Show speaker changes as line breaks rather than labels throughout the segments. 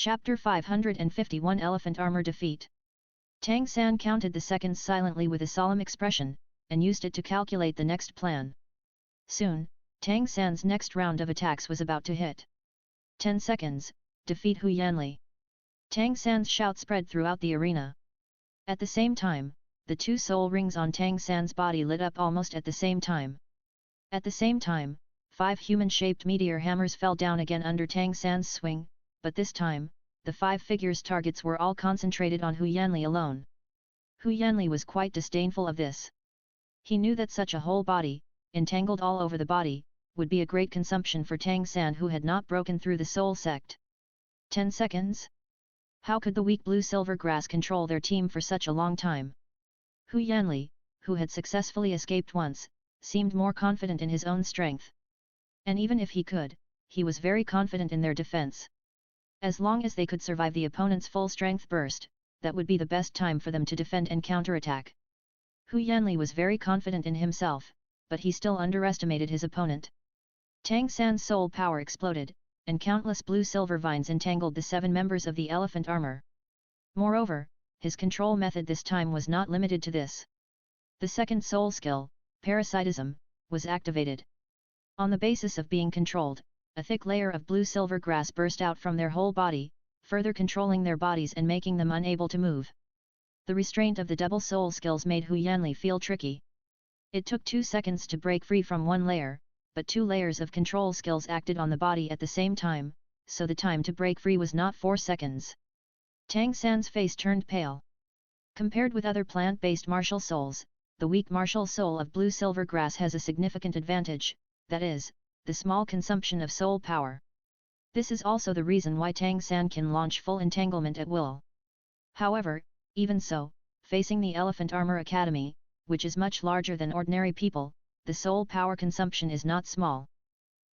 Chapter 551 Elephant Armor Defeat. Tang San counted the seconds silently with a solemn expression, and used it to calculate the next plan. Soon, Tang San's next round of attacks was about to hit. 10 seconds, defeat Hu Yanli. Tang San's shout spread throughout the arena. At the same time, the two soul rings on Tang San's body lit up almost at the same time. At the same time, 5 human-shaped meteor hammers fell down again under Tang San's swing, but this time, the 5 figures' targets were all concentrated on Hu Yanli alone. Hu Yanli was quite disdainful of this. He knew that such a whole body, entangled all over the body, would be a great consumption for Tang San, who had not broken through the soul sect. 10 seconds? How could the weak blue-silver grass control their team for such a long time? Hu Yanli, who had successfully escaped once, seemed more confident in his own strength. And even if he could, he was very confident in their defense. As long as they could survive the opponent's full-strength burst, that would be the best time for them to defend and counterattack. Hu Yanli was very confident in himself, but he still underestimated his opponent. Tang San's soul power exploded, and countless blue-silver vines entangled the 7 members of the elephant armor. Moreover, his control method this time was not limited to this. The second soul skill, parasitism, was activated. On the basis of being controlled, a thick layer of blue-silver grass burst out from their whole body, further controlling their bodies and making them unable to move. The restraint of the double soul skills made Hu Yanli feel tricky. It took 2 seconds to break free from one layer, but 2 layers of control skills acted on the body at the same time, so the time to break free was not 4 seconds. Tang San's face turned pale. Compared with other plant-based martial souls, the weak martial soul of blue-silver grass has a significant advantage, that is, the small consumption of soul power. This is also the reason why Tang San can launch full entanglement at will. However, even so, facing the Elephant Armor Academy, which is much larger than ordinary people, the soul power consumption is not small.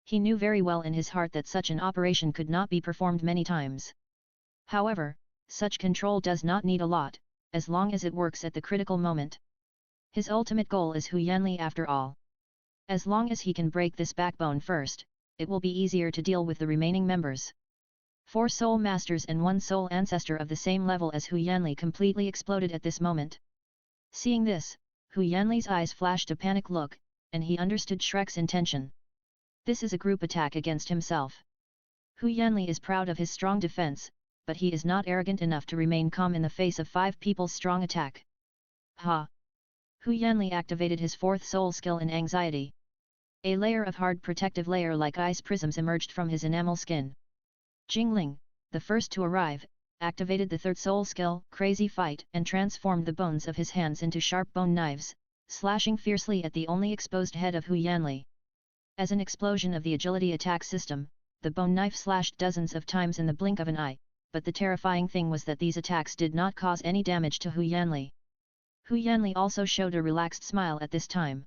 He knew very well in his heart that such an operation could not be performed many times. However, such control does not need a lot, as long as it works at the critical moment. His ultimate goal is Hu Yanli after all. As long as he can break this backbone first, it will be easier to deal with the remaining members. 4 soul masters and 1 soul ancestor of the same level as Hu Yanli completely exploded at this moment. Seeing this, Hu Yanli's eyes flashed a panic look, and he understood Shrek's intention. This is a group attack against himself. Hu Yanli is proud of his strong defense, but he is not arrogant enough to remain calm in the face of 5 people's strong attack. Ha! Hu Yanli activated his 4th soul skill in anxiety. A layer of hard protective layer like ice prisms emerged from his enamel skin. Jingling, the first to arrive, activated the 3rd soul skill, Crazy Fight, and transformed the bones of his hands into sharp bone knives, slashing fiercely at the only exposed head of Hu Yanli. As an explosion of the agility attack system, the bone knife slashed dozens of times in the blink of an eye, but the terrifying thing was that these attacks did not cause any damage to Hu Yanli. Hu Yanli also showed a relaxed smile at this time.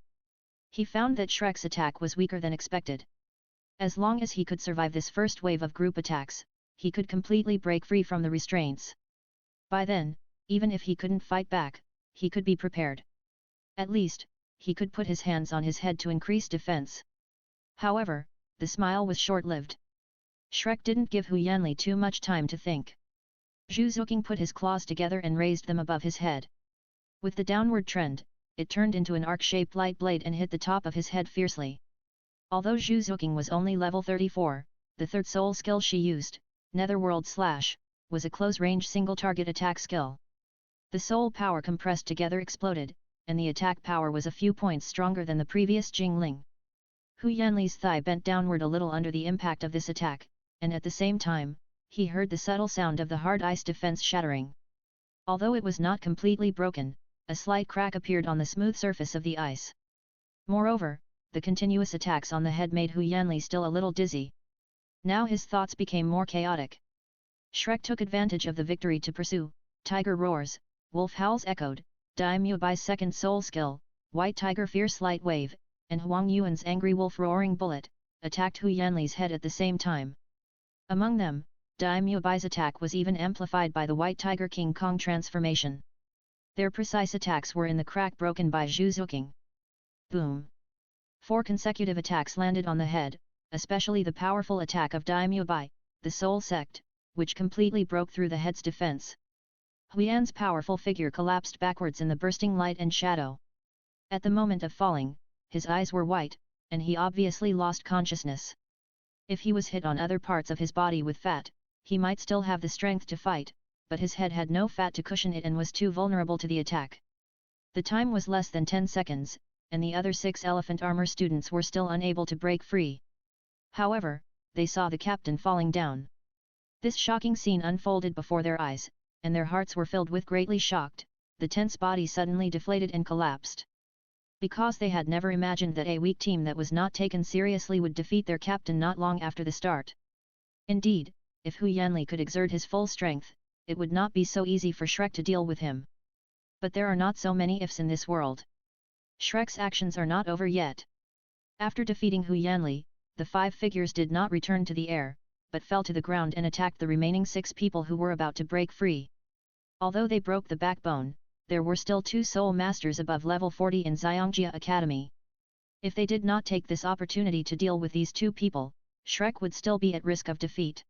He found that Shrek's attack was weaker than expected. As long as he could survive this first wave of group attacks, he could completely break free from the restraints. By then, even if he couldn't fight back, he could be prepared. At least, he could put his hands on his head to increase defense. However, the smile was short-lived. Shrek didn't give Hu Yanli too much time to think. Zhu Zuqing put his claws together and raised them above his head. With the downward trend, it turned into an arc-shaped light blade and hit the top of his head fiercely. Although Zhu Zuqing was only level 34, the 3rd soul skill she used, Netherworld Slash, was a close-range single-target attack skill. The soul power compressed together exploded, and the attack power was a few points stronger than the previous Jingling. Hu Yanli's thigh bent downward a little under the impact of this attack, and at the same time, he heard the subtle sound of the hard ice defense shattering. Although it was not completely broken, a slight crack appeared on the smooth surface of the ice. Moreover, the continuous attacks on the head made Hu Yanli still a little dizzy. Now his thoughts became more chaotic. Shrek took advantage of the victory to pursue. Tiger roars, wolf howls echoed, Daimyo Bai's 2nd soul skill, White Tiger Fierce Light Wave, and Huang Yuan's Angry Wolf Roaring Bullet, attacked Hu Yanli's head at the same time. Among them, Daimyo Bai's attack was even amplified by the White Tiger King Kong transformation. Their precise attacks were in the crack broken by Zhu Zuqing. Boom! 4 consecutive attacks landed on the head, especially the powerful attack of Daimyo Bai, the Soul Sect, which completely broke through the head's defense. Huiyan's powerful figure collapsed backwards in the bursting light and shadow. At the moment of falling, his eyes were white, and he obviously lost consciousness. If he was hit on other parts of his body with fat, he might still have the strength to fight, but his head had no fat to cushion it and was too vulnerable to the attack. The time was less than 10 seconds, and the other 6 elephant armor students were still unable to break free. However, they saw the captain falling down. This shocking scene unfolded before their eyes, and their hearts were filled with greatly shocked. The tense body suddenly deflated and collapsed. Because they had never imagined that a weak team that was not taken seriously would defeat their captain not long after the start. Indeed, if Hu Yanli could exert his full strength, it would not be so easy for Shrek to deal with him. But there are not so many ifs in this world. Shrek's actions are not over yet. After defeating Hu Yanli, the 5 figures did not return to the air, but fell to the ground and attacked the remaining 6 people who were about to break free. Although they broke the backbone, there were still 2 Soul Masters above level 40 in Xiangjia Academy. If they did not take this opportunity to deal with these 2 people, Shrek would still be at risk of defeat.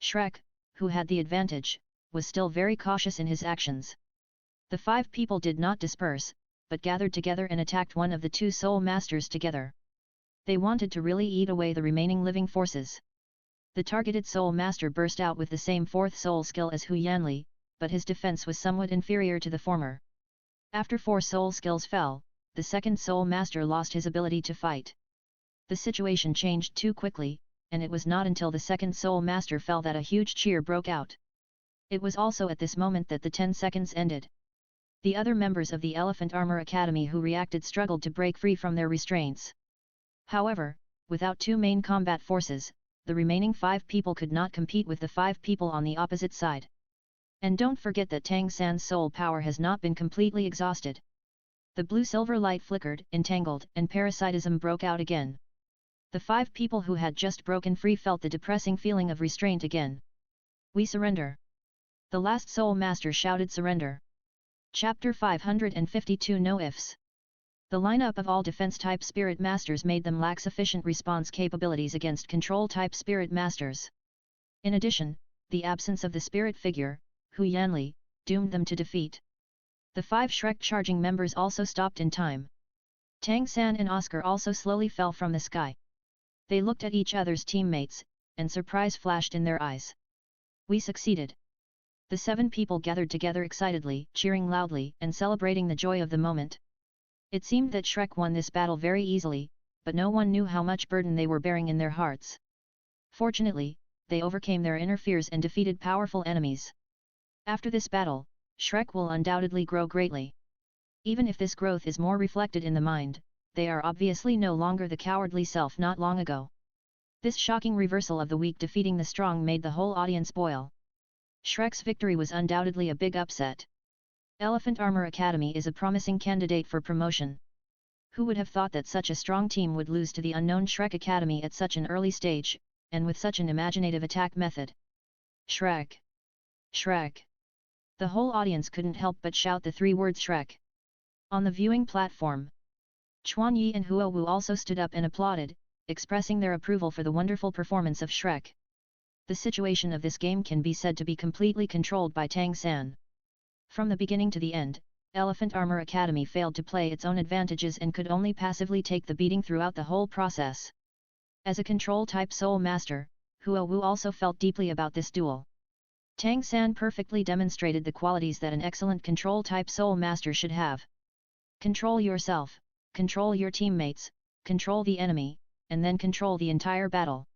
Shrek, who had the advantage, was still very cautious in his actions. The 5 people did not disperse, but gathered together and attacked one of the 2 Soul Masters together. They wanted to really eat away the remaining living forces. The targeted Soul Master burst out with the same 4th soul skill as Hu Yanli, but his defense was somewhat inferior to the former. After 4 soul skills fell, the 2nd Soul Master lost his ability to fight. The situation changed too quickly, and it was not until the 2nd Soul Master fell that a huge cheer broke out. It was also at this moment that the 10 seconds ended. The other members of the Elephant Armor Academy who reacted struggled to break free from their restraints. However, without 2 main combat forces, the remaining 5 people could not compete with the 5 people on the opposite side. And don't forget that Tang San's soul power has not been completely exhausted. The blue-silver light flickered, entangled, and parasitism broke out again. The 5 people who had just broken free felt the depressing feeling of restraint again. We surrender. The last Soul Master shouted surrender. Chapter 552 No Ifs. The lineup of all defense-type Spirit Masters made them lack sufficient response capabilities against control-type Spirit Masters. In addition, the absence of the Spirit figure, Hu Yanli, doomed them to defeat. The 5 Shrek-charging members also stopped in time. Tang San and Oscar also slowly fell from the sky. They looked at each other's teammates, and surprise flashed in their eyes. We succeeded. The 7 people gathered together excitedly, cheering loudly and celebrating the joy of the moment. It seemed that Shrek won this battle very easily, but no one knew how much burden they were bearing in their hearts. Fortunately, they overcame their inner fears and defeated powerful enemies. After this battle, Shrek will undoubtedly grow greatly. Even if this growth is more reflected in the mind, they are obviously no longer the cowardly self not long ago. This shocking reversal of the weak defeating the strong made the whole audience boil. Shrek's victory was undoubtedly a big upset. Elephant Armor Academy is a promising candidate for promotion. Who would have thought that such a strong team would lose to the unknown Shrek Academy at such an early stage, and with such an imaginative attack method? Shrek! Shrek! The whole audience couldn't help but shout the 3 words Shrek. On the viewing platform, Chuan Yi and Huo Wu also stood up and applauded, expressing their approval for the wonderful performance of Shrek. The situation of this game can be said to be completely controlled by Tang San. From the beginning to the end, Elephant Armor Academy failed to play its own advantages and could only passively take the beating throughout the whole process. As a control-type Soul Master, Huo Wu also felt deeply about this duel. Tang San perfectly demonstrated the qualities that an excellent control-type Soul Master should have. Control yourself, control your teammates, control the enemy, and then control the entire battle.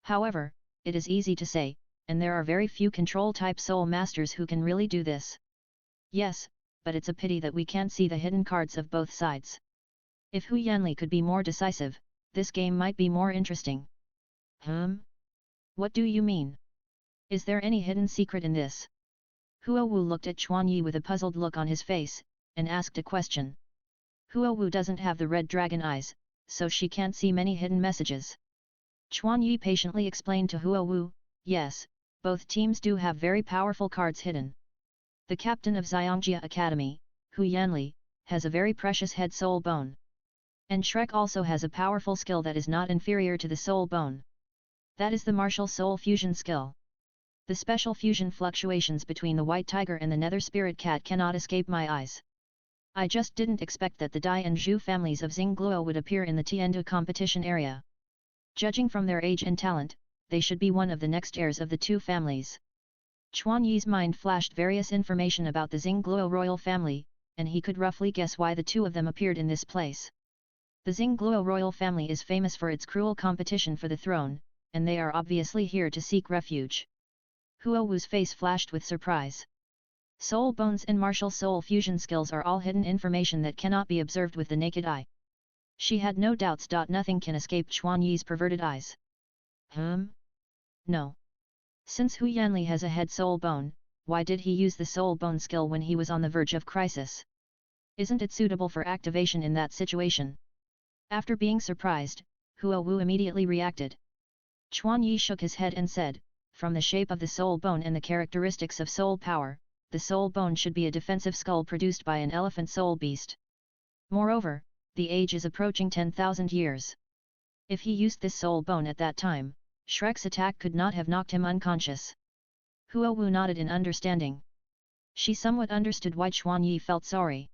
However, it is easy to say, and there are very few control-type Soul Masters who can really do this. Yes, but it's a pity that we can't see the hidden cards of both sides. If Hu Yanli could be more decisive, this game might be more interesting. What do you mean? Is there any hidden secret in this? Huo Wu looked at Chuan Yi with a puzzled look on his face, and asked a question. Huo Wu doesn't have the red dragon eyes, so she can't see many hidden messages. Chuan Yi patiently explained to Huo Wu, yes, both teams do have very powerful cards hidden. The captain of Xiangjia Academy, Hu Yanli, has a very precious head soul bone. And Shrek also has a powerful skill that is not inferior to the soul bone. That is the martial soul fusion skill. The special fusion fluctuations between the white tiger and the nether spirit cat cannot escape my eyes. I just didn't expect that the Dai and Zhu families of Xingluo would appear in the Tiandu competition area. Judging from their age and talent, they should be one of the next heirs of the two families. Chuan Yi's mind flashed various information about the Xingluo royal family, and he could roughly guess why the two of them appeared in this place. The Xingluo royal family is famous for its cruel competition for the throne, and they are obviously here to seek refuge. Huo Wu's face flashed with surprise. Soul bones and martial soul fusion skills are all hidden information that cannot be observed with the naked eye. She had no doubts. Nothing can escape Chuan Yi's perverted eyes. No. Since Hu Yanli has a head soul bone, why did he use the soul bone skill when he was on the verge of crisis? Isn't it suitable for activation in that situation? After being surprised, Huo Wu immediately reacted. Chuan Yi shook his head and said, from the shape of the soul bone and the characteristics of soul power, the soul bone should be a defensive skull produced by an elephant soul beast. Moreover, the age is approaching 10,000 years. If he used this soul bone at that time, Shrek's attack could not have knocked him unconscious. Huo Wu nodded in understanding. She somewhat understood why Chuan Yi felt sorry.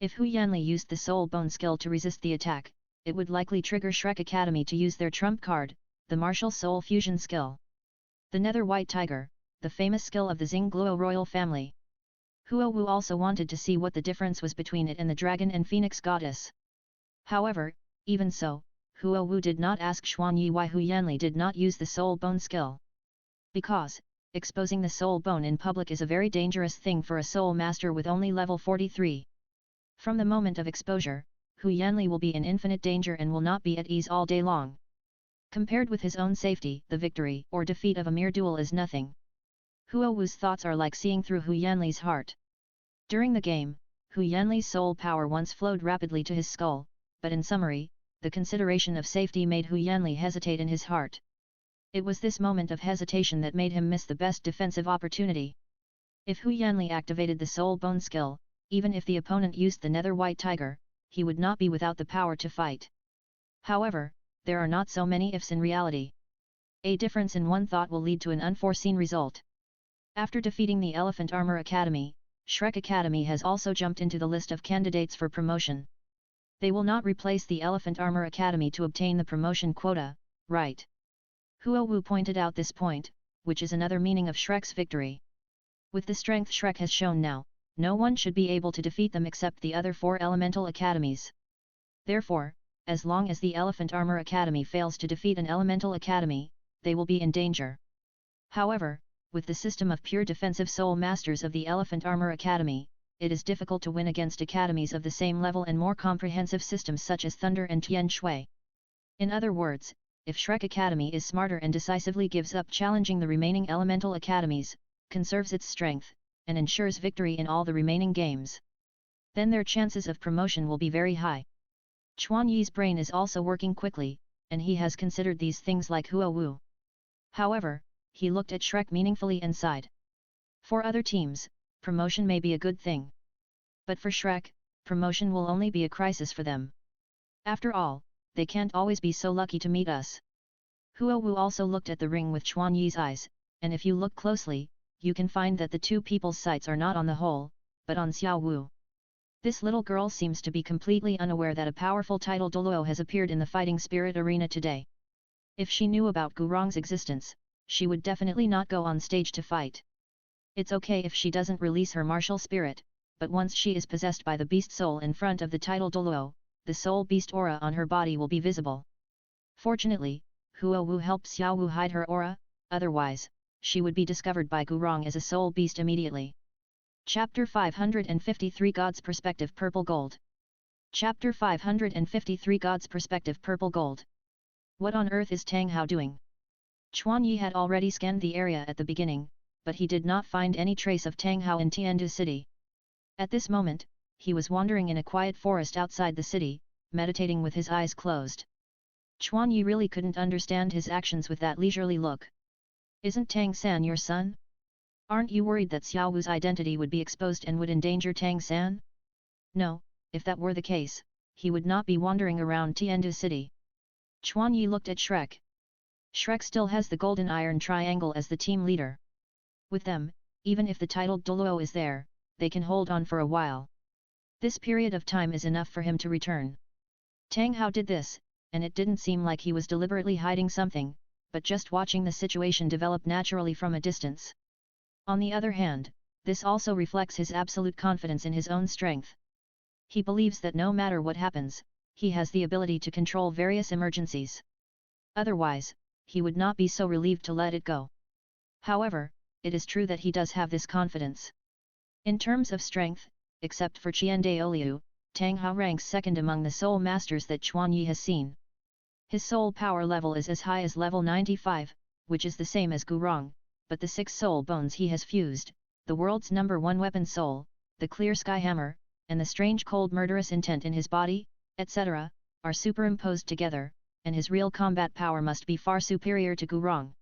If Hu Yanli used the soul bone skill to resist the attack, it would likely trigger Shrek Academy to use their trump card, the martial soul fusion skill. The Nether White Tiger, the famous skill of the Xingluo royal family. Huo Wu also wanted to see what the difference was between it and the dragon and phoenix goddess. However, even so, Huo Wu did not ask Chuan Yi why Hu Yanli did not use the soul bone skill. Because, exposing the soul bone in public is a very dangerous thing for a soul master with only level 43. From the moment of exposure, Hu Yanli will be in infinite danger and will not be at ease all day long. Compared with his own safety, the victory or defeat of a mere duel is nothing. Huo Wu's thoughts are like seeing through Hu Yanli's heart. During the game, Hu Yanli's soul power once flowed rapidly to his skull, but in summary, the consideration of safety made Hu Yanli hesitate in his heart. It was this moment of hesitation that made him miss the best defensive opportunity. If Hu Yanli activated the soul bone skill, even if the opponent used the Nether White Tiger, he would not be without the power to fight. However, there are not so many ifs in reality. A difference in one thought will lead to an unforeseen result. After defeating the Elephant Armor Academy, Shrek Academy has also jumped into the list of candidates for promotion. They will not replace the Elephant Armor Academy to obtain the promotion quota, right? Huo Wu pointed out this point, which is another meaning of Shrek's victory. With the strength Shrek has shown now, no one should be able to defeat them except the other 4 elemental academies. Therefore, as long as the Elephant Armor Academy fails to defeat an elemental academy, they will be in danger. However, with the system of pure defensive soul masters of the Elephant Armor Academy, it is difficult to win against academies of the same level and more comprehensive systems such as Thunder and Tian Shui. In other words, if Shrek Academy is smarter and decisively gives up challenging the remaining elemental academies, conserves its strength, and ensures victory in all the remaining games, then their chances of promotion will be very high. Chuan Yi's brain is also working quickly, and he has considered these things like Huo Wu. However, he looked at Shrek meaningfully and sighed. For other teams, promotion may be a good thing. But for Shrek, promotion will only be a crisis for them. After all, they can't always be so lucky to meet us. Huo Wu also looked at the ring with Chuan Yi's eyes, and if you look closely, you can find that the two people's sights are not on the hole, but on Xiao Wu. This little girl seems to be completely unaware that a powerful title Douluo has appeared in the fighting spirit arena today. If she knew about Gurong's existence, she would definitely not go on stage to fight. It's okay if she doesn't release her martial spirit, but once she is possessed by the beast soul in front of the title Douluo, the soul beast aura on her body will be visible. Fortunately, Huo Wu helped Xiao Wu hide her aura, otherwise, she would be discovered by Gurong as a soul beast immediately. Chapter 553 God's Perspective Purple Gold. Chapter 553 God's Perspective Purple Gold. What on earth is Tang Hao doing? Chuan Yi had already scanned the area at the beginning, but he did not find any trace of Tang Hao in Tiandu city. At this moment, he was wandering in a quiet forest outside the city, meditating with his eyes closed. Chuan Yi really couldn't understand his actions with that leisurely look. Isn't Tang San your son? Aren't you worried that Xiao Wu's identity would be exposed and would endanger Tang San? No, if that were the case, he would not be wandering around Tiandu city. Chuan Yi looked at Shrek. Shrek still has the golden iron triangle as the team leader. With them, even if the titled Douluo is there, they can hold on for a while. This period of time is enough for him to return. Tang Hao did this, and it didn't seem like he was deliberately hiding something, but just watching the situation develop naturally from a distance. On the other hand, this also reflects his absolute confidence in his own strength. He believes that no matter what happens, he has the ability to control various emergencies. Otherwise, he would not be so relieved to let it go. However, it is true that he does have this confidence. In terms of strength, except for Qian Daoliu, Tang Hao ranks second among the soul masters that Chuan Yi has seen. His soul power level is as high as level 95, which is the same as Gurong, but the 6 soul bones he has fused, the world's #1 weapon soul, the clear sky hammer, and the strange cold murderous intent in his body, etc., are superimposed together, and his real combat power must be far superior to Gurong.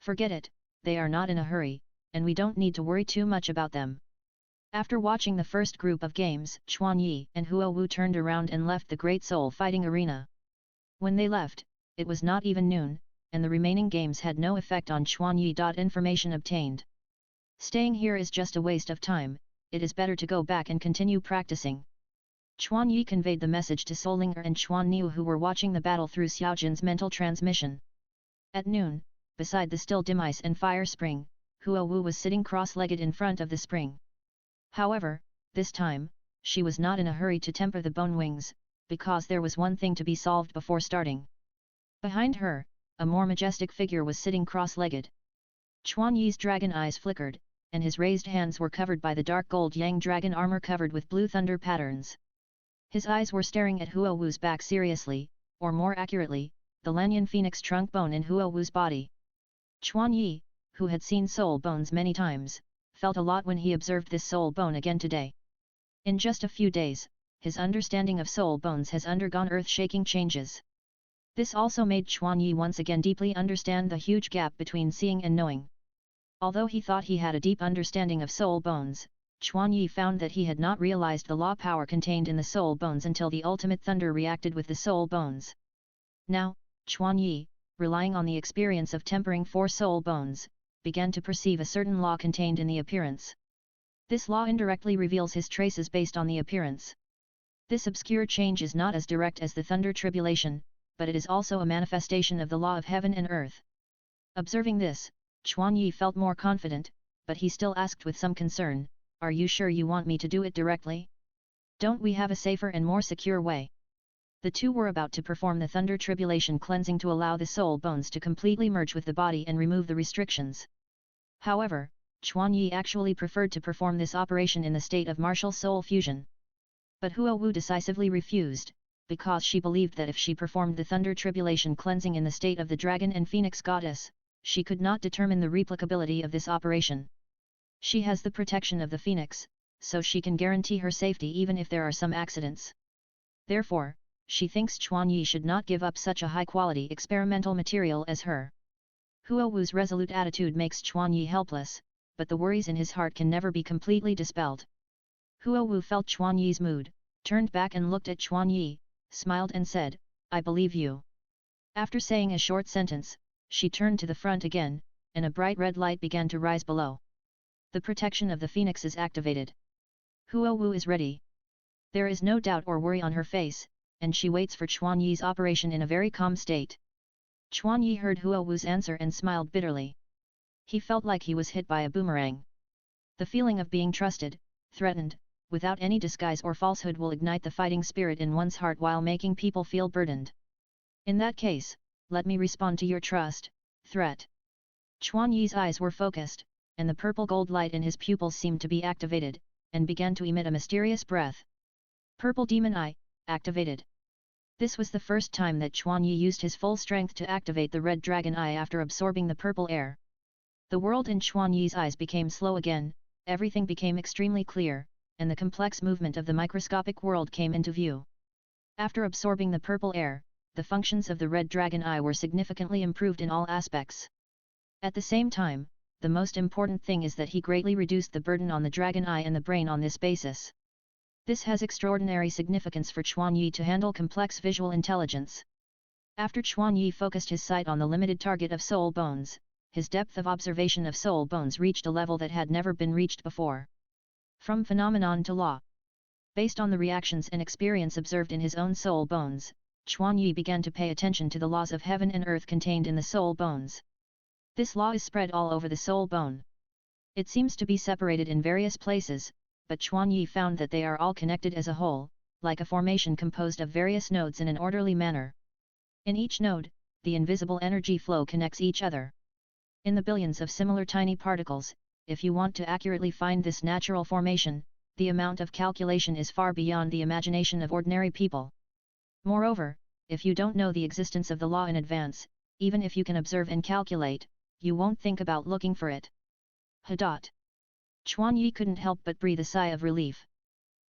Forget it, they are not in a hurry, and we don't need to worry too much about them. After watching the first group of games, Chuan Yi and Huo Wu turned around and left the Great Soul Fighting Arena. When they left, it was not even noon, and the remaining games had no effect on Chuan Yi. Information obtained. Staying here is just a waste of time, it is better to go back and continue practicing. Chuan Yi conveyed the message to Solinger and Chuan Niu, who were watching the battle through Xiaojin's mental transmission. At noon, beside the still dim ice and fire spring, Huo Wu was sitting cross-legged in front of the spring. However, this time, she was not in a hurry to temper the bone wings, because there was one thing to be solved before starting. Behind her, a more majestic figure was sitting cross-legged. Chuan Yi's dragon eyes flickered, and his raised hands were covered by the dark gold yang dragon armor covered with blue thunder patterns. His eyes were staring at Huo Wu's back seriously, or more accurately, the Lanyan phoenix trunk bone in Huo Wu's body. Chuan Yi, who had seen soul bones many times, felt a lot when he observed this soul bone again today. In just a few days, his understanding of soul bones has undergone earth-shaking changes. This also made Chuan Yi once again deeply understand the huge gap between seeing and knowing. Although he thought he had a deep understanding of soul bones, Chuan Yi found that he had not realized the law power contained in the soul bones until the ultimate thunder reacted with the soul bones. Now, Chuan Yi, relying on the experience of tempering 4 soul bones, began to perceive a certain law contained in the appearance. This law indirectly reveals his traces based on the appearance. This obscure change is not as direct as the thunder tribulation, but it is also a manifestation of the law of heaven and earth. Observing this, Chuan Yi felt more confident, but he still asked with some concern, "Are you sure you want me to do it directly? Don't we have a safer and more secure way?" The two were about to perform the thunder tribulation cleansing to allow the soul bones to completely merge with the body and remove the restrictions. However, Chuan Yi actually preferred to perform this operation in the state of martial soul fusion. But Huo Wu decisively refused, because she believed that if she performed the thunder tribulation cleansing in the state of the dragon and phoenix goddess, she could not determine the replicability of this operation. She has the protection of the phoenix, so she can guarantee her safety even if there are some accidents. Therefore, she thinks Chuan Yi should not give up such a high-quality experimental material as her. Huo Wu's resolute attitude makes Chuan Yi helpless, but the worries in his heart can never be completely dispelled. Huo Wu felt Chuan Yi's mood, turned back and looked at Chuan Yi, smiled and said, "I believe you." After saying a short sentence, she turned to the front again, and a bright red light began to rise below. The protection of the phoenix is activated. Huo Wu is ready. There is no doubt or worry on her face, and she waits for Chuan Yi's operation in a very calm state. Chuan Yi heard Huo Wu's answer and smiled bitterly. He felt like he was hit by a boomerang. The feeling of being trusted, threatened, without any disguise or falsehood will ignite the fighting spirit in one's heart while making people feel burdened. In that case, let me respond to your trust, threat. Chuan Yi's eyes were focused, and the purple gold light in his pupils seemed to be activated, and began to emit a mysterious breath. Purple Demon Eye, activated. This was the first time that Chuan Yi used his full strength to activate the red dragon eye after absorbing the purple air. The world in Chuan Yi's eyes became slow again, everything became extremely clear, and the complex movement of the microscopic world came into view. After absorbing the purple air, the functions of the red dragon eye were significantly improved in all aspects. At the same time, the most important thing is that he greatly reduced the burden on the dragon eye and the brain on this basis. This has extraordinary significance for Chuan Yi to handle complex visual intelligence. After Chuan Yi focused his sight on the limited target of soul bones, his depth of observation of soul bones reached a level that had never been reached before. From phenomenon to law. Based on the reactions and experience observed in his own soul bones, Chuanyi began to pay attention to the laws of heaven and earth contained in the soul bones. This law is spread all over the soul bone. It seems to be separated in various places, but Chuanyi found that they are all connected as a whole, like a formation composed of various nodes in an orderly manner. In each node, the invisible energy flow connects each other. In the billions of similar tiny particles, if you want to accurately find this natural formation, the amount of calculation is far beyond the imagination of ordinary people. Moreover, if you don't know the existence of the law in advance, even if you can observe and calculate, you won't think about looking for it. Chuanyi couldn't help but breathe a sigh of relief.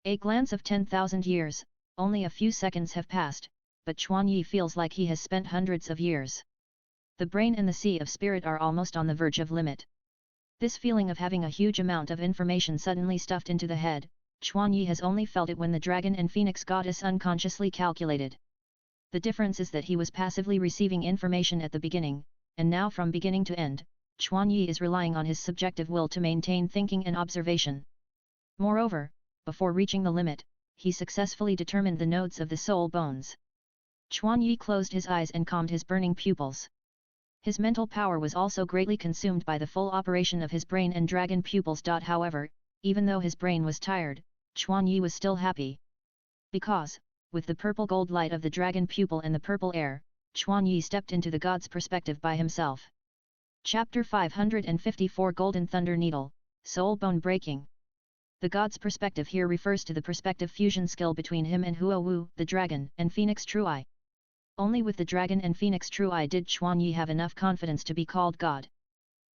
A glance of 10,000 years, only a few seconds have passed, but Chuanyi feels like he has spent hundreds of years. The brain and the sea of spirit are almost on the verge of limit. This feeling of having a huge amount of information suddenly stuffed into the head, Chuanyi has only felt it when the dragon and phoenix goddess unconsciously calculated. The difference is that he was passively receiving information at the beginning, and now from beginning to end, Chuanyi is relying on his subjective will to maintain thinking and observation. Moreover, before reaching the limit, he successfully determined the nodes of the soul bones. Chuanyi closed his eyes and calmed his burning pupils. His mental power was also greatly consumed by the full operation of his brain and dragon pupils. However, even though his brain was tired, Chuanyi was still happy. Because, with the purple gold light of the dragon pupil and the purple air, Chuanyi stepped into the god's perspective by himself. Chapter 554 Golden Thunder Needle, Soul Bone Breaking. The god's perspective here refers to the perspective fusion skill between him and Huowu, the dragon, and Phoenix True Eye. Only with the dragon and Phoenix True Eye did Chuanyi have enough confidence to be called god.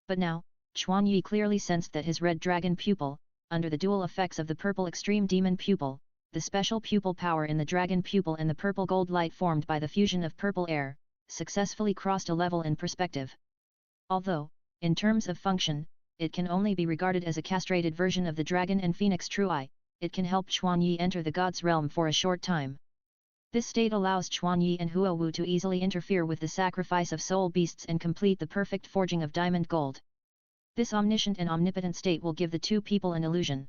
But now, Chuanyi clearly sensed that his red dragon pupil, under the dual effects of the purple extreme demon pupil, the special pupil power in the dragon pupil and the purple gold light formed by the fusion of purple air, successfully crossed a level in perspective. Although, in terms of function, it can only be regarded as a castrated version of the dragon and Phoenix True Eye, it can help Chuanyi enter the god's realm for a short time. This state allows Chuanyi and Huowu to easily interfere with the sacrifice of soul beasts and complete the perfect forging of diamond gold. This omniscient and omnipotent state will give the two people an illusion.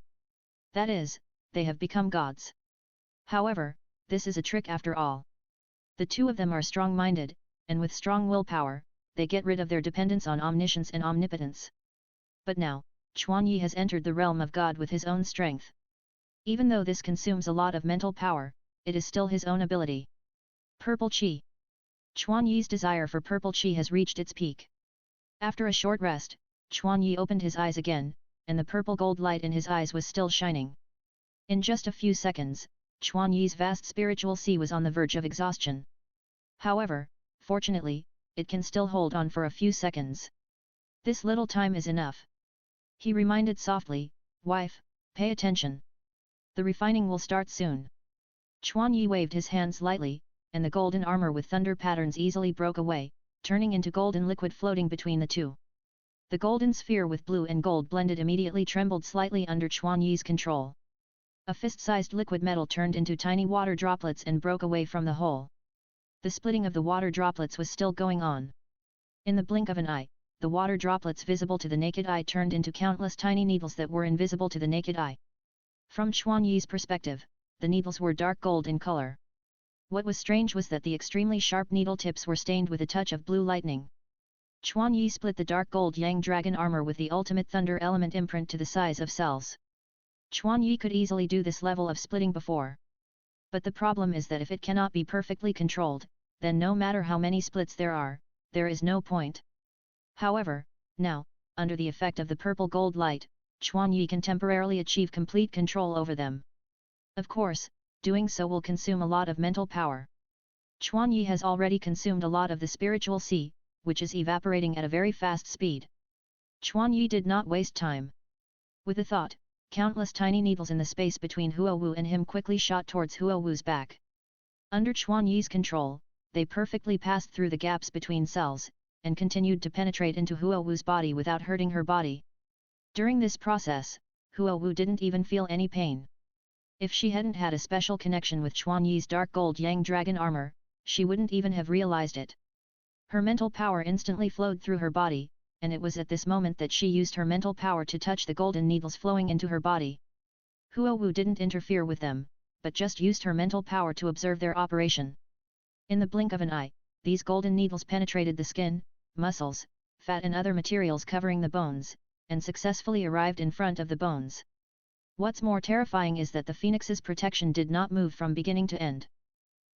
That is, they have become gods. However, this is a trick after all. The two of them are strong-minded, and with strong willpower, they get rid of their dependence on omniscience and omnipotence. But now, Chuanyi has entered the realm of God with his own strength. Even though this consumes a lot of mental power, it is still his own ability. Purple Qi. Chuanyi's desire for purple Qi has reached its peak. After a short rest, Chuanyi opened his eyes again, and the purple gold light in his eyes was still shining. In just a few seconds, Chuanyi's vast spiritual sea was on the verge of exhaustion. However, fortunately, it can still hold on for a few seconds. This little time is enough. He reminded softly, "Wife, pay attention. The refining will start soon." Chuanyi waved his hands lightly, and the golden armor with thunder patterns easily broke away, turning into golden liquid floating between the two. The golden sphere with blue and gold blended immediately trembled slightly under Chuanyi's control. A fist-sized liquid metal turned into tiny water droplets and broke away from the hole. The splitting of the water droplets was still going on. In the blink of an eye, the water droplets visible to the naked eye turned into countless tiny needles that were invisible to the naked eye. From Chuanyi's perspective, the needles were dark gold in color. What was strange was that the extremely sharp needle tips were stained with a touch of blue lightning. Chuanyi split the dark gold Yang Dragon armor with the ultimate thunder element imprint to the size of cells. Chuanyi could easily do this level of splitting before. But the problem is that if it cannot be perfectly controlled, then no matter how many splits there is no point. However, now, under the effect of the purple gold light, Chuanyi can temporarily achieve complete control over them. Of course, doing so will consume a lot of mental power. Chuanyi has already consumed a lot of the spiritual sea, which is evaporating at a very fast speed. Chuanyi did not waste time. With a thought, countless tiny needles in the space between Huowu and him quickly shot towards Huowu's back. Under Chuanyi's control, they perfectly passed through the gaps between cells, and continued to penetrate into Huowu's body without hurting her body. During this process, Huowu didn't even feel any pain. If she hadn't had a special connection with Chuanyi's dark gold Yang Dragon armor, she wouldn't even have realized it. Her mental power instantly flowed through her body, and it was at this moment that she used her mental power to touch the golden needles flowing into her body. Huowu didn't interfere with them, but just used her mental power to observe their operation. In the blink of an eye, these golden needles penetrated the skin, muscles, fat and other materials covering the bones, and successfully arrived in front of the bones. What's more terrifying is that the phoenix's protection did not move from beginning to end.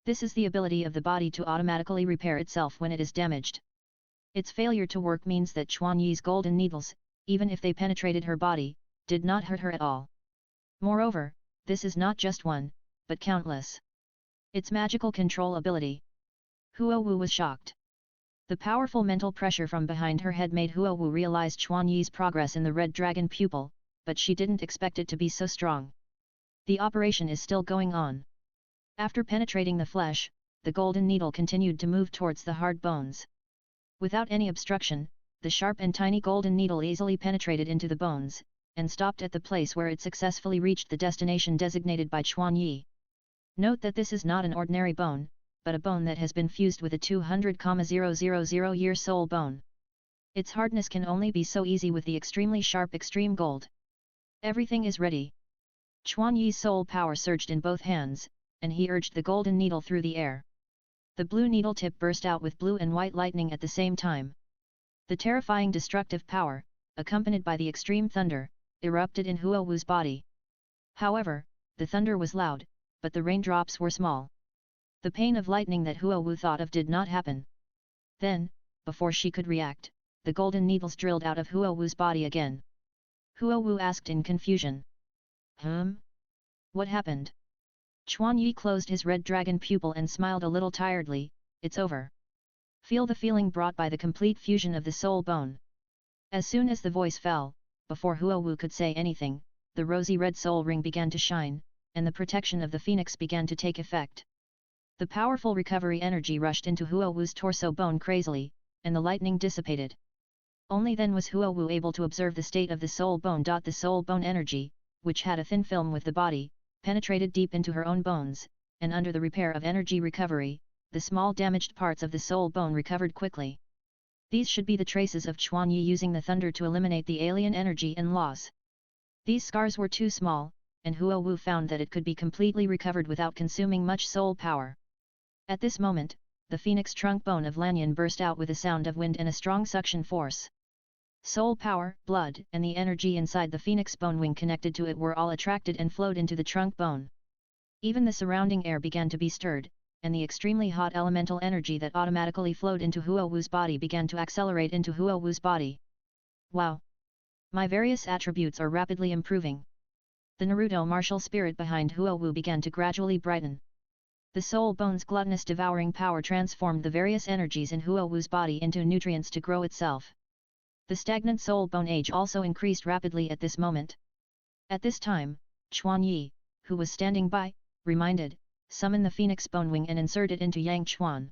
This is the ability of the body to automatically repair itself when it is damaged. Its failure to work means that Chuan Yi's golden needles, even if they penetrated her body, did not hurt her at all. Moreover, this is not just one, but countless. Its magical control ability. Huowu was shocked. The powerful mental pressure from behind her head made Huowu realize Chuan Yi's progress in the red dragon pupil, but she didn't expect it to be so strong. The operation is still going on. After penetrating the flesh, the golden needle continued to move towards the hard bones. Without any obstruction, the sharp and tiny golden needle easily penetrated into the bones, and stopped at the place where it successfully reached the destination designated by Chuan Yi. Note that this is not an ordinary bone, but a bone that has been fused with a 200,000-year soul bone. Its hardness can only be so easy with the extremely sharp extreme gold. Everything is ready. Chuan Yi's soul power surged in both hands, and he urged the golden needle through the air. The blue needle tip burst out with blue and white lightning at the same time. The terrifying destructive power, accompanied by the extreme thunder, erupted in Huowu's body. However, the thunder was loud, but the raindrops were small. The pain of lightning that Huowu thought of did not happen. Then, before she could react, the golden needles drilled out of Huowu's body again. Huowu asked in confusion. What happened? Chuan Yi closed his red dragon pupil and smiled a little tiredly. It's over. Feel the feeling brought by the complete fusion of the soul bone. As soon as the voice fell, before Huowu could say anything, the rosy red soul ring began to shine, and the protection of the phoenix began to take effect. The powerful recovery energy rushed into Huowu's torso bone crazily, and the lightning dissipated. Only then was Huowu able to observe the state of the soul bone. The soul bone energy, which had a thin film with the body, penetrated deep into her own bones, and under the repair of energy recovery, the small damaged parts of the soul bone recovered quickly. These should be the traces of Chuan Yi using the thunder to eliminate the alien energy and loss. These scars were too small, and Huowu found that it could be completely recovered without consuming much soul power. At this moment, the phoenix trunk bone of Lanyan burst out with a sound of wind and a strong suction force. Soul power, blood, and the energy inside the phoenix bone wing connected to it were all attracted and flowed into the trunk bone. Even the surrounding air began to be stirred, and the extremely hot elemental energy that automatically flowed into Huowu's body began to accelerate into Huowu's body. Wow! My various attributes are rapidly improving. The Naruto martial spirit behind Huowu began to gradually brighten. The soul bone's gluttonous devouring power transformed the various energies in Huowu's body into nutrients to grow itself. The stagnant soul bone age also increased rapidly at this moment. At this time, Chuan Yi, who was standing by, summon the phoenix bone wing and insert it into Yang Chuan.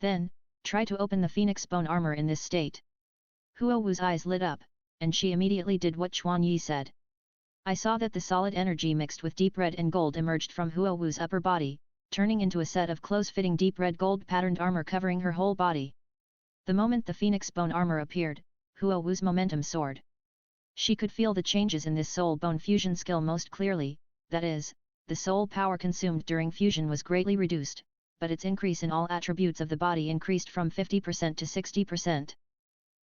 Then, try to open the phoenix bone armor in this state. Huowu's eyes lit up, and she immediately did what Chuan Yi said. I saw that the solid energy mixed with deep red and gold emerged from Huowu's upper body, turning into a set of close-fitting deep red gold patterned armor covering her whole body. The moment the phoenix bone armor appeared, Huowu's momentum soared. She could feel the changes in this soul bone fusion skill most clearly, that is, the soul power consumed during fusion was greatly reduced, but its increase in all attributes of the body increased from 50% to 60%.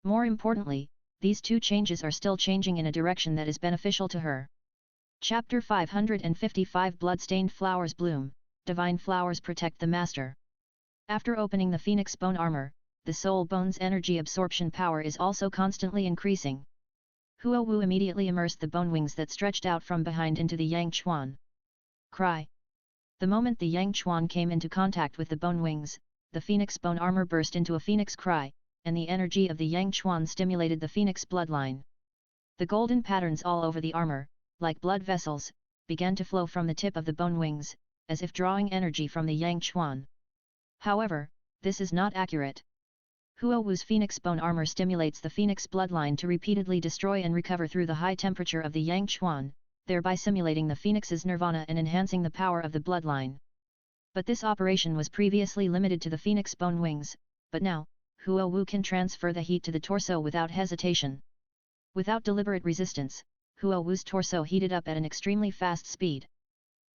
More importantly, these two changes are still changing in a direction that is beneficial to her. Chapter 555 Bloodstained Flowers Bloom, Divine Flowers Protect the Master. After opening the phoenix bone armor, the soul bone's energy absorption power is also constantly increasing. Huowu immediately immersed the bone wings that stretched out from behind into the Yang Chuan. Cry! The moment the Yang Chuan came into contact with the bone wings, the phoenix bone armor burst into a phoenix cry, and the energy of the Yang Chuan stimulated the phoenix bloodline. The golden patterns all over the armor, like blood vessels, began to flow from the tip of the bone wings, as if drawing energy from the Yang Chuan. However, this is not accurate. Huowu's phoenix bone armor stimulates the phoenix bloodline to repeatedly destroy and recover through the high temperature of the Yang Chuan, thereby simulating the phoenix's nirvana and enhancing the power of the bloodline. But this operation was previously limited to the phoenix bone wings, but now, Huo Wu can transfer the heat to the torso without hesitation. Without deliberate resistance, Huo Wu's torso heated up at an extremely fast speed.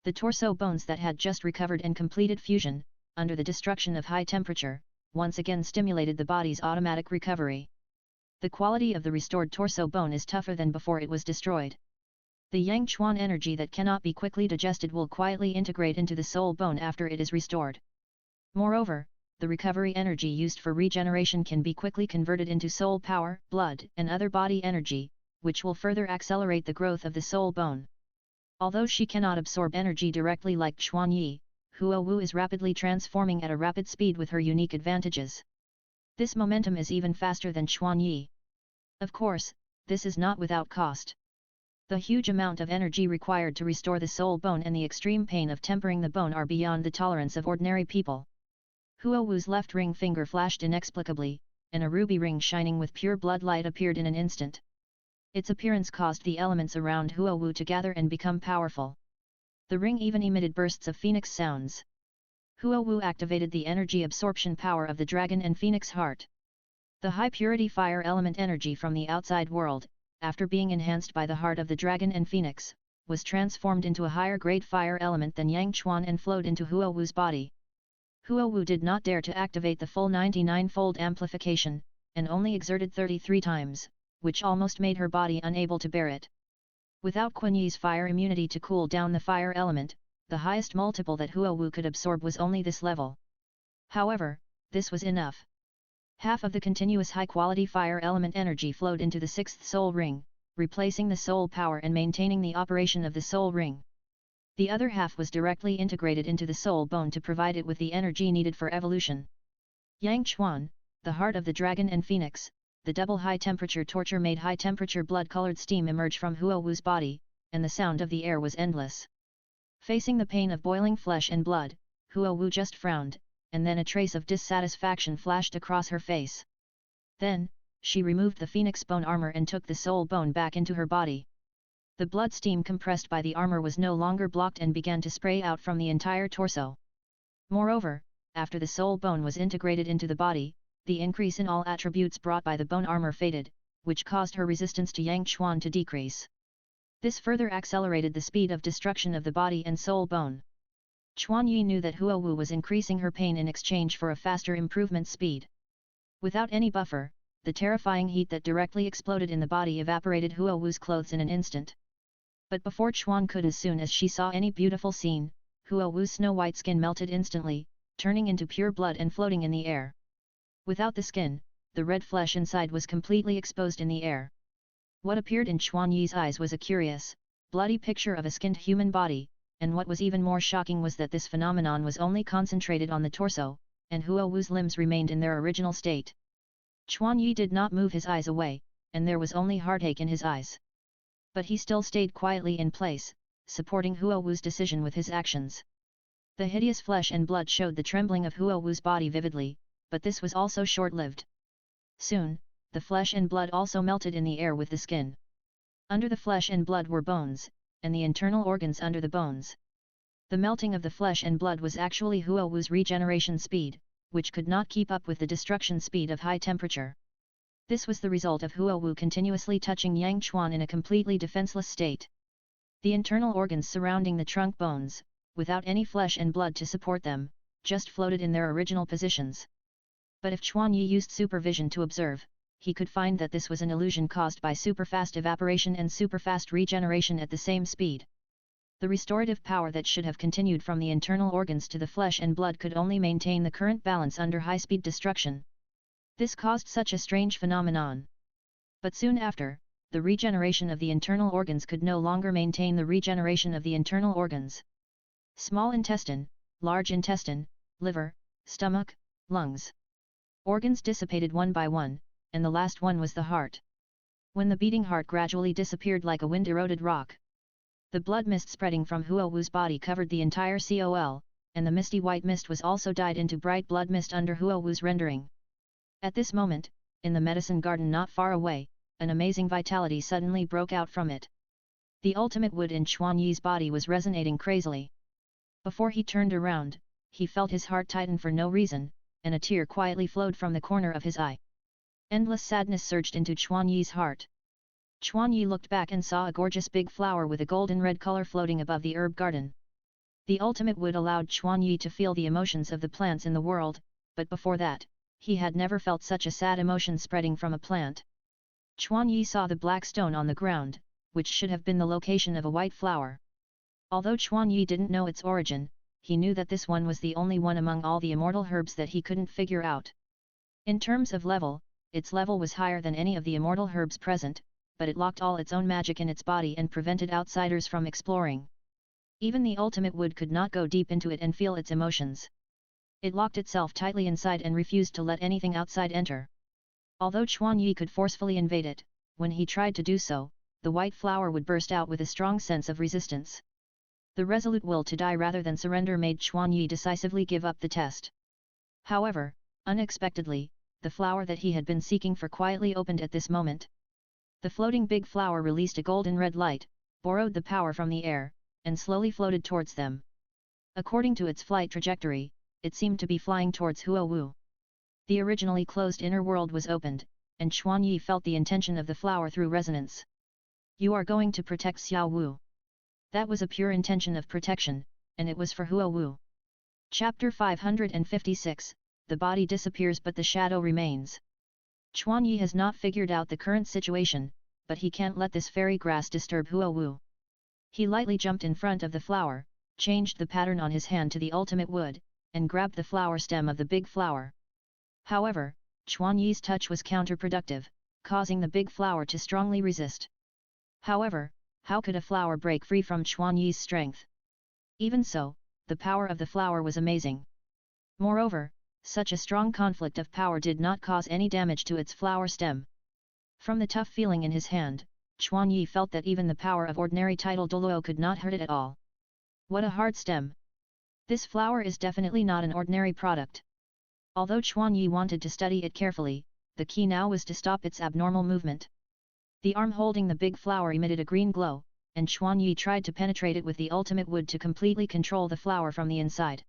The torso bones that had just recovered and completed fusion, under the destruction of high temperature, once again stimulated the body's automatic recovery. The quality of the restored torso bone is tougher than before it was destroyed. The yang chuan energy that cannot be quickly digested will quietly integrate into the soul bone after it is restored. Moreover, the recovery energy used for regeneration can be quickly converted into soul power, blood, and other body energy, which will further accelerate the growth of the soul bone. Although she cannot absorb energy directly like Chuan Yi, Huo Wu is rapidly transforming at a rapid speed with her unique advantages. This momentum is even faster than Chuan Yi. Of course, this is not without cost. The huge amount of energy required to restore the soul bone and the extreme pain of tempering the bone are beyond the tolerance of ordinary people. Huo Wu's left ring finger flashed inexplicably, and a ruby ring shining with pure blood light appeared in an instant. Its appearance caused the elements around Huo Wu to gather and become powerful. The ring even emitted bursts of phoenix sounds. Huo Wu activated the energy absorption power of the dragon and phoenix heart. The high-purity fire element energy from the outside world, after being enhanced by the heart of the dragon and phoenix, was transformed into a higher-grade fire element than Yang Chuan and flowed into Huo Wu's body. Huo Wu did not dare to activate the full 99-fold amplification, and only exerted 33 times, which almost made her body unable to bear it. Without Quan Yi's fire immunity to cool down the fire element, the highest multiple that Huo Wu could absorb was only this level. However, this was enough. Half of the continuous high-quality fire element energy flowed into the sixth soul ring, replacing the soul power and maintaining the operation of the soul ring. The other half was directly integrated into the soul bone to provide it with the energy needed for evolution. Yang Chuan, the heart of the dragon and phoenix, the double high-temperature torture made high-temperature blood-colored steam emerge from Huo Wu's body, and the sound of the air was endless. Facing the pain of boiling flesh and blood, Huo Wu just frowned, and then a trace of dissatisfaction flashed across her face. Then, she removed the phoenix bone armor and took the soul bone back into her body. The blood steam compressed by the armor was no longer blocked and began to spray out from the entire torso. Moreover, after the soul bone was integrated into the body, the increase in all attributes brought by the bone armor faded, which caused her resistance to Yang Chuan to decrease. This further accelerated the speed of destruction of the body and soul bone. Chuan Yi knew that Huo Wu was increasing her pain in exchange for a faster improvement speed. Without any buffer, the terrifying heat that directly exploded in the body evaporated Huo Wu's clothes in an instant. But before Chuan could, as soon as she saw any beautiful scene, Huo Wu's snow-white skin melted instantly, turning into pure blood and floating in the air. Without the skin, the red flesh inside was completely exposed in the air. What appeared in Chuan Yi's eyes was a curious, bloody picture of a skinned human body, and what was even more shocking was that this phenomenon was only concentrated on the torso, and Huo Wu's limbs remained in their original state. Chuan Yi did not move his eyes away, and there was only heartache in his eyes. But he still stayed quietly in place, supporting Huo Wu's decision with his actions. The hideous flesh and blood showed the trembling of Huo Wu's body vividly, but this was also short-lived. Soon, the flesh and blood also melted in the air with the skin. Under the flesh and blood were bones, and the internal organs under the bones. The melting of the flesh and blood was actually Huo Wu's regeneration speed, which could not keep up with the destruction speed of high temperature. This was the result of Huo Wu continuously touching Yang Chuan in a completely defenseless state. The internal organs surrounding the trunk bones, without any flesh and blood to support them, just floated in their original positions. But if Chuan Yi used supervision to observe, he could find that this was an illusion caused by superfast evaporation and superfast regeneration at the same speed. The restorative power that should have continued from the internal organs to the flesh and blood could only maintain the current balance under high-speed destruction. This caused such a strange phenomenon. But soon after, the regeneration of the internal organs could no longer maintain the regeneration of the internal organs. Small intestine, large intestine, liver, stomach, lungs. Organs dissipated one by one, and the last one was the heart. When the beating heart gradually disappeared like a wind-eroded rock, the blood mist spreading from Huo Wu's body covered the entire COL, and the misty white mist was also dyed into bright blood mist under Huo Wu's rendering. At this moment, in the medicine garden not far away, an amazing vitality suddenly broke out from it. The ultimate wood in Chuan Yi's body was resonating crazily. Before he turned around, he felt his heart tighten for no reason, and a tear quietly flowed from the corner of his eye. Endless sadness surged into Chuan Yi's heart. Chuan Yi looked back and saw a gorgeous big flower with a golden red color floating above the herb garden. The ultimate wood allowed Chuan Yi to feel the emotions of the plants in the world, but before that, he had never felt such a sad emotion spreading from a plant. Chuan Yi saw the black stone on the ground, which should have been the location of a white flower. Although Chuan Yi didn't know its origin, he knew that this one was the only one among all the immortal herbs that he couldn't figure out. In terms of level, its level was higher than any of the immortal herbs present, but it locked all its own magic in its body and prevented outsiders from exploring. Even the ultimate wood could not go deep into it and feel its emotions. It locked itself tightly inside and refused to let anything outside enter. Although Chuan Yi could forcefully invade it, when he tried to do so, the white flower would burst out with a strong sense of resistance. The resolute will to die rather than surrender made Chuan Yi decisively give up the test. However, unexpectedly, the flower that he had been seeking for quietly opened at this moment. The floating big flower released a golden red light, borrowed the power from the air, and slowly floated towards them. According to its flight trajectory, it seemed to be flying towards Huo Wu. The originally closed inner world was opened, and Chuan Yi felt the intention of the flower through resonance. You are going to protect Xiao Wu. That was a pure intention of protection, and it was for Huo Wu. Chapter 556, The body disappears but the shadow remains. Chuan Yi has not figured out the current situation, but he can't let this fairy grass disturb Huo Wu. He lightly jumped in front of the flower, changed the pattern on his hand to the ultimate wood, and grabbed the flower stem of the big flower. However, Chuan Yi's touch was counterproductive, causing the big flower to strongly resist. However, how could a flower break free from Chuan Yi's strength? Even so, the power of the flower was amazing. Moreover, such a strong conflict of power did not cause any damage to its flower stem. From the tough feeling in his hand, Chuan Yi felt that even the power of ordinary title Douluo could not hurt it at all. What a hard stem! This flower is definitely not an ordinary product. Although Chuan Yi wanted to study it carefully, the key now was to stop its abnormal movement. The arm holding the big flower emitted a green glow, and Chuan Yi tried to penetrate it with the ultimate wood to completely control the flower from the inside.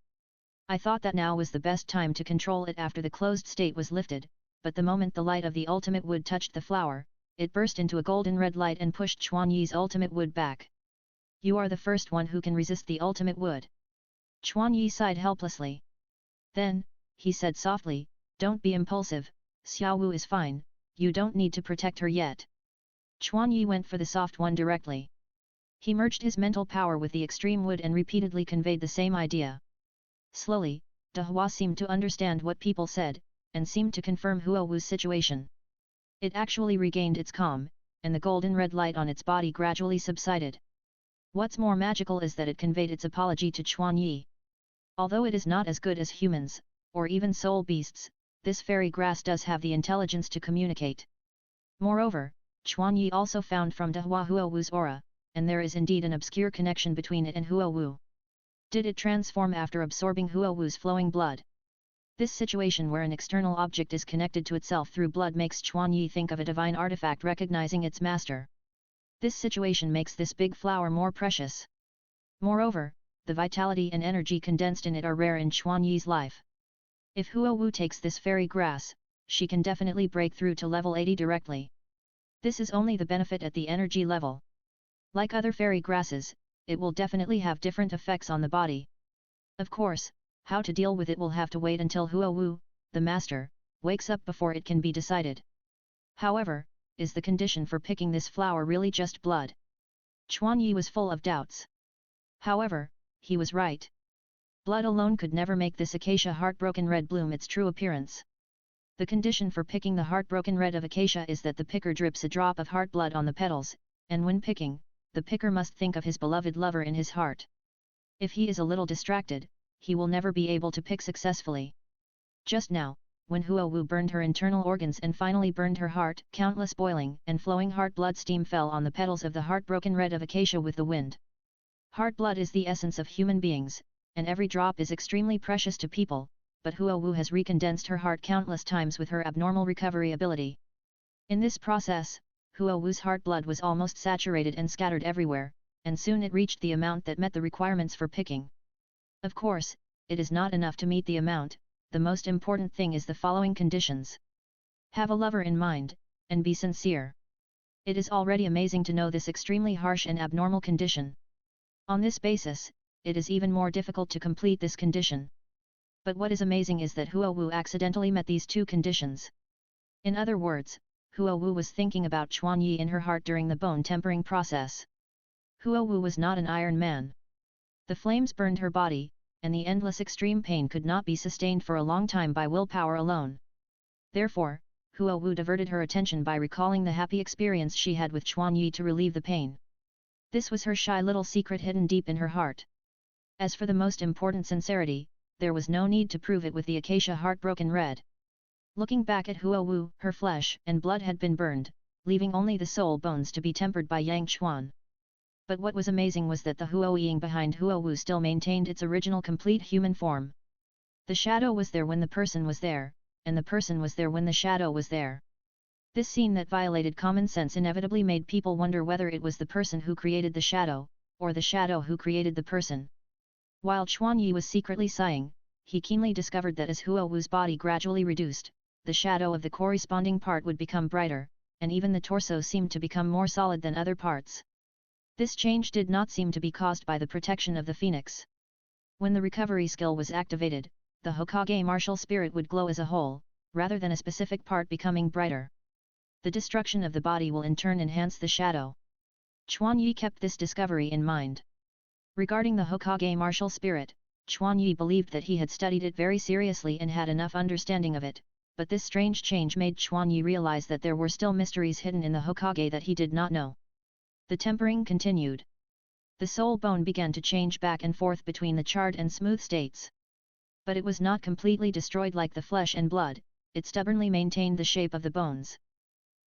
I thought that now was the best time to control it after the closed state was lifted, but the moment the light of the ultimate wood touched the flower, it burst into a golden red light and pushed Chuan Yi's ultimate wood back. You are the first one who can resist the ultimate wood. Chuan Yi sighed helplessly. Then, he said softly, don't be impulsive, Xiao Wu is fine, you don't need to protect her yet. Chuan Yi went for the soft one directly. He merged his mental power with the extreme wood and repeatedly conveyed the same idea. Slowly, Douluo seemed to understand what people said, and seemed to confirm Huo Wu's situation. It actually regained its calm, and the golden red light on its body gradually subsided. What's more magical is that it conveyed its apology to Chuan Yi. Although it is not as good as humans, or even soul beasts, this fairy grass does have the intelligence to communicate. Moreover, Chuan Yi also found from Douluo Huo Wu's aura, and there is indeed an obscure connection between it and Huo Wu. Did it transform after absorbing Huo Wu's flowing blood? This situation where an external object is connected to itself through blood makes Chuan Yi think of a divine artifact recognizing its master. This situation makes this big flower more precious. Moreover, the vitality and energy condensed in it are rare in Chuan Yi's life. If Huo Wu takes this fairy grass, she can definitely break through to level 80 directly. This is only the benefit at the energy level. Like other fairy grasses, it will definitely have different effects on the body. Of course, how to deal with it will have to wait until Huo Wu, the master, wakes up before it can be decided. However, is the condition for picking this flower really just blood? Chuan Yi was full of doubts. However, he was right. Blood alone could never make this acacia heartbroken red bloom its true appearance. The condition for picking the heartbroken red of acacia is that the picker drips a drop of heart blood on the petals, and when picking, the picker must think of his beloved lover in his heart. If he is a little distracted, he will never be able to pick successfully. Just now, when Huo Wu burned her internal organs and finally burned her heart, countless boiling and flowing heart blood steam fell on the petals of the heartbroken red of acacia with the wind. Heart blood is the essence of human beings, and every drop is extremely precious to people, but Huo Wu has recondensed her heart countless times with her abnormal recovery ability. In this process, Huo Wu's heart blood was almost saturated and scattered everywhere, and soon it reached the amount that met the requirements for picking. Of course, it is not enough to meet the amount, the most important thing is the following conditions. Have a lover in mind, and be sincere. It is already amazing to know this extremely harsh and abnormal condition. On this basis, it is even more difficult to complete this condition. But what is amazing is that Huo Wu accidentally met these two conditions. In other words, Huo Wu was thinking about Chuan Yi in her heart during the bone tempering process. Huo Wu was not an iron man. The flames burned her body, and the endless extreme pain could not be sustained for a long time by willpower alone. Therefore, Huo Wu diverted her attention by recalling the happy experience she had with Chuan Yi to relieve the pain. This was her shy little secret hidden deep in her heart. As for the most important sincerity, there was no need to prove it with the acacia heartbroken red. Looking back at Huo Wu, her flesh and blood had been burned, leaving only the soul bones to be tempered by Yang Chuan. But what was amazing was that the Huo Ying behind Huo Wu still maintained its original complete human form. The shadow was there when the person was there, and the person was there when the shadow was there. This scene that violated common sense inevitably made people wonder whether it was the person who created the shadow, or the shadow who created the person. While Chuan Yi was secretly sighing, he keenly discovered that as Huo Wu's body gradually reduced, the shadow of the corresponding part would become brighter, and even the torso seemed to become more solid than other parts. This change did not seem to be caused by the protection of the phoenix. When the recovery skill was activated, the Hokage martial spirit would glow as a whole, rather than a specific part becoming brighter. The destruction of the body will in turn enhance the shadow. Chuan Yi kept this discovery in mind. Regarding the Hokage martial spirit, Chuan Yi believed that he had studied it very seriously and had enough understanding of it, but this strange change made Chuan Yi realize that there were still mysteries hidden in the Hokage that he did not know. The tempering continued. The soul bone began to change back and forth between the charred and smooth states. But it was not completely destroyed like the flesh and blood, it stubbornly maintained the shape of the bones.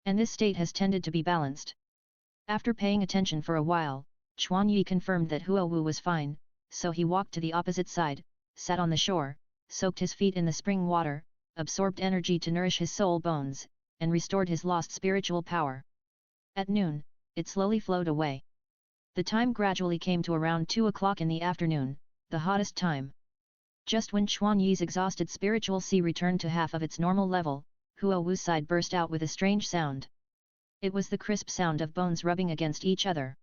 And this state has tended to be balanced. After paying attention for a while, Chuan Yi confirmed that Huo Wu was fine, so he walked to the opposite side, sat on the shore, soaked his feet in the spring water, absorbed energy to nourish his soul bones, and restored his lost spiritual power. At noon, it slowly flowed away. The time gradually came to around 2 o'clock in the afternoon, the hottest time. Just when Chuan Yi's exhausted spiritual sea returned to half of its normal level, Huo Wu's side burst out with a strange sound. It was the crisp sound of bones rubbing against each other.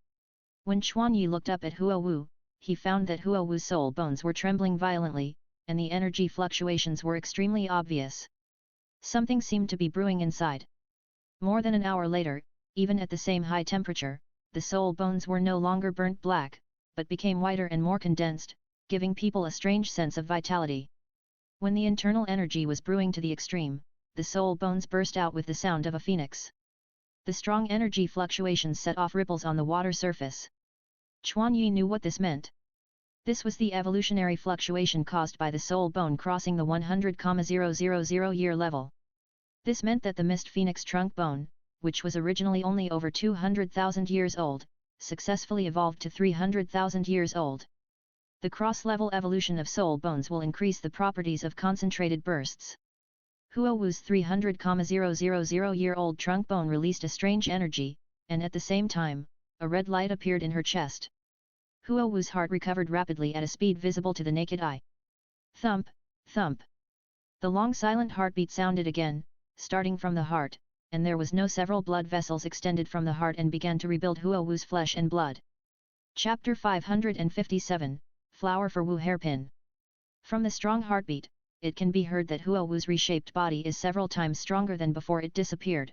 When Chuan Yi looked up at Huo Wu, he found that Huo Wu's soul bones were trembling violently, and the energy fluctuations were extremely obvious. Something seemed to be brewing inside. More than an hour later, even at the same high temperature, the soul bones were no longer burnt black, but became whiter and more condensed, giving people a strange sense of vitality. When the internal energy was brewing to the extreme, the soul bones burst out with the sound of a phoenix. The strong energy fluctuations set off ripples on the water surface. Chuan Yi knew what this meant. This was the evolutionary fluctuation caused by the soul bone crossing the 100,000 year level. This meant that the mist phoenix trunk bone, which was originally only over 200,000 years old, successfully evolved to 300,000 years old. The cross-level evolution of soul bones will increase the properties of concentrated bursts. Huo Wu's 300,000-year-old trunk bone released a strange energy, and at the same time, a red light appeared in her chest. Huo Wu's heart recovered rapidly at a speed visible to the naked eye. Thump, thump. The long silent heartbeat sounded again, starting from the heart, and there was no several blood vessels extended from the heart and began to rebuild Huo Wu's flesh and blood. Chapter 557, Flower for Wu Hairpin. From the strong heartbeat, it can be heard that Huo Wu's reshaped body is several times stronger than before it disappeared.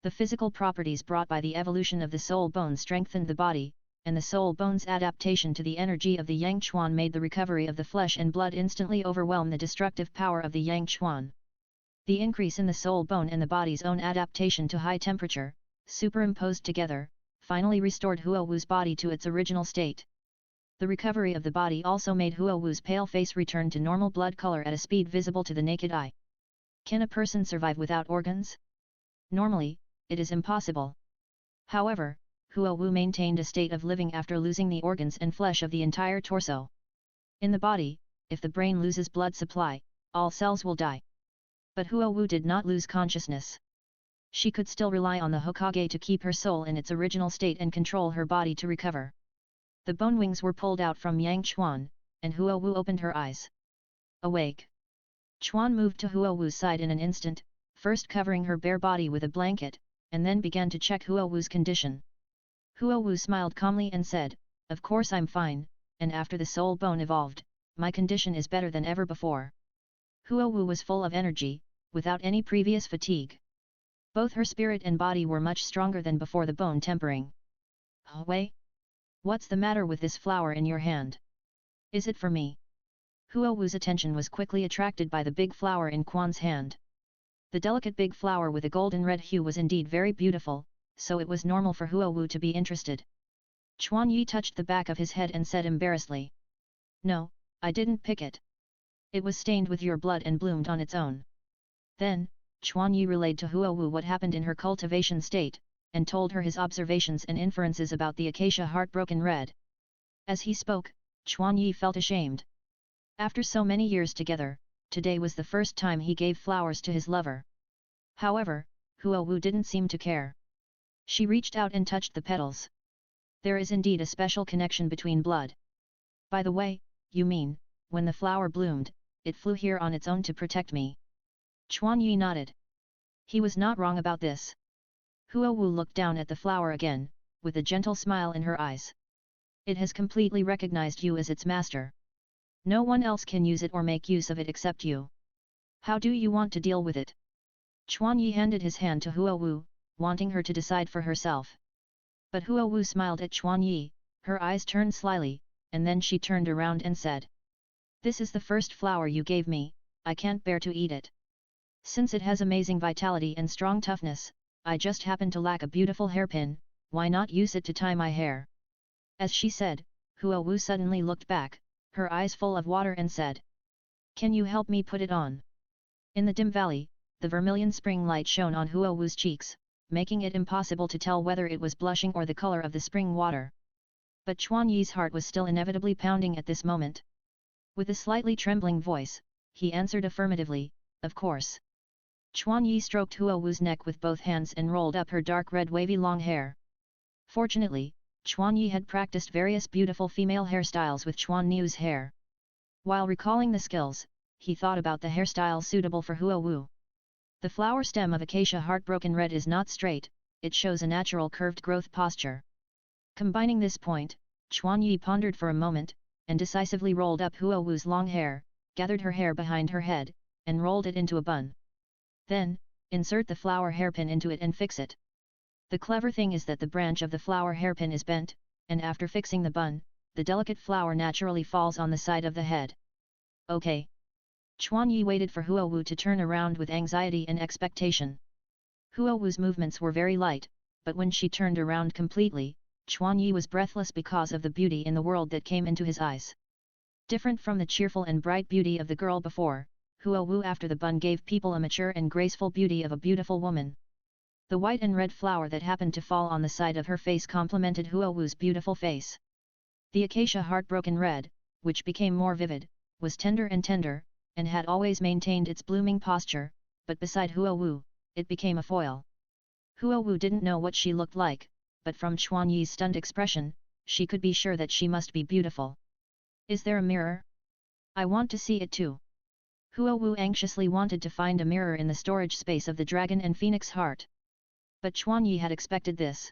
The physical properties brought by the evolution of the soul bone strengthened the body, and the soul bone's adaptation to the energy of the Yang Chuan made the recovery of the flesh and blood instantly overwhelm the destructive power of the Yang Chuan. The increase in the soul bone and the body's own adaptation to high temperature, superimposed together, finally restored Huo Wu's body to its original state. The recovery of the body also made Huo Wu's pale face return to normal blood color at a speed visible to the naked eye. Can a person survive without organs? Normally, it is impossible. However, Huo Wu maintained a state of living after losing the organs and flesh of the entire torso. In the body, if the brain loses blood supply, all cells will die. But Huo Wu did not lose consciousness. She could still rely on the Hokage to keep her soul in its original state and control her body to recover. The bone wings were pulled out from Yang Chuan, and Huo Wu opened her eyes. Awake. Chuan moved to Huo Wu's side in an instant, first covering her bare body with a blanket, and then began to check Huo Wu's condition. Huo Wu smiled calmly and said, "Of course I'm fine, and after the soul bone evolved, my condition is better than ever before." Huo Wu was full of energy, without any previous fatigue. Both her spirit and body were much stronger than before the bone tempering. "Wei? What's the matter with this flower in your hand? Is it for me?" Huo Wu's attention was quickly attracted by the big flower in Quan's hand. The delicate big flower with a golden red hue was indeed very beautiful, so it was normal for Huo Wu to be interested. Chuan Yi touched the back of his head and said embarrassedly, "No, I didn't pick it. It was stained with your blood and bloomed on its own." Then, Chuan Yi relayed to Huo Wu what happened in her cultivation state, and told her his observations and inferences about the acacia heartbroken red. As he spoke, Chuan Yi felt ashamed. After so many years together, today was the first time he gave flowers to his lover. However, Huo Wu didn't seem to care. She reached out and touched the petals. There is indeed a special connection between blood. By the way, you mean, when the flower bloomed, it flew here on its own to protect me? Chuan Yi nodded. He was not wrong about this. Huo Wu looked down at the flower again, with a gentle smile in her eyes. It has completely recognized you as its master. No one else can use it or make use of it except you. How do you want to deal with it? Chuan Yi handed his hand to Huo Wu, wanting her to decide for herself. But Huo Wu smiled at Chuan Yi, her eyes turned slyly, and then she turned around and said, "This is the first flower you gave me, I can't bear to eat it. Since it has amazing vitality and strong toughness, I just happen to lack a beautiful hairpin, why not use it to tie my hair?" As she said, Huo Wu suddenly looked back, her eyes full of water and said, "Can you help me put it on?" In the dim valley, the vermilion spring light shone on Huo Wu's cheeks, making it impossible to tell whether it was blushing or the color of the spring water. But Chuan Yi's heart was still inevitably pounding at this moment. With a slightly trembling voice, he answered affirmatively, "Of course." Chuan Yi stroked Huo Wu's neck with both hands and rolled up her dark red wavy long hair. Fortunately, Chuan Yi had practiced various beautiful female hairstyles with Chuan Niu's hair. While recalling the skills, he thought about the hairstyle suitable for Huo Wu. The flower stem of acacia heartbroken red is not straight, it shows a natural curved growth posture. Combining this point, Chuan Yi pondered for a moment, and decisively rolled up Huo Wu's long hair, gathered her hair behind her head, and rolled it into a bun. Then, insert the flower hairpin into it and fix it. The clever thing is that the branch of the flower hairpin is bent, and after fixing the bun, the delicate flower naturally falls on the side of the head. "Okay." Chuan Yi waited for Huo Wu to turn around with anxiety and expectation. Huo Wu's movements were very light, but when she turned around completely, Chuan Yi was breathless because of the beauty in the world that came into his eyes. Different from the cheerful and bright beauty of the girl before, Huo Wu after the bun gave people a mature and graceful beauty of a beautiful woman. The white and red flower that happened to fall on the side of her face complemented Huo Wu's beautiful face. The acacia heartbroken red, which became more vivid, was tender, and had always maintained its blooming posture, but beside Huo Wu, it became a foil. Huo Wu didn't know what she looked like, but from Chuan Yi's stunned expression, she could be sure that she must be beautiful. "Is there a mirror? I want to see it too." Huo Wu anxiously wanted to find a mirror in the storage space of the dragon and phoenix heart. But Chuan Yi had expected this.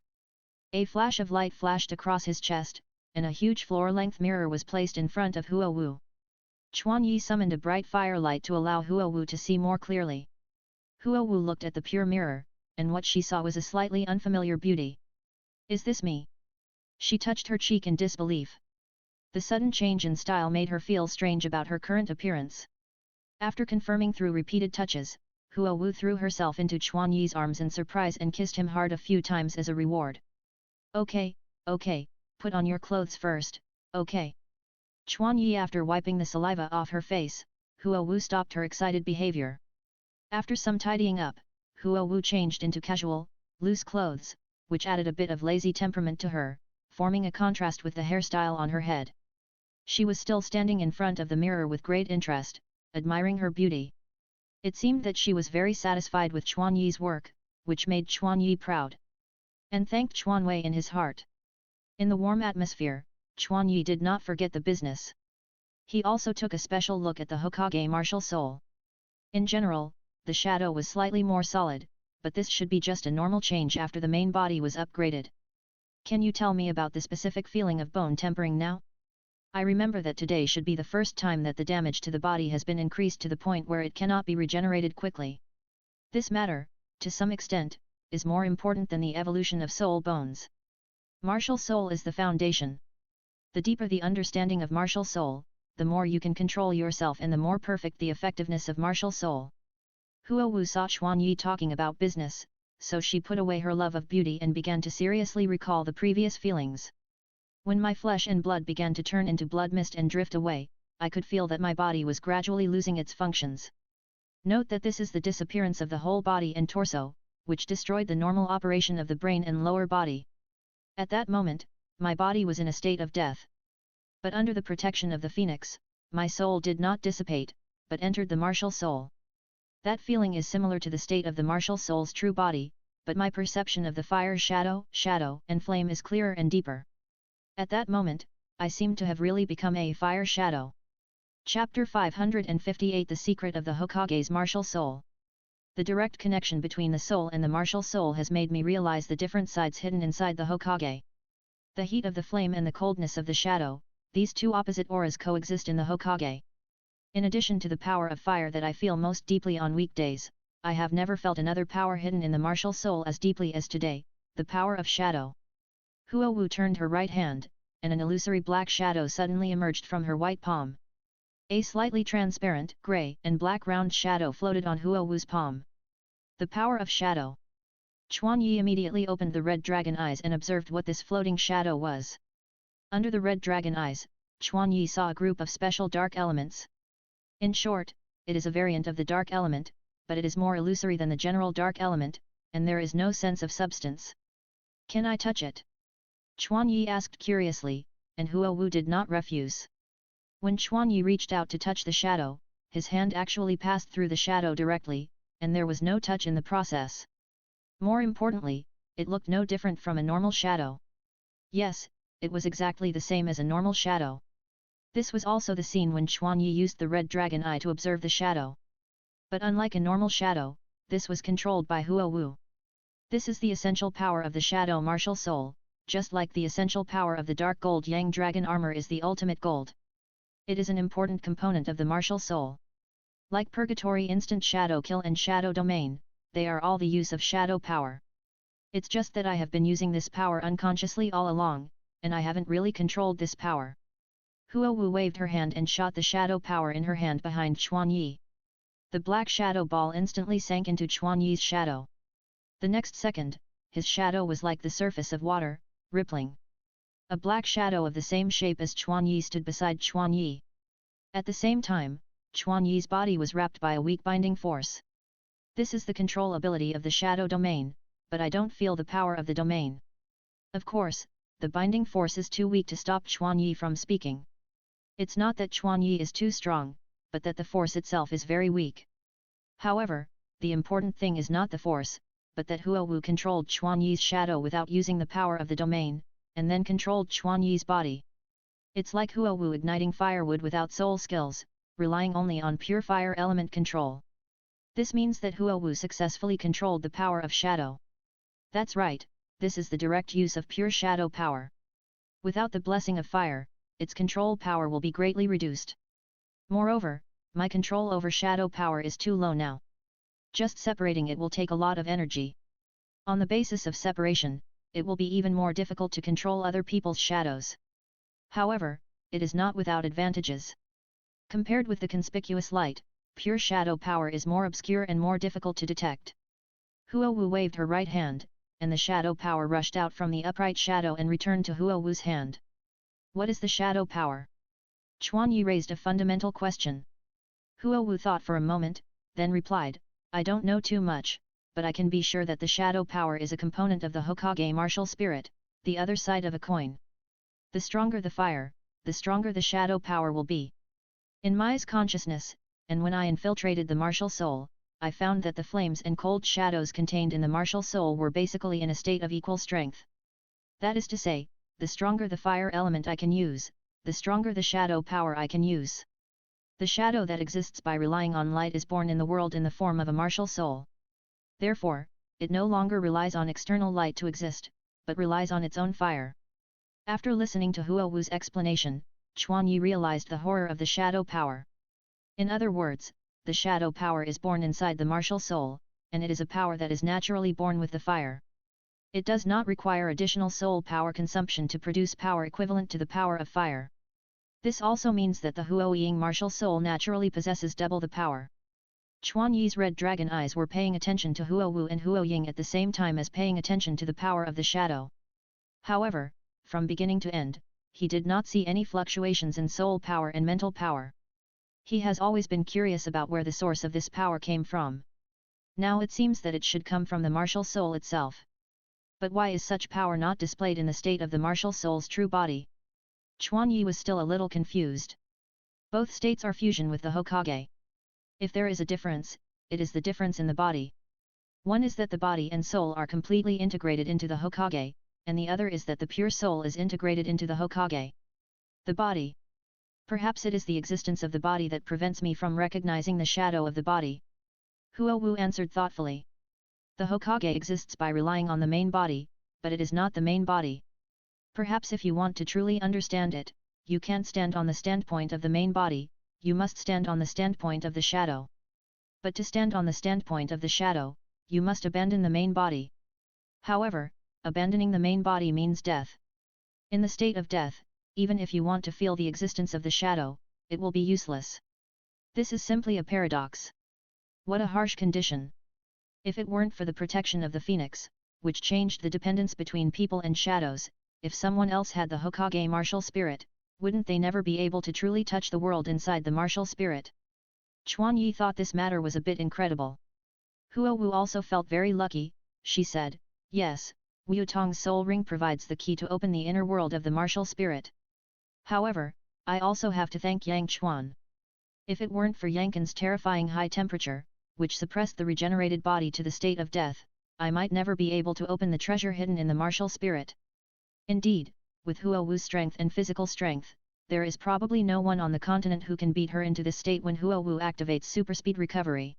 A flash of light flashed across his chest, and a huge floor-length mirror was placed in front of Huo Wu. Chuan Yi summoned a bright firelight to allow Huo Wu to see more clearly. Huo Wu looked at the pure mirror, and what she saw was a slightly unfamiliar beauty. "Is this me?" She touched her cheek in disbelief. The sudden change in style made her feel strange about her current appearance. After confirming through repeated touches, Huo Wu threw herself into Chuan Yi's arms in surprise and kissed him hard a few times as a reward. Okay, put on your clothes first, okay." Chuan Yi after wiping the saliva off her face, Huo Wu stopped her excited behavior. After some tidying up, Huo Wu changed into casual, loose clothes, which added a bit of lazy temperament to her, forming a contrast with the hairstyle on her head. She was still standing in front of the mirror with great interest, admiring her beauty. It seemed that she was very satisfied with Chuan Yi's work, which made Chuan Yi proud. And thanked Chuan Wei in his heart. In the warm atmosphere, Chuan Yi did not forget the business. He also took a special look at the Hokage martial soul. In general, the shadow was slightly more solid, but this should be just a normal change after the main body was upgraded. Can you tell me about the specific feeling of bone tempering now? I remember that today should be the first time that the damage to the body has been increased to the point where it cannot be regenerated quickly. This matter, to some extent, is more important than the evolution of soul bones. Martial soul is the foundation. The deeper the understanding of martial soul, the more you can control yourself and the more perfect the effectiveness of martial soul. Huo Wu saw Chuan Yi talking about business, so she put away her love of beauty and began to seriously recall the previous feelings. When my flesh and blood began to turn into blood mist and drift away, I could feel that my body was gradually losing its functions. Note that this is the disappearance of the whole body and torso, which destroyed the normal operation of the brain and lower body. At that moment, my body was in a state of death. But under the protection of the phoenix, my soul did not dissipate, but entered the martial soul. That feeling is similar to the state of the martial soul's true body, but my perception of the fire shadow, and flame is clearer and deeper. At that moment, I seemed to have really become a fire shadow. Chapter 558 The Secret of the Hokage's Martial Soul. The direct connection between the soul and the martial soul has made me realize the different sides hidden inside the Hokage. The heat of the flame and the coldness of the shadow, these two opposite auras coexist in the Hokage. In addition to the power of fire that I feel most deeply on weekdays, I have never felt another power hidden in the martial soul as deeply as today, the power of shadow. Huo Wu turned her right hand, and an illusory black shadow suddenly emerged from her white palm. A slightly transparent, grey and black round shadow floated on Huo Wu's palm. The power of shadow. Chuan Yi immediately opened the red dragon eyes and observed what this floating shadow was. Under the red dragon eyes, Chuan Yi saw a group of special dark elements. In short, it is a variant of the dark element, but it is more illusory than the general dark element, and there is no sense of substance. Can I touch it? Chuan Yi asked curiously, and Huo Wu did not refuse. When Chuan Yi reached out to touch the shadow, his hand actually passed through the shadow directly, and there was no touch in the process. More importantly, it looked no different from a normal shadow. Yes, it was exactly the same as a normal shadow. This was also the scene when Chuan Yi used the red dragon eye to observe the shadow. But unlike a normal shadow, this was controlled by Huo Wu. This is the essential power of the shadow martial soul, just like the essential power of the dark gold yang dragon armor is the ultimate gold. It is an important component of the martial soul. Like purgatory instant shadow kill and shadow domain, they are all the use of shadow power. It's just that I have been using this power unconsciously all along, and I haven't really controlled this power. Huo Wu waved her hand and shot the shadow power in her hand behind Chuan Yi. The black shadow ball instantly sank into Chuan Yi's shadow. The next second, his shadow was like the surface of water, rippling. A black shadow of the same shape as Chuan Yi stood beside Chuan Yi. At the same time, Chuan Yi's body was wrapped by a weak binding force. This is the control ability of the shadow domain, but I don't feel the power of the domain. Of course, the binding force is too weak to stop Chuan Yi from speaking. It's not that Chuan Yi is too strong, but that the force itself is very weak. However, the important thing is not the force, but that Huo Wu controlled Chuan Yi's shadow without using the power of the domain, and then controlled Chuan Yi's body. It's like Huo Wu igniting firewood without soul skills, relying only on pure fire element control. This means that Huo Wu successfully controlled the power of shadow. That's right, this is the direct use of pure shadow power. Without the blessing of fire, its control power will be greatly reduced. Moreover, my control over shadow power is too low now. Just separating it will take a lot of energy. On the basis of separation, it will be even more difficult to control other people's shadows. However, it is not without advantages. Compared with the conspicuous light, pure shadow power is more obscure and more difficult to detect. Huo Wu waved her right hand, and the shadow power rushed out from the upright shadow and returned to Huo Wu's hand. What is the shadow power? Chuan Yi raised a fundamental question. Huo Wu thought for a moment, then replied, I don't know too much, but I can be sure that the shadow power is a component of the Hokage martial spirit, the other side of a coin. The stronger the fire, the stronger the shadow power will be. In my consciousness, and when I infiltrated the martial soul, I found that the flames and cold shadows contained in the martial soul were basically in a state of equal strength. That is to say, the stronger the fire element I can use, the stronger the shadow power I can use. The shadow that exists by relying on light is born in the world in the form of a martial soul. Therefore, it no longer relies on external light to exist, but relies on its own fire. After listening to Huo Wu's explanation, Chuan Yi realized the horror of the shadow power. In other words, the shadow power is born inside the martial soul, and it is a power that is naturally born with the fire. It does not require additional soul power consumption to produce power equivalent to the power of fire. This also means that the Huo Ying martial soul naturally possesses double the power. Chuan Yi's red dragon eyes were paying attention to Huo Wu and Huo Ying at the same time as paying attention to the power of the shadow. However, from beginning to end, he did not see any fluctuations in soul power and mental power. He has always been curious about where the source of this power came from. Now it seems that it should come from the martial soul itself. But why is such power not displayed in the state of the martial soul's true body? Chuan Yi was still a little confused. Both states are fusion with the Hokage. If there is a difference, it is the difference in the body. One is that the body and soul are completely integrated into the Hokage, and the other is that the pure soul is integrated into the Hokage. The body. Perhaps it is the existence of the body that prevents me from recognizing the shadow of the body. Huo Wu answered thoughtfully. The Hokage exists by relying on the main body, but it is not the main body. Perhaps if you want to truly understand it, you can't stand on the standpoint of the main body, you must stand on the standpoint of the shadow. But to stand on the standpoint of the shadow, you must abandon the main body. However, abandoning the main body means death. In the state of death, even if you want to feel the existence of the shadow, it will be useless. This is simply a paradox. What a harsh condition! If it weren't for the protection of the phoenix, which changed the dependence between people and shadows, if someone else had the Hokage martial spirit, wouldn't they never be able to truly touch the world inside the martial spirit? Chuan Yi thought this matter was a bit incredible. Huo Wu also felt very lucky, she said, yes, Wu Tong's soul ring provides the key to open the inner world of the martial spirit. However, I also have to thank Yang Chuan. If it weren't for Yankin's terrifying high temperature, which suppressed the regenerated body to the state of death, I might never be able to open the treasure hidden in the martial spirit. Indeed, with Huo Wu's strength and physical strength, there is probably no one on the continent who can beat her into this state when Huo Wu activates superspeed recovery.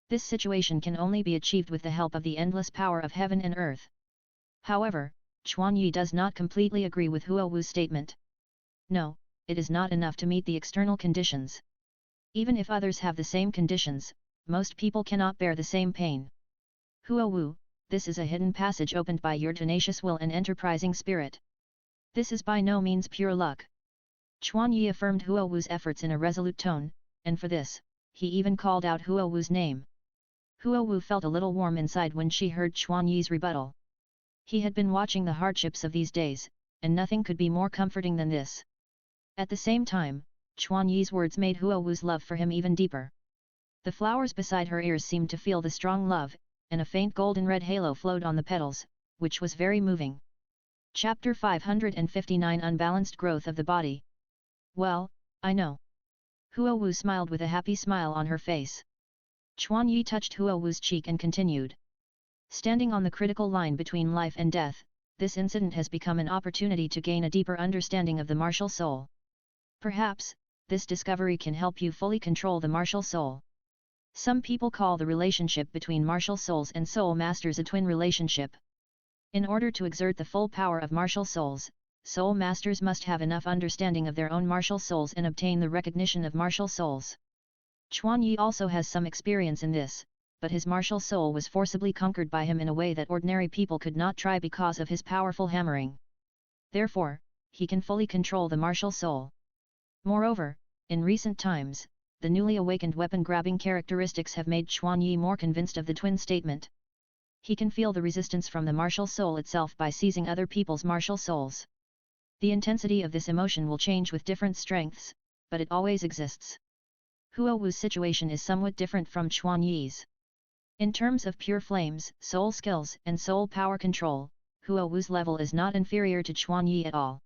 This situation can only be achieved with the help of the endless power of heaven and earth. However, Chuan Yi does not completely agree with Huo Wu's statement. No, it is not enough to meet the external conditions. Even if others have the same conditions, most people cannot bear the same pain. Huo Wu, this is a hidden passage opened by your tenacious will and enterprising spirit. This is by no means pure luck. Chuan Yi affirmed Huo Wu's efforts in a resolute tone, and for this, he even called out Huo Wu's name. Huo Wu felt a little warm inside when she heard Chuan Yi's rebuttal. He had been watching the hardships of these days, and nothing could be more comforting than this. At the same time, Chuan Yi's words made Huo Wu's love for him even deeper. The flowers beside her ears seemed to feel the strong love, and a faint golden red halo flowed on the petals, which was very moving. Chapter 559 Unbalanced Growth of the Body. Well, I know. Huo Wu smiled with a happy smile on her face. Chuan Yi touched Huo Wu's cheek and continued. Standing on the critical line between life and death, this incident has become an opportunity to gain a deeper understanding of the martial soul. Perhaps, this discovery can help you fully control the martial soul. Some people call the relationship between martial souls and soul masters a twin relationship. In order to exert the full power of martial souls, soul masters must have enough understanding of their own martial souls and obtain the recognition of martial souls. Chuan Yi also has some experience in this, but his martial soul was forcibly conquered by him in a way that ordinary people could not try because of his powerful hammering. Therefore, he can fully control the martial soul. Moreover, in recent times, the newly awakened weapon-grabbing characteristics have made Chuan Yi more convinced of the twin statement. He can feel the resistance from the martial soul itself by seizing other people's martial souls. The intensity of this emotion will change with different strengths, but it always exists. Huo Wu's situation is somewhat different from Chuan Yi's. In terms of pure flames, soul skills, and soul power control, Huo Wu's level is not inferior to Chuan Yi at all.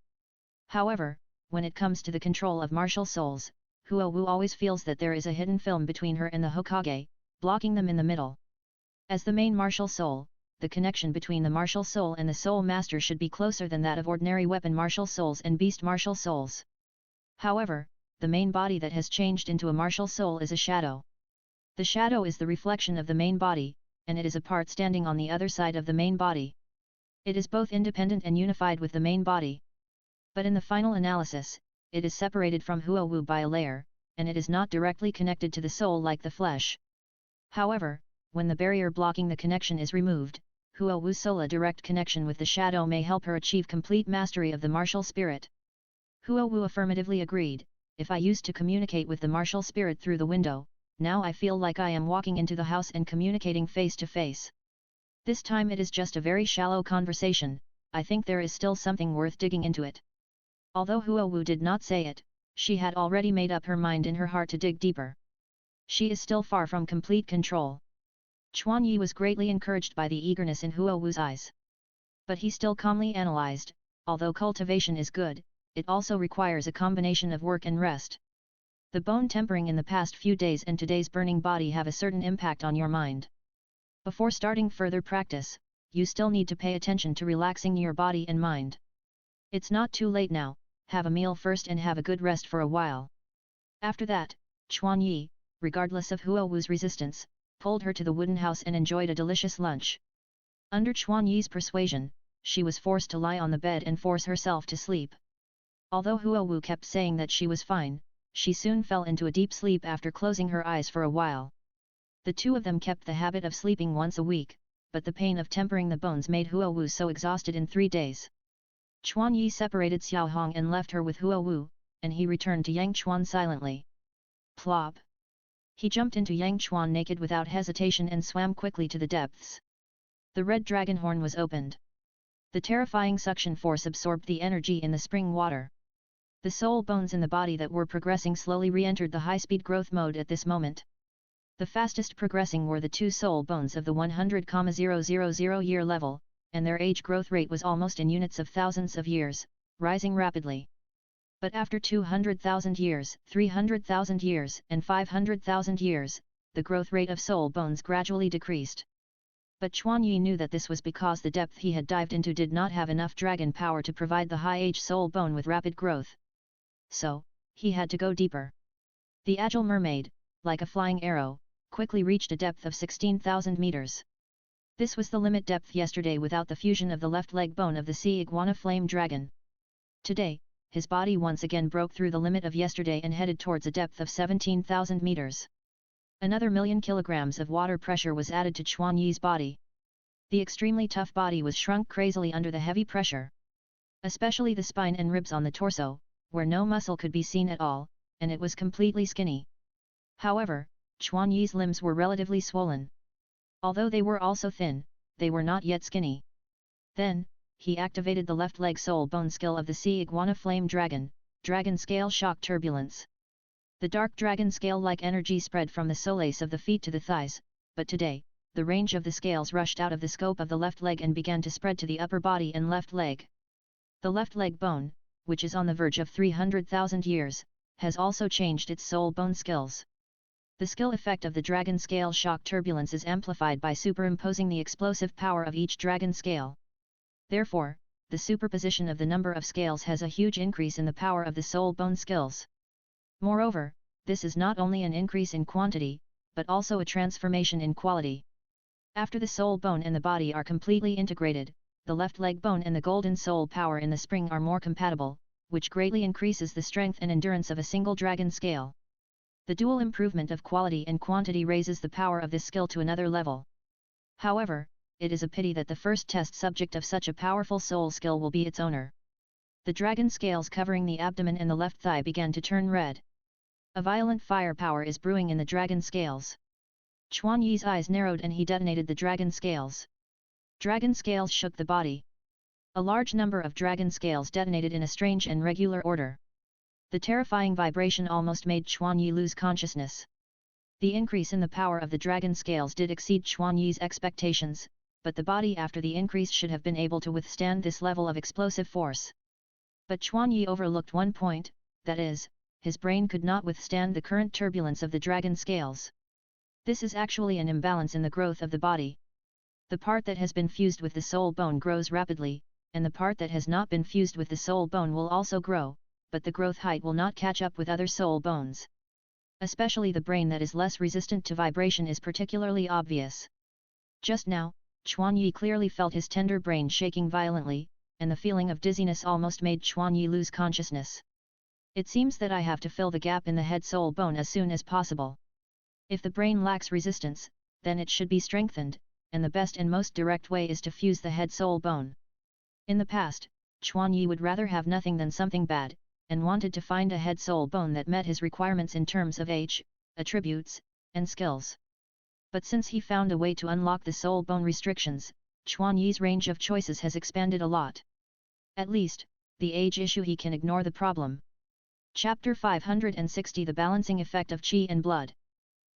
However, when it comes to the control of martial souls, Huo Wu always feels that there is a hidden film between her and the Hokage, blocking them in the middle. As the main martial soul, the connection between the martial soul and the soul master should be closer than that of ordinary weapon martial souls and beast martial souls. However, the main body that has changed into a martial soul is a shadow. The shadow is the reflection of the main body, and it is a part standing on the other side of the main body. It is both independent and unified with the main body. But in the final analysis, it is separated from Huowu by a layer, and it is not directly connected to the soul like the flesh. However, when the barrier blocking the connection is removed, Huowu's soul direct connection with the shadow may help her achieve complete mastery of the martial spirit. Huowu affirmatively agreed, if I used to communicate with the martial spirit through the window, now I feel like I am walking into the house and communicating face to face. This time it is just a very shallow conversation, I think there is still something worth digging into it. Although Huowu did not say it, she had already made up her mind in her heart to dig deeper. She is still far from complete control. Chuan Yi was greatly encouraged by the eagerness in Huowu's eyes. But he still calmly analyzed, although cultivation is good, it also requires a combination of work and rest. The bone tempering in the past few days and today's burning body have a certain impact on your mind. Before starting further practice, you still need to pay attention to relaxing your body and mind. It's not too late now, have a meal first and have a good rest for a while. After that, Chuan Yi, regardless of Huowu's resistance, pulled her to the wooden house and enjoyed a delicious lunch. Under Chuan Yi's persuasion, she was forced to lie on the bed and force herself to sleep. Although Huowu kept saying that she was fine, she soon fell into a deep sleep after closing her eyes for a while. The two of them kept the habit of sleeping once a week, but the pain of tempering the bones made Huowu so exhausted in 3 days. Chuan Yi separated Xiao Hong and left her with Huowu, and he returned to Yang Chuan silently. Plop! He jumped into Yang Chuan naked without hesitation and swam quickly to the depths. The red dragon horn was opened. The terrifying suction force absorbed the energy in the spring water. The soul bones in the body that were progressing slowly re-entered the high-speed growth mode at this moment. The fastest progressing were the 2 soul bones of the 100,000 year level, and their age growth rate was almost in units of thousands of years, rising rapidly. But after 200,000 years, 300,000 years, and 500,000 years, the growth rate of soul bones gradually decreased. But Chuan Yi knew that this was because the depth he had dived into did not have enough dragon power to provide the high-age soul bone with rapid growth. So, he had to go deeper. The agile mermaid, like a flying arrow, quickly reached a depth of 16,000 meters. This was the limit depth yesterday without the fusion of the left leg bone of the sea iguana flame dragon. Today, his body once again broke through the limit of yesterday and headed towards a depth of 17,000 meters. Another 1,000,000 kilograms of water pressure was added to Chuan Yi's body. The extremely tough body was shrunk crazily under the heavy pressure. Especially the spine and ribs on the torso, where no muscle could be seen at all, and it was completely skinny. However, Chuan Yi's limbs were relatively swollen. Although they were also thin, they were not yet skinny. Then, he activated the left leg soul bone skill of the sea iguana flame dragon, dragon scale shock turbulence. The dark dragon scale-like energy spread from the solace of the feet to the thighs, but today, the range of the scales rushed out of the scope of the left leg and began to spread to the upper body and left leg. The left leg bone, which is on the verge of 300,000 years, has also changed its soul bone skills. The skill effect of the dragon scale shock turbulence is amplified by superimposing the explosive power of each dragon scale. Therefore, the superposition of the number of scales has a huge increase in the power of the soul bone skills. Moreover, this is not only an increase in quantity, but also a transformation in quality. After the soul bone and the body are completely integrated, the left leg bone and the golden soul power in the spring are more compatible, which greatly increases the strength and endurance of a single dragon scale. The dual improvement of quality and quantity raises the power of this skill to another level. However, it is a pity that the first test subject of such a powerful soul skill will be its owner. The dragon scales covering the abdomen and the left thigh began to turn red. A violent firepower is brewing in the dragon scales. Chuan Yi's eyes narrowed and he detonated the dragon scales. Dragon scales shook the body. A large number of dragon scales detonated in a strange and regular order. The terrifying vibration almost made Chuan Yi lose consciousness. The increase in the power of the dragon scales did exceed Chuan Yi's expectations, but the body after the increase should have been able to withstand this level of explosive force. But Chuan Yi overlooked one point, that is, his brain could not withstand the current turbulence of the dragon scales. This is actually an imbalance in the growth of the body. The part that has been fused with the soul bone grows rapidly, and the part that has not been fused with the soul bone will also grow, but the growth height will not catch up with other soul bones. Especially the brain that is less resistant to vibration is particularly obvious. Just now, Chuan Yi clearly felt his tender brain shaking violently, and the feeling of dizziness almost made Chuan Yi lose consciousness. It seems that I have to fill the gap in the head soul bone as soon as possible. If the brain lacks resistance, then it should be strengthened, and the best and most direct way is to fuse the head soul bone. In the past, Chuan Yi would rather have nothing than something bad, and wanted to find a head soul bone that met his requirements in terms of age, attributes, and skills. But since he found a way to unlock the soul bone restrictions, Chuan Yi's range of choices has expanded a lot. At least, the age issue he can ignore the problem. Chapter 560 The Balancing Effect of Qi and Blood.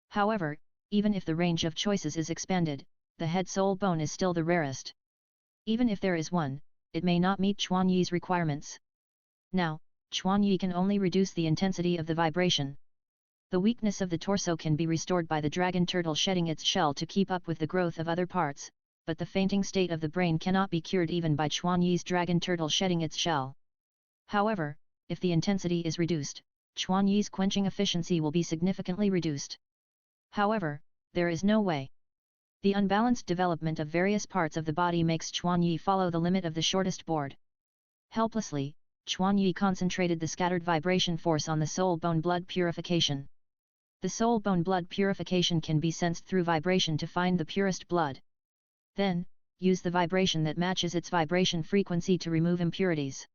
However, even if the range of choices is expanded, the head soul bone is still the rarest. Even if there is one, it may not meet Chuan Yi's requirements. Now, Chuan Yi can only reduce the intensity of the vibration. The weakness of the torso can be restored by the dragon turtle shedding its shell to keep up with the growth of other parts, but the fainting state of the brain cannot be cured even by Chuan Yi's dragon turtle shedding its shell. However, if the intensity is reduced, Chuan Yi's quenching efficiency will be significantly reduced. However, there is no way. The unbalanced development of various parts of the body makes Chuan Yi follow the limit of the shortest board. Helplessly, Chuan Yi concentrated the scattered vibration force on the soul bone blood purification. The soul bone blood purification can be sensed through vibration to find the purest blood. Then, use the vibration that matches its vibration frequency to remove impurities.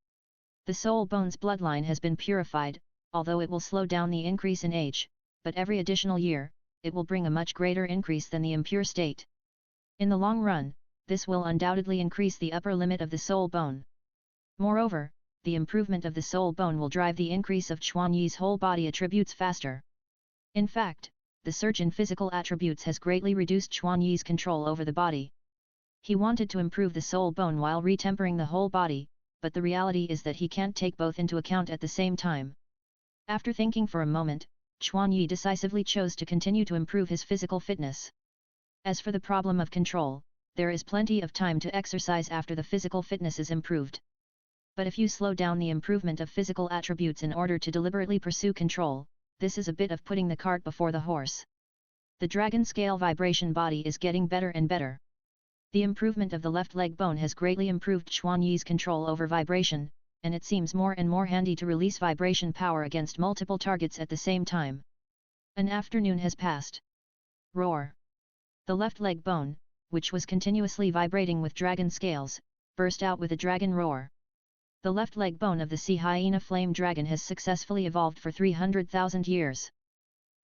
The soul bone's bloodline has been purified, although it will slow down the increase in age, but every additional year, it will bring a much greater increase than the impure state. In the long run, this will undoubtedly increase the upper limit of the soul bone. Moreover, the improvement of the soul bone will drive the increase of Chuan Yi's whole body attributes faster. In fact, the surge in physical attributes has greatly reduced Chuan Yi's control over the body. He wanted to improve the soul bone while retempering the whole body, but the reality is that he can't take both into account at the same time. After thinking for a moment, Chuan Yi decisively chose to continue to improve his physical fitness. As for the problem of control, there is plenty of time to exercise after the physical fitness is improved. But if you slow down the improvement of physical attributes in order to deliberately pursue control, this is a bit of putting the cart before the horse. The dragon scale vibration body is getting better and better. The improvement of the left leg bone has greatly improved Chuan Yi's control over vibration, and it seems more and more handy to release vibration power against multiple targets at the same time. An afternoon has passed. Roar! The left leg bone, which was continuously vibrating with dragon scales, burst out with a dragon roar. The left leg bone of the sea hyena flame dragon has successfully evolved for 300,000 years.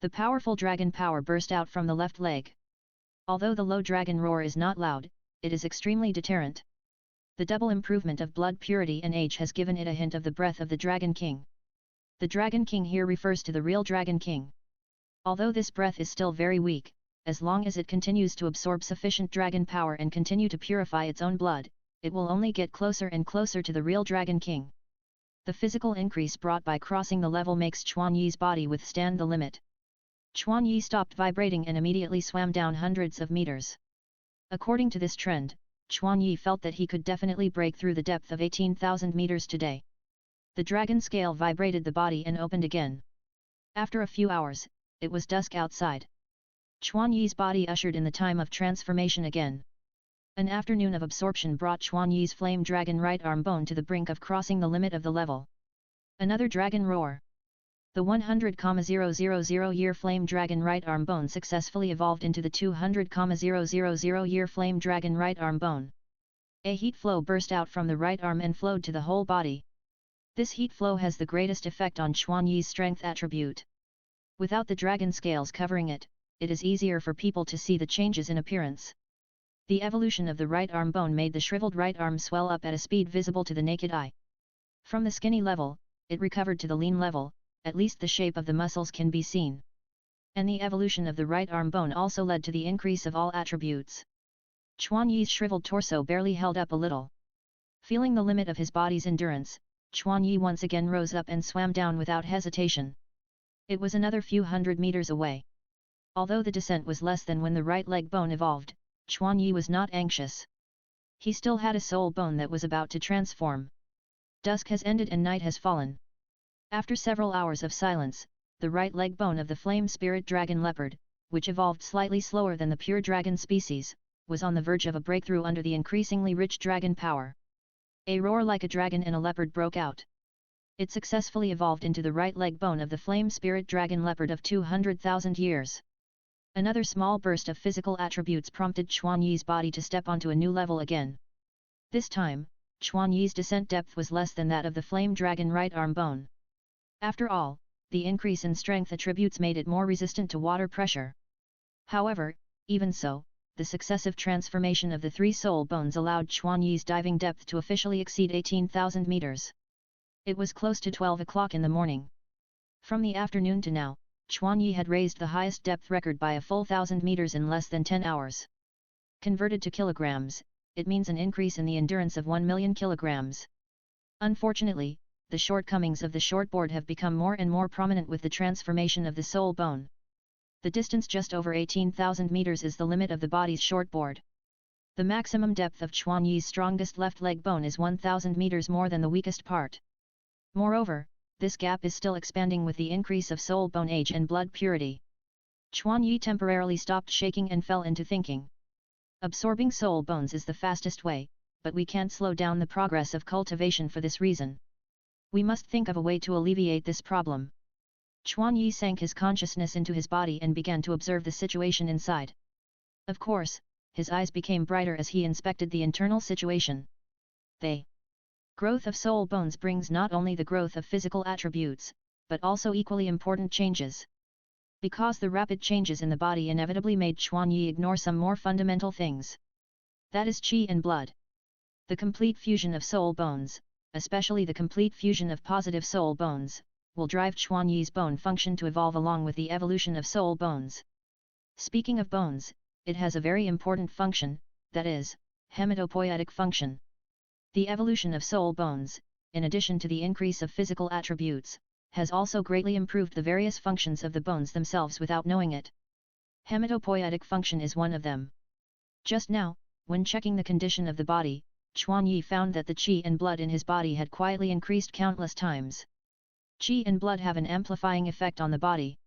The powerful dragon power burst out from the left leg. Although the low dragon roar is not loud, it is extremely deterrent. The double improvement of blood purity and age has given it a hint of the breath of the Dragon King. The Dragon King here refers to the real Dragon King. Although this breath is still very weak, as long as it continues to absorb sufficient dragon power and continue to purify its own blood, it will only get closer and closer to the real Dragon King. The physical increase brought by crossing the level makes Chuan Yi's body withstand the limit. Chuan Yi stopped vibrating and immediately swam down hundreds of meters. According to this trend, Chuan Yi felt that he could definitely break through the depth of 18,000 meters today. The dragon scale vibrated the body and opened again. After a few hours, it was dusk outside. Chuan Yi's body ushered in the time of transformation again. An afternoon of absorption brought Chuan Yi's flame dragon right arm bone to the brink of crossing the limit of the level. Another dragon roar. The 100,000 year flame dragon right arm bone successfully evolved into the 200,000 year flame dragon right arm bone. A heat flow burst out from the right arm and flowed to the whole body. This heat flow has the greatest effect on Chuan Yi's strength attribute. Without the dragon scales covering it, it is easier for people to see the changes in appearance. The evolution of the right arm bone made the shriveled right arm swell up at a speed visible to the naked eye. From the skinny level, it recovered to the lean level. At least the shape of the muscles can be seen. And the evolution of the right arm bone also led to the increase of all attributes. Chuan Yi's shriveled torso barely held up a little. Feeling the limit of his body's endurance, Chuan Yi once again rose up and swam down without hesitation. It was another few hundred meters away. Although the descent was less than when the right leg bone evolved, Chuan Yi was not anxious. He still had a soul bone that was about to transform. Dusk has ended and night has fallen. After several hours of silence, the right leg bone of the flame spirit dragon leopard, which evolved slightly slower than the pure dragon species, was on the verge of a breakthrough under the increasingly rich dragon power. A roar like a dragon and a leopard broke out. It successfully evolved into the right leg bone of the flame spirit dragon leopard of 200,000 years. Another small burst of physical attributes prompted Chuan Yi's body to step onto a new level again. This time, Chuan Yi's descent depth was less than that of the flame dragon right arm bone. After all, the increase in strength attributes made it more resistant to water pressure. However, even so, the successive transformation of the 3 soul bones allowed Chuan Yi's diving depth to officially exceed 18,000 meters. It was close to 12 o'clock in the morning. From the afternoon to now, Chuan Yi had raised the highest depth record by a full 1,000 meters in less than 10 hours. Converted to kilograms, it means an increase in the endurance of 1 million kilograms. Unfortunately, the shortcomings of the shortboard have become more and more prominent with the transformation of the soul bone. The distance just over 18,000 meters is the limit of the body's shortboard. The maximum depth of Chuan Yi's strongest left leg bone is 1,000 meters more than the weakest part. Moreover, this gap is still expanding with the increase of soul bone age and blood purity. Chuan Yi temporarily stopped shaking and fell into thinking. Absorbing soul bones is the fastest way, but we can't slow down the progress of cultivation for this reason. We must think of a way to alleviate this problem. Chuan Yi sank his consciousness into his body and began to observe the situation inside. Of course, his eyes became brighter as he inspected the internal situation. The growth of soul bones brings not only the growth of physical attributes, but also equally important changes. Because the rapid changes in the body inevitably made Chuan Yi ignore some more fundamental things. That is qi and blood. The complete fusion of soul bones, especially the complete fusion of positive soul bones, will drive Chuan Yi's bone function to evolve along with the evolution of soul bones. Speaking of bones, it has a very important function, that is, hematopoietic function. The evolution of soul bones, in addition to the increase of physical attributes, has also greatly improved the various functions of the bones themselves without knowing it. Hematopoietic function is one of them. Just now, when checking the condition of the body, Chuan Yi found that the qi and blood in his body had quietly increased countless times. Qi and blood have an amplifying effect on the body.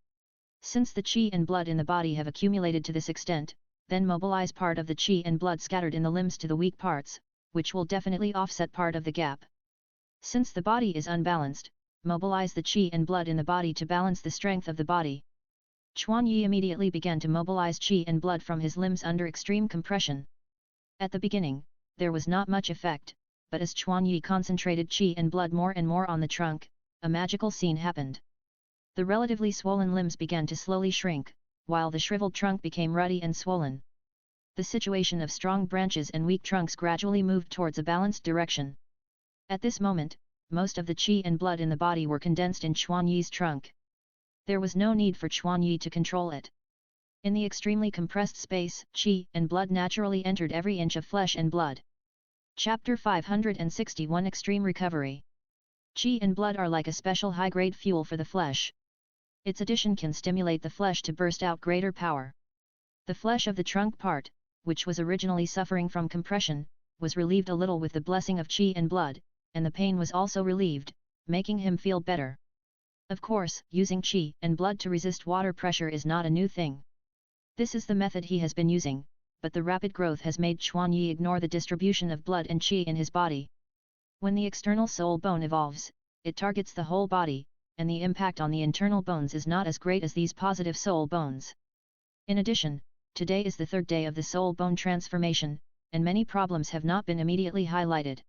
Since the qi and blood in the body have accumulated to this extent, then mobilize part of the qi and blood scattered in the limbs to the weak parts, which will definitely offset part of the gap. Since the body is unbalanced, mobilize the qi and blood in the body to balance the strength of the body. Chuan Yi immediately began to mobilize qi and blood from his limbs under extreme compression. At the beginning, there was not much effect, but as Chuan Yi concentrated qi and blood more and more on the trunk, a magical scene happened. The relatively swollen limbs began to slowly shrink, while the shriveled trunk became ruddy and swollen. The situation of strong branches and weak trunks gradually moved towards a balanced direction. At this moment, most of the qi and blood in the body were condensed in Chuan Yi's trunk. There was no need for Chuan Yi to control it. In the extremely compressed space, qi and blood naturally entered every inch of flesh and blood. Chapter 561 Extreme Recovery. Qi and blood are like a special high-grade fuel for the flesh. Its addition can stimulate the flesh to burst out greater power. The flesh of the trunk part, which was originally suffering from compression, was relieved a little with the blessing of qi and blood, and the pain was also relieved, making him feel better. Of course, using qi and blood to resist water pressure is not a new thing. This is the method he has been using, but the rapid growth has made Chuan Yi ignore the distribution of blood and qi in his body. When the external soul bone evolves, it targets the whole body, and the impact on the internal bones is not as great as these positive soul bones. In addition, today is the 3rd day of the soul bone transformation, and many problems have not been immediately highlighted.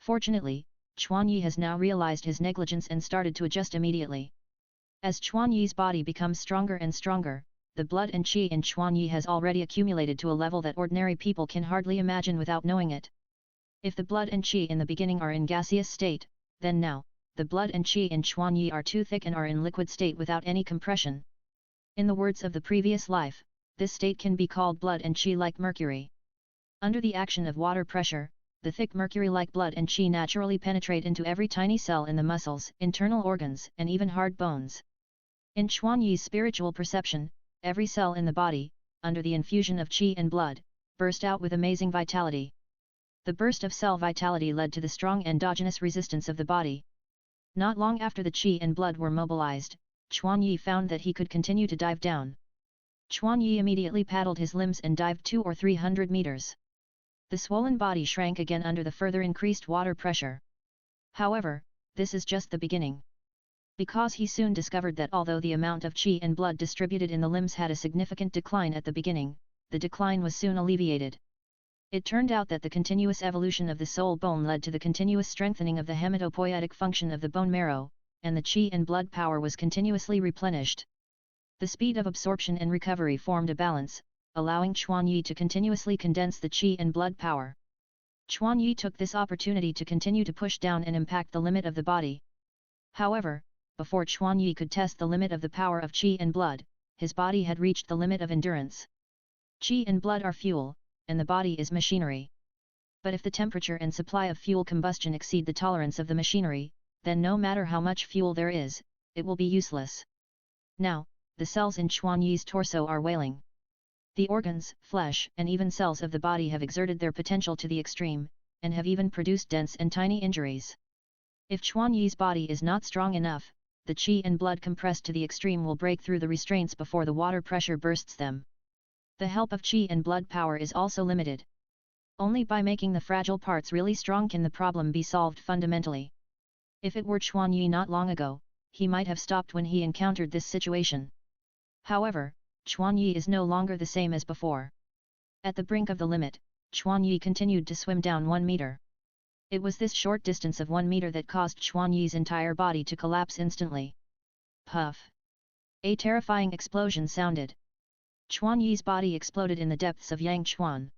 Fortunately, Chuan Yi has now realized his negligence and started to adjust immediately. As Chuan Yi's body becomes stronger and stronger, the blood and qi in Chuan Yi has already accumulated to a level that ordinary people can hardly imagine without knowing it. If the blood and qi in the beginning are in gaseous state, then now, the blood and qi in Chuan Yi are too thick and are in liquid state without any compression. In the words of the previous life, this state can be called blood and qi like mercury. Under the action of water pressure, the thick mercury-like blood and qi naturally penetrate into every tiny cell in the muscles, internal organs, and even hard bones. In Chuan Yi's spiritual perception, every cell in the body, under the infusion of qi and blood, burst out with amazing vitality. The burst of cell vitality led to the strong endogenous resistance of the body. Not long after the qi and blood were mobilized, Chuan Yi found that he could continue to dive down. Chuan Yi immediately paddled his limbs and dived 200 or 300 meters. The swollen body shrank again under the further increased water pressure. However, this is just the beginning. Because he soon discovered that although the amount of qi and blood distributed in the limbs had a significant decline at the beginning, the decline was soon alleviated. It turned out that the continuous evolution of the soul bone led to the continuous strengthening of the hematopoietic function of the bone marrow, and the qi and blood power was continuously replenished. The speed of absorption and recovery formed a balance, allowing Chuan Yi to continuously condense the qi and blood power. Chuan Yi took this opportunity to continue to push down and impact the limit of the body. However, before Chuan Yi could test the limit of the power of qi and blood, his body had reached the limit of endurance. Qi and blood are fuel, and the body is machinery. But if the temperature and supply of fuel combustion exceed the tolerance of the machinery, then no matter how much fuel there is, it will be useless. Now, the cells in Chuan Yi's torso are wailing. The organs, flesh, and even cells of the body have exerted their potential to the extreme, and have even produced dense and tiny injuries. If Chuan Yi's body is not strong enough, the qi and blood compressed to the extreme will break through the restraints before the water pressure bursts them. The help of qi and blood power is also limited. Only by making the fragile parts really strong can the problem be solved fundamentally. If it were Chuan Yi not long ago, he might have stopped when he encountered this situation. However, Chuan Yi is no longer the same as before. At the brink of the limit, Chuan Yi continued to swim down 1 meter. It was this short distance of 1 meter that caused Chuan Yi's entire body to collapse instantly. Puff! A terrifying explosion sounded. Chuan Yi's body exploded in the depths of Yangchuan.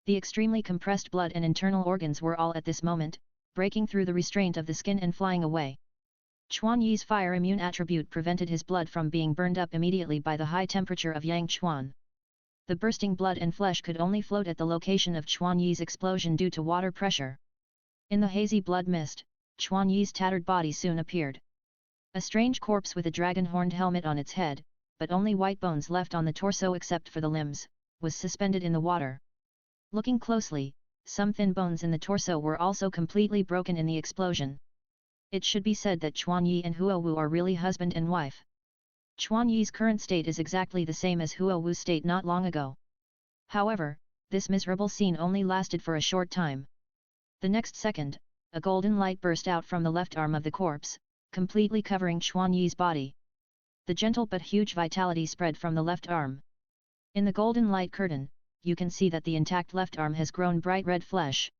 The extremely compressed blood and internal organs were all at this moment, breaking through the restraint of the skin and flying away. Chuan Yi's fire immune attribute prevented his blood from being burned up immediately by the high temperature of Yangchuan. The bursting blood and flesh could only float at the location of Chuan Yi's explosion due to water pressure. In the hazy blood mist, Chuan Yi's tattered body soon appeared. A strange corpse with a dragon-horned helmet on its head, but only white bones left on the torso except for the limbs, was suspended in the water. Looking closely, some thin bones in the torso were also completely broken in the explosion. It should be said that Chuan Yi and Huo Wu are really husband and wife. Chuan Yi's current state is exactly the same as Huo Wu's state not long ago. However, this miserable scene only lasted for a short time. The next second, a golden light burst out from the left arm of the corpse, completely covering Chuan Yi's body. The gentle but huge vitality spread from the left arm. In the golden light curtain, you can see that the intact left arm has grown bright red flesh.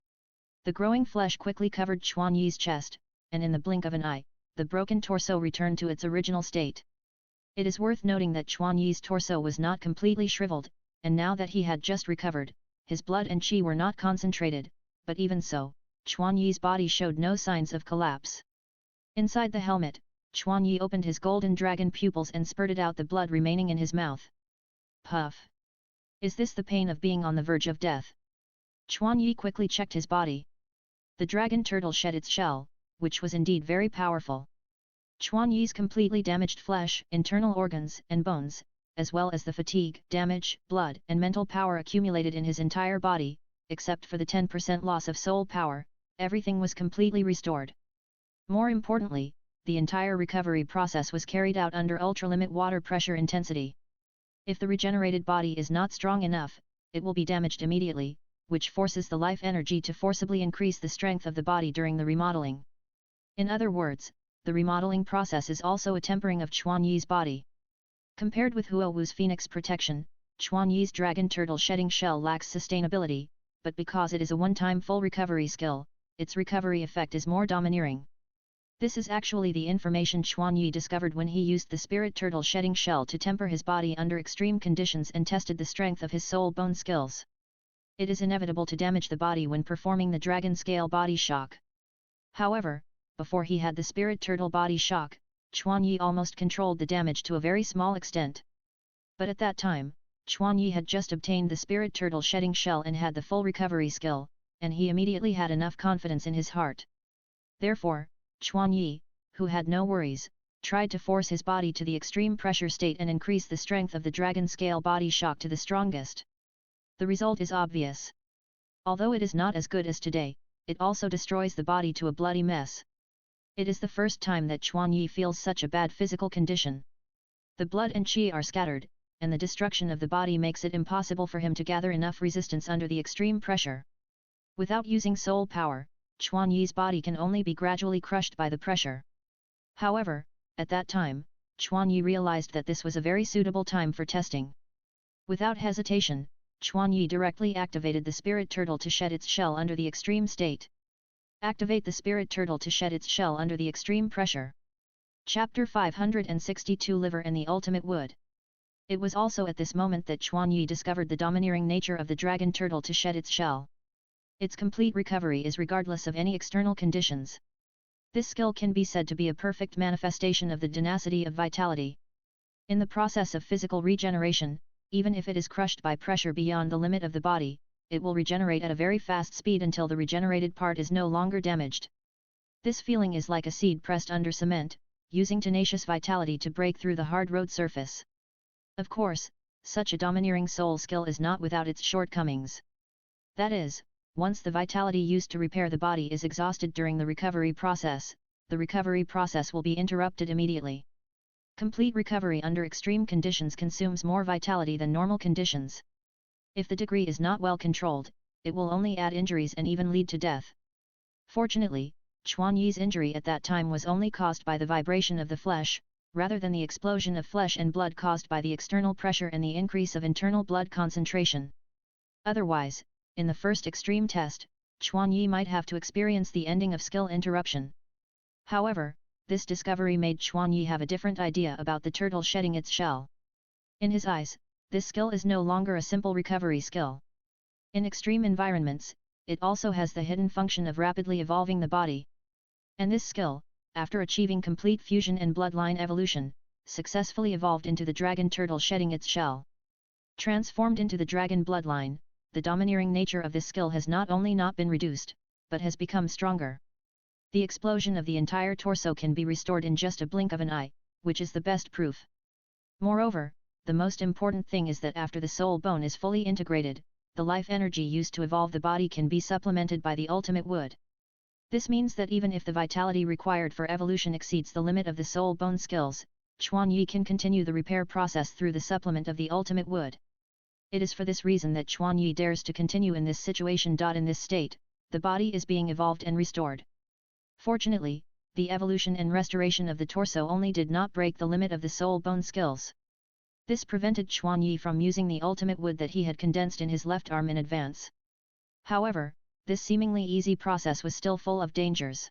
The growing flesh quickly covered Chuan Yi's chest, and in the blink of an eye, the broken torso returned to its original state. It is worth noting that Chuan Yi's torso was not completely shriveled, and now that he had just recovered, his blood and qi were not concentrated, but even so, Chuan Yi's body showed no signs of collapse. Inside the helmet, Chuan Yi opened his golden dragon pupils and spurted out the blood remaining in his mouth. Puff! Is this the pain of being on the verge of death? Chuan Yi quickly checked his body. The dragon turtle shed its shell, which was indeed very powerful. Chuan Yi's completely damaged flesh, internal organs and bones, as well as the fatigue, damage, blood and mental power accumulated in his entire body, except for the 10% loss of soul power, everything was completely restored. More importantly, the entire recovery process was carried out under ultralimit water pressure intensity. If the regenerated body is not strong enough, it will be damaged immediately, which forces the life energy to forcibly increase the strength of the body during the remodeling. In other words, the remodeling process is also a tempering of Chuan Yi's body. Compared with Huo Wu's Phoenix protection, Chuan Yi's dragon turtle shedding shell lacks sustainability, but because it is a one-time full recovery skill, its recovery effect is more domineering. This is actually the information Chuan Yi discovered when he used the spirit turtle shedding shell to temper his body under extreme conditions and tested the strength of his soul bone skills. It is inevitable to damage the body when performing the dragon scale body shock. However, before he had the spirit turtle body shock, Chuan Yi almost controlled the damage to a very small extent. But at that time, Chuan Yi had just obtained the spirit turtle shedding shell and had the full recovery skill, and he immediately had enough confidence in his heart. Therefore, Chuan Yi, who had no worries, tried to force his body to the extreme pressure state and increase the strength of the dragon scale body shock to the strongest. The result is obvious. Although it is not as good as today, it also destroys the body to a bloody mess. It is the first time that Chuan Yi feels such a bad physical condition. The blood and qi are scattered, and the destruction of the body makes it impossible for him to gather enough resistance under the extreme pressure. Without using soul power, Chuan Yi's body can only be gradually crushed by the pressure. However, at that time, Chuan Yi realized that this was a very suitable time for testing. Without hesitation, Chuan Yi directly activated the spirit turtle to shed its shell under the extreme state. Activate the spirit turtle to shed its shell under the extreme pressure. Chapter 562 Liver and the Ultimate Wood. It was also at this moment that Chuan Yi discovered the domineering nature of the dragon turtle to shed its shell. Its complete recovery is regardless of any external conditions. This skill can be said to be a perfect manifestation of the tenacity of vitality. In the process of physical regeneration, even if it is crushed by pressure beyond the limit of the body, it will regenerate at a very fast speed until the regenerated part is no longer damaged. This feeling is like a seed pressed under cement, using tenacious vitality to break through the hard road surface. Of course, such a domineering soul skill is not without its shortcomings. That is, once the vitality used to repair the body is exhausted during the recovery process, the recovery process will be interrupted immediately. Complete recovery under extreme conditions consumes more vitality than normal conditions. If the degree is not well controlled, it will only add injuries and even lead to death. Fortunately, Chuan Yi's injury at that time was only caused by the vibration of the flesh, rather than the explosion of flesh and blood caused by the external pressure and the increase of internal blood concentration. Otherwise, in the first extreme test, Chuan Yi might have to experience the ending of skill interruption. However, this discovery made Chuan Yi have a different idea about the turtle shedding its shell. In his eyes, this skill is no longer a simple recovery skill. In extreme environments, it also has the hidden function of rapidly evolving the body. And this skill, after achieving complete fusion and bloodline evolution, successfully evolved into the dragon turtle shedding its shell. Transformed into the dragon bloodline, the domineering nature of this skill has not only not been reduced, but has become stronger. The explosion of the entire torso can be restored in just a blink of an eye, which is the best proof. Moreover, the most important thing is that after the soul bone is fully integrated, the life energy used to evolve the body can be supplemented by the ultimate wood. This means that even if the vitality required for evolution exceeds the limit of the soul bone skills, Chuan Yi can continue the repair process through the supplement of the ultimate wood. It is for this reason that Chuan Yi dares to continue in this situation. In this state, the body is being evolved and restored. Fortunately, the evolution and restoration of the torso only did not break the limit of the soul bone skills. This prevented Chuan Yi from using the ultimate wood that he had condensed in his left arm in advance. However, this seemingly easy process was still full of dangers.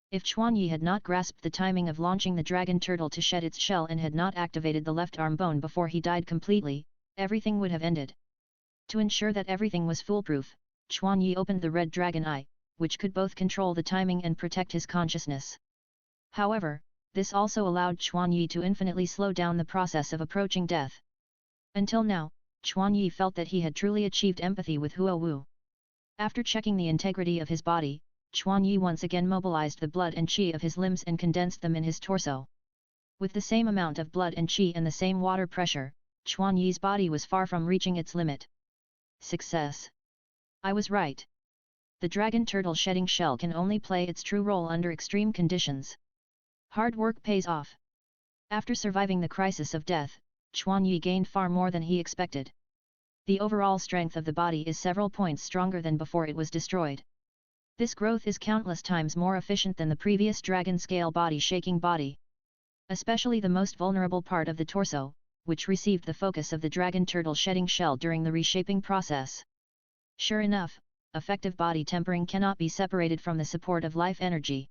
If Chuan Yi had not grasped the timing of launching the dragon turtle to shed its shell and had not activated the left arm bone before he died completely, everything would have ended. To ensure that everything was foolproof, Chuan Yi opened the red dragon eye, which could both control the timing and protect his consciousness. However, this also allowed Chuan Yi to infinitely slow down the process of approaching death. Until now, Chuan Yi felt that he had truly achieved empathy with Huo Wu. After checking the integrity of his body, Chuan Yi once again mobilized the blood and qi of his limbs and condensed them in his torso. With the same amount of blood and qi and the same water pressure, Chuan Yi's body was far from reaching its limit. Success! I was right. The dragon turtle shedding shell can only play its true role under extreme conditions. Hard work pays off. After surviving the crisis of death, Chuan Yi gained far more than he expected. The overall strength of the body is several points stronger than before it was destroyed. This growth is countless times more efficient than the previous dragon scale body shaking body. Especially the most vulnerable part of the torso, which received the focus of the dragon turtle shedding shell during the reshaping process. Sure enough, effective body tempering cannot be separated from the support of life energy.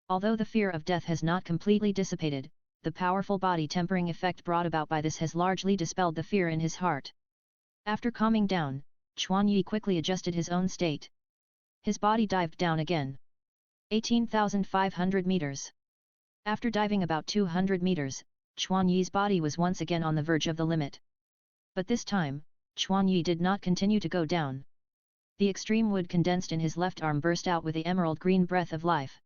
Although the fear of death has not completely dissipated, the powerful body tempering effect brought about by this has largely dispelled the fear in his heart. After calming down, Chuan Yi quickly adjusted his own state. His body dived down again. 18,500 meters. After diving about 200 meters, Chuan Yi's body was once again on the verge of the limit. But this time, Chuan Yi did not continue to go down. The extreme wood condensed in his left arm burst out with the emerald green breath of life.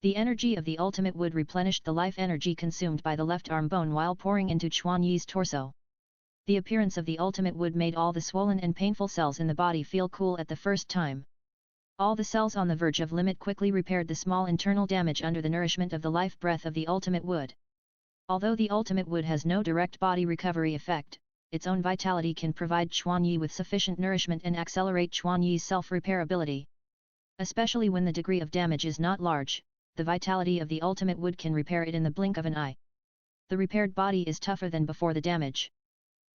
The energy of the ultimate wood replenished the life energy consumed by the left arm bone while pouring into Chuan Yi's torso. The appearance of the ultimate wood made all the swollen and painful cells in the body feel cool at the first time. All the cells on the verge of limit quickly repaired the small internal damage under the nourishment of the life breath of the ultimate wood. Although the ultimate wood has no direct body recovery effect, its own vitality can provide Chuanyi with sufficient nourishment and accelerate Chuanyi's self-repair ability. Especially when the degree of damage is not large, the vitality of the ultimate wood can repair it in the blink of an eye. The repaired body is tougher than before the damage.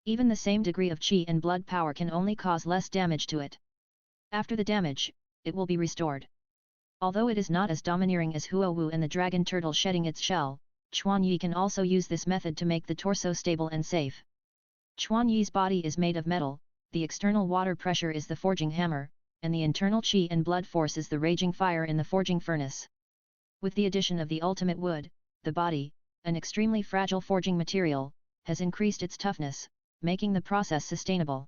Even the same degree of qi and blood power can only cause less damage to it. After the damage, it will be restored. Although it is not as domineering as Huowu and the dragon turtle shedding its shell, Chuanyi can also use this method to make the torso stable and safe. Chuanyi's body is made of metal, the external water pressure is the forging hammer, and the internal qi and blood force is the raging fire in the forging furnace. With the addition of the ultimate wood, the body, an extremely fragile forging material, has increased its toughness, making the process sustainable.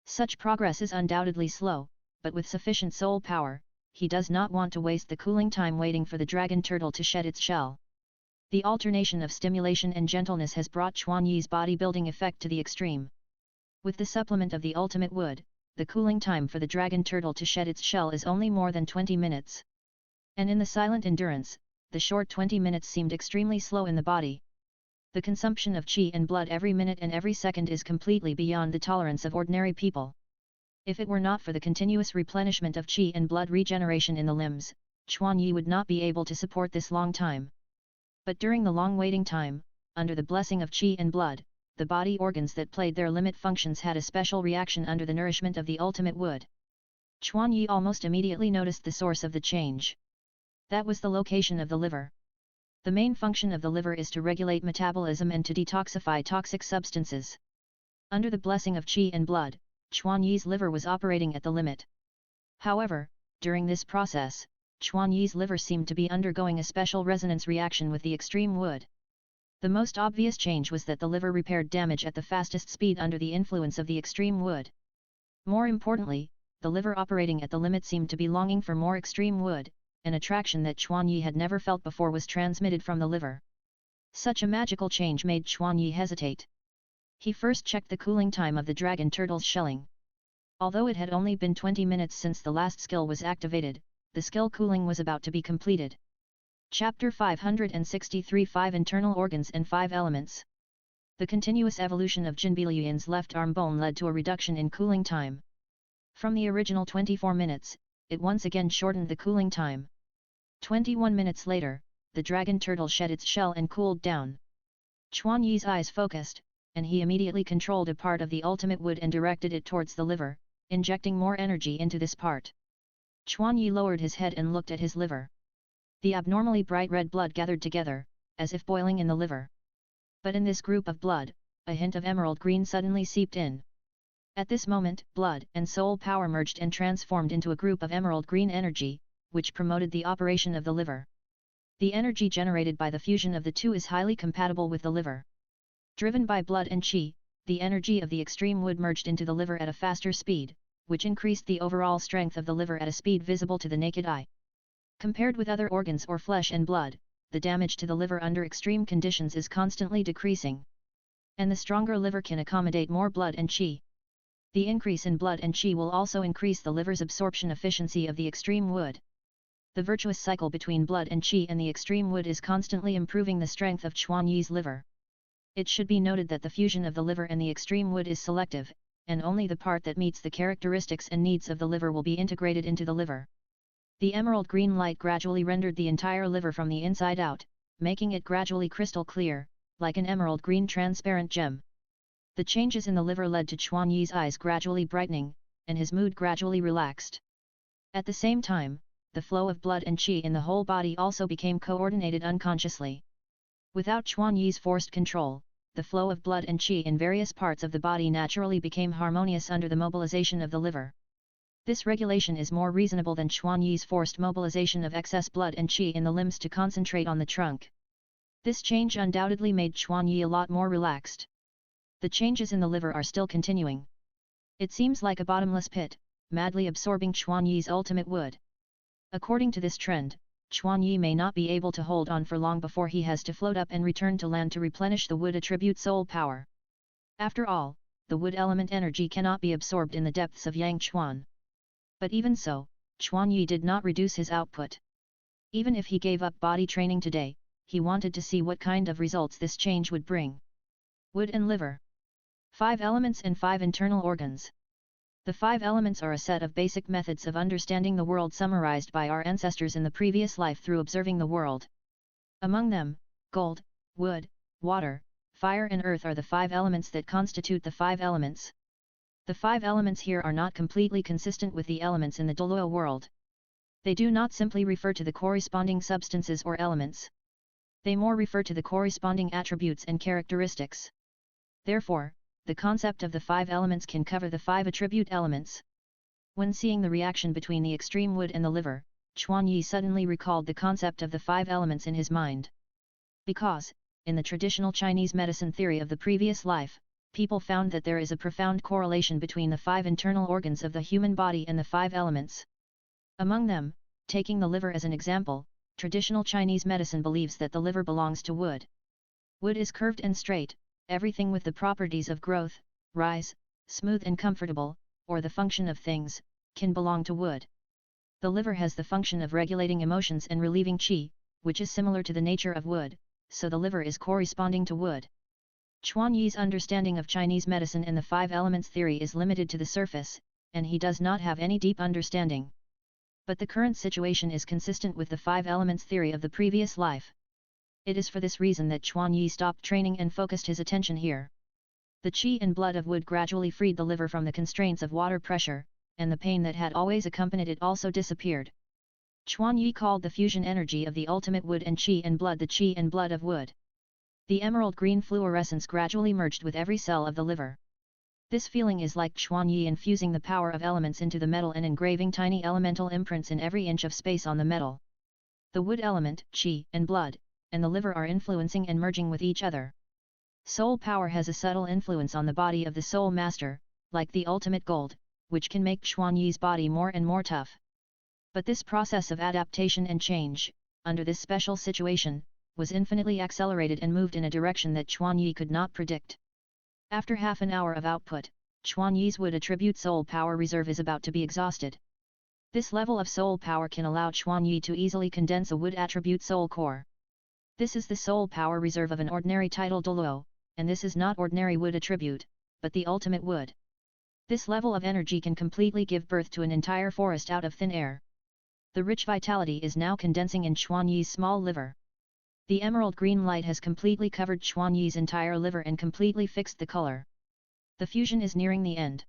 Such progress is undoubtedly slow, but with sufficient soul power, he does not want to waste the cooling time waiting for the dragon turtle to shed its shell. The alternation of stimulation and gentleness has brought Chuanyi's body-building effect to the extreme. With the supplement of the ultimate wood, the cooling time for the dragon turtle to shed its shell is only more than 20 minutes. And in the silent endurance, the short 20 minutes seemed extremely slow in the body. The consumption of qi and blood every minute and every second is completely beyond the tolerance of ordinary people. If it were not for the continuous replenishment of qi and blood regeneration in the limbs, Chuanyi would not be able to support this long time. But during the long waiting time, under the blessing of qi and blood, the body organs that played their limit functions had a special reaction under the nourishment of the ultimate wood. Chuanyi almost immediately noticed the source of the change. That was the location of the liver. The main function of the liver is to regulate metabolism and to detoxify toxic substances. Under the blessing of qi and blood, Chuanyi's liver was operating at the limit. However, during this process, Chuanyi's liver seemed to be undergoing a special resonance reaction with the extreme wood. The most obvious change was that the liver repaired damage at the fastest speed under the influence of the extreme wood. More importantly, the liver operating at the limit seemed to be longing for more extreme wood, an attraction that Chuanyi had never felt before was transmitted from the liver. Such a magical change made Chuanyi hesitate. He first checked the cooling time of the dragon turtle's shelling. Although it had only been 20 minutes since the last skill was activated, the skill cooling was about to be completed. Chapter 563 5 Internal Organs and 5 Elements. The continuous evolution of Jinbiliuyan's left arm bone led to a reduction in cooling time. From the original 24 minutes, it once again shortened the cooling time. 21 minutes later, the dragon turtle shed its shell and cooled down. Chuanyi's eyes focused, and he immediately controlled a part of the ultimate wood and directed it towards the liver, injecting more energy into this part. Chuanyi lowered his head and looked at his liver. The abnormally bright red blood gathered together, as if boiling in the liver. But in this group of blood, a hint of emerald green suddenly seeped in. At this moment, blood and soul power merged and transformed into a group of emerald green energy, which promoted the operation of the liver. The energy generated by the fusion of the two is highly compatible with the liver. Driven by blood and qi, the energy of the extreme wood merged into the liver at a faster speed, which increased the overall strength of the liver at a speed visible to the naked eye. Compared with other organs or flesh and blood, the damage to the liver under extreme conditions is constantly decreasing. And the stronger liver can accommodate more blood and qi. The increase in blood and qi will also increase the liver's absorption efficiency of the extreme wood. The virtuous cycle between blood and qi and the extreme wood is constantly improving the strength of Chuanyi's liver. It should be noted that the fusion of the liver and the extreme wood is selective, and only the part that meets the characteristics and needs of the liver will be integrated into the liver. The emerald green light gradually rendered the entire liver from the inside out, making it gradually crystal clear, like an emerald green transparent gem. The changes in the liver led to Chuanyi's eyes gradually brightening, and his mood gradually relaxed. At the same time, the flow of blood and qi in the whole body also became coordinated unconsciously. Without Chuanyi's forced control, the flow of blood and qi in various parts of the body naturally became harmonious under the mobilization of the liver. This regulation is more reasonable than Chuanyi's forced mobilization of excess blood and qi in the limbs to concentrate on the trunk. This change undoubtedly made Chuanyi a lot more relaxed. The changes in the liver are still continuing. It seems like a bottomless pit, madly absorbing Chuanyi's ultimate wood. According to this trend, Chuanyi may not be able to hold on for long before he has to float up and return to land to replenish the wood attribute soul power. After all, the wood element energy cannot be absorbed in the depths of Yang Chuan. But even so, Chuan Yi did not reduce his output. Even if he gave up body training today, he wanted to see what kind of results this change would bring. Wood and liver. 5 elements and 5 internal organs. The 5 elements are a set of basic methods of understanding the world summarized by our ancestors in the previous life through observing the world. Among them, gold, wood, water, fire and earth are the 5 elements that constitute the 5 elements. The 5 elements here are not completely consistent with the elements in the Douluo world. They do not simply refer to the corresponding substances or elements. They more refer to the corresponding attributes and characteristics. Therefore, the concept of the 5 elements can cover the 5 attribute elements. When seeing the reaction between the extreme wood and the liver, Chuan Yi suddenly recalled the concept of the 5 elements in his mind. Because, in the traditional Chinese medicine theory of the previous life, people found that there is a profound correlation between the 5 internal organs of the human body and the 5 elements. Among them, taking the liver as an example, traditional Chinese medicine believes that the liver belongs to wood. Wood is curved and straight, everything with the properties of growth, rise, smooth and comfortable, or the function of things, can belong to wood. The liver has the function of regulating emotions and relieving qi, which is similar to the nature of wood, so the liver is corresponding to wood. Chuan Yi's understanding of Chinese medicine and the 5 elements theory is limited to the surface, and he does not have any deep understanding. But the current situation is consistent with the 5 elements theory of the previous life. It is for this reason that Chuan Yi stopped training and focused his attention here. The qi and blood of wood gradually freed the liver from the constraints of water pressure, and the pain that had always accompanied it also disappeared. Chuan Yi called the fusion energy of the ultimate wood and qi and blood the qi and blood of wood. The emerald green fluorescence gradually merged with every cell of the liver. This feeling is like Chuan Yi infusing the power of elements into the metal and engraving tiny elemental imprints in every inch of space on the metal. The wood element, qi, and blood, and the liver are influencing and merging with each other. Soul power has a subtle influence on the body of the soul master, like the ultimate gold, which can make Chuan Yi's body more and more tough. But this process of adaptation and change, under this special situation, was infinitely accelerated and moved in a direction that Chuan Yi could not predict. After half an hour of output, Chuan Yi's wood attribute soul power reserve is about to be exhausted. This level of soul power can allow Chuan Yi to easily condense a wood attribute soul core. This is the soul power reserve of an ordinary title Douluo, and this is not ordinary wood attribute, but the ultimate wood. This level of energy can completely give birth to an entire forest out of thin air. The rich vitality is now condensing in Chuan Yi's small liver. The emerald green light has completely covered Chuan Yi's entire liver and completely fixed the color. The fusion is nearing the end.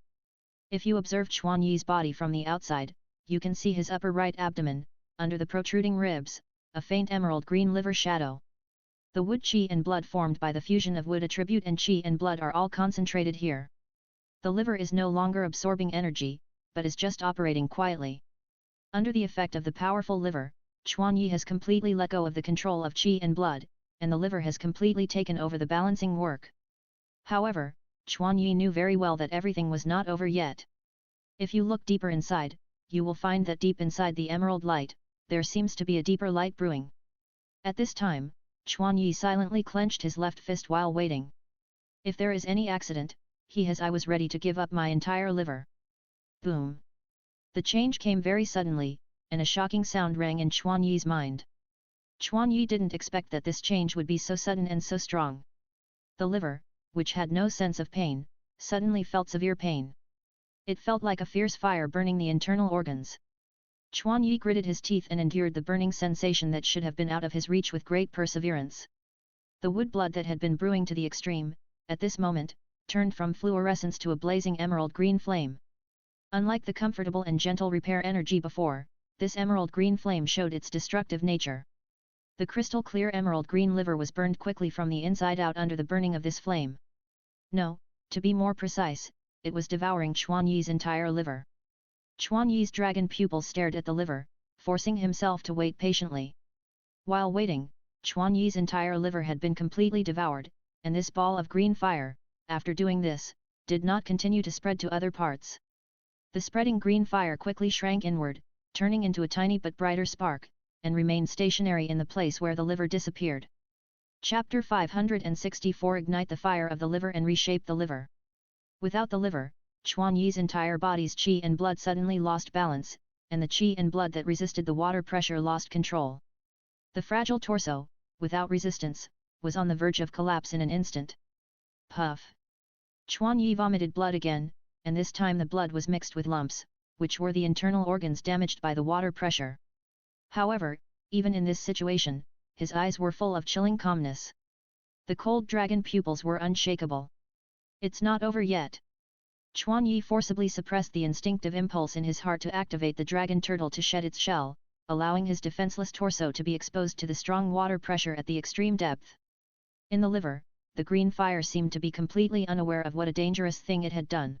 If you observe Chuan Yi's body from the outside, you can see his upper right abdomen, under the protruding ribs, a faint emerald green liver shadow. The wood qi and blood formed by the fusion of wood attribute and qi and blood are all concentrated here. The liver is no longer absorbing energy, but is just operating quietly. Under the effect of the powerful liver, Chuan Yi has completely let go of the control of qi and blood, and the liver has completely taken over the balancing work. However, Chuan Yi knew very well that everything was not over yet. If you look deeper inside, you will find that deep inside the emerald light, there seems to be a deeper light brewing. At this time, Chuan Yi silently clenched his left fist while waiting. If there is any accident, I was ready to give up my entire liver. Boom! The change came very suddenly, and a shocking sound rang in Chuan Yi's mind. Chuan Yi didn't expect that this change would be so sudden and so strong. The liver, which had no sense of pain, suddenly felt severe pain. It felt like a fierce fire burning the internal organs. Chuan Yi gritted his teeth and endured the burning sensation that should have been out of his reach with great perseverance. The wood blood that had been brewing to the extreme, at this moment, turned from fluorescence to a blazing emerald green flame. Unlike the comfortable and gentle repair energy before, this emerald green flame showed its destructive nature. The crystal clear emerald green liver was burned quickly from the inside out under the burning of this flame. No, to be more precise, it was devouring Chuan Yi's entire liver. Chuan Yi's dragon pupils stared at the liver, forcing himself to wait patiently. While waiting, Chuan Yi's entire liver had been completely devoured, and this ball of green fire, after doing this, did not continue to spread to other parts. The spreading green fire quickly shrank inward, turning into a tiny but brighter spark, and remained stationary in the place where the liver disappeared. Chapter 564 Ignite the fire of the liver and reshape the liver. Without the liver, Chuan Yi's entire body's qi and blood suddenly lost balance, and the qi and blood that resisted the water pressure lost control. The fragile torso, without resistance, was on the verge of collapse in an instant. Puff! Chuan Yi vomited blood again, and this time the blood was mixed with lumps, which were the internal organs damaged by the water pressure. However, even in this situation, his eyes were full of chilling calmness. The cold dragon pupils were unshakable. It's not over yet. Chuan Yi forcibly suppressed the instinctive impulse in his heart to activate the dragon turtle to shed its shell, allowing his defenseless torso to be exposed to the strong water pressure at the extreme depth. In the liver, the green fire seemed to be completely unaware of what a dangerous thing it had done.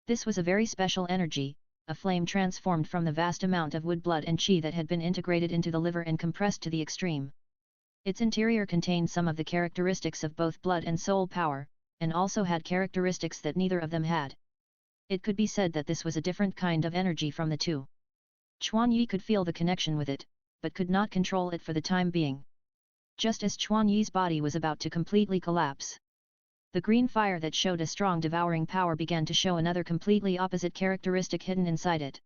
This was a very special energy, a flame transformed from the vast amount of wood blood and qi that had been integrated into the liver and compressed to the extreme. Its interior contained some of the characteristics of both blood and soul power, and also had characteristics that neither of them had. It could be said that this was a different kind of energy from the two. Chuan Yi could feel the connection with it, but could not control it for the time being. Just as Chuan Yi's body was about to completely collapse, the green fire that showed a strong devouring power began to show another completely opposite characteristic hidden inside it.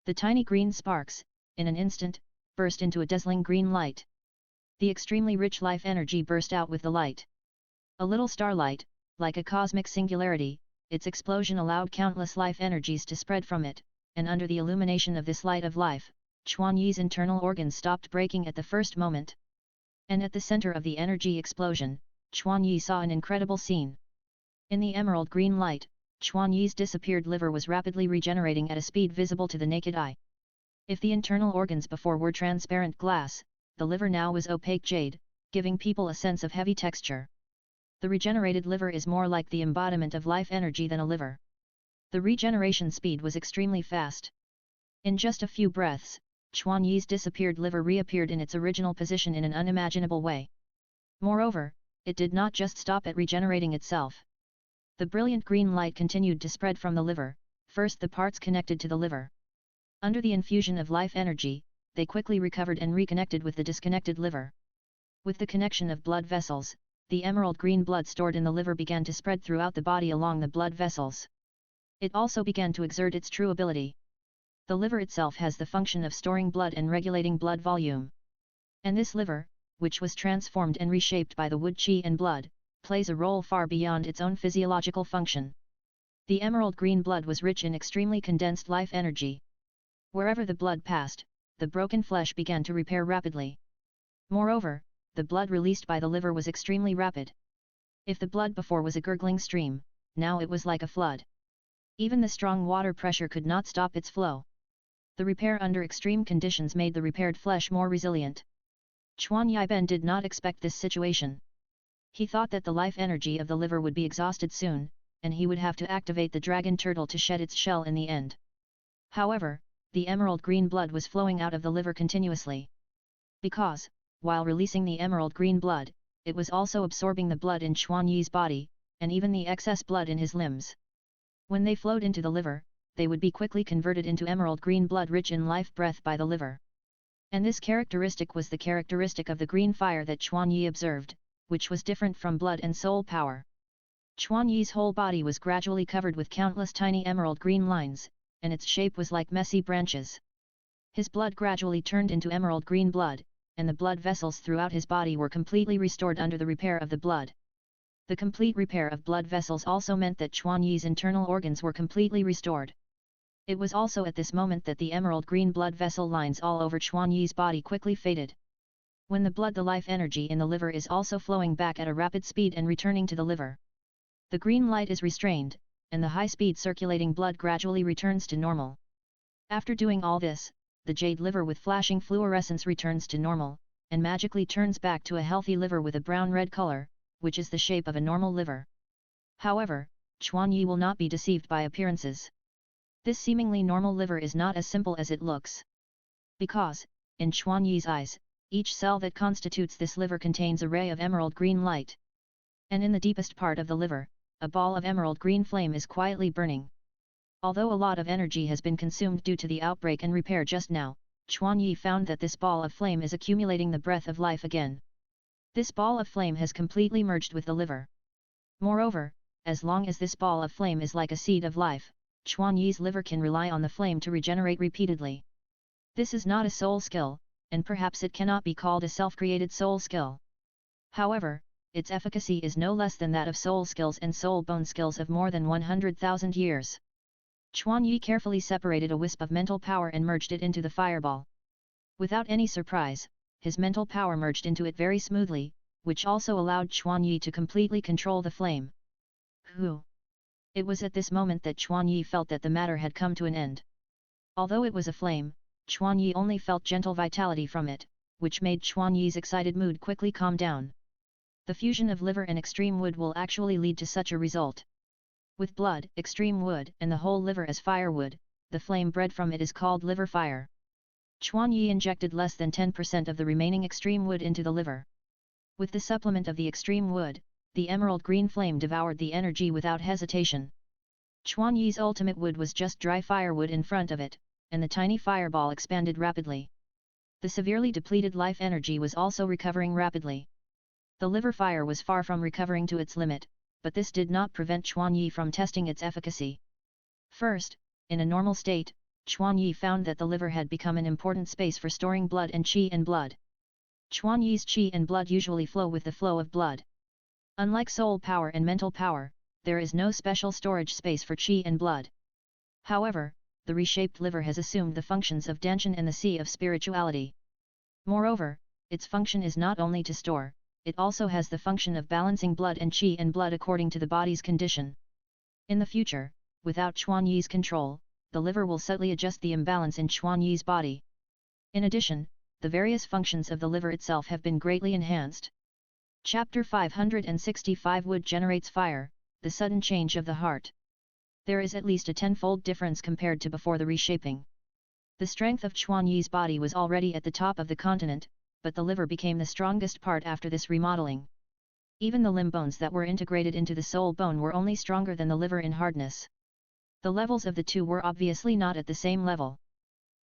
The tiny green sparks, in an instant, burst into a dazzling green light. The extremely rich life energy burst out with the light. A little starlight, like a cosmic singularity, its explosion allowed countless life energies to spread from it, and under the illumination of this light of life, Chuan Yi's internal organs stopped breaking at the first moment. And at the center of the energy explosion, Chuan Yi saw an incredible scene. In the emerald green light, Chuan Yi's disappeared liver was rapidly regenerating at a speed visible to the naked eye. If the internal organs before were transparent glass, the liver now was opaque jade, giving people a sense of heavy texture. The regenerated liver is more like the embodiment of life energy than a liver. The regeneration speed was extremely fast. In just a few breaths, Chuan Yi's disappeared liver reappeared in its original position in an unimaginable way. Moreover, it did not just stop at regenerating itself. The brilliant green light continued to spread from the liver, first the parts connected to the liver. Under the infusion of life energy, they quickly recovered and reconnected with the disconnected liver. With the connection of blood vessels, the emerald green blood stored in the liver began to spread throughout the body along the blood vessels. It also began to exert its true ability. The liver itself has the function of storing blood and regulating blood volume. And this liver, which was transformed and reshaped by the wood qi and blood, plays a role far beyond its own physiological function. The emerald green blood was rich in extremely condensed life energy. Wherever the blood passed, the broken flesh began to repair rapidly. Moreover, the blood released by the liver was extremely rapid. If the blood before was a gurgling stream, now it was like a flood. Even the strong water pressure could not stop its flow. The repair under extreme conditions made the repaired flesh more resilient. Chuan Yiben did not expect this situation. He thought that the life energy of the liver would be exhausted soon, and he would have to activate the dragon turtle to shed its shell in the end. However, the emerald green blood was flowing out of the liver continuously. Because, while releasing the emerald green blood, it was also absorbing the blood in Chuan Yi's body, and even the excess blood in his limbs. When they flowed into the liver, they would be quickly converted into emerald green blood rich in life breath by the liver. And this characteristic was the characteristic of the green fire that Chuan Yi observed, which was different from blood and soul power. Chuan Yi's whole body was gradually covered with countless tiny emerald green lines, and its shape was like messy branches. His blood gradually turned into emerald green blood, and the blood vessels throughout his body were completely restored under the repair of the blood. The complete repair of blood vessels also meant that Chuan Yi's internal organs were completely restored. It was also at this moment that the emerald green blood vessel lines all over Chuan Yi's body quickly faded. When the life energy in the liver is also flowing back at a rapid speed and returning to the liver. The green light is restrained, and the high-speed circulating blood gradually returns to normal. After doing all this, the jade liver with flashing fluorescence returns to normal, and magically turns back to a healthy liver with a brown-red color, which is the shape of a normal liver. However, Chuan Yi will not be deceived by appearances. This seemingly normal liver is not as simple as it looks. Because, in Chuan Yi's eyes, each cell that constitutes this liver contains a ray of emerald green light. And in the deepest part of the liver, a ball of emerald green flame is quietly burning. Although a lot of energy has been consumed due to the outbreak and repair just now, Chuan Yi found that this ball of flame is accumulating the breath of life again. This ball of flame has completely merged with the liver. Moreover, as long as this ball of flame is like a seed of life, Chuan Yi's liver can rely on the flame to regenerate repeatedly. This is not a soul skill, and perhaps it cannot be called a self-created soul skill. However, its efficacy is no less than that of soul skills and soul bone skills of more than 100,000 years. Chuan Yi carefully separated a wisp of mental power and merged it into the fireball. Without any surprise, his mental power merged into it very smoothly, which also allowed Chuan Yi to completely control the flame. It was at this moment that Chuan Yi felt that the matter had come to an end. Although it was a flame, Chuan Yi only felt gentle vitality from it, which made Chuan Yi's excited mood quickly calm down. The fusion of liver and extreme wood will actually lead to such a result. With blood, extreme wood, and the whole liver as firewood, the flame bred from it is called liver fire. Chuan Yi injected less than 10% of the remaining extreme wood into the liver. With the supplement of the extreme wood, the emerald green flame devoured the energy without hesitation. Chuan Yi's ultimate wood was just dry firewood in front of it, and the tiny fireball expanded rapidly. The severely depleted life energy was also recovering rapidly. The liver fire was far from recovering to its limit, but this did not prevent Chuan Yi from testing its efficacy. First, in a normal state, Chuan Yi found that the liver had become an important space for storing blood and qi and blood. Chuan Yi's qi and blood usually flow with the flow of blood. Unlike soul power and mental power, there is no special storage space for qi and blood. However, the reshaped liver has assumed the functions of Danshan and the sea of spirituality. Moreover, its function is not only to store, it also has the function of balancing blood and qi and blood according to the body's condition. In the future, without Chuan Yi's control, the liver will subtly adjust the imbalance in Chuan Yi's body. In addition, the various functions of the liver itself have been greatly enhanced. Chapter 565 Wood generates fire, the sudden change of the heart. There is at least a tenfold difference compared to before the reshaping. The strength of Chuan Yi's body was already at the top of the continent, but the liver became the strongest part after this remodeling. Even the limb bones that were integrated into the soul bone were only stronger than the liver in hardness. The levels of the two were obviously not at the same level.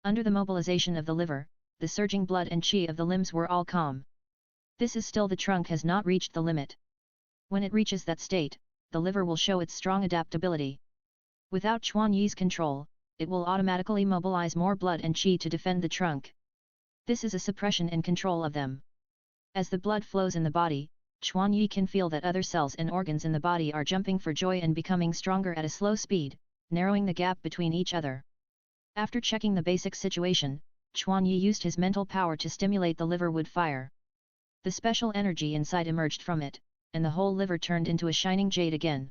Under the mobilization of the liver, the surging blood and qi of the limbs were all calm. This is still the trunk has not reached the limit. When it reaches that state, the liver will show its strong adaptability. Without Chuan Yi's control, it will automatically mobilize more blood and qi to defend the trunk. This is a suppression and control of them. As the blood flows in the body, Chuan Yi can feel that other cells and organs in the body are jumping for joy and becoming stronger at a slow speed, narrowing the gap between each other. After checking the basic situation, Chuan Yi used his mental power to stimulate the liver wood fire. The special energy inside emerged from it, and the whole liver turned into a shining jade again.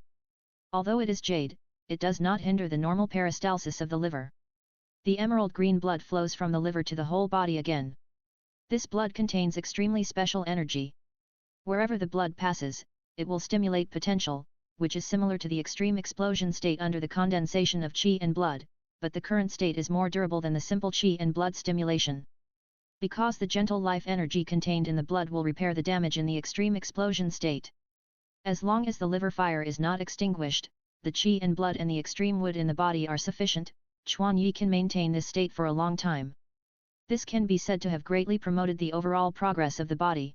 Although it is jade, it does not hinder the normal peristalsis of the liver. The emerald green blood flows from the liver to the whole body again. This blood contains extremely special energy. Wherever the blood passes, it will stimulate potential, which is similar to the extreme explosion state under the condensation of qi and blood, but the current state is more durable than the simple qi and blood stimulation. Because the gentle life energy contained in the blood will repair the damage in the extreme explosion state. As long as the liver fire is not extinguished, the qi and blood and the extreme wood in the body are sufficient, Chuan Yi can maintain this state for a long time. This can be said to have greatly promoted the overall progress of the body.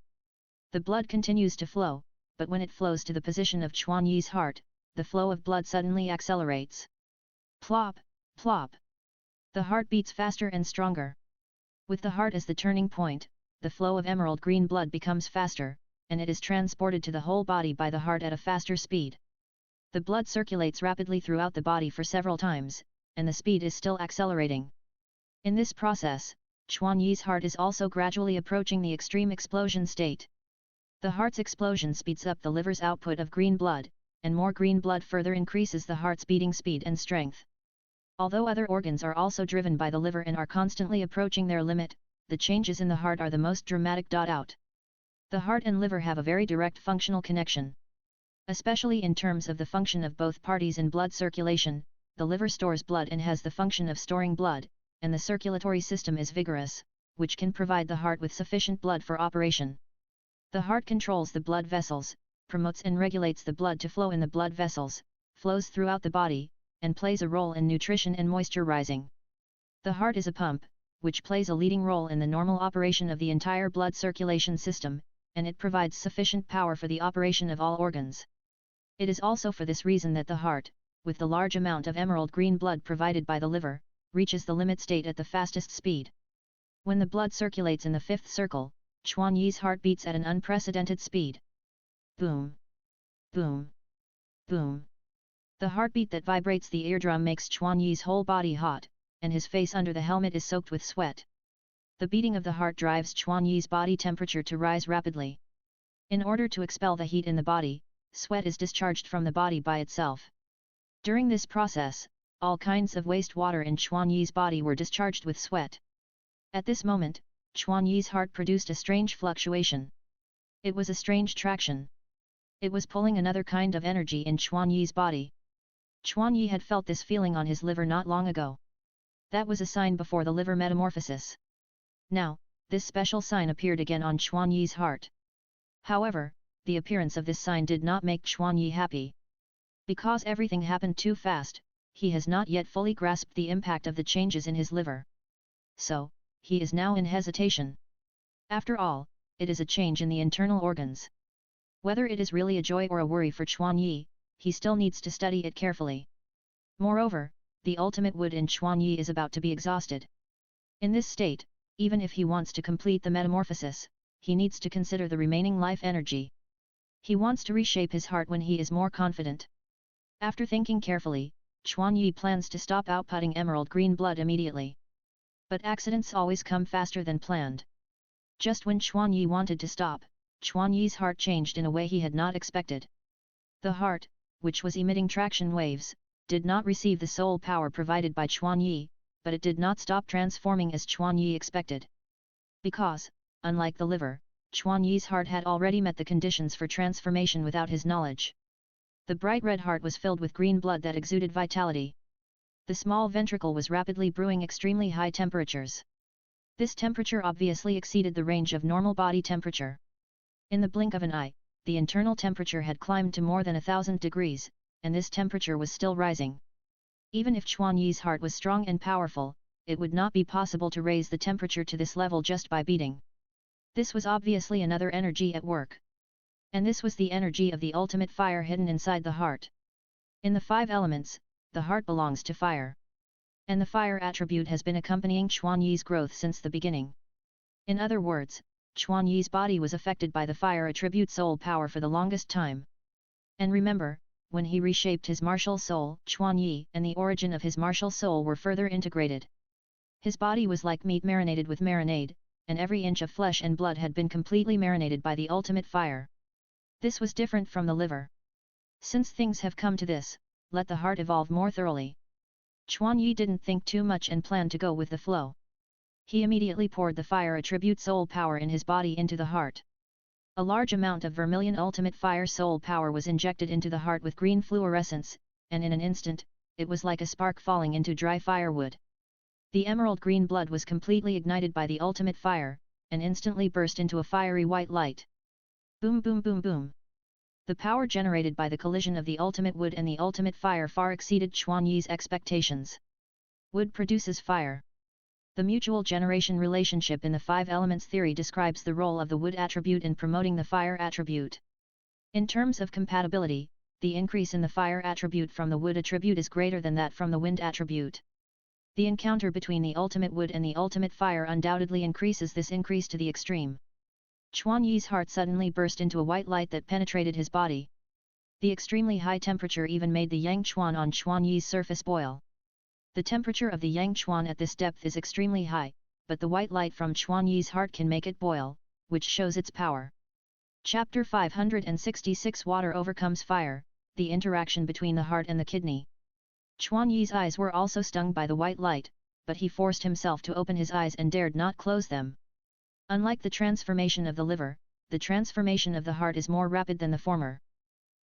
The blood continues to flow, but when it flows to the position of Chuan Yi's heart, the flow of blood suddenly accelerates. Plop, plop. The heart beats faster and stronger. With the heart as the turning point, the flow of emerald green blood becomes faster, and it is transported to the whole body by the heart at a faster speed. The blood circulates rapidly throughout the body for several times, and the speed is still accelerating. In this process, Chuan Yi's heart is also gradually approaching the extreme explosion state. The heart's explosion speeds up the liver's output of green blood, and more green blood further increases the heart's beating speed and strength. Although other organs are also driven by the liver and are constantly approaching their limit, the changes in the heart are the most dramatic. Out. The heart and liver have a very direct functional connection. Especially in terms of the function of both parties in blood circulation, the liver stores blood and has the function of storing blood, and the circulatory system is vigorous, which can provide the heart with sufficient blood for operation. The heart controls the blood vessels, promotes and regulates the blood to flow in the blood vessels, flows throughout the body, and plays a role in nutrition and moisturizing. The heart is a pump, which plays a leading role in the normal operation of the entire blood circulation system, and it provides sufficient power for the operation of all organs. It is also for this reason that the heart, with the large amount of emerald green blood provided by the liver, reaches the limit state at the fastest speed. When the blood circulates in the fifth circle, Chuan Yi's heart beats at an unprecedented speed. Boom! Boom! Boom! The heartbeat that vibrates the eardrum makes Chuan Yi's whole body hot, and his face under the helmet is soaked with sweat. The beating of the heart drives Chuan Yi's body temperature to rise rapidly. In order to expel the heat in the body, sweat is discharged from the body by itself. During this process, all kinds of wastewater in Chuan Yi's body were discharged with sweat. At this moment, Chuan Yi's heart produced a strange fluctuation. It was a strange traction. It was pulling another kind of energy in Chuan Yi's body. Chuan Yi had felt this feeling on his liver not long ago. That was a sign before the liver metamorphosis. Now, this special sign appeared again on Chuan Yi's heart. However, the appearance of this sign did not make Chuan Yi happy. Because everything happened too fast, he has not yet fully grasped the impact of the changes in his liver. So, he is now in hesitation. After all, it is a change in the internal organs. Whether it is really a joy or a worry for Chuan Yi, he still needs to study it carefully. Moreover, the ultimate wood in Chuan Yi is about to be exhausted. In this state, even if he wants to complete the metamorphosis, he needs to consider the remaining life energy. He wants to reshape his heart when he is more confident. After thinking carefully, Chuan Yi plans to stop outputting emerald green blood immediately. But accidents always come faster than planned. Just when Chuan Yi wanted to stop, Chuan Yi's heart changed in a way he had not expected. The heart, which was emitting traction waves, did not receive the soul power provided by Chuan Yi, but it did not stop transforming as Chuan Yi expected. Because, unlike the liver, Chuan Yi's heart had already met the conditions for transformation without his knowledge. The bright red heart was filled with green blood that exuded vitality. The small ventricle was rapidly brewing extremely high temperatures. This temperature obviously exceeded the range of normal body temperature. In the blink of an eye, the internal temperature had climbed to more than 1,000 degrees, and this temperature was still rising. Even if Chuan Yi's heart was strong and powerful, it would not be possible to raise the temperature to this level just by beating. This was obviously another energy at work. And this was the energy of the ultimate fire hidden inside the heart. In the 5 elements, the heart belongs to fire. And the fire attribute has been accompanying Chuan Yi's growth since the beginning. In other words, Chuan Yi's body was affected by the fire attribute soul power for the longest time. And remember, when he reshaped his martial soul, Chuan Yi and the origin of his martial soul were further integrated. His body was like meat marinated with marinade, and every inch of flesh and blood had been completely marinated by the ultimate fire. This was different from the liver. Since things have come to this, let the heart evolve more thoroughly. Chuan Yi didn't think too much and planned to go with the flow. He immediately poured the fire attribute soul power in his body into the heart. A large amount of vermilion ultimate fire soul power was injected into the heart with green fluorescence, and in an instant, it was like a spark falling into dry firewood. The emerald green blood was completely ignited by the ultimate fire, and instantly burst into a fiery white light. Boom boom boom boom. The power generated by the collision of the ultimate wood and the ultimate fire far exceeded Chuan Yi's expectations. Wood produces fire. The mutual generation relationship in the 5 elements theory describes the role of the wood attribute in promoting the fire attribute. In terms of compatibility, the increase in the fire attribute from the wood attribute is greater than that from the wind attribute. The encounter between the ultimate wood and the ultimate fire undoubtedly increases this increase to the extreme. Chuan Yi's heart suddenly burst into a white light that penetrated his body. The extremely high temperature even made the yang chuan on Chuan Yi's surface boil. The temperature of the yang chuan at this depth is extremely high, but the white light from Chuan Yi's heart can make it boil, which shows its power. Chapter 566 Water overcomes fire, the interaction between the heart and the kidney. Chuan Yi's eyes were also stung by the white light, but he forced himself to open his eyes and dared not close them. Unlike the transformation of the liver, the transformation of the heart is more rapid than the former.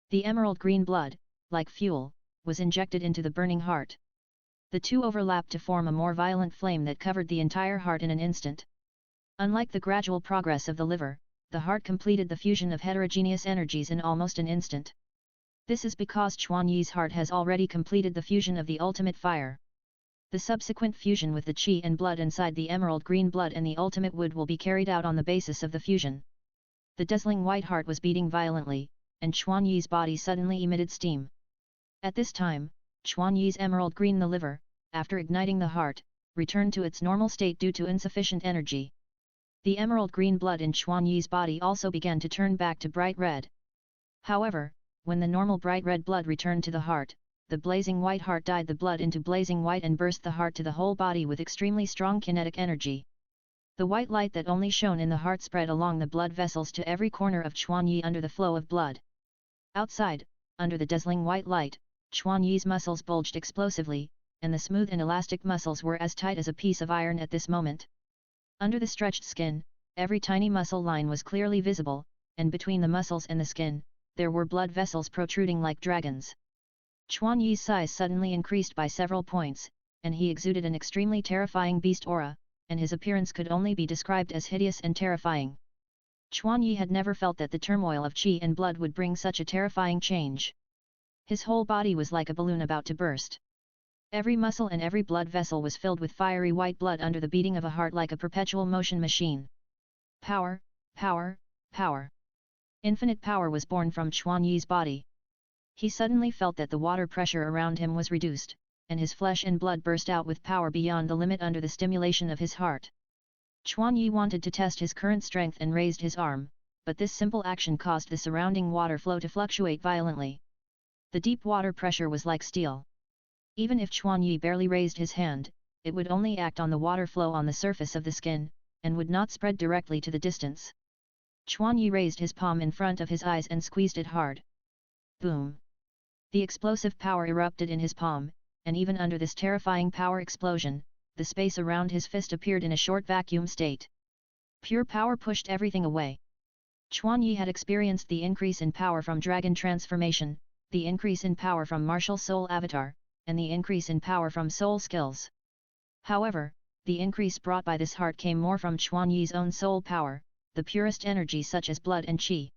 The emerald green blood, like fuel, was injected into the burning heart. The two overlapped to form a more violent flame that covered the entire heart in an instant. Unlike the gradual progress of the liver, the heart completed the fusion of heterogeneous energies in almost an instant. This is because Chuan Yi's heart has already completed the fusion of the ultimate fire. The subsequent fusion with the qi and blood inside the emerald green blood and the ultimate wood will be carried out on the basis of the fusion. The dazzling white heart was beating violently, and Chuan Yi's body suddenly emitted steam. At this time, Chuan Yi's emerald green. The liver, after igniting the heart, returned to its normal state due to insufficient energy. The emerald green blood in Chuan Yi's body also began to turn back to bright red. However, when the normal bright red blood returned to the heart, the blazing white heart dyed the blood into blazing white and burst the heart to the whole body with extremely strong kinetic energy. The white light that only shone in the heart spread along the blood vessels to every corner of Chuan Yi under the flow of blood. Outside, under the dazzling white light, Chuan Yi's muscles bulged explosively, and the smooth and elastic muscles were as tight as a piece of iron at this moment. Under the stretched skin, every tiny muscle line was clearly visible, and between the muscles and the skin, there were blood vessels protruding like dragons. Chuan Yi's size suddenly increased by several points, and he exuded an extremely terrifying beast aura, and his appearance could only be described as hideous and terrifying. Chuan Yi had never felt that the turmoil of qi and blood would bring such a terrifying change. His whole body was like a balloon about to burst. Every muscle and every blood vessel was filled with fiery white blood under the beating of a heart like a perpetual motion machine. Power, power, power. Infinite power was born from Chuan Yi's body. He suddenly felt that the water pressure around him was reduced, and his flesh and blood burst out with power beyond the limit under the stimulation of his heart. Chuan Yi wanted to test his current strength and raised his arm, but this simple action caused the surrounding water flow to fluctuate violently. The deep water pressure was like steel. Even if Chuan Yi barely raised his hand, it would only act on the water flow on the surface of the skin, and would not spread directly to the distance. Chuan Yi raised his palm in front of his eyes and squeezed it hard. Boom! The explosive power erupted in his palm, and even under this terrifying power explosion, the space around his fist appeared in a short vacuum state. Pure power pushed everything away. Chuan Yi had experienced the increase in power from dragon transformation, the increase in power from martial soul avatar, and the increase in power from soul skills. However, the increase brought by this heart came more from Chuan Yi's own soul power, the purest energy such as blood and qi.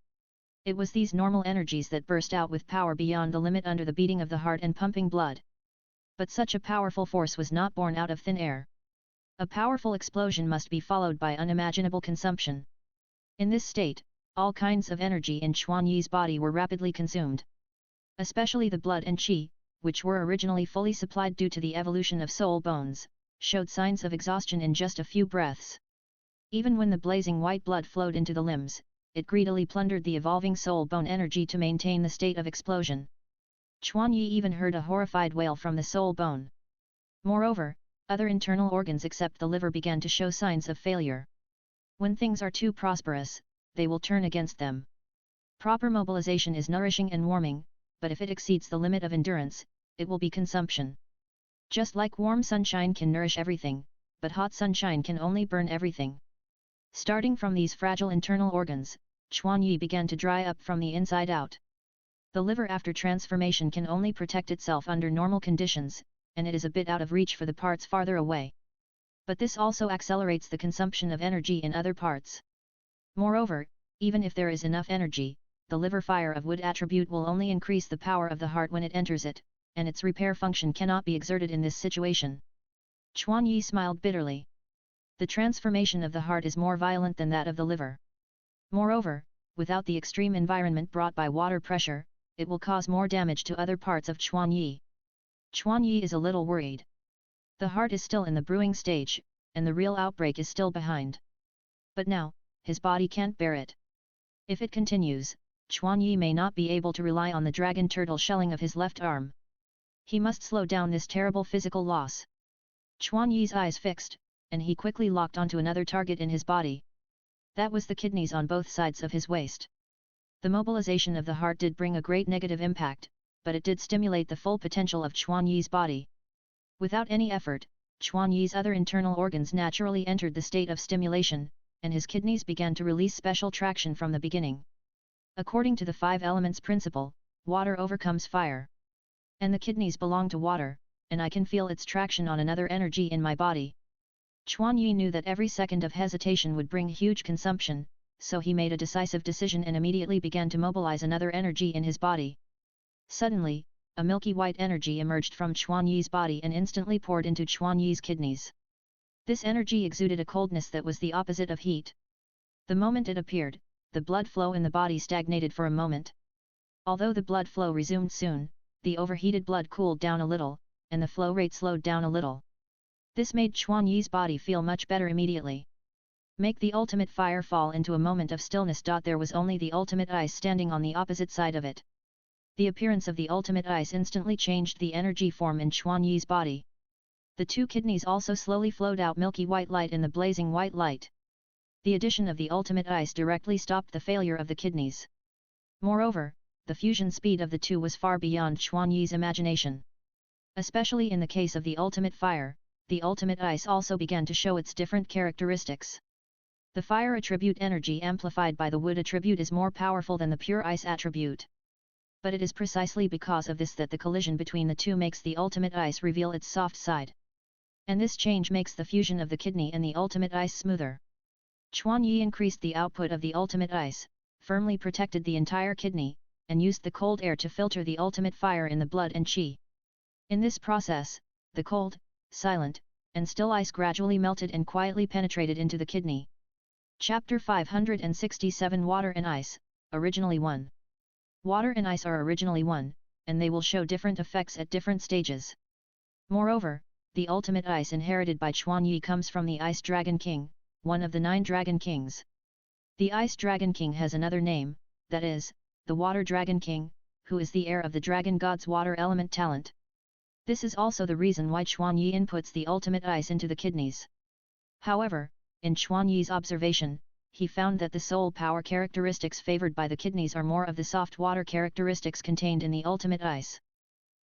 It was these normal energies that burst out with power beyond the limit under the beating of the heart and pumping blood. But such a powerful force was not born out of thin air. A powerful explosion must be followed by unimaginable consumption. In this state, all kinds of energy in Chuan Yi's body were rapidly consumed. Especially the blood and qi, which were originally fully supplied due to the evolution of soul bones, showed signs of exhaustion in just a few breaths. Even when the blazing white blood flowed into the limbs, it greedily plundered the evolving soul bone energy to maintain the state of explosion. Chuan Yi even heard a horrified wail from the soul bone. Moreover, other internal organs except the liver began to show signs of failure. When things are too prosperous, they will turn against them. Proper mobilization is nourishing and warming, but if it exceeds the limit of endurance, it will be consumption. Just like warm sunshine can nourish everything, but hot sunshine can only burn everything. Starting from these fragile internal organs, Chuan Yi began to dry up from the inside out. The liver after transformation can only protect itself under normal conditions, and it is a bit out of reach for the parts farther away. But this also accelerates the consumption of energy in other parts. Moreover, even if there is enough energy, the liver fire of wood attribute will only increase the power of the heart when it enters it, and its repair function cannot be exerted in this situation. Chuan Yi smiled bitterly. The transformation of the heart is more violent than that of the liver. Moreover, without the extreme environment brought by water pressure, it will cause more damage to other parts of Chuan Yi. Chuan Yi is a little worried. The heart is still in the brewing stage, and the real outbreak is still behind. But now, his body can't bear it. If it continues, Chuan Yi may not be able to rely on the dragon turtle shelling of his left arm. He must slow down this terrible physical loss. Chuan Yi's eyes fixed, and he quickly locked onto another target in his body. That was the kidneys on both sides of his waist. The mobilization of the heart did bring a great negative impact, but it did stimulate the full potential of Chuan Yi's body. Without any effort, Chuan Yi's other internal organs naturally entered the state of stimulation, and his kidneys began to release special traction from the beginning. According to the 5 elements principle, water overcomes fire. And the kidneys belong to water, and I can feel its traction on another energy in my body. Chuan Yi knew that every second of hesitation would bring huge consumption, so he made a decisive decision and immediately began to mobilize another energy in his body. Suddenly, a milky white energy emerged from Chuan Yi's body and instantly poured into Chuan Yi's kidneys. This energy exuded a coldness that was the opposite of heat. The moment it appeared, the blood flow in the body stagnated for a moment. Although the blood flow resumed soon, the overheated blood cooled down a little, and the flow rate slowed down a little. This made Chuan Yi's body feel much better immediately. Make the ultimate fire fall into a moment of stillness. There was only the ultimate ice standing on the opposite side of it. The appearance of the ultimate ice instantly changed the energy form in Chuan Yi's body. The two kidneys also slowly flowed out milky white light in the blazing white light. The addition of the ultimate ice directly stopped the failure of the kidneys. Moreover, the fusion speed of the two was far beyond Chuan Yi's imagination. Especially in the case of the ultimate fire, the ultimate ice also began to show its different characteristics. The fire attribute energy amplified by the wood attribute is more powerful than the pure ice attribute. But it is precisely because of this that the collision between the two makes the ultimate ice reveal its soft side. And this change makes the fusion of the kidney and the ultimate ice smoother. Chuan Yi increased the output of the ultimate ice, firmly protected the entire kidney, and used the cold air to filter the ultimate fire in the blood and qi. In this process, the cold, silent, and still ice gradually melted and quietly penetrated into the kidney. Chapter 567 Water and Ice, originally 1. Water and ice are originally one, and they will show different effects at different stages. Moreover, the ultimate ice inherited by Chuan Yi comes from the Ice Dragon King, one of the 9 Dragon Kings. The Ice Dragon King has another name, that is, the Water Dragon King, who is the heir of the Dragon God's water element talent. This is also the reason why Chuan Yi inputs the ultimate ice into the kidneys. However, in Chuan Yi's observation, he found that the soul power characteristics favored by the kidneys are more of the soft water characteristics contained in the ultimate ice.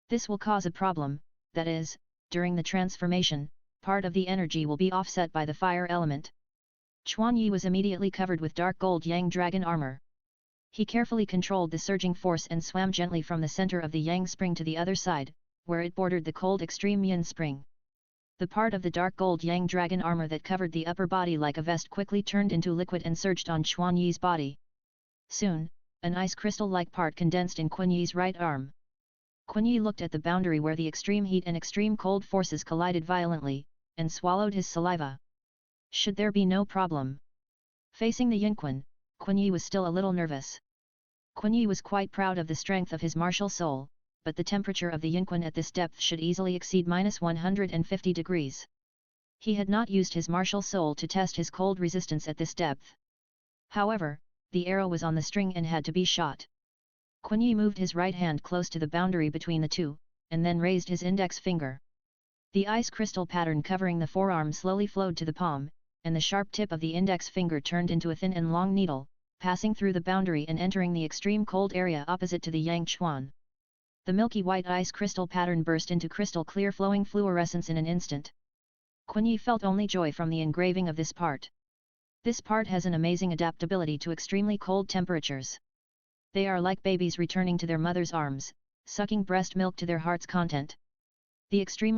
This will cause a problem, that is, during the transformation, part of the energy will be offset by the fire element. Chuan Yi was immediately covered with dark gold Yang Dragon armor. He carefully controlled the surging force and swam gently from the center of the Yang spring to the other side, where it bordered the cold extreme Yin spring. The part of the dark gold Yang Dragon armor that covered the upper body like a vest quickly turned into liquid and surged on Chuan Yi's body. Soon, an ice crystal-like part condensed in Kun Yi's right arm. Kun Yi looked at the boundary where the extreme heat and extreme cold forces collided violently, and swallowed his saliva. Should there be no problem? Facing the Yinquan, Kun Yi was still a little nervous. Kun Yi was quite proud of the strength of his martial soul, but the temperature of the Yinquan at this depth should easily exceed -150 degrees. He had not used his martial soul to test his cold resistance at this depth. However, the arrow was on the string and had to be shot. Kun Yi moved his right hand close to the boundary between the two, and then raised his index finger. The ice crystal pattern covering the forearm slowly flowed to the palm, and the sharp tip of the index finger turned into a thin and long needle, passing through the boundary and entering the extreme cold area opposite to the Yang Chuan. The milky white ice crystal pattern burst into crystal clear flowing fluorescence in an instant. Kun Yi felt only joy from the engraving of this part. This part has an amazing adaptability to extremely cold temperatures. They are like babies returning to their mother's arms, sucking breast milk to their heart's content. The extreme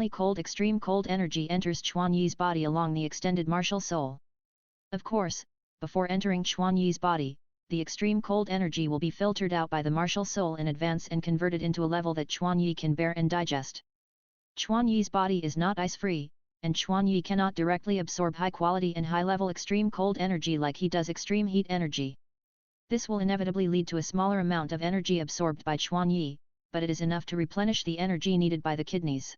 cold energy enters Chuan Yi's body along the extended martial soul. Of course, before entering Chuan Yi's body, the extreme cold energy will be filtered out by the martial soul in advance and converted into a level that Chuan Yi can bear and digest. Chuan Yi's body is not ice-free, and Chuan Yi cannot directly absorb high-quality and high-level extreme cold energy like he does extreme heat energy. This will inevitably lead to a smaller amount of energy absorbed by Chuan Yi, but it is enough to replenish the energy needed by the kidneys.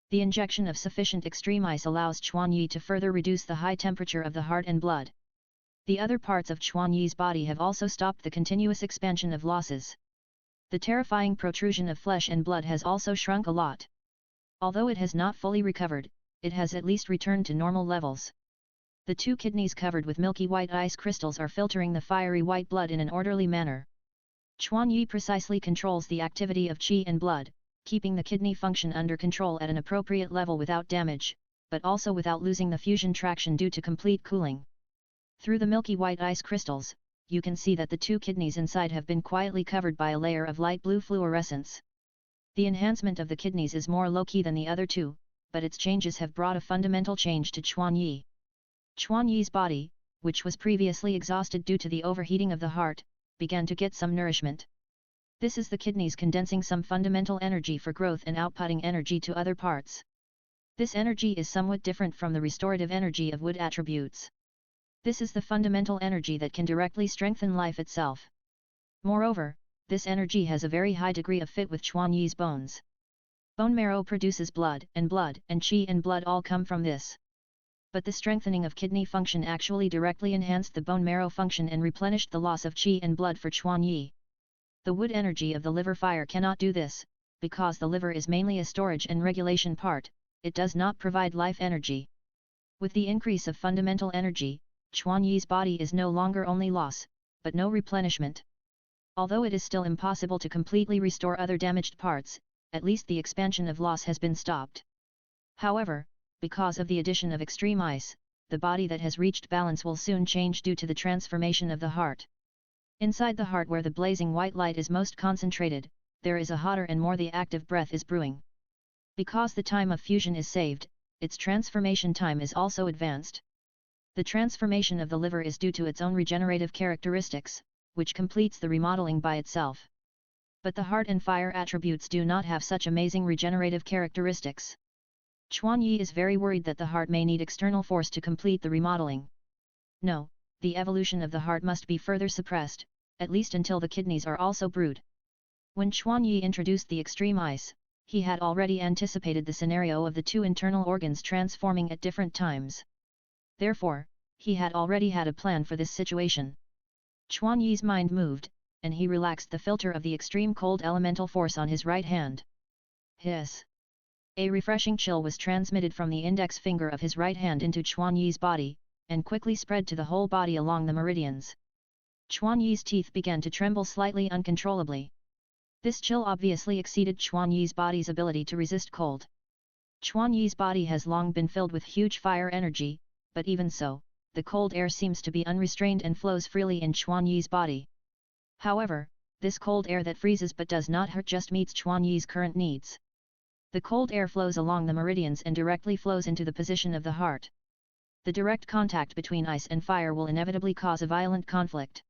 The injection of sufficient extreme ice allows Chuan Yi to further reduce the high temperature of the heart and blood. The other parts of Chuan Yi's body have also stopped the continuous expansion of losses. The terrifying protrusion of flesh and blood has also shrunk a lot. Although it has not fully recovered, it has at least returned to normal levels. The two kidneys covered with milky white ice crystals are filtering the fiery white blood in an orderly manner. Chuan Yi precisely controls the activity of qi and blood, keeping the kidney function under control at an appropriate level without damage, but also without losing the fusion traction due to complete cooling. Through the milky white ice crystals, you can see that the two kidneys inside have been quietly covered by a layer of light blue fluorescence. The enhancement of the kidneys is more low-key than the other two, but its changes have brought a fundamental change to Chuan Yi. Chuan Yi's body, which was previously exhausted due to the overheating of the heart, began to get some nourishment. This is the kidneys condensing some fundamental energy for growth and outputting energy to other parts. This energy is somewhat different from the restorative energy of wood attributes. This is the fundamental energy that can directly strengthen life itself. Moreover, this energy has a very high degree of fit with Chuan Yi's bones. Bone marrow produces blood and qi and blood all come from this. But the strengthening of kidney function actually directly enhanced the bone marrow function and replenished the loss of qi and blood for Chuan Yi. The wood energy of the liver fire cannot do this, because the liver is mainly a storage and regulation part, it does not provide life energy. With the increase of fundamental energy, Chuan Yi's body is no longer only loss, but no replenishment. Although it is still impossible to completely restore other damaged parts, at least the expansion of loss has been stopped. However, because of the addition of extreme ice, the body that has reached balance will soon change due to the transformation of the heart. Inside the heart where the blazing white light is most concentrated, there is a hotter and more the active breath is brewing. Because the time of fusion is saved, its transformation time is also advanced. The transformation of the liver is due to its own regenerative characteristics, which completes the remodeling by itself. But the heart and fire attributes do not have such amazing regenerative characteristics. Chuan Yi is very worried that the heart may need external force to complete the remodeling. No, the evolution of the heart must be further suppressed, at least until the kidneys are also brewed. When Chuan Yi introduced the extreme ice, he had already anticipated the scenario of the two internal organs transforming at different times. Therefore, he had already had a plan for this situation. Chuan Yi's mind moved, and he relaxed the filter of the extreme cold elemental force on his right hand. Hiss! A refreshing chill was transmitted from the index finger of his right hand into Chuan Yi's body, and quickly spread to the whole body along the meridians. Chuan Yi's teeth began to tremble slightly uncontrollably. This chill obviously exceeded Chuan Yi's body's ability to resist cold. Chuan Yi's body has long been filled with huge fire energy, but even so, the cold air seems to be unrestrained and flows freely in Chuan Yi's body. However, this cold air that freezes but does not hurt just meets Chuan Yi's current needs. The cold air flows along the meridians and directly flows into the position of the heart. The direct contact between ice and fire will inevitably cause a violent conflict.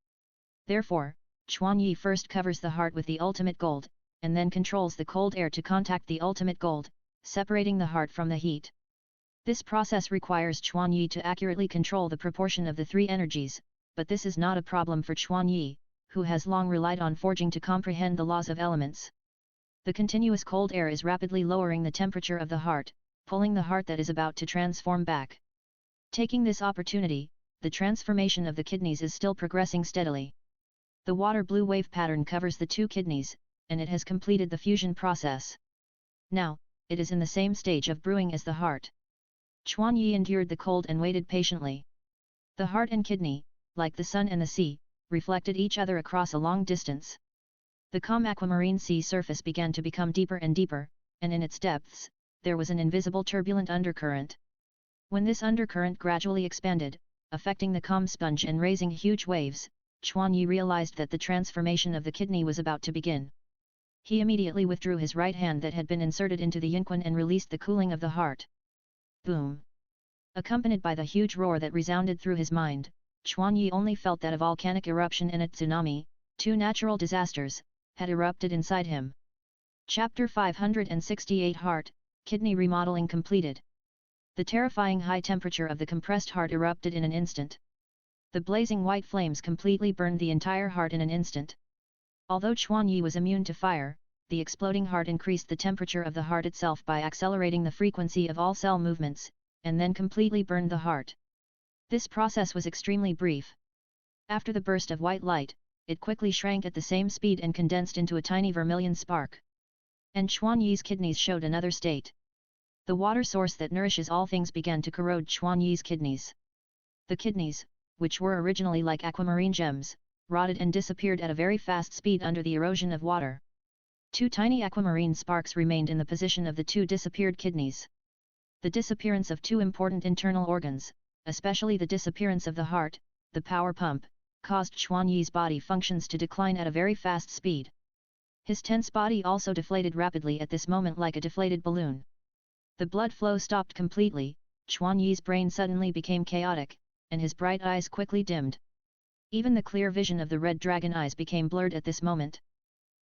Therefore, Chuan Yi first covers the heart with the ultimate gold, and then controls the cold air to contact the ultimate gold, separating the heart from the heat. This process requires Chuan Yi to accurately control the proportion of the three energies, but this is not a problem for Chuan Yi, who has long relied on forging to comprehend the laws of elements. The continuous cold air is rapidly lowering the temperature of the heart, pulling the heart that is about to transform back. Taking this opportunity, the transformation of the kidneys is still progressing steadily. The water blue wave pattern covers the two kidneys, and it has completed the fusion process. Now, it is in the same stage of brewing as the heart. Chuan Yi endured the cold and waited patiently. The heart and kidney, like the sun and the sea, reflected each other across a long distance. The calm aquamarine sea surface began to become deeper and deeper, and in its depths, there was an invisible turbulent undercurrent. When this undercurrent gradually expanded, affecting the calm sponge and raising huge waves, Chuan Yi realized that the transformation of the kidney was about to begin. He immediately withdrew his right hand that had been inserted into the yinquan and released the cooling of the heart. Boom! Accompanied by the huge roar that resounded through his mind, Chuan Yi only felt that a volcanic eruption and a tsunami, two natural disasters, had erupted inside him. Chapter 568 Heart, Kidney Remodeling completed. The terrifying high temperature of the compressed heart erupted in an instant. The blazing white flames completely burned the entire heart in an instant. Although Chuan Yi was immune to fire, the exploding heart increased the temperature of the heart itself by accelerating the frequency of all cell movements, and then completely burned the heart. This process was extremely brief. After the burst of white light, it quickly shrank at the same speed and condensed into a tiny vermilion spark. And Chuan Yi's kidneys showed another state. The water source that nourishes all things began to corrode Chuan Yi's kidneys. The kidneys, which were originally like aquamarine gems, rotted and disappeared at a very fast speed under the erosion of water. Two tiny aquamarine sparks remained in the position of the two disappeared kidneys. The disappearance of two important internal organs, especially the disappearance of the heart, the power pump, caused Chuan Yi's body functions to decline at a very fast speed. His tense body also deflated rapidly at this moment like a deflated balloon. The blood flow stopped completely, Chuan Yi's brain suddenly became chaotic, and his bright eyes quickly dimmed. Even the clear vision of the red dragon eyes became blurred at this moment.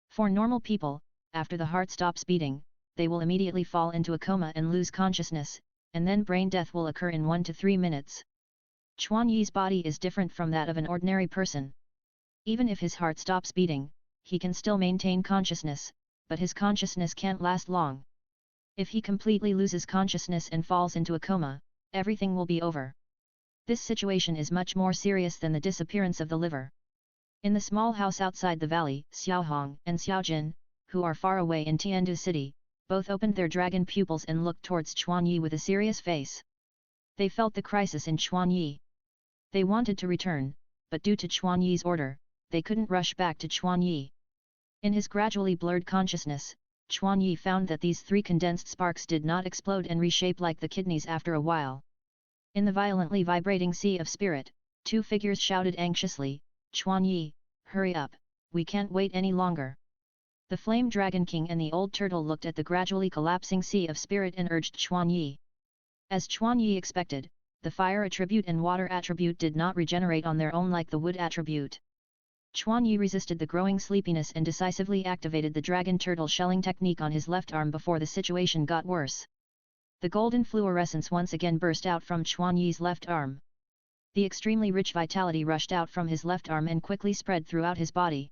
For normal people, after the heart stops beating, they will immediately fall into a coma and lose consciousness, and then brain death will occur in 1 to 3 minutes. Chuan Yi's body is different from that of an ordinary person. Even if his heart stops beating, he can still maintain consciousness, but his consciousness can't last long. If he completely loses consciousness and falls into a coma, everything will be over. This situation is much more serious than the disappearance of the liver. In the small house outside the valley, Xiaohong and Xiaojin, who are far away in Tiandu city, both opened their dragon pupils and looked towards Chuanyi with a serious face. They felt the crisis in Chuanyi. They wanted to return, but due to Chuanyi's order, they couldn't rush back to Chuanyi. In his gradually blurred consciousness, Chuanyi found that these three condensed sparks did not explode and reshape like the kidneys after a while. In the violently vibrating sea of spirit, two figures shouted anxiously, "Chuanyi, hurry up, we can't wait any longer." The Flame Dragon King and the Old Turtle looked at the gradually collapsing sea of spirit and urged Chuanyi. As Chuanyi expected, the fire attribute and water attribute did not regenerate on their own like the wood attribute. Chuanyi resisted the growing sleepiness and decisively activated the dragon turtle shelling technique on his left arm before the situation got worse. The golden fluorescence once again burst out from Chuanyi's left arm. The extremely rich vitality rushed out from his left arm and quickly spread throughout his body.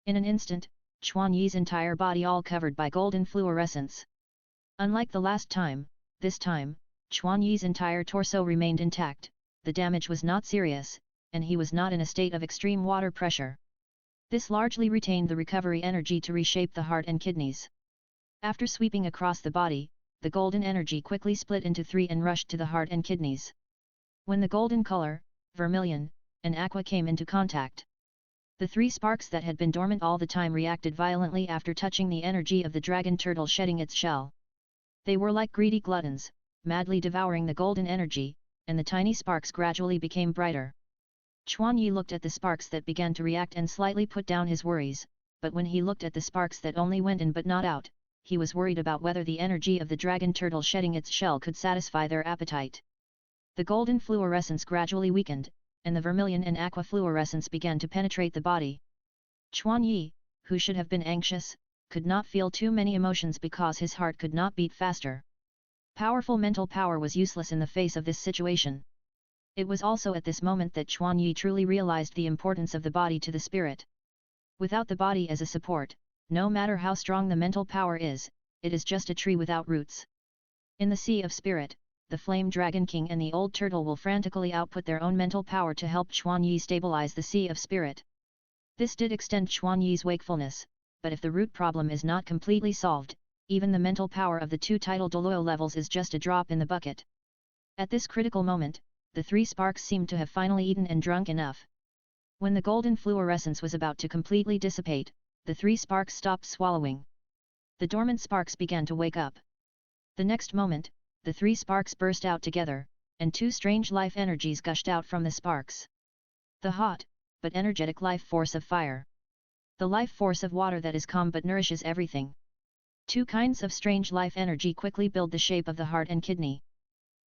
In an instant, Chuanyi's entire body all covered by golden fluorescence. Unlike the last time, this time, Chuanyi's entire torso remained intact, the damage was not serious, and he was not in a state of extreme water pressure. This largely retained the recovery energy to reshape the heart and kidneys. After sweeping across the body, the golden energy quickly split into three and rushed to the heart and kidneys. When the golden color, vermilion, and aqua came into contact, the three sparks that had been dormant all the time reacted violently after touching the energy of the dragon turtle shedding its shell. They were like greedy gluttons, madly devouring the golden energy, and the tiny sparks gradually became brighter. Chuanyi looked at the sparks that began to react and slightly put down his worries, but when he looked at the sparks that only went in but not out, he was worried about whether the energy of the dragon turtle shedding its shell could satisfy their appetite. The golden fluorescence gradually weakened, and the vermilion and aqua fluorescence began to penetrate the body. Chuanyi, who should have been anxious, could not feel too many emotions because his heart could not beat faster. Powerful mental power was useless in the face of this situation. It was also at this moment that Chuanyi truly realized the importance of the body to the spirit. Without the body as a support, no matter how strong the mental power is, it is just a tree without roots. In the sea of spirit, the Flame Dragon King and the Old Turtle will frantically output their own mental power to help Chuanyi stabilize the sea of spirit. This did extend Chuanyi's wakefulness, but if the root problem is not completely solved, even the mental power of the two tidal Douluo levels is just a drop in the bucket. At this critical moment, the three sparks seemed to have finally eaten and drunk enough. When the golden fluorescence was about to completely dissipate, the three sparks stopped swallowing. The dormant sparks began to wake up. The next moment, the three sparks burst out together, and two strange life energies gushed out from the sparks. The hot, but energetic life force of fire. The life force of water that is calm but nourishes everything. Two kinds of strange life energy quickly build the shape of the heart and kidney.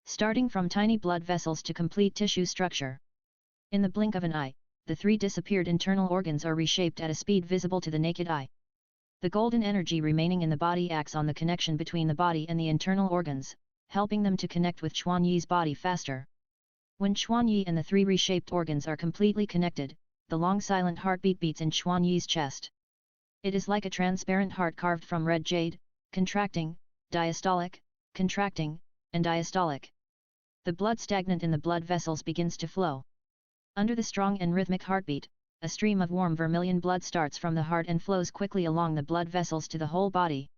Starting from tiny blood vessels to complete tissue structure. In the blink of an eye, the three disappeared internal organs are reshaped at a speed visible to the naked eye. The golden energy remaining in the body acts on the connection between the body and the internal organs, helping them to connect with Chuanyi's body faster. When Chuanyi and the three reshaped organs are completely connected, the long silent heartbeat beats in Chuanyi's chest. It is like a transparent heart carved from red jade, contracting, diastolic, contracting, and diastolic. The blood stagnant in the blood vessels begins to flow. Under the strong and rhythmic heartbeat, a stream of warm vermilion blood starts from the heart and flows quickly along the blood vessels to the whole body.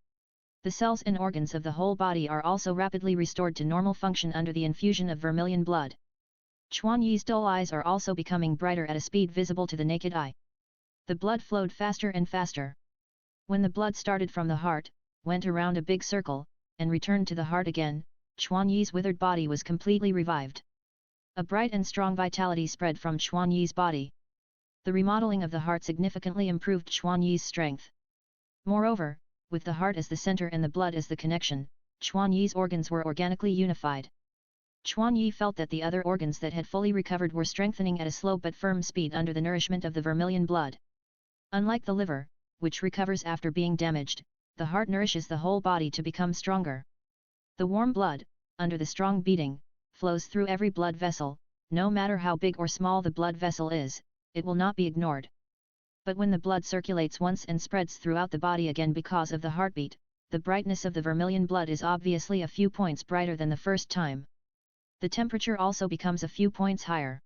The cells and organs of the whole body are also rapidly restored to normal function under the infusion of vermilion blood. Chuanyi's dull eyes are also becoming brighter at a speed visible to the naked eye. The blood flowed faster and faster. When the blood started from the heart, went around a big circle, and returned to the heart again, Chuanyi's withered body was completely revived. A bright and strong vitality spread from Chuanyi's body. The remodeling of the heart significantly improved Chuanyi's strength. Moreover, with the heart as the center and the blood as the connection, Chuanyi's organs were organically unified. Chuanyi felt that the other organs that had fully recovered were strengthening at a slow but firm speed under the nourishment of the vermilion blood. Unlike the liver, which recovers after being damaged, the heart nourishes the whole body to become stronger. The warm blood, under the strong beating, flows through every blood vessel, no matter how big or small the blood vessel is, it will not be ignored. But when the blood circulates once and spreads throughout the body again because of the heartbeat, the brightness of the vermilion blood is obviously a few points brighter than the first time. The temperature also becomes a few points higher.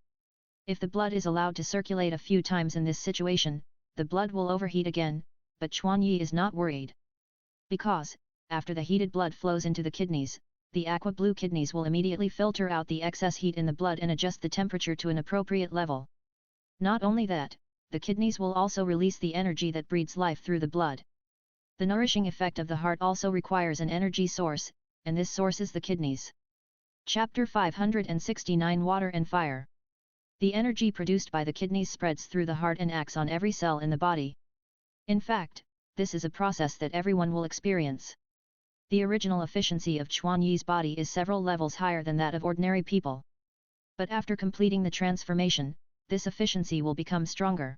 If the blood is allowed to circulate a few times in this situation, the blood will overheat again, but Chuanyi is not worried. Because, after the heated blood flows into the kidneys, the aqua blue kidneys will immediately filter out the excess heat in the blood and adjust the temperature to an appropriate level. Not only that, the kidneys will also release the energy that breathes life through the blood. The nourishing effect of the heart also requires an energy source, and this source is the kidneys. Chapter 569 Water and Fire. The energy produced by the kidneys spreads through the heart and acts on every cell in the body. In fact, this is a process that everyone will experience. The original efficiency of Chuanyi's body is several levels higher than that of ordinary people. But after completing the transformation, this efficiency will become stronger.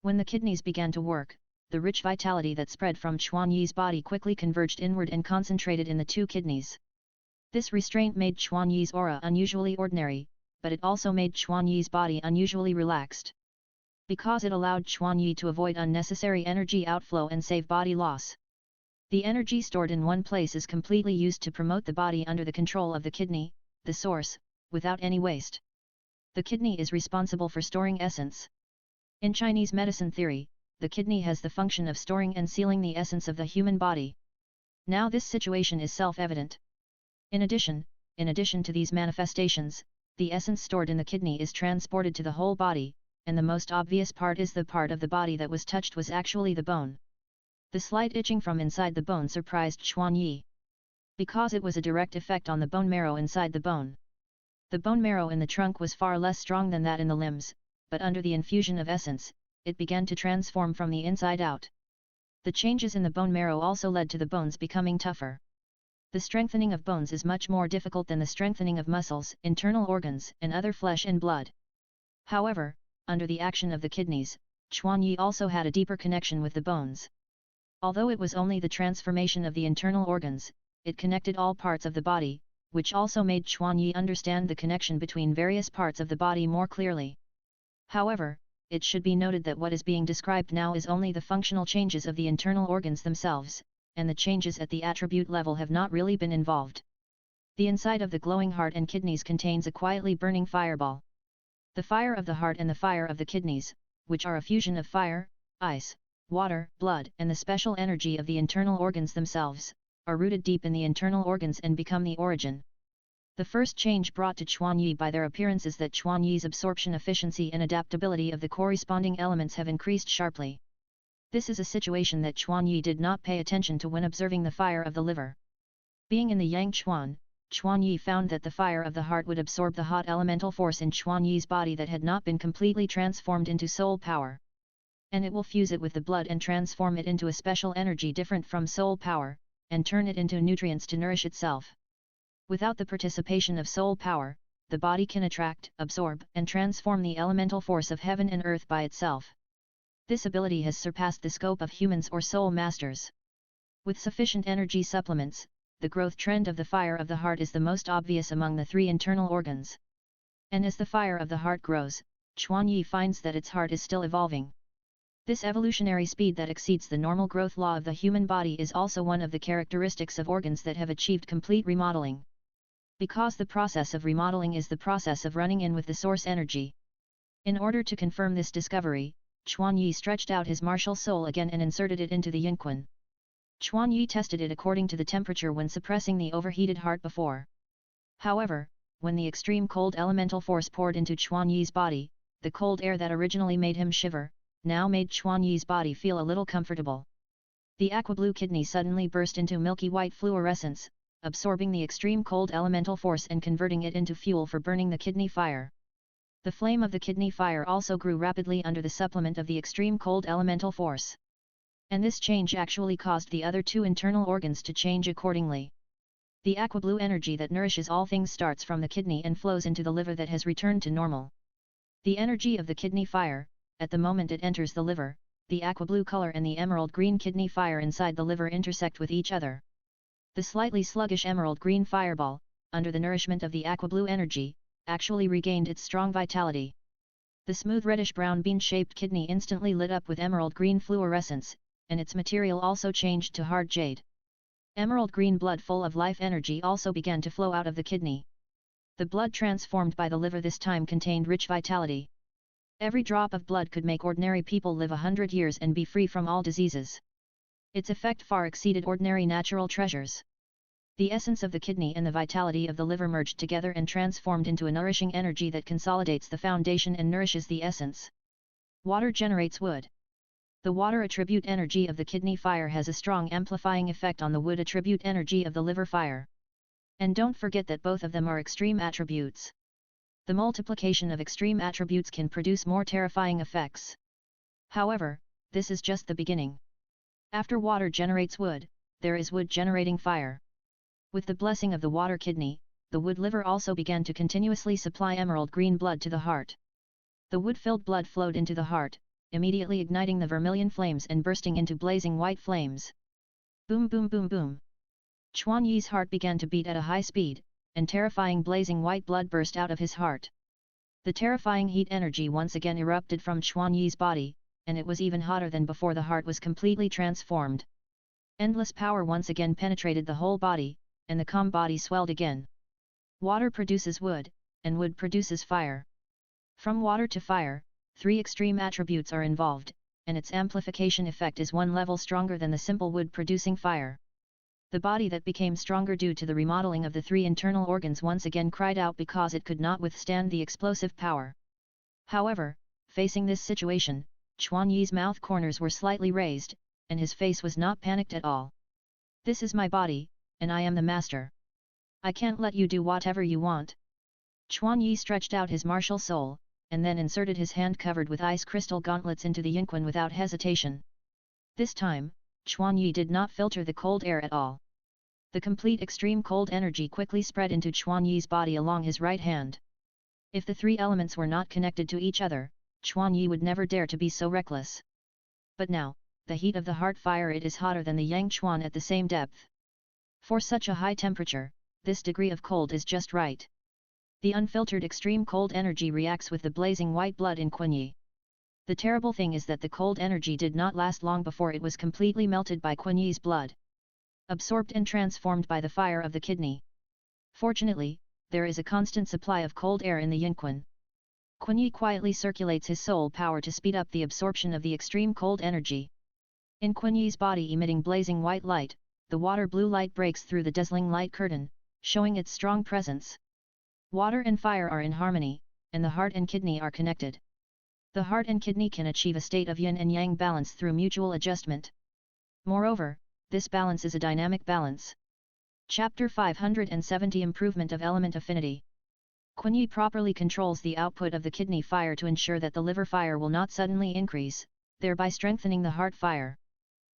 When the kidneys began to work, the rich vitality that spread from Chuanyi's body quickly converged inward and concentrated in the two kidneys. This restraint made Chuanyi's aura unusually ordinary, but it also made Chuanyi's body unusually relaxed. Because it allowed Chuanyi to avoid unnecessary energy outflow and save body loss. The energy stored in one place is completely used to promote the body under the control of the kidney, the source, without any waste. The kidney is responsible for storing essence. In Chinese medicine theory, the kidney has the function of storing and sealing the essence of the human body. Now this situation is self-evident. In addition to these manifestations, the essence stored in the kidney is transported to the whole body, and the most obvious part is the part of the body that was touched was actually the bone. The slight itching from inside the bone surprised Chuanyi. Because it was a direct effect on the bone marrow inside the bone. The bone marrow in the trunk was far less strong than that in the limbs, but under the infusion of essence, it began to transform from the inside out. The changes in the bone marrow also led to the bones becoming tougher. The strengthening of bones is much more difficult than the strengthening of muscles, internal organs, and other flesh and blood. However, under the action of the kidneys, Chuanyi also had a deeper connection with the bones. Although it was only the transformation of the internal organs, it connected all parts of the body, which also made Chuanyi understand the connection between various parts of the body more clearly. However, it should be noted that what is being described now is only the functional changes of the internal organs themselves, and the changes at the attribute level have not really been involved. The inside of the glowing heart and kidneys contains a quietly burning fireball. The fire of the heart and the fire of the kidneys, which are a fusion of fire, ice, water, blood, and the special energy of the internal organs themselves, are rooted deep in the internal organs and become the origin. The first change brought to Chuanyi by their appearance is that Chuanyi's absorption efficiency and adaptability of the corresponding elements have increased sharply. This is a situation that Chuanyi did not pay attention to when observing the fire of the liver. Being in the Yang Chuan, Chuanyi found that the fire of the heart would absorb the hot elemental force in Chuanyi's body that had not been completely transformed into soul power. And it will fuse it with the blood and transform it into a special energy different from soul power, and turn it into nutrients to nourish itself. Without the participation of soul power, the body can attract, absorb, and transform the elemental force of heaven and earth by itself. This ability has surpassed the scope of humans or soul masters. With sufficient energy supplements, the growth trend of the fire of the heart is the most obvious among the three internal organs. And as the fire of the heart grows, Chuanyi finds that its heart is still evolving. This evolutionary speed that exceeds the normal growth law of the human body is also one of the characteristics of organs that have achieved complete remodeling. Because the process of remodeling is the process of running in with the source energy. In order to confirm this discovery, Chuanyi stretched out his martial soul again and inserted it into the yinquan. Chuanyi tested it according to the temperature when suppressing the overheated heart before. However, when the extreme cold elemental force poured into Chuanyi's body, the cold air that originally made him shiver, now made Chuanyi's body feel a little comfortable. The aqua-blue kidney suddenly burst into milky white fluorescence, absorbing the extreme cold elemental force and converting it into fuel for burning the kidney fire. The flame of the kidney fire also grew rapidly under the supplement of the extreme cold elemental force. And this change actually caused the other two internal organs to change accordingly. The aqua-blue energy that nourishes all things starts from the kidney and flows into the liver that has returned to normal. The energy of the kidney fire, at the moment it enters the liver, the aqua-blue color and the emerald green kidney fire inside the liver intersect with each other. The slightly sluggish emerald green fireball, under the nourishment of the aqua-blue energy, actually regained its strong vitality. The smooth reddish-brown bean-shaped kidney instantly lit up with emerald green fluorescence, and its material also changed to hard jade. Emerald green blood full of life energy also began to flow out of the kidney. The blood transformed by the liver this time contained rich vitality. Every drop of blood could make ordinary people live 100 years and be free from all diseases. Its effect far exceeded ordinary natural treasures. The essence of the kidney and the vitality of the liver merged together and transformed into a nourishing energy that consolidates the foundation and nourishes the essence. Water generates wood. The water attribute energy of the kidney fire has a strong amplifying effect on the wood attribute energy of the liver fire. And don't forget that both of them are extreme attributes. The multiplication of extreme attributes can produce more terrifying effects. However, this is just the beginning. After water generates wood, there is wood generating fire. With the blessing of the water kidney, the wood liver also began to continuously supply emerald green blood to the heart. The wood-filled blood flowed into the heart, immediately igniting the vermilion flames and bursting into blazing white flames. Boom boom boom boom. Chuan Yi's heart began to beat at a high speed, and terrifying blazing white blood burst out of his heart. The terrifying heat energy once again erupted from Chuan Yi's body, and it was even hotter than before the heart was completely transformed. Endless power once again penetrated the whole body, and the calm body swelled again. Water produces wood, and wood produces fire. From water to fire, 3 extreme attributes are involved, and its amplification effect is 1 level stronger than the simple wood producing fire. The body that became stronger due to the remodeling of the 3 internal organs once again cried out because it could not withstand the explosive power. However, facing this situation, Chuan Yi's mouth corners were slightly raised, and his face was not panicked at all. This is my body, and I am the master. I can't let you do whatever you want. Chuan Yi stretched out his martial soul, and then inserted his hand covered with ice crystal gauntlets into the yinquan without hesitation. This time, Chuan Yi did not filter the cold air at all. The complete extreme cold energy quickly spread into Chuan Yi's body along his right hand. If the 3 elements were not connected to each other, Chuan Yi would never dare to be so reckless. But now, the heat of the heart fire it is hotter than the Yang Chuan at the same depth. For such a high temperature, this degree of cold is just right. The unfiltered extreme cold energy reacts with the blazing white blood in Quan Yi. The terrible thing is that the cold energy did not last long before it was completely melted by Quan Yi's blood, absorbed and transformed by the fire of the kidney. Fortunately, there is a constant supply of cold air in the yinquan. Quan Yi quietly circulates his soul power to speed up the absorption of the extreme cold energy. In Quan Yi's body emitting blazing white light, the water blue light breaks through the dazzling light curtain, showing its strong presence. Water and fire are in harmony, and the heart and kidney are connected. The heart and kidney can achieve a state of yin and yang balance through mutual adjustment. Moreover, this balance is a dynamic balance. Chapter 570 Improvement of Element Affinity. Quan Yi properly controls the output of the kidney fire to ensure that the liver fire will not suddenly increase, thereby strengthening the heart fire.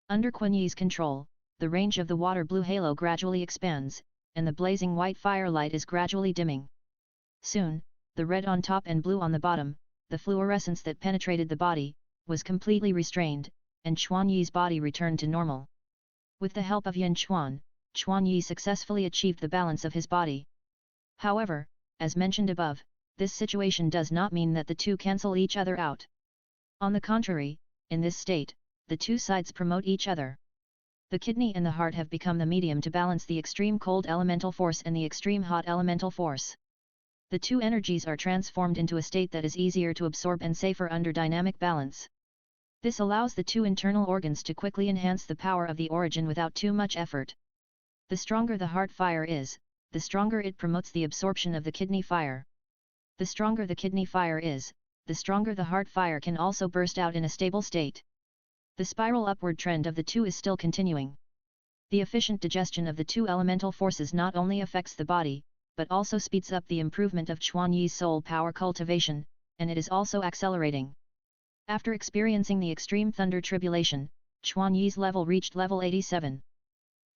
Under Quan Yi's control, the range of the water blue halo gradually expands, and the blazing white firelight is gradually dimming. Soon, the red on top and blue on the bottom, the fluorescence that penetrated the body, was completely restrained, and Chuan Yi's body returned to normal. With the help of Yin Chuan, Chuan Yi successfully achieved the balance of his body. However, as mentioned above, this situation does not mean that the two cancel each other out. On the contrary, in this state, the two sides promote each other. The kidney and the heart have become the medium to balance the extreme cold elemental force and the extreme hot elemental force. The two energies are transformed into a state that is easier to absorb and safer under dynamic balance. This allows the two internal organs to quickly enhance the power of the origin without too much effort. The stronger the heart fire is, the stronger it promotes the absorption of the kidney fire. The stronger the kidney fire is, the stronger the heart fire can also burst out in a stable state. The spiral upward trend of the two is still continuing. The efficient digestion of the two elemental forces not only affects the body, but also speeds up the improvement of Chuan Yi's soul power cultivation, and it is also accelerating. After experiencing the extreme thunder tribulation, Chuan Yi's level reached level 87.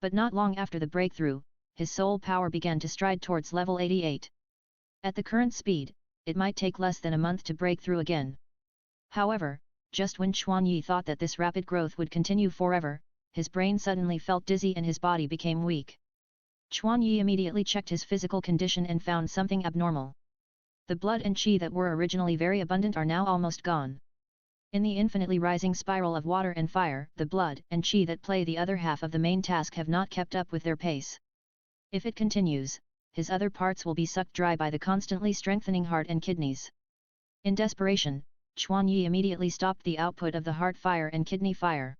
But not long after the breakthrough, his soul power began to stride towards level 88. At the current speed, it might take less than a month to break through again. However, just when Chuan Yi thought that this rapid growth would continue forever, his brain suddenly felt dizzy and his body became weak. Chuan Yi immediately checked his physical condition and found something abnormal. The blood and qi that were originally very abundant are now almost gone. In the infinitely rising spiral of water and fire, the blood and qi that play the other half of the main task have not kept up with their pace. If it continues, his other parts will be sucked dry by the constantly strengthening heart and kidneys. In desperation, Chuan Yi immediately stopped the output of the heart fire and kidney fire.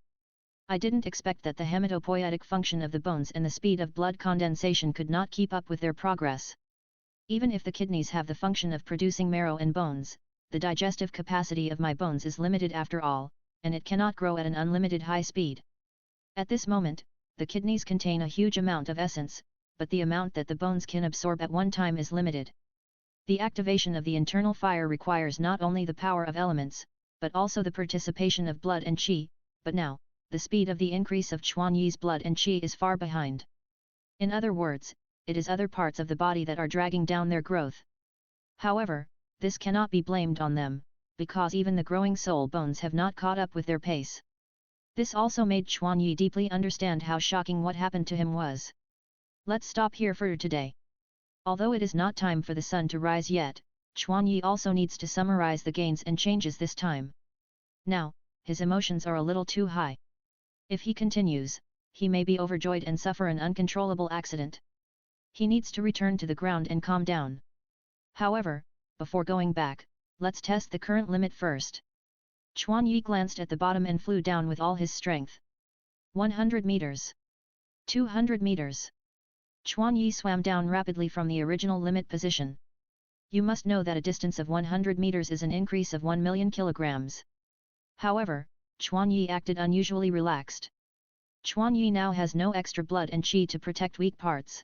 I didn't expect that the hematopoietic function of the bones and the speed of blood condensation could not keep up with their progress. Even if the kidneys have the function of producing marrow and bones, the digestive capacity of my bones is limited after all, and it cannot grow at an unlimited high speed. At this moment, the kidneys contain a huge amount of essence, but the amount that the bones can absorb at one time is limited. The activation of the internal fire requires not only the power of elements, but also the participation of blood and qi, but now, the speed of the increase of Chuan Yi's blood and qi is far behind. In other words, it is other parts of the body that are dragging down their growth. However, this cannot be blamed on them, because even the growing soul bones have not caught up with their pace. This also made Chuan Yi deeply understand how shocking what happened to him was. Let's stop here for today. Although it is not time for the sun to rise yet, Chuan Yi also needs to summarize the gains and changes this time. Now, his emotions are a little too high. If he continues, he may be overjoyed and suffer an uncontrollable accident. He needs to return to the ground and calm down. However, before going back, let's test the current limit first. Chuan Yi glanced at the bottom and flew down with all his strength. 100 meters. 200 meters. Chuan Yi swam down rapidly from the original limit position. You must know that a distance of 100 meters is an increase of 1 million kilograms. However, Chuan Yi acted unusually relaxed. Chuan Yi now has no extra blood and qi to protect weak parts.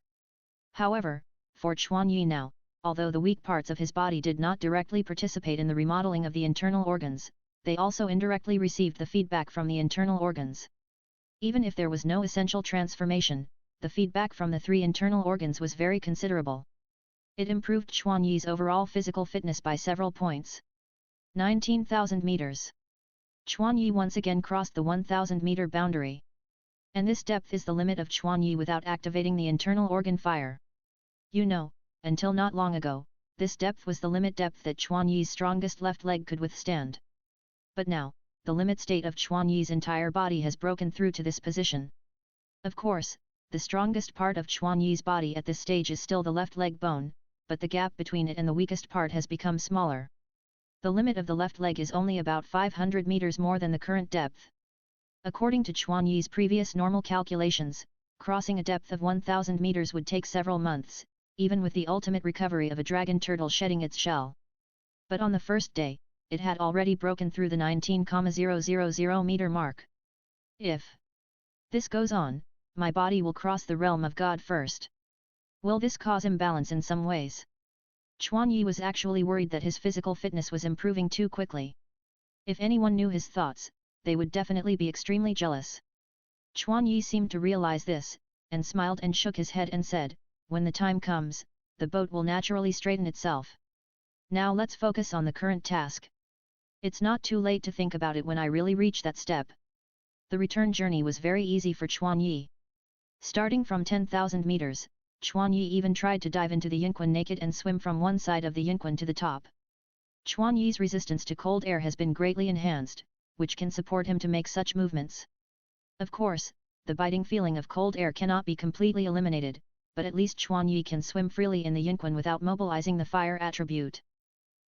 However, for Chuan Yi now, although the weak parts of his body did not directly participate in the remodeling of the internal organs, they also indirectly received the feedback from the internal organs. Even if there was no essential transformation, the feedback from the 3 internal organs was very considerable. It improved Chuan Yi's overall physical fitness by several points. 19,000 meters. Chuan Yi once again crossed the 1,000 meter boundary. And this depth is the limit of Chuan Yi without activating the internal organ fire. You know, until not long ago, this depth was the limit depth that Chuan Yi's strongest left leg could withstand. But now, the limit state of Chuan Yi's entire body has broken through to this position. Of course, the strongest part of Chuan Yi's body at this stage is still the left leg bone, but the gap between it and the weakest part has become smaller. The limit of the left leg is only about 500 meters more than the current depth. According to Chuan Yi's previous normal calculations, crossing a depth of 1,000 meters would take several months, even with the ultimate recovery of a dragon turtle shedding its shell. But on the first day, it had already broken through the 19,000 meter mark. If this goes on, my body will cross the realm of God first. Will this cause imbalance in some ways? Chuan Yi was actually worried that his physical fitness was improving too quickly. If anyone knew his thoughts, they would definitely be extremely jealous. Chuan Yi seemed to realize this, and smiled and shook his head and said, when the time comes, the boat will naturally straighten itself. Now let's focus on the current task. It's not too late to think about it when I really reach that step. The return journey was very easy for Chuan Yi. Starting from 10,000 meters, Chuan Yi even tried to dive into the Yinquan naked and swim from one side of the Yinquan to the top. Chuan Yi's resistance to cold air has been greatly enhanced, which can support him to make such movements. Of course, the biting feeling of cold air cannot be completely eliminated, but at least Chuan Yi can swim freely in the Yinquan without mobilizing the fire attribute.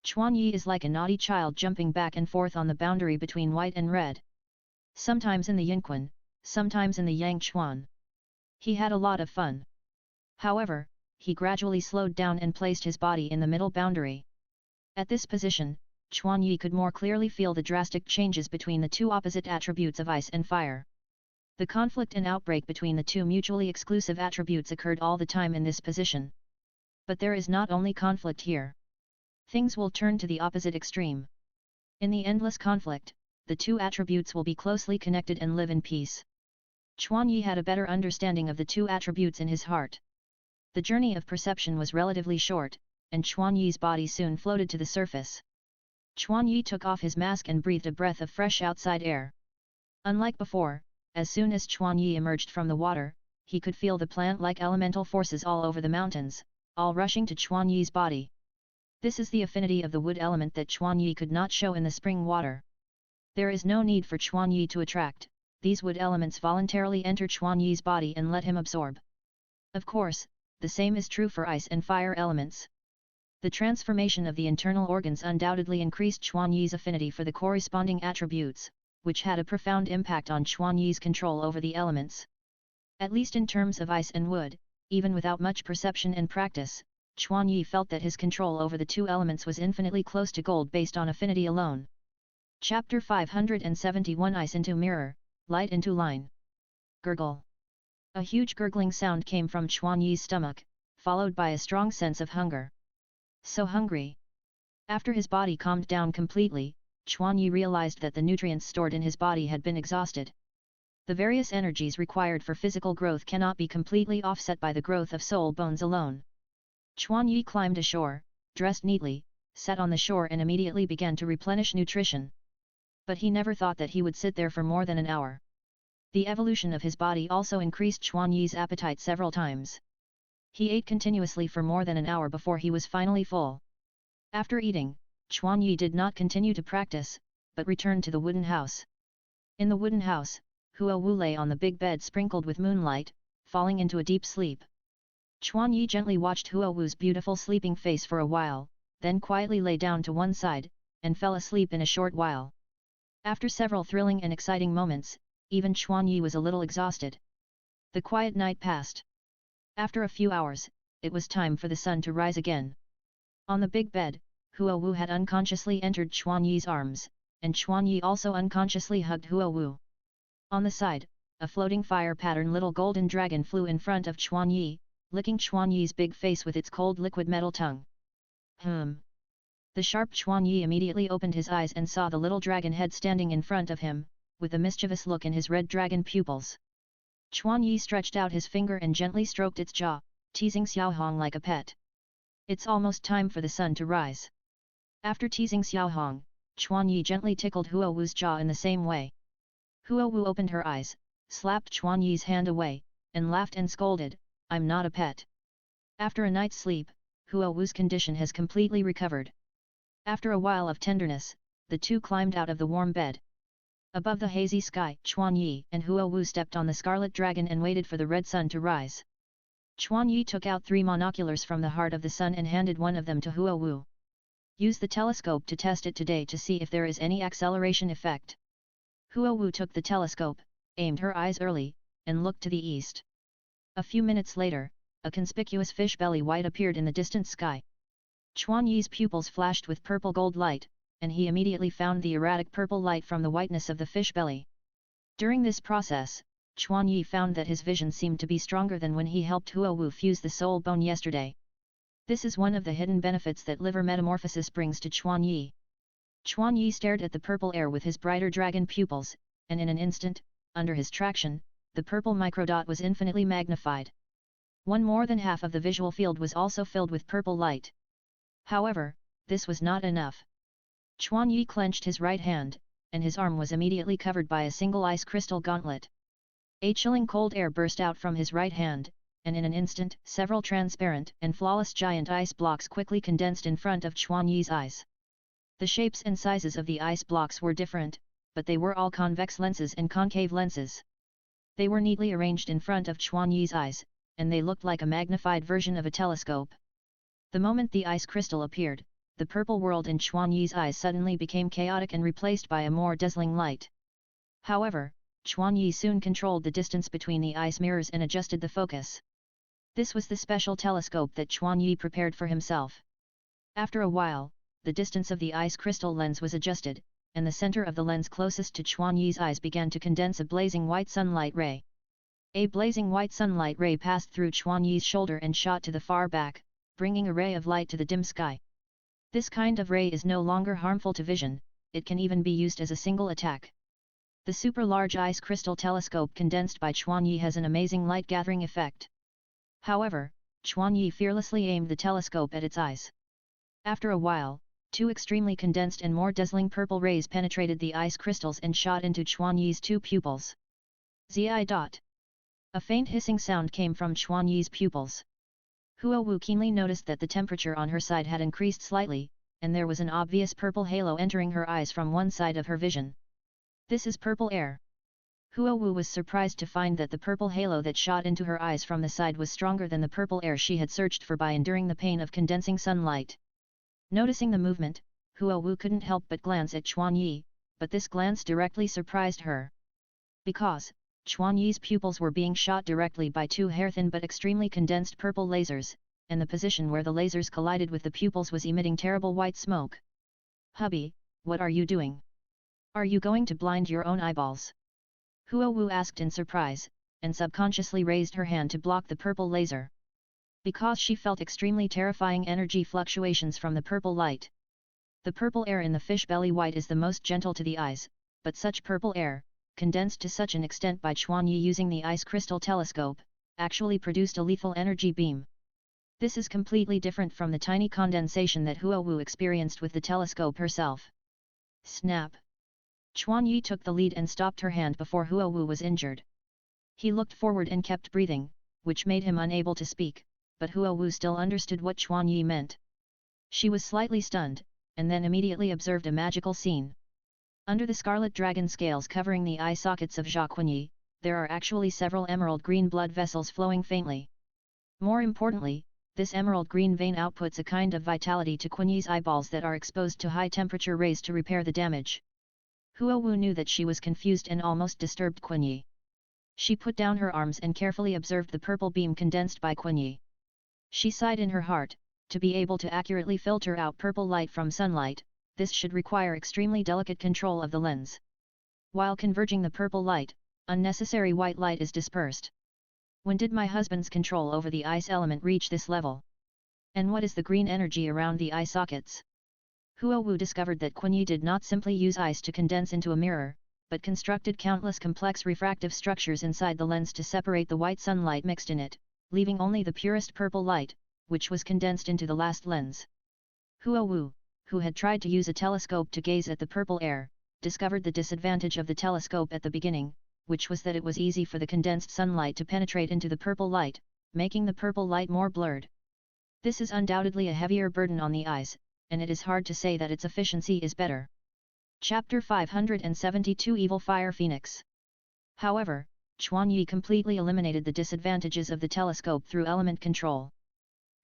Chuan Yi is like a naughty child jumping back and forth on the boundary between white and red. Sometimes in the Yinquan, sometimes in the Yang Chuan. He had a lot of fun. However, he gradually slowed down and placed his body in the middle boundary. At this position, Chuan Yi could more clearly feel the drastic changes between the two opposite attributes of ice and fire. The conflict and outbreak between the two mutually exclusive attributes occurred all the time in this position. But there is not only conflict here. Things will turn to the opposite extreme. In the endless conflict, the two attributes will be closely connected and live in peace. Chuan Yi had a better understanding of the two attributes in his heart. The journey of perception was relatively short, and Chuan Yi's body soon floated to the surface. Chuan Yi took off his mask and breathed a breath of fresh outside air. Unlike before, as soon as Chuan Yi emerged from the water, he could feel the plant-like elemental forces all over the mountains, all rushing to Chuan Yi's body. This is the affinity of the wood element that Chuan Yi could not show in the spring water. There is no need for Chuan Yi to attract, these wood elements voluntarily enter Chuan Yi's body and let him absorb. Of course, the same is true for ice and fire elements. The transformation of the internal organs undoubtedly increased Chuan Yi's affinity for the corresponding attributes, which had a profound impact on Chuan Yi's control over the elements. At least in terms of ice and wood, even without much perception and practice, Chuan Yi felt that his control over the two elements was infinitely close to gold based on affinity alone. Chapter 571 Ice into Mirror, Light into Line. Gurgle. A huge gurgling sound came from Chuan Yi's stomach, followed by a strong sense of hunger. So hungry. After his body calmed down completely, Chuan Yi realized that the nutrients stored in his body had been exhausted. The various energies required for physical growth cannot be completely offset by the growth of soul bones alone. Chuan Yi climbed ashore, dressed neatly, sat on the shore and immediately began to replenish nutrition. But he never thought that he would sit there for more than an hour. The evolution of his body also increased Chuan Yi's appetite several times. He ate continuously for more than an hour before he was finally full. After eating, Chuan Yi did not continue to practice, but returned to the wooden house. In the wooden house, Huo Wu lay on the big bed sprinkled with moonlight, falling into a deep sleep. Chuan Yi gently watched Huo Wu's beautiful sleeping face for a while, then quietly lay down to one side, and fell asleep in a short while. After several thrilling and exciting moments, even Chuan Yi was a little exhausted. The quiet night passed. After a few hours, it was time for the sun to rise again. On the big bed, Huo Wu had unconsciously entered Chuan Yi's arms, and Chuan Yi also unconsciously hugged Huo Wu. On the side, a floating fire-pattern little golden dragon flew in front of Chuan Yi, licking Chuan Yi's big face with its cold liquid metal tongue. The sharp Chuan Yi immediately opened his eyes and saw the little dragon head standing in front of him, with a mischievous look in his red dragon pupils. Chuan Yi stretched out his finger and gently stroked its jaw, teasing Xiaohong like a pet. It's almost time for the sun to rise. After teasing Xiaohong, Chuan Yi gently tickled Huo Wu's jaw in the same way. Huo Wu opened her eyes, slapped Chuan Yi's hand away, and laughed and scolded, "I'm not a pet." After a night's sleep, Huo Wu's condition has completely recovered. After a while of tenderness, the two climbed out of the warm bed. Above the hazy sky, Chuan Yi and Huo Wu stepped on the scarlet dragon and waited for the red sun to rise. Chuan Yi took out 3 monoculars from the heart of the sun and handed one of them to Huo Wu. Use the telescope to test it today to see if there is any acceleration effect. Huo Wu took the telescope, aimed her eyes early, and looked to the east. A few minutes later, a conspicuous fish belly white appeared in the distant sky. Chuan Yi's pupils flashed with purple gold light, and he immediately found the erratic purple light from the whiteness of the fish belly. During this process, Chuan Yi found that his vision seemed to be stronger than when he helped Huo Wu fuse the soul bone yesterday. This is one of the hidden benefits that liver metamorphosis brings to Chuan Yi. Chuan Yi stared at the purple air with his brighter dragon pupils, and in an instant, under his traction, the purple microdot was infinitely magnified. More than half of the visual field was also filled with purple light. However, this was not enough. Chuan Yi clenched his right hand, and his arm was immediately covered by a single ice crystal gauntlet. A chilling cold air burst out from his right hand, and in an instant several transparent and flawless giant ice blocks quickly condensed in front of Chuan Yi's eyes. The shapes and sizes of the ice blocks were different, but they were all convex lenses and concave lenses. They were neatly arranged in front of Chuan Yi's eyes, and they looked like a magnified version of a telescope. The moment the ice crystal appeared, the purple world in Chuan Yi's eyes suddenly became chaotic and replaced by a more dazzling light. However, Chuan Yi soon controlled the distance between the ice mirrors and adjusted the focus. This was the special telescope that Chuan Yi prepared for himself. After a while, the distance of the ice crystal lens was adjusted, and the center of the lens closest to Chuan Yi's eyes began to condense a blazing white sunlight ray. A blazing white sunlight ray passed through Chuan Yi's shoulder and shot to the far back, bringing a ray of light to the dim sky. This kind of ray is no longer harmful to vision, it can even be used as a single attack. The super-large ice crystal telescope condensed by Chuan Yi has an amazing light-gathering effect. However, Chuan Yi fearlessly aimed the telescope at its eyes. After a while, 2 extremely condensed and more dazzling purple rays penetrated the ice crystals and shot into Chuan Yi's 2 pupils. Zi. A faint hissing sound came from Chuan Yi's pupils. Huo Wu keenly noticed that the temperature on her side had increased slightly, and there was an obvious purple halo entering her eyes from one side of her vision. This is purple air. Huo Wu was surprised to find that the purple halo that shot into her eyes from the side was stronger than the purple air she had searched for by enduring the pain of condensing sunlight. Noticing the movement, Huo Wu couldn't help but glance at Chuan Yi, but this glance directly surprised her. Because Chuan Yi's pupils were being shot directly by two hair-thin but extremely condensed purple lasers, and the position where the lasers collided with the pupils was emitting terrible white smoke. "Hubby, what are you doing? Are you going to blind your own eyeballs?" Huo Wu asked in surprise, and subconsciously raised her hand to block the purple laser. Because she felt extremely terrifying energy fluctuations from the purple light. The purple air in the fish belly white is the most gentle to the eyes, but such purple air, condensed to such an extent by Chuan Yi using the ice crystal telescope, actually produced a lethal energy beam. This is completely different from the tiny condensation that Huo Wu experienced with the telescope herself. Snap! Chuan Yi took the lead and stopped her hand before Huo Wu was injured. He looked forward and kept breathing, which made him unable to speak, but Huo Wu still understood what Chuan Yi meant. She was slightly stunned, and then immediately observed a magical scene. Under the scarlet dragon scales covering the eye sockets of Zhao Kunyi, there are actually several emerald green blood vessels flowing faintly. More importantly, this emerald green vein outputs a kind of vitality to Kunyi's eyeballs that are exposed to high temperature rays to repair the damage. Huo Wu knew that she was confused and almost disturbed Kunyi. She put down her arms and carefully observed the purple beam condensed by Kunyi. She sighed in her heart, to be able to accurately filter out purple light from sunlight, this should require extremely delicate control of the lens. While converging the purple light, unnecessary white light is dispersed. When did my husband's control over the ice element reach this level? And what is the green energy around the eye sockets? Huo Wu discovered that Kunyi did not simply use ice to condense into a mirror, but constructed countless complex refractive structures inside the lens to separate the white sunlight mixed in it, leaving only the purest purple light, which was condensed into the last lens. Huo Wu, who had tried to use a telescope to gaze at the purple air, discovered the disadvantage of the telescope at the beginning, which was that it was easy for the condensed sunlight to penetrate into the purple light, making the purple light more blurred. This is undoubtedly a heavier burden on the eyes, and it is hard to say that its efficiency is better. Chapter 572 Evil Fire Phoenix. However, Chuan Yi completely eliminated the disadvantages of the telescope through element control.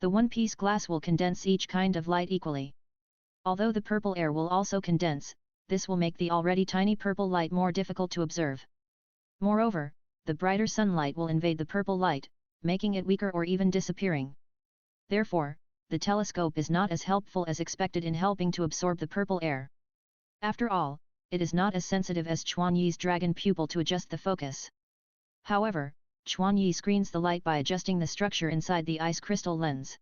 The one-piece glass will condense each kind of light equally. Although the purple air will also condense, this will make the already tiny purple light more difficult to observe. Moreover, the brighter sunlight will invade the purple light, making it weaker or even disappearing. Therefore, the telescope is not as helpful as expected in helping to absorb the purple air. After all, it is not as sensitive as Chuan Yi's dragon pupil to adjust the focus. However, Chuan Yi screens the light by adjusting the structure inside the ice crystal lens.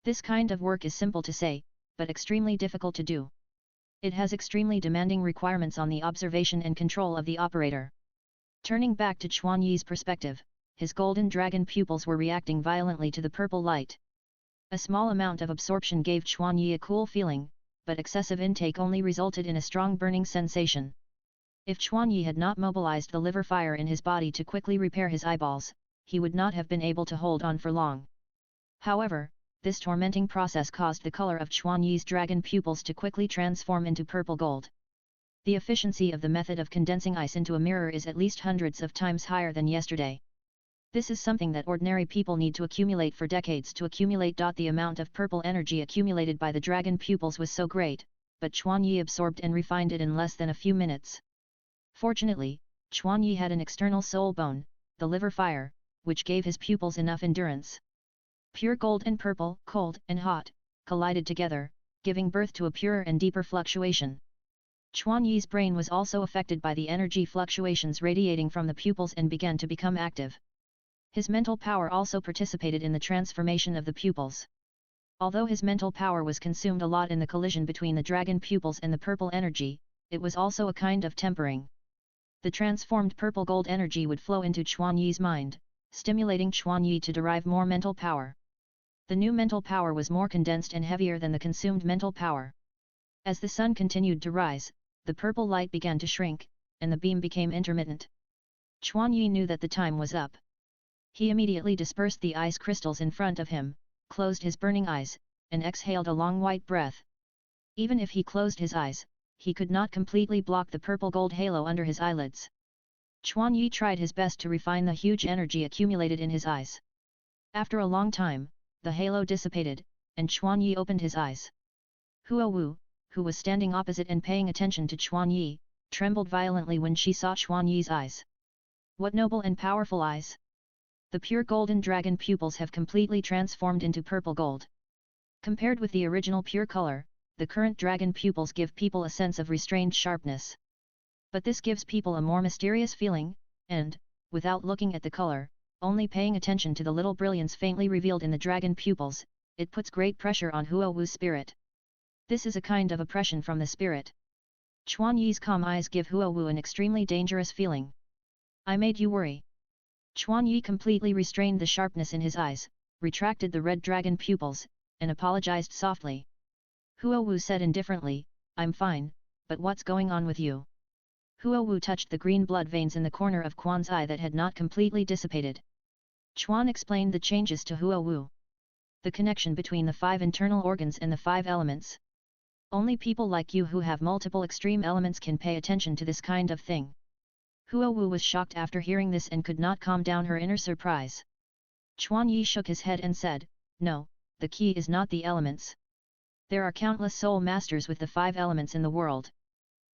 This kind of work is simple to say, but extremely difficult to do. It has extremely demanding requirements on the observation and control of the operator. Turning back to Chuan Yi's perspective, his golden dragon pupils were reacting violently to the purple light. A small amount of absorption gave Chuan Yi a cool feeling, but excessive intake only resulted in a strong burning sensation. If Chuan Yi had not mobilized the liver fire in his body to quickly repair his eyeballs, he would not have been able to hold on for long. However, this tormenting process caused the color of Chuan Yi's dragon pupils to quickly transform into purple gold. The efficiency of the method of condensing ice into a mirror is at least hundreds of times higher than yesterday. This is something that ordinary people need to accumulate for decades to accumulate. The amount of purple energy accumulated by the dragon pupils was so great, but Chuan Yi absorbed and refined it in less than a few minutes. Fortunately, Chuan Yi had an external soul bone, the liver fire, which gave his pupils enough endurance. Pure gold and purple, cold and hot, collided together, giving birth to a purer and deeper fluctuation. Chuan Yi's brain was also affected by the energy fluctuations radiating from the pupils and began to become active. His mental power also participated in the transformation of the pupils. Although his mental power was consumed a lot in the collision between the dragon pupils and the purple energy, it was also a kind of tempering. The transformed purple gold energy would flow into Chuan Yi's mind, stimulating Chuan Yi to derive more mental power. The new mental power was more condensed and heavier than the consumed mental power. As the sun continued to rise, the purple light began to shrink, and the beam became intermittent. Chuan Yi knew that the time was up. He immediately dispersed the ice crystals in front of him, closed his burning eyes, and exhaled a long white breath. Even if he closed his eyes, he could not completely block the purple-gold halo under his eyelids. Chuan Yi tried his best to refine the huge energy accumulated in his eyes. After a long time, the halo dissipated, and Chuan Yi opened his eyes. Huo Wu, who was standing opposite and paying attention to Chuan Yi, trembled violently when she saw Chuan Yi's eyes. What noble and powerful eyes! The pure golden dragon pupils have completely transformed into purple gold. Compared with the original pure color, the current dragon pupils give people a sense of restrained sharpness. But this gives people a more mysterious feeling, and, without looking at the color, only paying attention to the little brilliance faintly revealed in the dragon pupils, it puts great pressure on Huo Wu's spirit. This is a kind of oppression from the spirit. Chuan Yi's calm eyes give Huo Wu an extremely dangerous feeling. I made you worry. Chuan Yi completely restrained the sharpness in his eyes, retracted the red dragon pupils, and apologized softly. Huo Wu said indifferently, I'm fine, but what's going on with you? Huo Wu touched the green blood veins in the corner of Quan's eye that had not completely dissipated. Chuan explained the changes to Huo Wu. The connection between the 5 internal organs and the 5 elements. Only people like you who have multiple extreme elements can pay attention to this kind of thing. Huo Wu was shocked after hearing this and could not calm down her inner surprise. Chuan Yi shook his head and said, no, the key is not the elements. There are countless soul masters with the 5 elements in the world.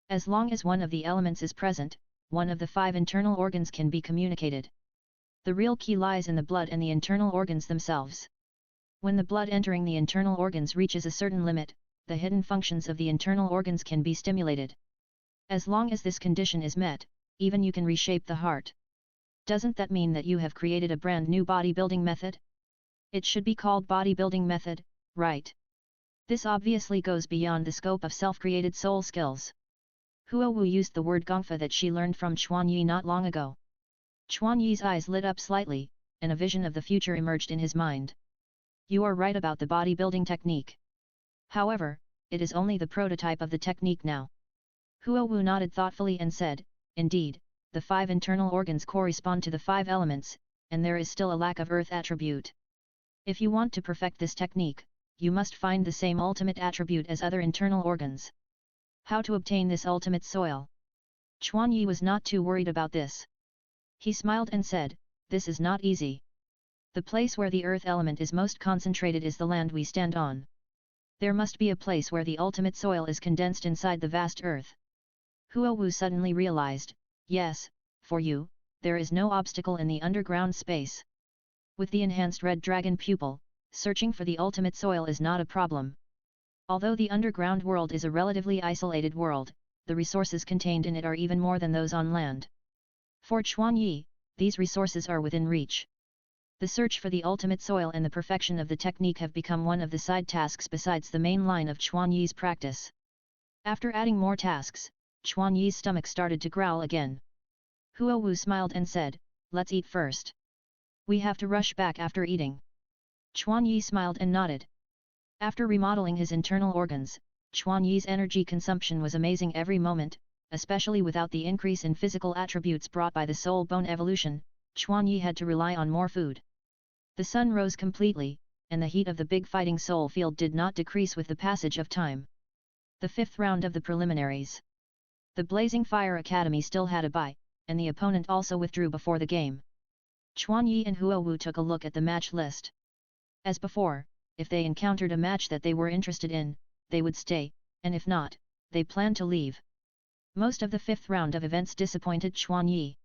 As long as one of the elements is present, one of the 5 internal organs can be communicated. The real key lies in the blood and the internal organs themselves. When the blood entering the internal organs reaches a certain limit, the hidden functions of the internal organs can be stimulated. As long as this condition is met, even you can reshape the heart. Doesn't that mean that you have created a brand new bodybuilding method? It should be called bodybuilding method, right? This obviously goes beyond the scope of self-created soul skills. Huo Wu used the word gongfa that she learned from Chuan Yi not long ago. Chuan Yi's eyes lit up slightly, and a vision of the future emerged in his mind. You are right about the bodybuilding technique. However, it is only the prototype of the technique now. Huo Wu nodded thoughtfully and said, indeed, the 5 internal organs correspond to the 5 elements, and there is still a lack of earth attribute. If you want to perfect this technique, you must find the same ultimate attribute as other internal organs. How to obtain this ultimate soil? Chuan Yi was not too worried about this. He smiled and said, this is not easy. The place where the earth element is most concentrated is the land we stand on. There must be a place where the ultimate soil is condensed inside the vast earth. Huo Wu suddenly realized, yes, for you, there is no obstacle in the underground space. With the enhanced red dragon pupil, searching for the ultimate soil is not a problem. Although the underground world is a relatively isolated world, the resources contained in it are even more than those on land. For Chuan Yi, these resources are within reach. The search for the ultimate soil and the perfection of the technique have become one of the side tasks besides the main line of Chuan Yi's practice. After adding more tasks, Chuan Yi's stomach started to growl again. Huo Wu smiled and said, let's eat first. We have to rush back after eating. Chuan Yi smiled and nodded. After remodeling his internal organs, Chuan Yi's energy consumption was amazing every moment, especially without the increase in physical attributes brought by the soul bone evolution. Chuan Yi had to rely on more food. The sun rose completely, and the heat of the big fighting soul field did not decrease with the passage of time. The 5th round of the preliminaries. The Blazing Fire Academy still had a bye, and the opponent also withdrew before the game. Chuan Yi and Huo Wu took a look at the match list. As before, if they encountered a match that they were interested in, they would stay, and if not, they planned to leave. Most of the 5th round of events disappointed Chuan Yi.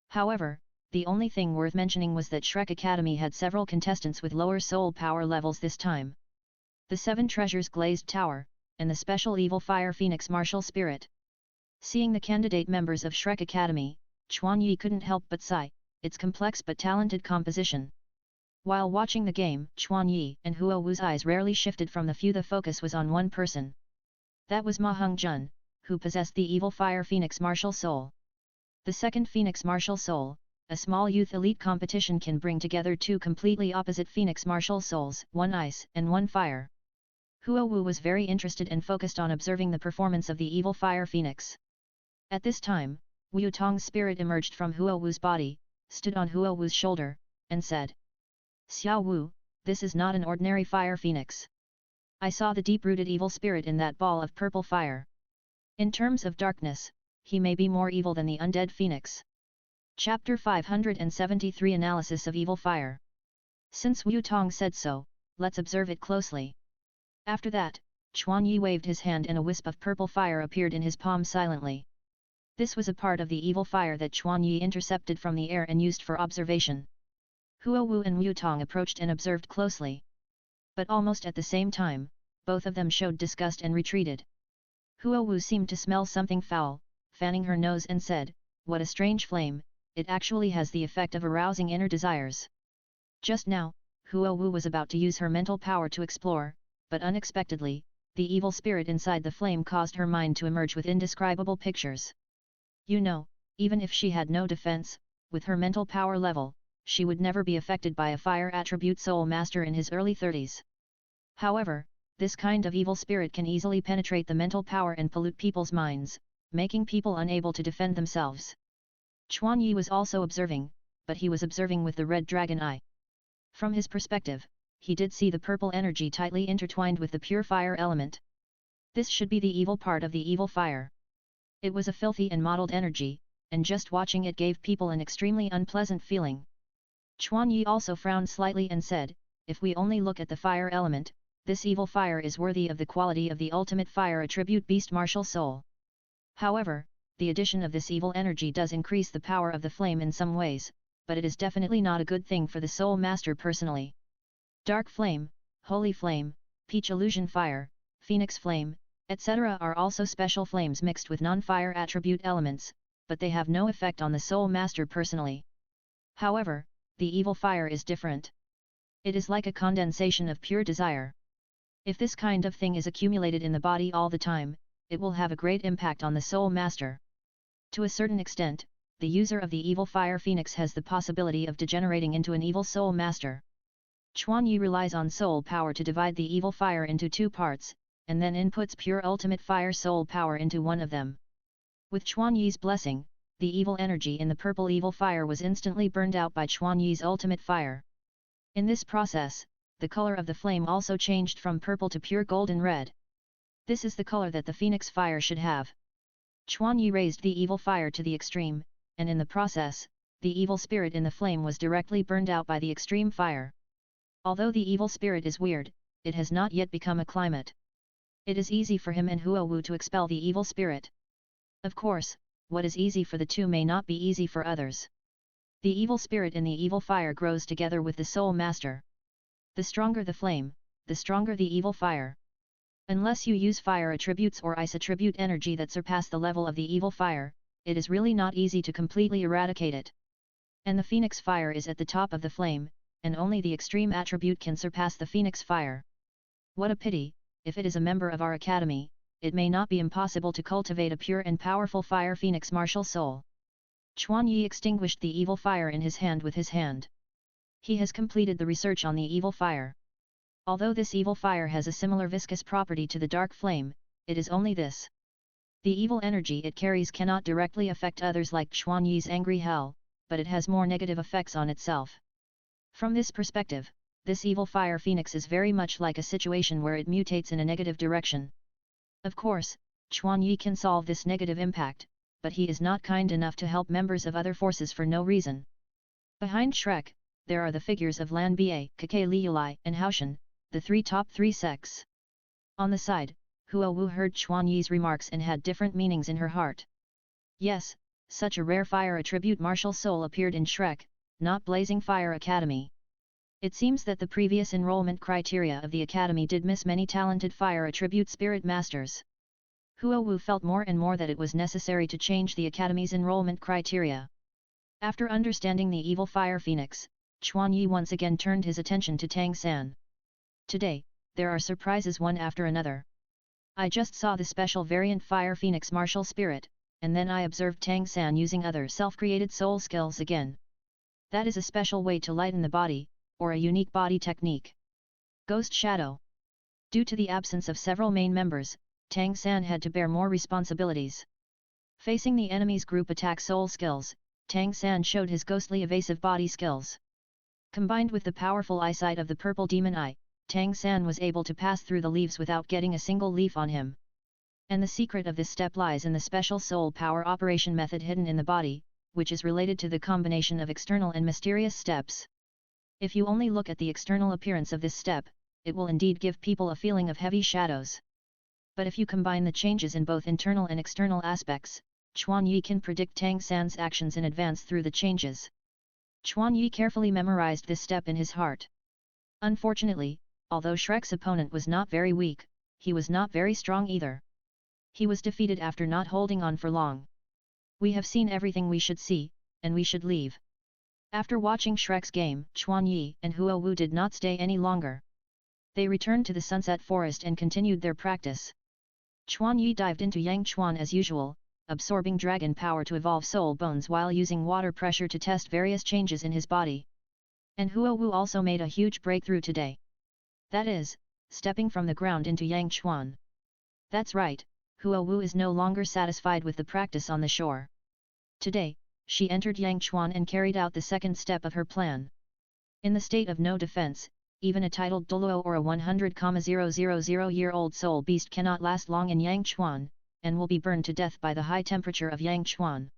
However, the only thing worth mentioning was that Shrek Academy had several contestants with lower soul power levels this time. The 7 Treasures Glazed Tower, and the Special Evil Fire Phoenix Martial Spirit. Seeing the candidate members of Shrek Academy, Chuan Yi couldn't help but sigh, its complex but talented composition. While watching the game, Chuan Yi and Huo Wu's eyes rarely shifted from the few. The focus was on one person. That was Ma Heng-jun, who possessed the Evil Fire Phoenix Martial Soul. The second Phoenix Martial Soul, a small youth elite competition, can bring together 2 completely opposite Phoenix Martial Souls, one ice and one fire. Huo Wu was very interested and focused on observing the performance of the Evil Fire Phoenix. At this time, Wu Tong's spirit emerged from Huo Wu's body, stood on Huo Wu's shoulder, and said, Xiao Wu, this is not an ordinary fire phoenix. I saw the deep-rooted evil spirit in that ball of purple fire. In terms of darkness, he may be more evil than the undead phoenix. Chapter 573 Analysis of Evil Fire. Since Wu Tong said so, let's observe it closely. After that, Chuan Yi waved his hand and a wisp of purple fire appeared in his palm silently. This was a part of the evil fire that Chuan Yi intercepted from the air and used for observation. Huo Wu and Wu Tong approached and observed closely. But almost at the same time, both of them showed disgust and retreated. Huo Wu seemed to smell something foul, fanning her nose and said, "What a strange flame, it actually has the effect of arousing inner desires." Just now, Huo Wu was about to use her mental power to explore, but unexpectedly, the evil spirit inside the flame caused her mind to emerge with indescribable pictures. You know, even if she had no defense, with her mental power level, she would never be affected by a fire attribute soul master in his early 30s. However, this kind of evil spirit can easily penetrate the mental power and pollute people's minds, making people unable to defend themselves. Chuan Yi was also observing, but he was observing with the red dragon eye. From his perspective, he did see the purple energy tightly intertwined with the pure fire element. This should be the evil part of the evil fire. It was a filthy and mottled energy, and just watching it gave people an extremely unpleasant feeling. Chuan Yi also frowned slightly and said, "If we only look at the fire element, this evil fire is worthy of the quality of the ultimate fire attribute beast martial soul. However, the addition of this evil energy does increase the power of the flame in some ways, but it is definitely not a good thing for the soul master personally. Dark flame, holy flame, peach illusion fire, phoenix flame, etc. are also special flames mixed with non-fire attribute elements, but they have no effect on the soul master personally. However, the evil fire is different. It is like a condensation of pure desire. If this kind of thing is accumulated in the body all the time, it will have a great impact on the soul master. To a certain extent, the user of the evil fire phoenix has the possibility of degenerating into an evil soul master. Chuan Yi relies on soul power to divide the evil fire into two parts, and then inputs pure ultimate fire soul power into one of them. With Chuan Yi's blessing, the evil energy in the purple evil fire was instantly burned out by Chuan Yi's ultimate fire. In this process, the color of the flame also changed from purple to pure golden red. This is the color that the phoenix fire should have. Chuan Yi raised the evil fire to the extreme, and in the process, the evil spirit in the flame was directly burned out by the extreme fire. Although the evil spirit is weird, it has not yet become a climate. It is easy for him and Huo Wu to expel the evil spirit. Of course, what is easy for the two may not be easy for others. The evil spirit in the evil fire grows together with the soul master. The stronger the flame, the stronger the evil fire. Unless you use fire attributes or ice attribute energy that surpass the level of the evil fire, it is really not easy to completely eradicate it. And the phoenix fire is at the top of the flame, and only the extreme attribute can surpass the phoenix fire. What a pity, if it is a member of our academy, it may not be impossible to cultivate a pure and powerful fire phoenix martial soul. Chuan Yi extinguished the evil fire in his hand with his hand. He has completed the research on the evil fire. Although this evil fire has a similar viscous property to the dark flame, it is only this. The evil energy it carries cannot directly affect others like Chuan Yi's angry hell, but it has more negative effects on itself. From this perspective, this evil fire phoenix is very much like a situation where it mutates in a negative direction. Of course, Chuan Yi can solve this negative impact, but he is not kind enough to help members of other forces for no reason. Behind Shrek, there are the figures of Lan Ba, Kake Liulai and Haoshan, the top three sects. On the side, Huo Wu heard Chuan Yi's remarks and had different meanings in her heart. Yes, such a rare fire attribute martial soul appeared in Shrek, not Blazing Fire Academy. It seems that the previous enrollment criteria of the academy did miss many talented fire attribute spirit masters. Huo Wu felt more and more that it was necessary to change the academy's enrollment criteria. After understanding the evil fire phoenix, Chuan Yi once again turned his attention to Tang San. Today, there are surprises one after another. I just saw the special variant fire phoenix martial spirit, and then I observed Tang San using other self-created soul skills again. That is a special way to lighten the body, or a unique body technique. Ghost Shadow. Due to the absence of several main members, Tang San had to bear more responsibilities. Facing the enemy's group attack soul skills, Tang San showed his ghostly evasive body skills. Combined with the powerful eyesight of the purple demon eye, Tang San was able to pass through the leaves without getting a single leaf on him. And the secret of this step lies in the special soul power operation method hidden in the body, which is related to the combination of external and mysterious steps. If you only look at the external appearance of this step, it will indeed give people a feeling of heavy shadows. But if you combine the changes in both internal and external aspects, Chuan Yi can predict Tang San's actions in advance through the changes. Chuan Yi carefully memorized this step in his heart. Unfortunately, although Shrek's opponent was not very weak, he was not very strong either. He was defeated after not holding on for long. We have seen everything we should see, and we should leave. After watching Shrek's game, Chuan Yi and Huo Wu did not stay any longer. They returned to the Sunset Forest and continued their practice. Chuan Yi dived into Yang Chuan as usual, absorbing dragon power to evolve soul bones while using water pressure to test various changes in his body. And Huo Wu also made a huge breakthrough today. That is, stepping from the ground into Yang Chuan. That's right, Huo Wu is no longer satisfied with the practice on the shore. Today, she entered Yang Chuan and carried out the second step of her plan. In the state of no defense, even a titled Douluo or a 100,000-year-old soul beast cannot last long in Yang Chuan, and will be burned to death by the high temperature of Yang Chuan.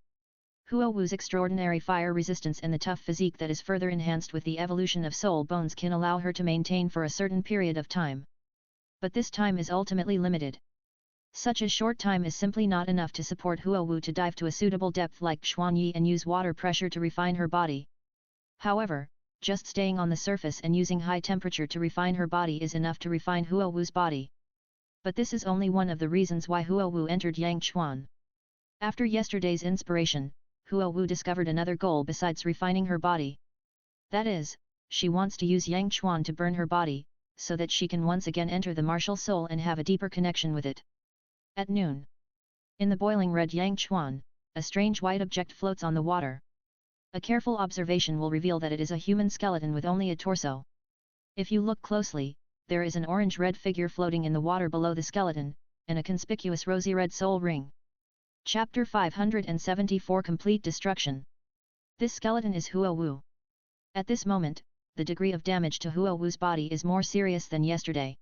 Huo Wu's extraordinary fire resistance and the tough physique that is further enhanced with the evolution of soul bones can allow her to maintain for a certain period of time. But this time is ultimately limited. Such a short time is simply not enough to support Huo Wu to dive to a suitable depth like Chuan Yi and use water pressure to refine her body. However, just staying on the surface and using high temperature to refine her body is enough to refine Huo Wu's body. But this is only one of the reasons why Huo Wu entered Yang Chuan. After yesterday's inspiration, Huo Wu discovered another goal besides refining her body. That is, she wants to use Yang Chuan to burn her body, so that she can once again enter the martial soul and have a deeper connection with it. At noon, in the boiling red Yang Chuan, a strange white object floats on the water. A careful observation will reveal that it is a human skeleton with only a torso. If you look closely, there is an orange-red figure floating in the water below the skeleton, and a conspicuous rosy-red soul ring. Chapter 574 Complete Destruction. This skeleton is Huo Wu. At this moment, the degree of damage to Huo Wu's body is more serious than yesterday.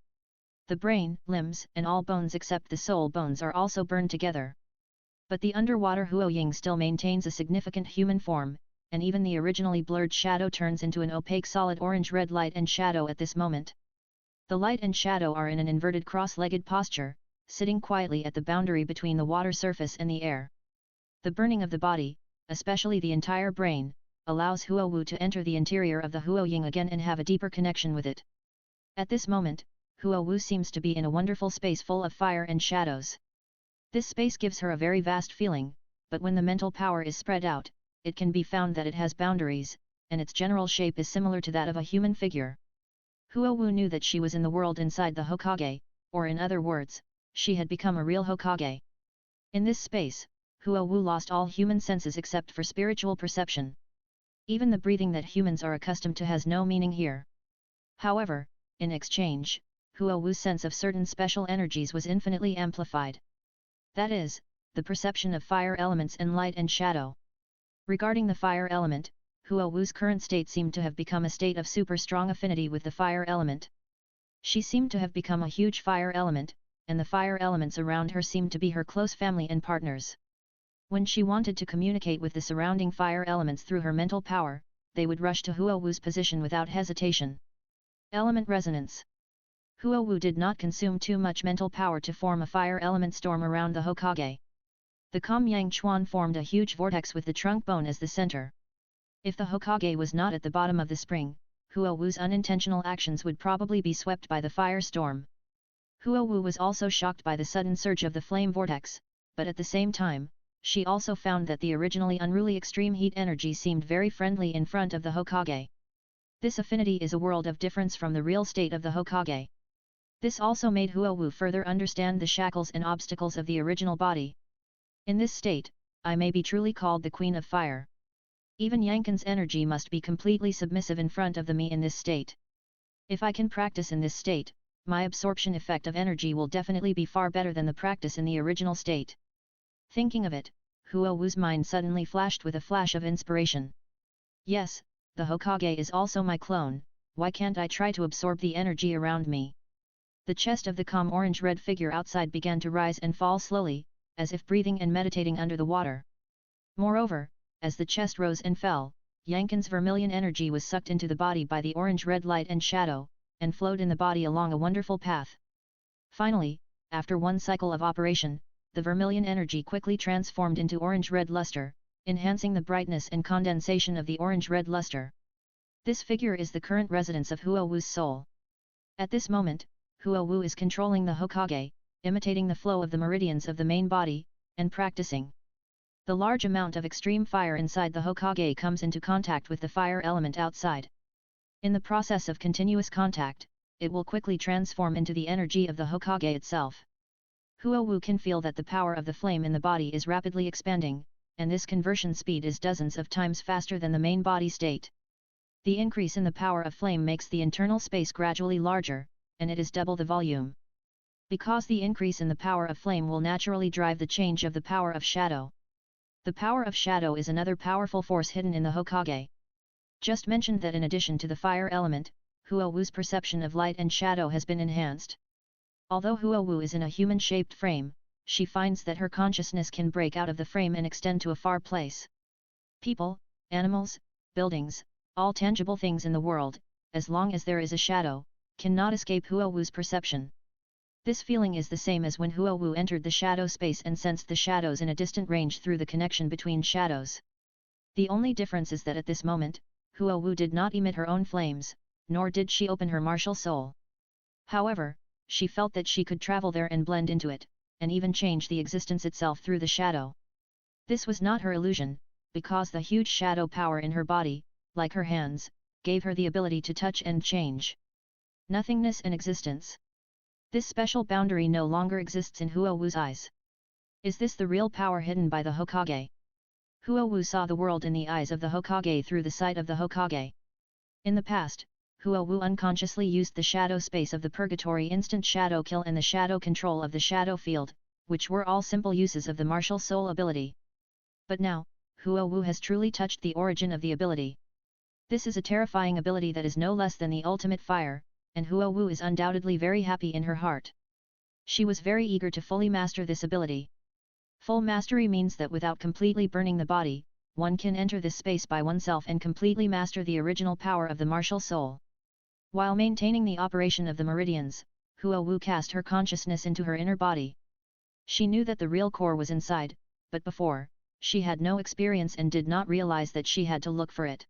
The brain, limbs, and all bones except the soul bones are also burned together. But the underwater Huo Ying still maintains a significant human form, and even the originally blurred shadow turns into an opaque solid orange-red light and shadow at this moment. The light and shadow are in an inverted cross-legged posture, sitting quietly at the boundary between the water surface and the air. The burning of the body, especially the entire brain, allows Huo Wu to enter the interior of the Huo Ying again and have a deeper connection with it. At this moment, Huo Wu seems to be in a wonderful space full of fire and shadows. This space gives her a very vast feeling, but when the mental power is spread out, it can be found that it has boundaries, and its general shape is similar to that of a human figure. Huo Wu knew that she was in the world inside the Hokage, or in other words, she had become a real Hokage. In this space, Huo Wu lost all human senses except for spiritual perception. Even the breathing that humans are accustomed to has no meaning here. However, in exchange, Huo Wu's sense of certain special energies was infinitely amplified. That is, the perception of fire elements and light and shadow. Regarding the fire element, Huo Wu's current state seemed to have become a state of super strong affinity with the fire element. She seemed to have become a huge fire element, and the fire elements around her seemed to be her close family and partners. When she wanted to communicate with the surrounding fire elements through her mental power, they would rush to Huo Wu's position without hesitation. Element resonance. Huo Wu did not consume too much mental power to form a fire element storm around the Hokage. The calm Yang Chuan formed a huge vortex with the trunk bone as the center. If the Hokage was not at the bottom of the spring, Huo Wu's unintentional actions would probably be swept by the firestorm. Huo Wu was also shocked by the sudden surge of the flame vortex, but at the same time, she also found that the originally unruly extreme heat energy seemed very friendly in front of the Hokage. This affinity is a world of difference from the real state of the Hokage. This also made Huo Wu further understand the shackles and obstacles of the original body. In this state, I may be truly called the Queen of Fire. Even Yankin's energy must be completely submissive in front of the me in this state. If I can practice in this state, my absorption effect of energy will definitely be far better than the practice in the original state. Thinking of it, Huo Wu's mind suddenly flashed with a flash of inspiration. Yes, the Hokage is also my clone, why can't I try to absorb the energy around me? The chest of the calm orange-red figure outside began to rise and fall slowly, as if breathing and meditating under the water. Moreover, as the chest rose and fell, Yankin's vermilion energy was sucked into the body by the orange-red light and shadow, and flowed in the body along a wonderful path. Finally, after one cycle of operation, the vermilion energy quickly transformed into orange-red luster, enhancing the brightness and condensation of the orange-red luster. This figure is the current residence of Huo Wu's soul. At this moment, Huo Wu is controlling the Hokage, imitating the flow of the meridians of the main body, and practicing. The large amount of extreme fire inside the Hokage comes into contact with the fire element outside. In the process of continuous contact, it will quickly transform into the energy of the Hokage itself. Huo Wu can feel that the power of the flame in the body is rapidly expanding, and this conversion speed is dozens of times faster than the main body state. The increase in the power of flame makes the internal space gradually larger, and it is double the volume. Because the increase in the power of flame will naturally drive the change of the power of shadow. The power of shadow is another powerful force hidden in the Hokage. Just mentioned that in addition to the fire element, Huo Wu's perception of light and shadow has been enhanced. Although Huo Wu is in a human-shaped frame, she finds that her consciousness can break out of the frame and extend to a far place. People, animals, buildings, all tangible things in the world, as long as there is a shadow, cannot escape Huo Wu's perception. This feeling is the same as when Huo Wu entered the shadow space and sensed the shadows in a distant range through the connection between shadows. The only difference is that at this moment, Huo Wu did not emit her own flames, nor did she open her martial soul. However, she felt that she could travel there and blend into it, and even change the existence itself through the shadow. This was not her illusion, because the huge shadow power in her body, like her hands, gave her the ability to touch and change. Nothingness and existence. This special boundary no longer exists in Huo Wu's eyes. Is this the real power hidden by the Hokage? Huo Wu saw the world in the eyes of the Hokage through the sight of the Hokage. In the past, Huo Wu unconsciously used the shadow space of the purgatory instant shadow kill and the shadow control of the shadow field, which were all simple uses of the martial soul ability. But now, Huo Wu has truly touched the origin of the ability. This is a terrifying ability that is no less than the ultimate fire, and Huo Wu is undoubtedly very happy in her heart. She was very eager to fully master this ability. Full mastery means that without completely burning the body, one can enter this space by oneself and completely master the original power of the martial soul. While maintaining the operation of the meridians, Huo Wu cast her consciousness into her inner body. She knew that the real core was inside, but before, she had no experience and did not realize that she had to look for it.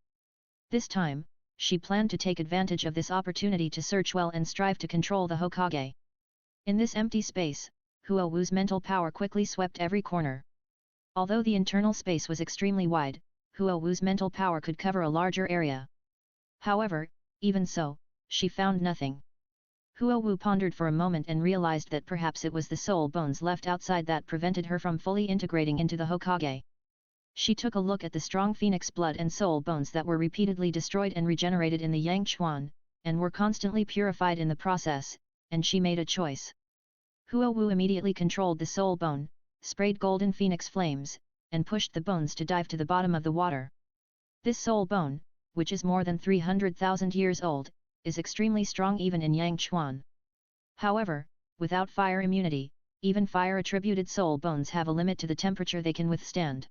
This time, she planned to take advantage of this opportunity to search well and strive to control the Hokage. In this empty space, Huo Wu's mental power quickly swept every corner. Although the internal space was extremely wide, Huo Wu's mental power could cover a larger area. However, even so, she found nothing. Huo Wu pondered for a moment and realized that perhaps it was the soul bones left outside that prevented her from fully integrating into the Hokage. She took a look at the strong phoenix blood and soul bones that were repeatedly destroyed and regenerated in the Yangchuan, and were constantly purified in the process, and she made a choice. Huo Wu immediately controlled the soul bone, sprayed golden phoenix flames, and pushed the bones to dive to the bottom of the water. This soul bone, which is more than 300,000 years old, is extremely strong even in Yangchuan. However, without fire immunity, even fire-attributed soul bones have a limit to the temperature they can withstand.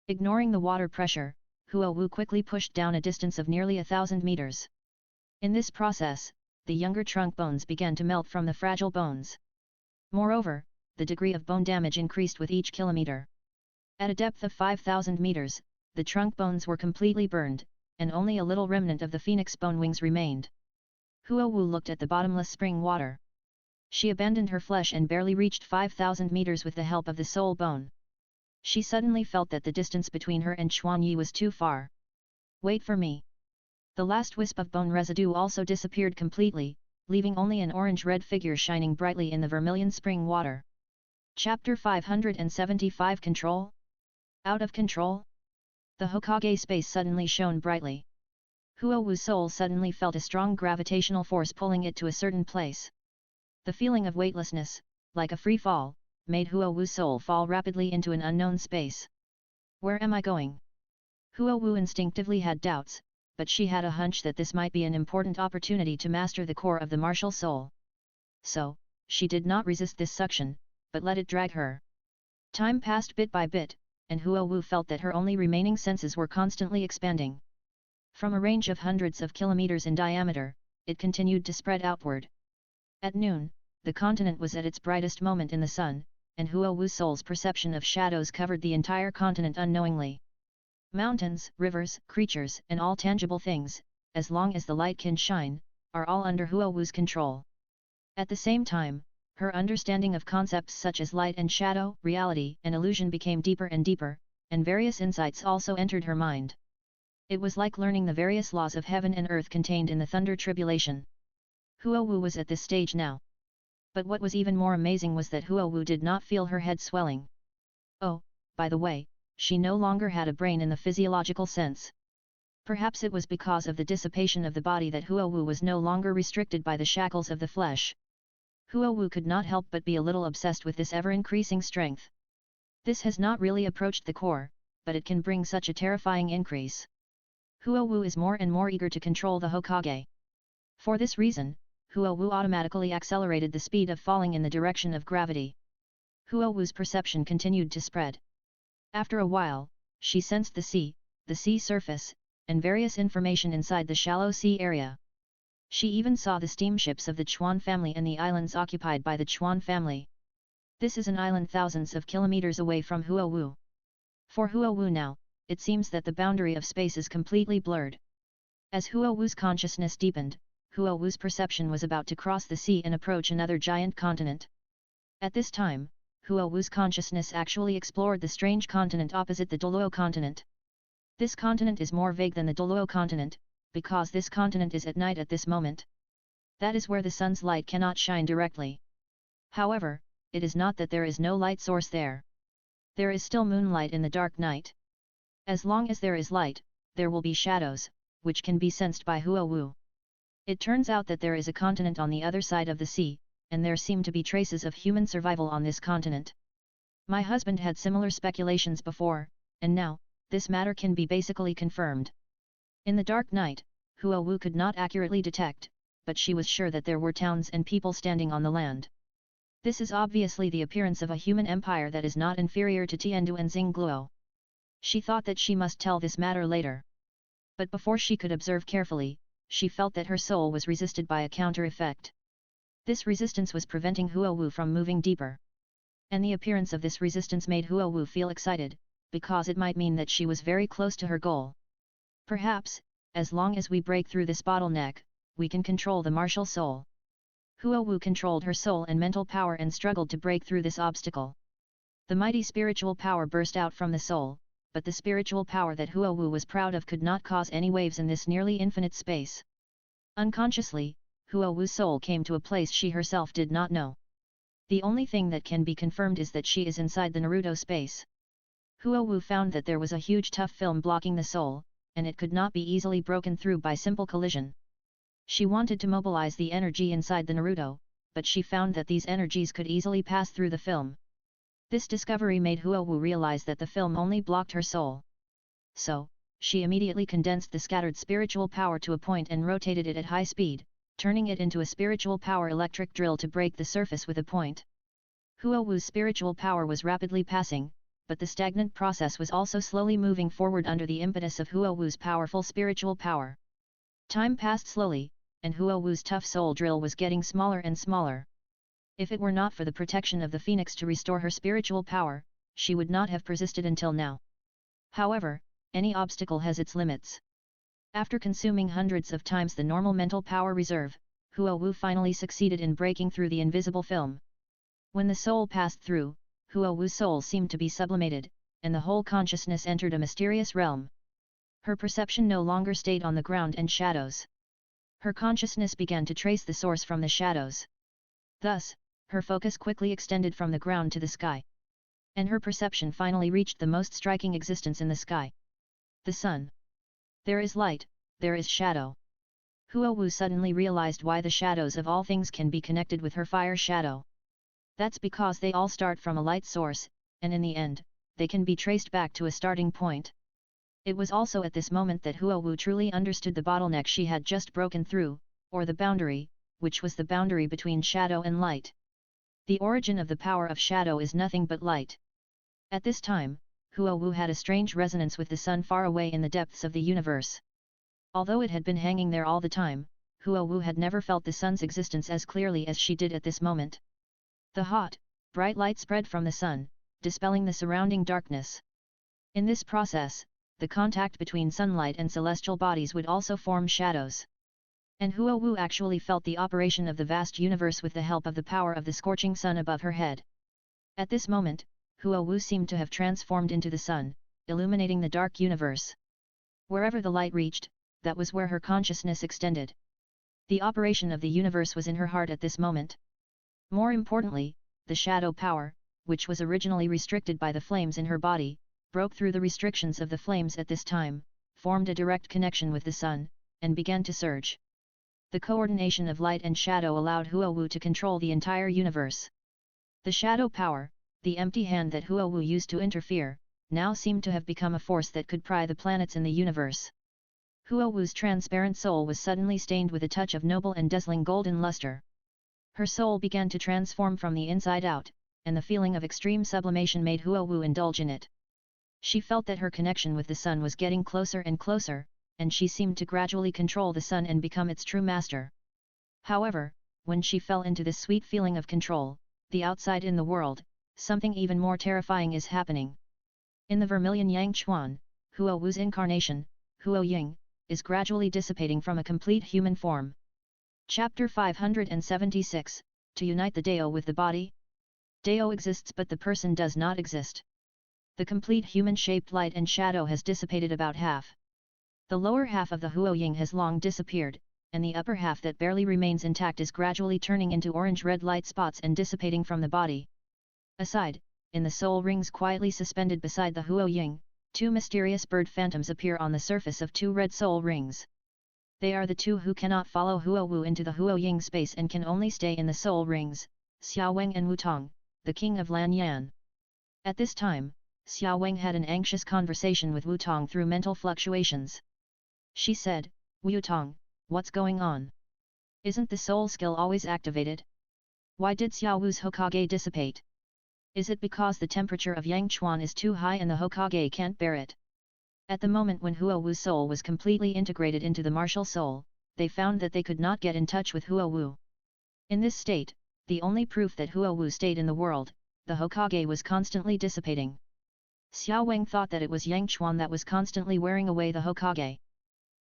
Ignoring the water pressure, Huo Wu quickly pushed down a distance of nearly 1,000 meters. In this process, the younger trunk bones began to melt from the fragile bones. Moreover, the degree of bone damage increased with each kilometer. At a depth of 5,000 meters, the trunk bones were completely burned, and only a little remnant of the phoenix bone wings remained. Huo Wu looked at the bottomless spring water. She abandoned her flesh and barely reached 5,000 meters with the help of the soul bone. She suddenly felt that the distance between her and Chuan Yi was too far. Wait for me. The last wisp of bone residue also disappeared completely, leaving only an orange-red figure shining brightly in the vermilion spring water. Chapter 575 Control? Out of control? The Hokage space suddenly shone brightly. Huo Wu's soul suddenly felt a strong gravitational force pulling it to a certain place. The feeling of weightlessness, like a free fall, made Huo Wu's soul fall rapidly into an unknown space. Where am I going? Huo Wu instinctively had doubts, but she had a hunch that this might be an important opportunity to master the core of the martial soul. So, she did not resist this suction, but let it drag her. Time passed bit by bit, and Huo felt that her only remaining senses were constantly expanding. From a range of hundreds of kilometers in diameter, it continued to spread outward. At noon, the continent was at its brightest moment in the sun, and Huo soul's perception of shadows covered the entire continent unknowingly. Mountains, rivers, creatures, and all tangible things, as long as the light can shine, are all under Huo's control. At the same time, her understanding of concepts such as light and shadow, reality and illusion became deeper and deeper, and various insights also entered her mind. It was like learning the various laws of heaven and earth contained in the thunder tribulation. Huo was at this stage now. But what was even more amazing was that Huo did not feel her head swelling. Oh, by the way, she no longer had a brain in the physiological sense. Perhaps it was because of the dissipation of the body that Huo was no longer restricted by the shackles of the flesh. Huo could not help but be a little obsessed with this ever-increasing strength. This has not really approached the core, but it can bring such a terrifying increase. Huo is more and more eager to control the Hokage. For this reason, Huo automatically accelerated the speed of falling in the direction of gravity. Huo's perception continued to spread. After a while, she sensed the sea surface, and various information inside the shallow sea area. She even saw the steamships of the Chuan family and the islands occupied by the Chuan family. This is an island thousands of kilometers away from Huo. For Huo now, it seems that the boundary of space is completely blurred. As Huo's consciousness deepened, Huo's perception was about to cross the sea and approach another giant continent. At this time, Huo's consciousness actually explored the strange continent opposite the Douluo continent. This continent is more vague than the Douluo continent, because this continent is at night at this moment. That is where the sun's light cannot shine directly. However, it is not that there is no light source there. There is still moonlight in the dark night. As long as there is light, there will be shadows, which can be sensed by Huo. It turns out that there is a continent on the other side of the sea, and there seem to be traces of human survival on this continent. My husband had similar speculations before, and now, this matter can be basically confirmed. In the dark night, Huo could not accurately detect, but she was sure that there were towns and people standing on the land. This is obviously the appearance of a human empire that is not inferior to Tiandu and Xingluo. She thought that she must tell this matter later. But before she could observe carefully, she felt that her soul was resisted by a counter-effect. This resistance was preventing Huo from moving deeper. And the appearance of this resistance made Huo feel excited, because it might mean that she was very close to her goal. Perhaps, as long as we break through this bottleneck, we can control the martial soul. Huo controlled her soul and mental power and struggled to break through this obstacle. The mighty spiritual power burst out from the soul, but the spiritual power that Huo was proud of could not cause any waves in this nearly infinite space. Unconsciously, Huo's soul came to a place she herself did not know. The only thing that can be confirmed is that she is inside the Naruto space. Huo found that there was a huge tough film blocking the soul, and it could not be easily broken through by simple collision. She wanted to mobilize the energy inside the Naruto, but she found that these energies could easily pass through the film. This discovery made Huo realize that the film only blocked her soul. So, she immediately condensed the scattered spiritual power to a point and rotated it at high speed, turning it into a spiritual power electric drill to break the surface with a point. Huo's spiritual power was rapidly passing, but the stagnant process was also slowly moving forward under the impetus of Huo's powerful spiritual power. Time passed slowly, and Huo's tough soul drill was getting smaller and smaller. If it were not for the protection of the phoenix to restore her spiritual power, she would not have persisted until now. However, any obstacle has its limits. After consuming hundreds of times the normal mental power reserve, Huo finally succeeded in breaking through the invisible film. When the soul passed through, Huo's soul seemed to be sublimated, and the whole consciousness entered a mysterious realm. Her perception no longer stayed on the ground and shadows. Her consciousness began to trace the source from the shadows. Thus, her focus quickly extended from the ground to the sky. And her perception finally reached the most striking existence in the sky. The sun. There is light, there is shadow. Huo suddenly realized why the shadows of all things can be connected with her fire shadow. That's because they all start from a light source, and in the end, they can be traced back to a starting point. It was also at this moment that Huo Wu truly understood the bottleneck she had just broken through, or the boundary, which was the boundary between shadow and light. The origin of the power of shadow is nothing but light. At this time, Huo Wu had a strange resonance with the sun far away in the depths of the universe. Although it had been hanging there all the time, Huo Wu had never felt the sun's existence as clearly as she did at this moment. The hot, bright light spread from the sun, dispelling the surrounding darkness. In this process, the contact between sunlight and celestial bodies would also form shadows. And Huo Wu actually felt the operation of the vast universe with the help of the power of the scorching sun above her head. At this moment, Huo Wu seemed to have transformed into the sun, illuminating the dark universe. Wherever the light reached, that was where her consciousness extended. The operation of the universe was in her heart at this moment. More importantly, the shadow power, which was originally restricted by the flames in her body, broke through the restrictions of the flames at this time, formed a direct connection with the sun, and began to surge. The coordination of light and shadow allowed Huo Wu to control the entire universe. The shadow power, the empty hand that Huo Wu used to interfere, now seemed to have become a force that could pry the planets in the universe. Huo Wu's transparent soul was suddenly stained with a touch of noble and dazzling golden luster. Her soul began to transform from the inside out, and the feeling of extreme sublimation made Huo Wu indulge in it. She felt that her connection with the sun was getting closer and closer, and she seemed to gradually control the sun and become its true master. However, when she fell into this sweet feeling of control, the outside in the world, something even more terrifying is happening. In the vermilion Yang Chuan, Huo Wu's incarnation, Huo Ying, is gradually dissipating from a complete human form. Chapter 576, To Unite the Dao with the Body? Dao exists but the person does not exist. The complete human-shaped light and shadow has dissipated about half. The lower half of the Huo Ying has long disappeared, and the upper half that barely remains intact is gradually turning into orange-red light spots and dissipating from the body. Aside, in the soul rings quietly suspended beside the Huo Ying, two mysterious bird phantoms appear on the surface of two red soul rings. They are the two who cannot follow Huo Wu into the Huo Ying space and can only stay in the soul rings, Xiao Weng and Wu Tong, the king of Lan Yan. At this time, Xiao Weng had an anxious conversation with Wu Tong through mental fluctuations. She said, Wu Tong, what's going on? Isn't the soul skill always activated? Why did Xiao Wu's Hokage dissipate? Is it because the temperature of Yang Chuan is too high and the Hokage can't bear it? At the moment when Huo Wu's soul was completely integrated into the martial soul, they found that they could not get in touch with Huo Wu. In this state, the only proof that Huo Wu stayed in the world, the Hokage was constantly dissipating. Xiao Weng thought that it was Yang Chuan that was constantly wearing away the Hokage.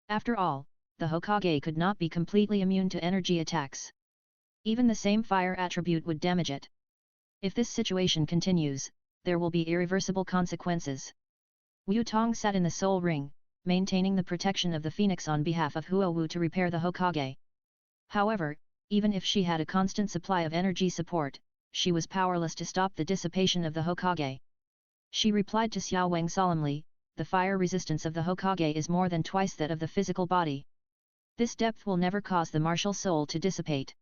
After all, the Hokage could not be completely immune to energy attacks. Even the same fire attribute would damage it. If this situation continues, there will be irreversible consequences. Wu Tong sat in the soul ring, maintaining the protection of the phoenix on behalf of Huo Wu to repair the Hokage. However, even if she had a constant supply of energy support, she was powerless to stop the dissipation of the Hokage. She replied to Xiao Weng solemnly, the fire resistance of the Hokage is more than twice that of the physical body. This depth will never cause the martial soul to dissipate.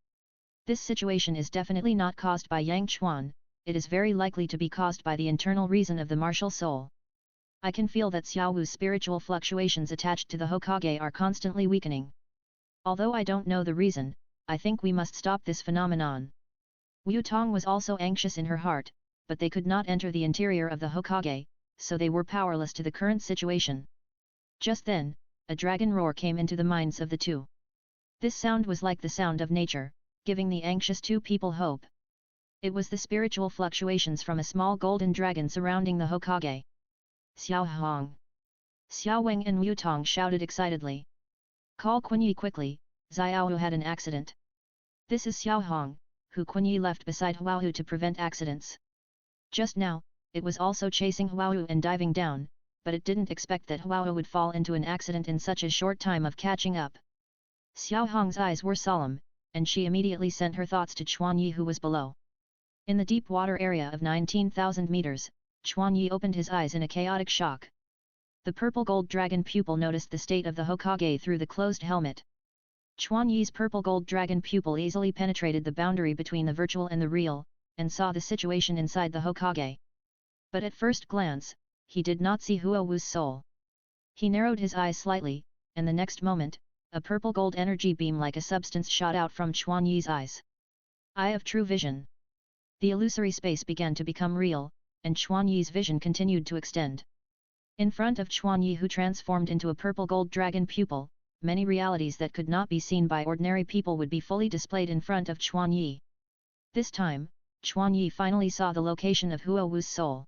This situation is definitely not caused by Yang Chuan, it is very likely to be caused by the internal reason of the martial soul. I can feel that Xiao Wu's spiritual fluctuations attached to the Hokage are constantly weakening. Although I don't know the reason, I think we must stop this phenomenon. Wu Tong was also anxious in her heart, but they could not enter the interior of the Hokage, so they were powerless to the current situation. Just then, a dragon roar came into the minds of the two. This sound was like the sound of nature, giving the anxious two people hope. It was the spiritual fluctuations from a small golden dragon surrounding the Hokage. Xiao Hong! Xiao Weng and Wu Tong shouted excitedly. Call Kunyi quickly, Xiaohu had an accident. This is Xiao Hong, who Kunyi left beside Huahu to prevent accidents. Just now, it was also chasing Huahu and diving down, but it didn't expect that Huahu would fall into an accident in such a short time of catching up. Xiao Hong's eyes were solemn, and she immediately sent her thoughts to Chuan Yi who was below. In the deep water area of 19,000 meters, Chuan Yi opened his eyes in a chaotic shock. The purple gold dragon pupil noticed the state of the Hokage through the closed helmet. Chuan Yi's purple gold dragon pupil easily penetrated the boundary between the virtual and the real, and saw the situation inside the Hokage. But at first glance, he did not see Huo Wu's soul. He narrowed his eyes slightly, and the next moment, a purple-gold energy beam like a substance shot out from Chuan Yi's eyes. Eye of true vision. The illusory space began to become real, and Chuan Yi's vision continued to extend. In front of Chuan Yi, who transformed into a purple-gold dragon pupil, many realities that could not be seen by ordinary people would be fully displayed in front of Chuan Yi. This time, Chuan Yi finally saw the location of Huo Wu's soul.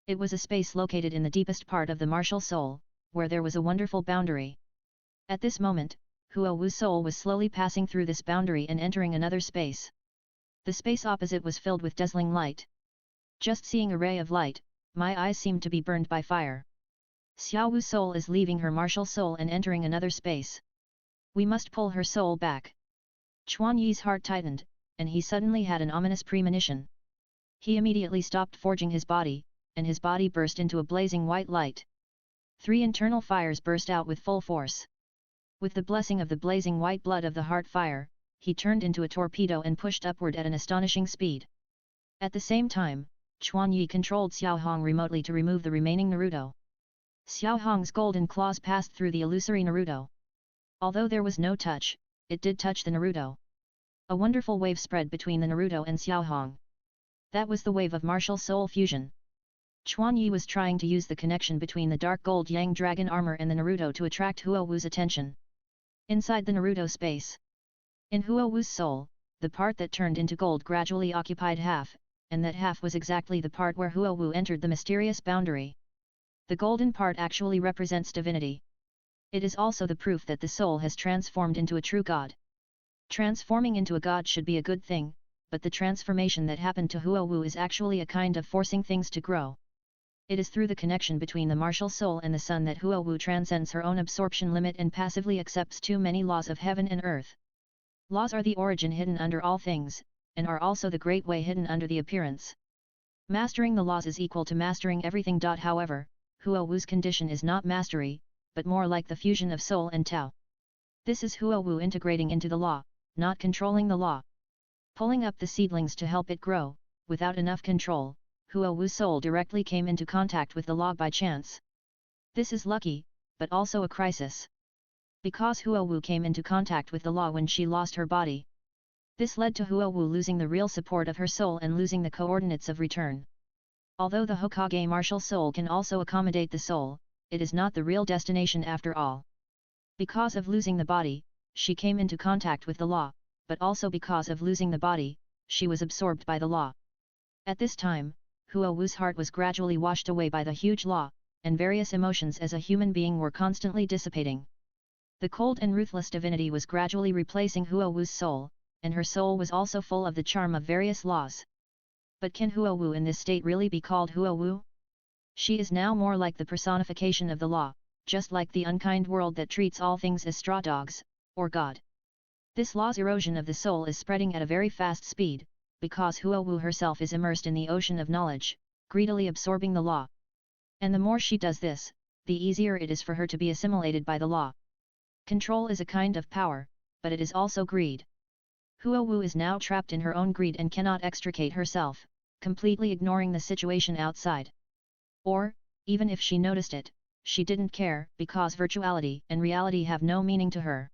It was a space located in the deepest part of the martial soul, where there was a wonderful boundary. At this moment, Huo Wu's soul was slowly passing through this boundary and entering another space. The space opposite was filled with dazzling light. Just seeing a ray of light, my eyes seemed to be burned by fire. Xiao Wu's soul is leaving her martial soul and entering another space. We must pull her soul back. Chuan Yi's heart tightened, and he suddenly had an ominous premonition. He immediately stopped forging his body, and his body burst into a blazing white light. 3 internal fires burst out with full force. With the blessing of the blazing white blood of the heart fire, he turned into a torpedo and pushed upward at an astonishing speed. At the same time, Chuan Yi controlled Xiao Hong remotely to remove the remaining Naruto. Xiao Hong's golden claws passed through the illusory Naruto. Although there was no touch, it did touch the Naruto. A wonderful wave spread between the Naruto and Xiao Hong. That was the wave of martial soul fusion. Chuan Yi was trying to use the connection between the dark gold Yang dragon armor and the Naruto to attract Huo Wu's attention. Inside the Naruto space. In Huo Wu's soul, the part that turned into gold gradually occupied half, and that half was exactly the part where Huo Wu entered the mysterious boundary. The golden part actually represents divinity. It is also the proof that the soul has transformed into a true god. Transforming into a god should be a good thing, but the transformation that happened to Huo Wu is actually a kind of forcing things to grow. It is through the connection between the martial soul and the sun that Huo Wu transcends her own absorption limit and passively accepts too many laws of heaven and earth. Laws are the origin hidden under all things, and are also the great way hidden under the appearance. Mastering the laws is equal to mastering everything. However, Huo Wu's condition is not mastery, but more like the fusion of soul and Tao. This is Huo Wu integrating into the law, not controlling the law. Pulling up the seedlings to help it grow, without enough control, Huo Wu's soul directly came into contact with the law by chance. This is lucky, but also a crisis. Because Huo Wu came into contact with the law when she lost her body. This led to Huo Wu losing the real support of her soul and losing the coordinates of return. Although the Hokage martial soul can also accommodate the soul, it is not the real destination after all. Because of losing the body, she came into contact with the law, but also because of losing the body, she was absorbed by the law. At this time, Huo Wu's heart was gradually washed away by the huge law, and various emotions as a human being were constantly dissipating. The cold and ruthless divinity was gradually replacing Huo Wu's soul, and her soul was also full of the charm of various laws. But can Huo Wu in this state really be called Huo Wu? She is now more like the personification of the law, just like the unkind world that treats all things as straw dogs, or God. This law's erosion of the soul is spreading at a very fast speed, because Huo Wu herself is immersed in the ocean of knowledge, greedily absorbing the law. And the more she does this, the easier it is for her to be assimilated by the law. Control is a kind of power, but it is also greed. Huo Wu is now trapped in her own greed and cannot extricate herself, completely ignoring the situation outside. Or, even if she noticed it, she didn't care, because virtuality and reality have no meaning to her.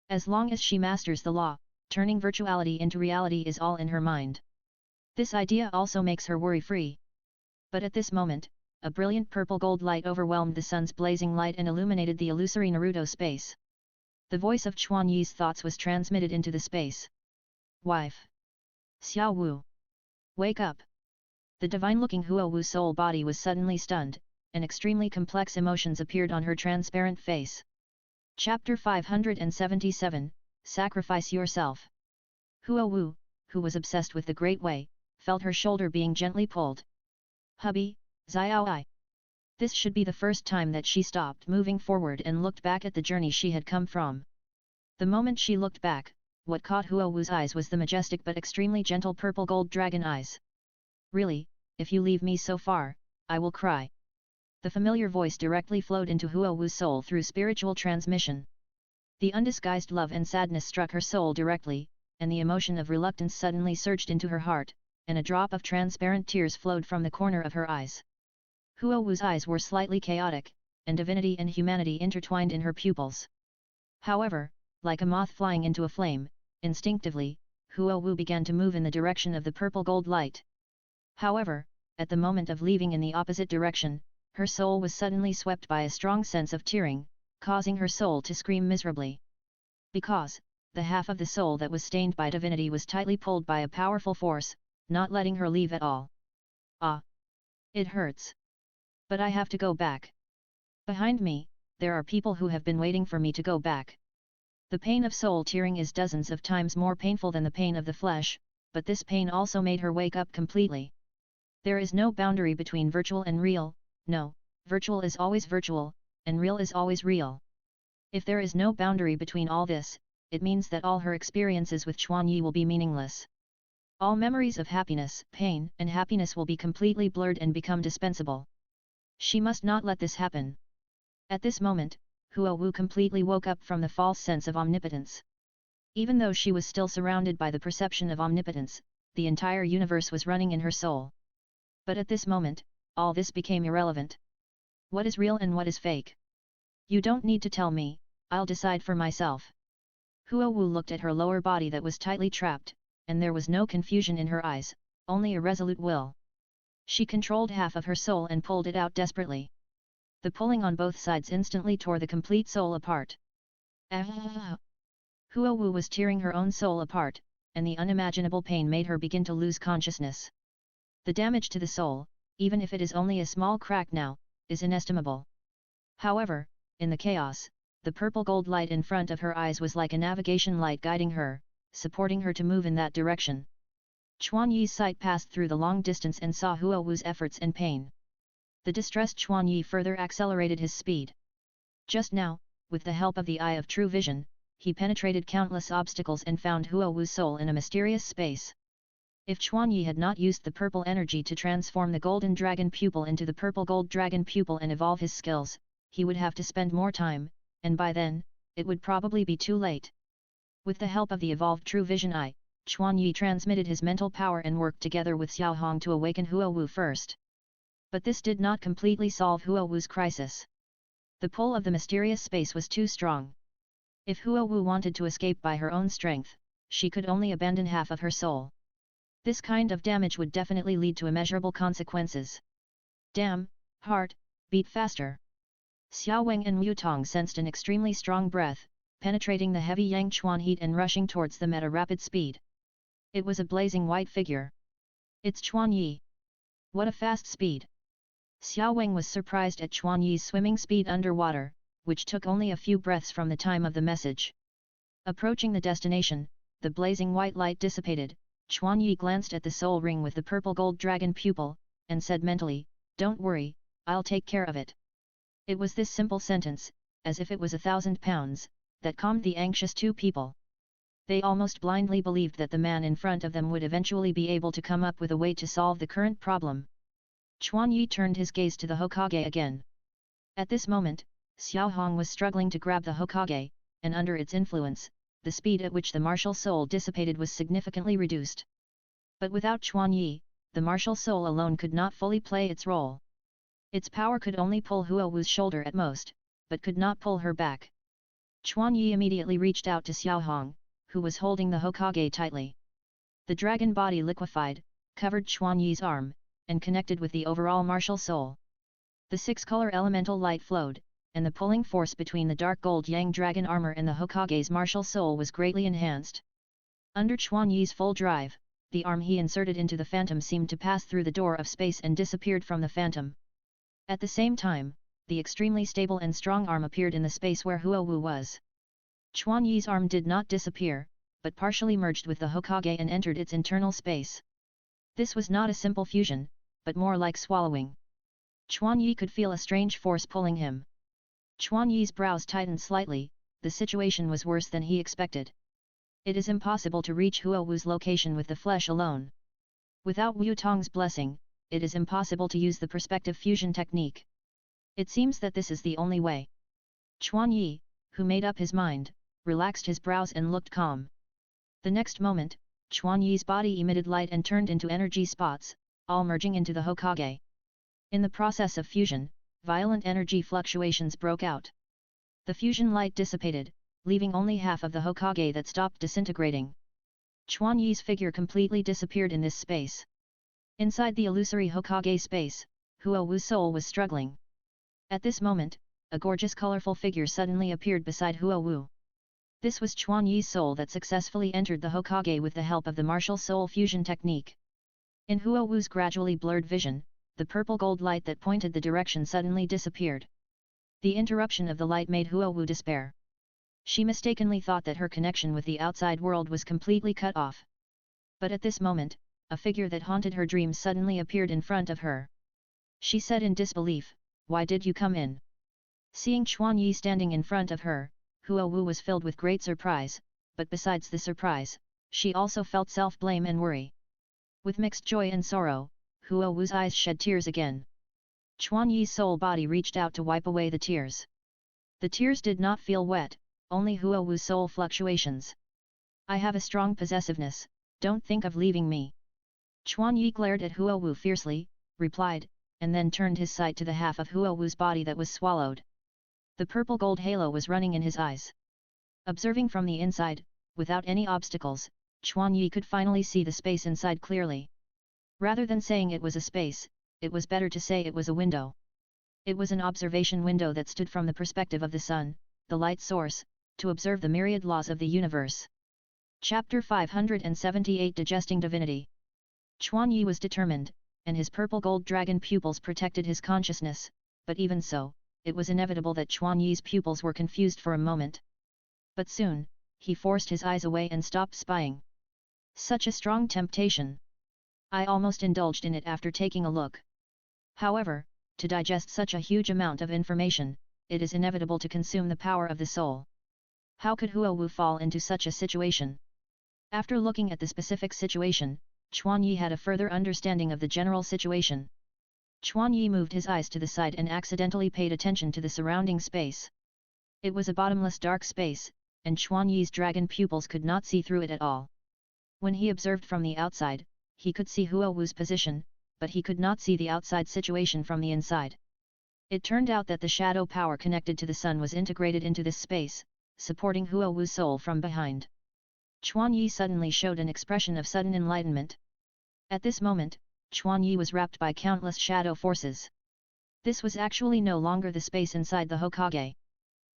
As long as she masters the law, turning virtuality into reality is all in her mind. This idea also makes her worry-free. But at this moment, a brilliant purple gold light overwhelmed the sun's blazing light and illuminated the illusory Naruto space. The voice of Chuan Yi's thoughts was transmitted into the space. Wife! Xiao Wu! Wake up! The divine-looking Huo Wu soul body was suddenly stunned, and extremely complex emotions appeared on her transparent face. Chapter 577, Sacrifice Yourself. Huo Wu, who was obsessed with the Great Way, felt her shoulder being gently pulled. Hubby, Xiao Ai. This should be the first time that she stopped moving forward and looked back at the journey she had come from. The moment she looked back, what caught Huo Wu's eyes was the majestic but extremely gentle purple gold dragon eyes. Really, if you leave me so far, I will cry. The familiar voice directly flowed into Huo Wu's soul through spiritual transmission. The undisguised love and sadness struck her soul directly, and the emotion of reluctance suddenly surged into her heart, and a drop of transparent tears flowed from the corner of her eyes. Huo Wu's eyes were slightly chaotic, and divinity and humanity intertwined in her pupils. However, like a moth flying into a flame, instinctively, Huo Wu began to move in the direction of the purple gold light. However, at the moment of leaving in the opposite direction, her soul was suddenly swept by a strong sense of tearing, causing her soul to scream miserably. Because, the half of the soul that was stained by divinity was tightly pulled by a powerful force, not letting her leave at all. Ah! It hurts. But I have to go back. Behind me, there are people who have been waiting for me to go back. The pain of soul tearing is dozens of times more painful than the pain of the flesh, but this pain also made her wake up completely. There is no boundary between virtual and real, no, virtual is always virtual, and real is always real. If there is no boundary between all this, it means that all her experiences with Chuanyi will be meaningless. All memories of happiness, pain, and happiness will be completely blurred and become dispensable. She must not let this happen. At this moment, Huo Wu completely woke up from the false sense of omnipotence. Even though she was still surrounded by the perception of omnipotence, the entire universe was running in her soul. But at this moment, all this became irrelevant. What is real and what is fake? You don't need to tell me, I'll decide for myself. Huo Wu looked at her lower body that was tightly trapped, and there was no confusion in her eyes, only a resolute will. She controlled half of her soul and pulled it out desperately. The pulling on both sides instantly tore the complete soul apart. Ah! Huo Wu was tearing her own soul apart, and the unimaginable pain made her begin to lose consciousness. The damage to the soul, even if it is only a small crack now, is inestimable. However, in the chaos, the purple gold light in front of her eyes was like a navigation light guiding her, supporting her to move in that direction. Chuanyi's sight passed through the long distance and saw Huo Wu's efforts and pain. The distressed Chuanyi further accelerated his speed. Just now, with the help of the Eye of True Vision, he penetrated countless obstacles and found Huo Wu's soul in a mysterious space. If Chuanyi had not used the purple energy to transform the golden dragon pupil into the purple gold dragon pupil and evolve his skills, he would have to spend more time, and by then, it would probably be too late. With the help of the evolved True Vision Eye, Chuanyi transmitted his mental power and worked together with Xiaohong to awaken Huo Wu first. But this did not completely solve Huo Wu's crisis. The pull of the mysterious space was too strong. If Huo Wu wanted to escape by her own strength, she could only abandon half of her soul. This kind of damage would definitely lead to immeasurable consequences. Damn, heart, beat faster. Xiao Weng and Mutong sensed an extremely strong breath, penetrating the heavy Yang Chuan heat and rushing towards them at a rapid speed. It was a blazing white figure. It's Chuanyi. What a fast speed! Xiao Weng was surprised at Chuanyi's swimming speed underwater, which took only a few breaths from the time of the message. Approaching the destination, the blazing white light dissipated. Chuanyi glanced at the soul ring with the purple gold dragon pupil, and said mentally, "Don't worry, I'll take care of it." It was this simple sentence, as if it was 1,000 pounds, that calmed the anxious two people. They almost blindly believed that the man in front of them would eventually be able to come up with a way to solve the current problem. Chuanyi turned his gaze to the Hokage again. At this moment, Xiaohong was struggling to grab the Hokage, and under its influence, the speed at which the martial soul dissipated was significantly reduced. But without Chuanyi, the martial soul alone could not fully play its role. Its power could only pull Huo Wu's shoulder at most, but could not pull her back. Chuanyi immediately reached out to Xiaohong, who was holding the Hokage tightly. The dragon body liquefied, covered Chuanyi's arm, and connected with the overall martial soul. The six-color elemental light flowed, and the pulling force between the dark gold Yang dragon armor and the Hokage's martial soul was greatly enhanced. Under Chuanyi's full drive, the arm he inserted into the phantom seemed to pass through the door of space and disappeared from the phantom. At the same time, the extremely stable and strong arm appeared in the space where Huo Wu was. Chuanyi's arm did not disappear, but partially merged with the Hokage and entered its internal space. This was not a simple fusion, but more like swallowing. Chuanyi could feel a strange force pulling him. Chuanyi's brows tightened slightly, the situation was worse than he expected. It is impossible to reach Huo Wu's location with the flesh alone. Without Wu Tong's blessing, it is impossible to use the perspective fusion technique. It seems that this is the only way. Chuanyi, who made up his mind, relaxed his brows and looked calm. The next moment, Chuanyi's body emitted light and turned into energy spots, all merging into the Hokage. In the process of fusion, violent energy fluctuations broke out. The fusion light dissipated, leaving only half of the Hokage that stopped disintegrating. Chuan Yi's figure completely disappeared in this space. Inside the illusory Hokage space, Huo Wu's soul was struggling. At this moment, a gorgeous colorful figure suddenly appeared beside Huo Wu. This was Chuan Yi's soul that successfully entered the Hokage with the help of the martial soul fusion technique. In Huo Wu's gradually blurred vision, the purple gold light that pointed the direction suddenly disappeared. The interruption of the light made Huo Wu despair. She mistakenly thought that her connection with the outside world was completely cut off. But at this moment, a figure that haunted her dreams suddenly appeared in front of her. She said in disbelief, "Why did you come in?" Seeing Chuan Yi standing in front of her, Huo Wu was filled with great surprise, but besides the surprise, she also felt self-blame and worry. With mixed joy and sorrow, Huo Wu's eyes shed tears again. Chuan Yi's soul body reached out to wipe away the tears. The tears did not feel wet, only Huo Wu's soul fluctuations. "I have a strong possessiveness, don't think of leaving me." Chuan Yi glared at Huo Wu fiercely, replied, and then turned his sight to the half of Huo Wu's body that was swallowed. The purple gold halo was running in his eyes. Observing from the inside, without any obstacles, Chuan Yi could finally see the space inside clearly. Rather than saying it was a space, it was better to say it was a window. It was an observation window that stood from the perspective of the sun, the light source, to observe the myriad laws of the universe. Chapter 578 Digesting Divinity. Chuan Yi was determined, and his purple gold dragon pupils protected his consciousness, but even so, it was inevitable that Chuan Yi's pupils were confused for a moment. But soon, he forced his eyes away and stopped spying. Such a strong temptation! I almost indulged in it after taking a look. However, to digest such a huge amount of information, it is inevitable to consume the power of the soul. How could Huo Wu fall into such a situation? After looking at the specific situation, Chuan Yi had a further understanding of the general situation. Chuan Yi moved his eyes to the side and accidentally paid attention to the surrounding space. It was a bottomless dark space, and Chuan Yi's dragon pupils could not see through it at all. When he observed from the outside, he could see Huo Wu's position, but he could not see the outside situation from the inside. It turned out that the shadow power connected to the sun was integrated into this space, supporting Huo Wu's soul from behind. Chuan Yi suddenly showed an expression of sudden enlightenment. At this moment, Chuan Yi was wrapped by countless shadow forces. This was actually no longer the space inside the Hokage.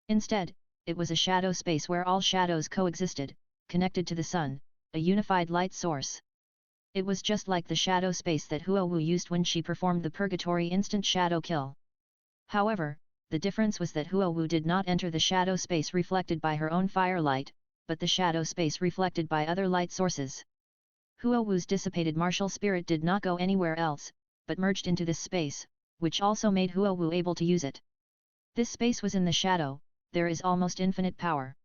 Instead, it was a shadow space where all shadows coexisted, connected to the sun, a unified light source. It was just like the shadow space that Huo Wu used when she performed the purgatory instant shadow kill. However, the difference was that Huo Wu did not enter the shadow space reflected by her own firelight, but the shadow space reflected by other light sources. Huo Wu's dissipated martial spirit did not go anywhere else, but merged into this space, which also made Huo Wu able to use it. This space was in the shadow, there is almost infinite power.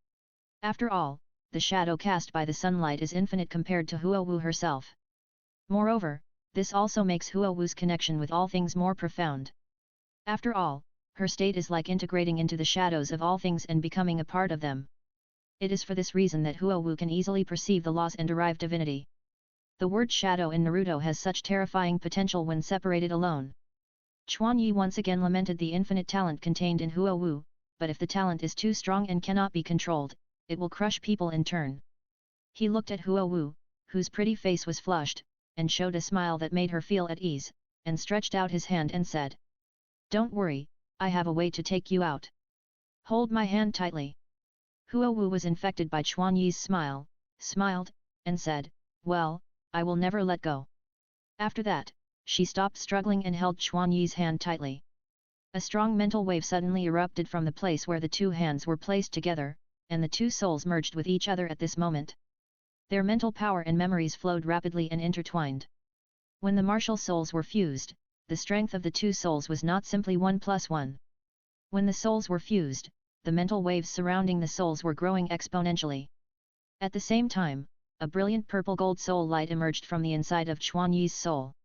After all, the shadow cast by the sunlight is infinite compared to Huo Wu herself. Moreover, this also makes Huo Wu's connection with all things more profound. After all, her state is like integrating into the shadows of all things and becoming a part of them. It is for this reason that Huo Wu can easily perceive the laws and derive divinity. The word shadow in Naruto has such terrifying potential when separated alone. Chuan Yi once again lamented the infinite talent contained in Huo Wu, but if the talent is too strong and cannot be controlled, it will crush people in turn. He looked at Huo Wu, whose pretty face was flushed, and showed a smile that made her feel at ease, and stretched out his hand and said, "Don't worry, I have a way to take you out. Hold my hand tightly." Huo Wu was infected by Chuan Yi's smile, smiled, and said, "Well, I will never let go." After that, she stopped struggling and held Chuan Yi's hand tightly. A strong mental wave suddenly erupted from the place where the two hands were placed together, and the two souls merged with each other at this moment. Their mental power and memories flowed rapidly and intertwined. When the martial souls were fused, the strength of the two souls was not simply 1+1. When the souls were fused, the mental waves surrounding the souls were growing exponentially. At the same time, a brilliant purple gold soul light emerged from the inside of Chuan Yi's soul.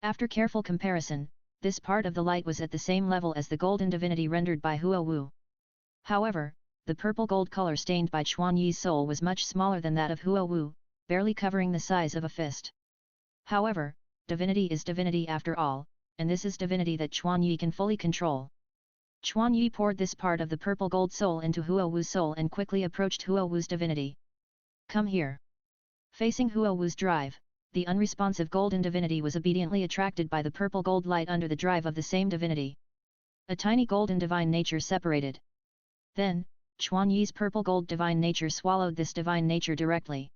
After careful comparison, this part of the light was at the same level as the golden divinity rendered by Huo Wu. However, the purple gold color stained by Chuan Yi's soul was much smaller than that of Huo Wu, barely covering the size of a fist. However, divinity is divinity after all, and this is divinity that Chuan Yi can fully control. Chuan Yi poured this part of the purple gold soul into Huo Wu's soul and quickly approached Huo Wu's divinity. Come here. Facing Huo Wu's drive, the unresponsive golden divinity was obediently attracted by the purple gold light under the drive of the same divinity. A tiny golden divine nature separated. Then, Chuan Yi's purple gold divine nature swallowed this divine nature directly.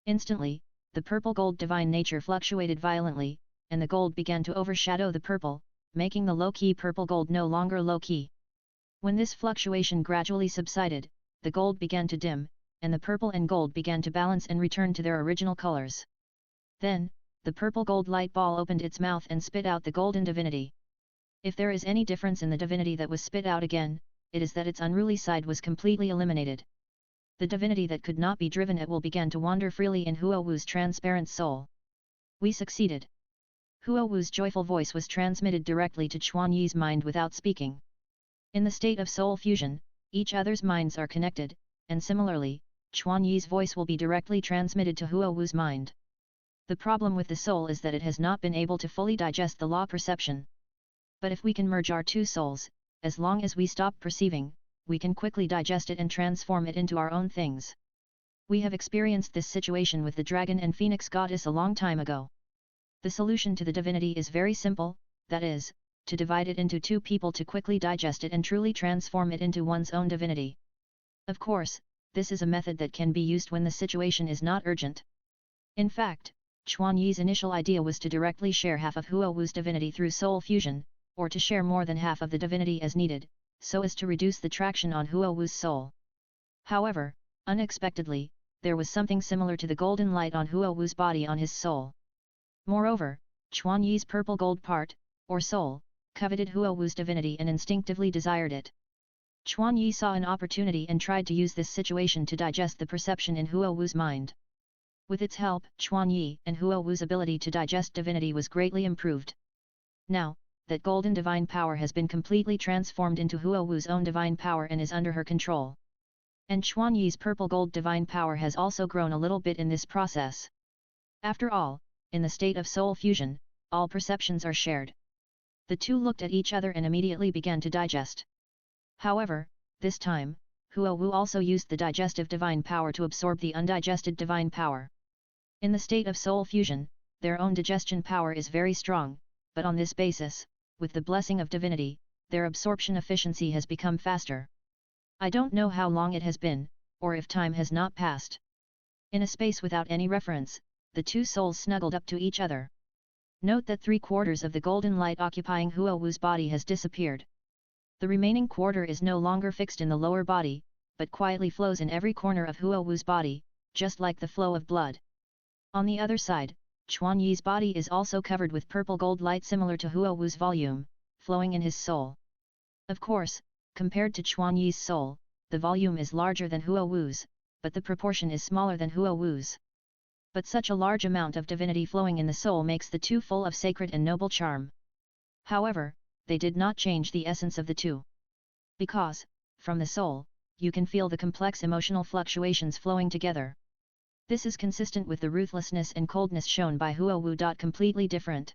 Instantly, the purple gold divine nature fluctuated violently, and the gold began to overshadow the purple, making the low-key purple gold no longer low-key. When this fluctuation gradually subsided, the gold began to dim, and the purple and gold began to balance and return to their original colors. Then, the purple gold light ball opened its mouth and spit out the golden divinity. If there is any difference in the divinity that was spit out again, it is that its unruly side was completely eliminated. The divinity that could not be driven at will began to wander freely in Huo Wu's transparent soul. We succeeded. Huo Wu's joyful voice was transmitted directly to Chuan Yi's mind without speaking. In the state of soul fusion, each other's minds are connected, and similarly, Chuan Yi's voice will be directly transmitted to Huo Wu's mind. The problem with the soul is that it has not been able to fully digest the law perception. But if we can merge our two souls, as long as we stop perceiving, we can quickly digest it and transform it into our own things. We have experienced this situation with the dragon and phoenix goddess a long time ago. The solution to the divinity is very simple, that is, to divide it into two people to quickly digest it and truly transform it into one's own divinity. Of course, this is a method that can be used when the situation is not urgent. In fact, Chuan Yi's initial idea was to directly share half of Huo Wu's divinity through soul fusion, or to share more than half of the divinity as needed, so as to reduce the traction on Huo Wu's soul. However, unexpectedly, there was something similar to the golden light on Huo Wu's body on his soul. Moreover, Chuan Yi's purple gold part, or soul, coveted Huo Wu's divinity and instinctively desired it. Chuan Yi saw an opportunity and tried to use this situation to digest the perception in Huo Wu's mind. With its help, Chuan Yi and Huo Wu's ability to digest divinity was greatly improved. Now, that golden divine power has been completely transformed into Huo Wu's own divine power and is under her control. And Chuan Yi's purple gold divine power has also grown a little bit in this process. After all, in the state of soul fusion, all perceptions are shared. The two looked at each other and immediately began to digest. However, this time, Huo Wu also used the digestive divine power to absorb the undigested divine power. In the state of soul fusion, their own digestion power is very strong, but on this basis, with the blessing of divinity, their absorption efficiency has become faster. I don't know how long it has been, or if time has not passed. In a space without any reference, the two souls snuggled up to each other. Note that 3/4 of the golden light occupying Huo Wu's body has disappeared. The remaining quarter is no longer fixed in the lower body, but quietly flows in every corner of Huo Wu's body, just like the flow of blood. On the other side, Chuan Yi's body is also covered with purple gold light similar to Huo Wu's volume, flowing in his soul. Of course, compared to Chuan Yi's soul, the volume is larger than Huo Wu's, but the proportion is smaller than Huo Wu's. But such a large amount of divinity flowing in the soul makes the two full of sacred and noble charm. However, they did not change the essence of the two. Because, from the soul, you can feel the complex emotional fluctuations flowing together. This is consistent with the ruthlessness and coldness shown by Huo Wu. Completely different.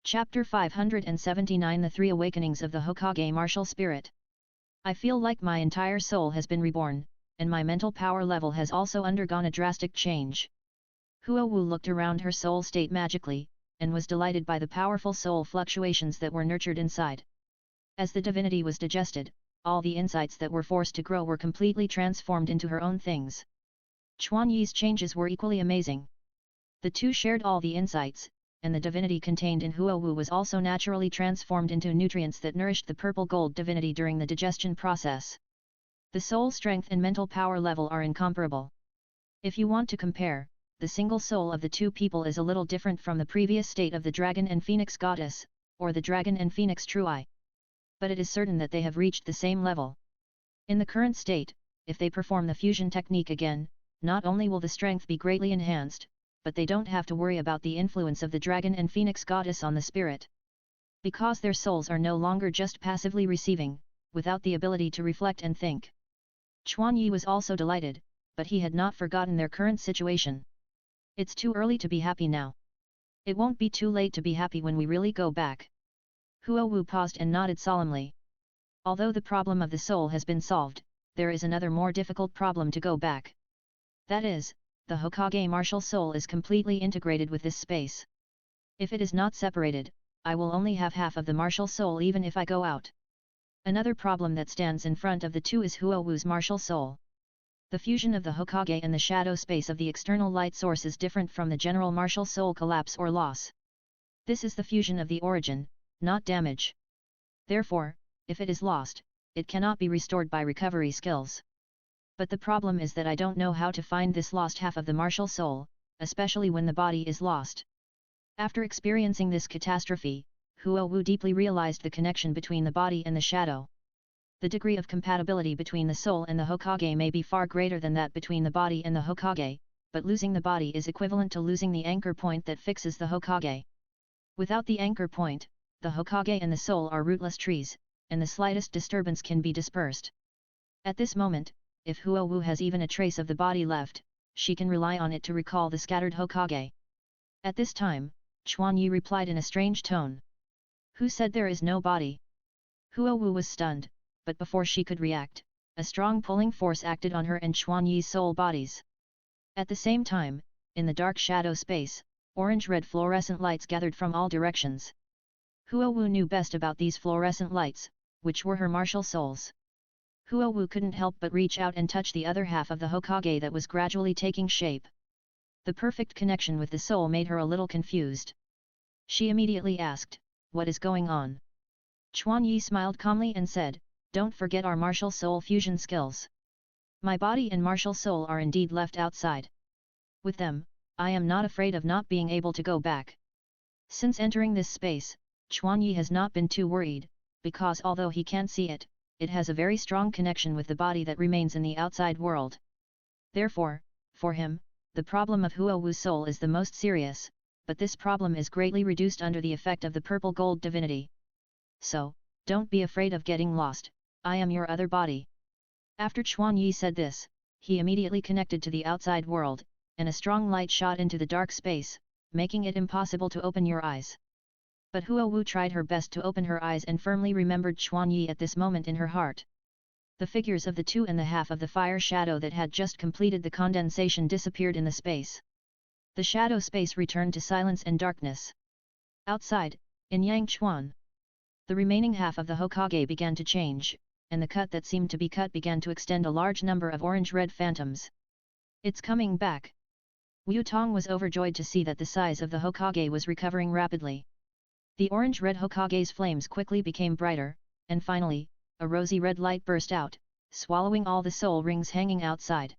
Chapter 579 The Three Awakenings of the Hokage Martial Spirit. I feel like my entire soul has been reborn, and my mental power level has also undergone a drastic change. Huo Wu looked around her soul state magically, and was delighted by the powerful soul fluctuations that were nurtured inside. As the divinity was digested, all the insights that were forced to grow were completely transformed into her own things. Chuan Yi's changes were equally amazing. The two shared all the insights, and the divinity contained in Huo Wu was also naturally transformed into nutrients that nourished the purple gold divinity during the digestion process. The soul strength and mental power level are incomparable. If you want to compare, the single soul of the two people is a little different from the previous state of the dragon and phoenix goddess, or the dragon and phoenix trui. But it is certain that they have reached the same level. In the current state, if they perform the fusion technique again, not only will the strength be greatly enhanced, but they don't have to worry about the influence of the dragon and phoenix goddess on the spirit. Because their souls are no longer just passively receiving, without the ability to reflect and think. Chuan Yi was also delighted, but he had not forgotten their current situation. It's too early to be happy now. It won't be too late to be happy when we really go back. Huo Wu paused and nodded solemnly. Although the problem of the soul has been solved, there is another more difficult problem to go back. That is, the Hokage martial soul is completely integrated with this space. If it is not separated, I will only have half of the martial soul even if I go out. Another problem that stands in front of the two is Huo Wu's martial soul. The fusion of the Hokage and the shadow space of the external light source is different from the general martial soul collapse or loss. This is the fusion of the origin, not damage. Therefore, if it is lost, it cannot be restored by recovery skills. But the problem is that I don't know how to find this lost half of the martial soul, especially when the body is lost. After experiencing this catastrophe, Huo Wu deeply realized the connection between the body and the shadow. The degree of compatibility between the soul and the Hokage may be far greater than that between the body and the Hokage, but losing the body is equivalent to losing the anchor point that fixes the Hokage. Without the anchor point, the Hokage and the soul are rootless trees, and the slightest disturbance can be dispersed. At this moment, if Huo Wu has even a trace of the body left, she can rely on it to recall the scattered Hokage. At this time, Chuan Yi replied in a strange tone. Who said there is no body? Huo Wu was stunned, but before she could react, a strong pulling force acted on her and Chuan Yi's soul bodies. At the same time, in the dark shadow space, orange-red fluorescent lights gathered from all directions. Huo Wu knew best about these fluorescent lights, which were her martial souls. Huo Wu couldn't help but reach out and touch the other half of the Hokage that was gradually taking shape. The perfect connection with the soul made her a little confused. She immediately asked, "What is going on?" Chuan Yi smiled calmly and said, "Don't forget our martial soul fusion skills. My body and martial soul are indeed left outside. With them, I am not afraid of not being able to go back." Since entering this space, Chuan Yi has not been too worried, because although he can't see it, it has a very strong connection with the body that remains in the outside world. Therefore, for him, the problem of Huo Wu's soul is the most serious, but this problem is greatly reduced under the effect of the purple gold divinity. So, don't be afraid of getting lost, I am your other body. After Chuan Yi said this, he immediately connected to the outside world, and a strong light shot into the dark space, making it impossible to open your eyes. But Huo Wu tried her best to open her eyes and firmly remembered Chuan Yi at this moment in her heart. The figures of the two and the half of the fire shadow that had just completed the condensation disappeared in the space. The shadow space returned to silence and darkness. Outside, in Yangchuan, the remaining half of the Hokage began to change, and the cut that seemed to be cut began to extend a large number of orange-red phantoms. It's coming back. Wu Tong was overjoyed to see that the size of the Hokage was recovering rapidly. The orange-red Hokage's flames quickly became brighter, and finally, a rosy red light burst out, swallowing all the soul rings hanging outside.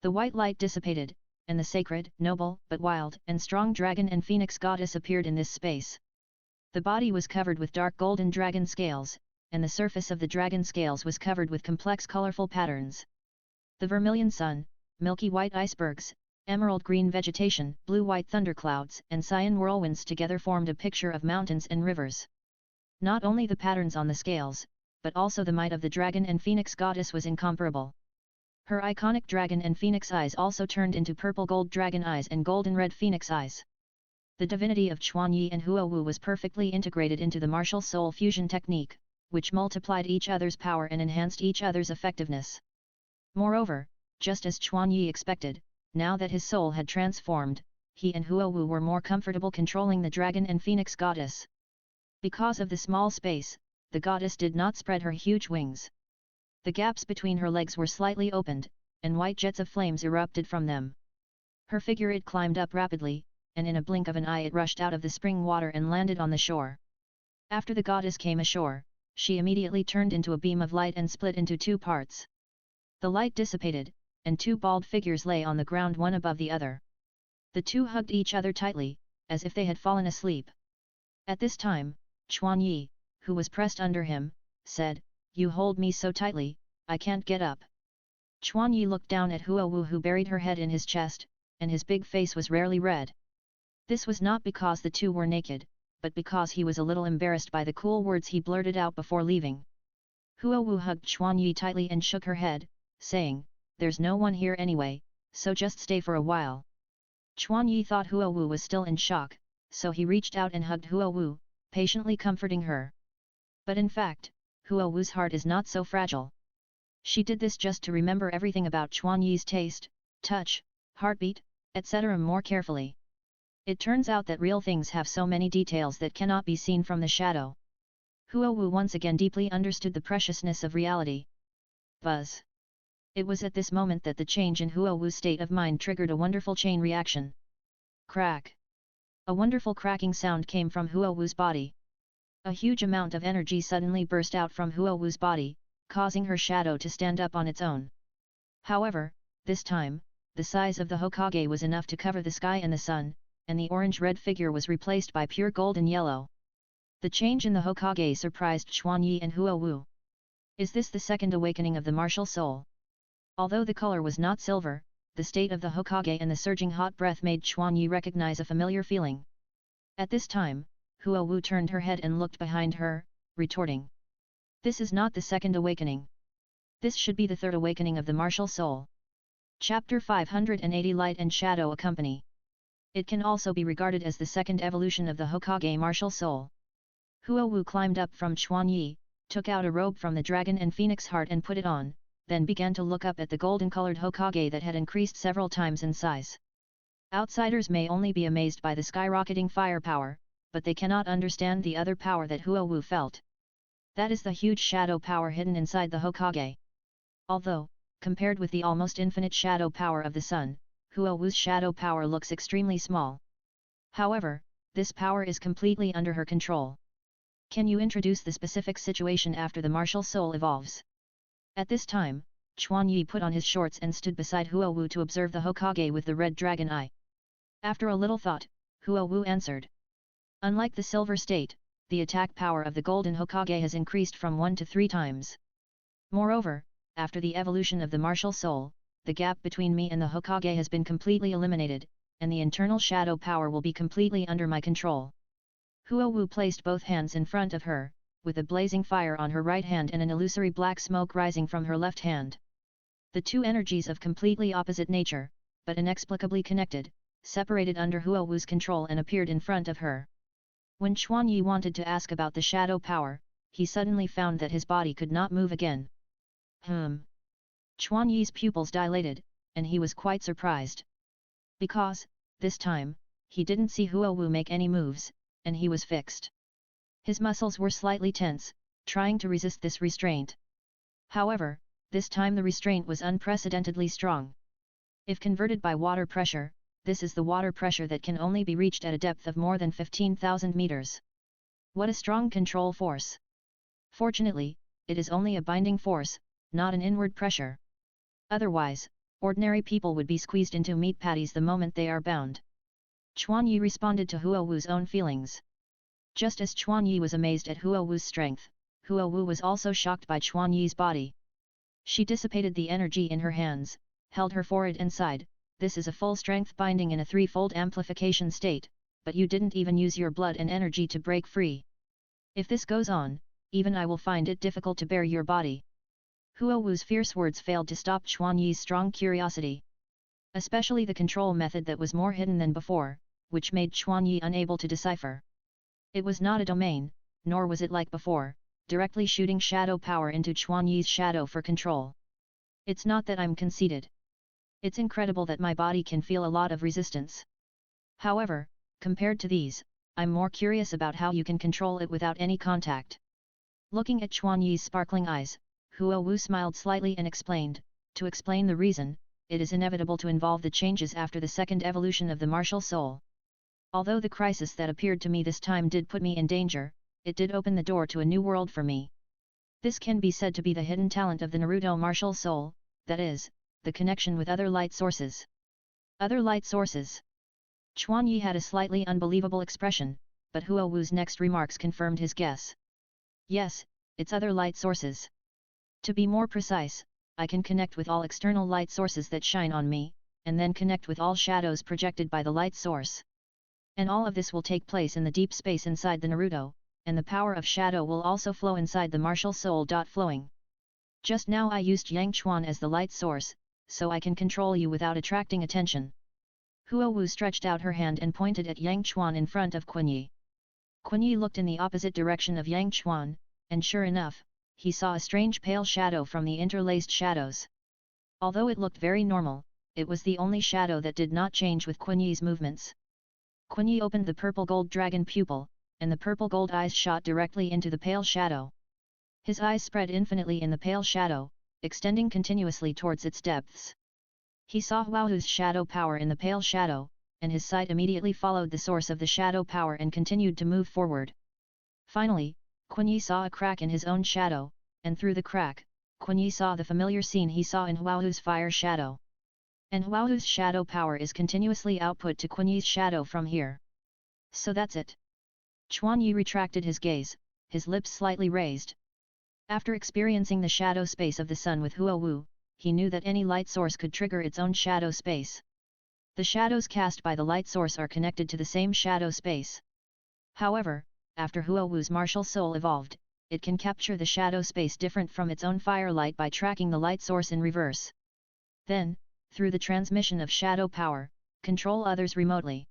The white light dissipated, and the sacred, noble, but wild and strong dragon and phoenix goddess appeared in this space. The body was covered with dark golden dragon scales, and the surface of the dragon scales was covered with complex colorful patterns. The vermilion sun, milky white icebergs, emerald green vegetation, blue-white thunderclouds, and cyan whirlwinds together formed a picture of mountains and rivers. Not only the patterns on the scales, but also the might of the dragon and phoenix goddess was incomparable. Her iconic dragon and phoenix eyes also turned into purple gold dragon eyes and golden red phoenix eyes. The divinity of Chuan Yi and Huo Wu was perfectly integrated into the martial soul fusion technique, which multiplied each other's power and enhanced each other's effectiveness. Moreover, just as Chuan Yi expected, now that his soul had transformed, he and Huo Wu were more comfortable controlling the dragon and phoenix goddess. Because of the small space, the goddess did not spread her huge wings. The gaps between her legs were slightly opened, and white jets of flames erupted from them. Her figure it climbed up rapidly, and in a blink of an eye it rushed out of the spring water and landed on the shore. After the goddess came ashore, she immediately turned into a beam of light and split into two parts. The light dissipated, and two bald figures lay on the ground one above the other. The two hugged each other tightly, as if they had fallen asleep. At this time, Chuan Yi, who was pressed under him, said, "You hold me so tightly, I can't get up." Chuan Yi looked down at Huo Wu who buried her head in his chest, and his big face was rarely red. This was not because the two were naked, but because he was a little embarrassed by the cool words he blurted out before leaving. Huo Wu hugged Chuan Yi tightly and shook her head, saying, "There's no one here anyway, so just stay for a while." Chuan Yi thought Huo Wu was still in shock, so he reached out and hugged Huo Wu, patiently comforting her. But in fact, Huo Wu's heart is not so fragile. She did this just to remember everything about Chuan Yi's taste, touch, heartbeat, etc. more carefully. It turns out that real things have so many details that cannot be seen from the shadow. Huo Wu once again deeply understood the preciousness of reality. Buzz. It was at this moment that the change in Huo Wu's state of mind triggered a wonderful chain reaction. Crack. A wonderful cracking sound came from Huo Wu's body. A huge amount of energy suddenly burst out from Huo Wu's body, causing her shadow to stand up on its own. However, this time, the size of the Hokage was enough to cover the sky and the sun, and the orange-red figure was replaced by pure golden yellow. The change in the Hokage surprised Chuan Yi and Huo Wu. Is this the second awakening of the martial soul? Although the color was not silver, the state of the Hokage and the surging hot breath made Chuan Yi recognize a familiar feeling. At this time, Huo Wu turned her head and looked behind her, retorting. This is not the second awakening. This should be the third awakening of the martial soul. Chapter 580 Light and Shadow Accompany. It can also be regarded as the second evolution of the Hokage martial soul. Huo Wu climbed up from Chuan Yi, took out a robe from the dragon and phoenix heart and put it on, then began to look up at the golden-colored Hokage that had increased several times in size. Outsiders may only be amazed by the skyrocketing firepower, but they cannot understand the other power that Huo Wu felt. That is the huge shadow power hidden inside the Hokage. Although, compared with the almost infinite shadow power of the sun, Huo Wu's shadow power looks extremely small. However, this power is completely under her control. Can you introduce the specific situation after the martial soul evolves? At this time, Chuan Yi put on his shorts and stood beside Huo Wu to observe the Hokage with the red dragon eye. After a little thought, Huo Wu answered. Unlike the silver state, the attack power of the golden Hokage has increased from 1 to 3 times. Moreover, after the evolution of the martial soul, the gap between me and the Hokage has been completely eliminated, and the internal shadow power will be completely under my control. Huo Wu placed both hands in front of her, with a blazing fire on her right hand and an illusory black smoke rising from her left hand. The two energies of completely opposite nature, but inexplicably connected, separated under Huo Wu's control and appeared in front of her. When Chuan Yi wanted to ask about the shadow power, he suddenly found that his body could not move again. Chuan Yi's pupils dilated, and he was quite surprised. Because, this time, he didn't see Huo Wu make any moves, and he was fixed. His muscles were slightly tense, trying to resist this restraint. However, this time the restraint was unprecedentedly strong. If converted by water pressure, this is the water pressure that can only be reached at a depth of more than 15,000 meters. What a strong control force! Fortunately, it is only a binding force, not an inward pressure. Otherwise, ordinary people would be squeezed into meat patties the moment they are bound. Chuan Yi responded to Huo Wu's own feelings. Just as Chuan Yi was amazed at Huo Wu's strength, Huo Wu was also shocked by Chuan Yi's body. She dissipated the energy in her hands, held her forehead and sighed. This is a full-strength binding in a threefold amplification state, but you didn't even use your blood and energy to break free. If this goes on, even I will find it difficult to bear your body. Huo Wu's fierce words failed to stop Chuan Yi's strong curiosity. Especially the control method that was more hidden than before, which made Chuan Yi unable to decipher. It was not a domain, nor was it like before, directly shooting shadow power into Chuan Yi's shadow for control. It's not that I'm conceited. It's incredible that my body can feel a lot of resistance. However, compared to these, I'm more curious about how you can control it without any contact. Looking at Chuan Yi's sparkling eyes, Huo Wu smiled slightly and explained, to explain the reason, it is inevitable to involve the changes after the second evolution of the martial soul. Although the crisis that appeared to me this time did put me in danger, it did open the door to a new world for me. This can be said to be the hidden talent of the Naruto martial soul, that is, the connection with other light sources. Other light sources. Chuan Yi had a slightly unbelievable expression, but Huo Wu's next remarks confirmed his guess. Yes, it's other light sources. To be more precise, I can connect with all external light sources that shine on me, and then connect with all shadows projected by the light source. And all of this will take place in the deep space inside the Naruto, and the power of shadow will also flow inside the martial soul. Flowing. Just now I used Yang Chuan as the light source, so I can control you without attracting attention. Huo Wu stretched out her hand and pointed at Yang Chuan in front of Kun Yi. Kun Yi looked in the opposite direction of Yang Chuan, and sure enough, he saw a strange pale shadow from the interlaced shadows. Although it looked very normal, it was the only shadow that did not change with Kun Yi's movements. Kun Yi opened the purple gold dragon pupil, and the purple gold eyes shot directly into the pale shadow. His eyes spread infinitely in the pale shadow, extending continuously towards its depths. He saw Huahu's shadow power in the pale shadow, and his sight immediately followed the source of the shadow power and continued to move forward. Finally, Kun Yi saw a crack in his own shadow, and through the crack, Kun Yi saw the familiar scene he saw in Huahu's fire shadow. And Huahu's shadow power is continuously output to Kun Yi's shadow from here. So that's it. Chuan Yi retracted his gaze, his lips slightly raised. After experiencing the shadow space of the sun with Huahu, he knew that any light source could trigger its own shadow space. The shadows cast by the light source are connected to the same shadow space. However, after Huahu's martial soul evolved, it can capture the shadow space different from its own firelight by tracking the light source in reverse. Then, through the transmission of shadow power, control others remotely.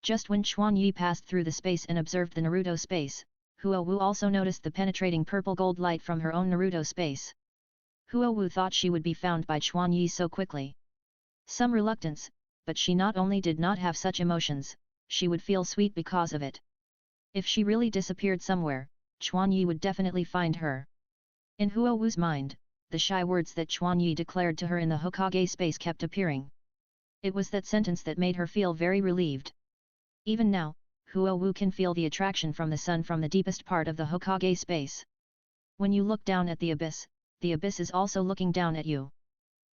Just when Chuan Yi passed through the space and observed the Naruto space, Huahu also noticed the penetrating purple gold light from her own Naruto space. Huahu thought she would be found by Chuan Yi so quickly. Some reluctance, but she not only did not have such emotions, she would feel sweet because of it. If she really disappeared somewhere, Chuan Yi would definitely find her. In Huahu's mind, the shy words that Chuan Yi declared to her in the Hokage space kept appearing. It was that sentence that made her feel very relieved. Even now, Huahu can feel the attraction from the sun from the deepest part of the Hokage space. When you look down at the abyss is also looking down at you.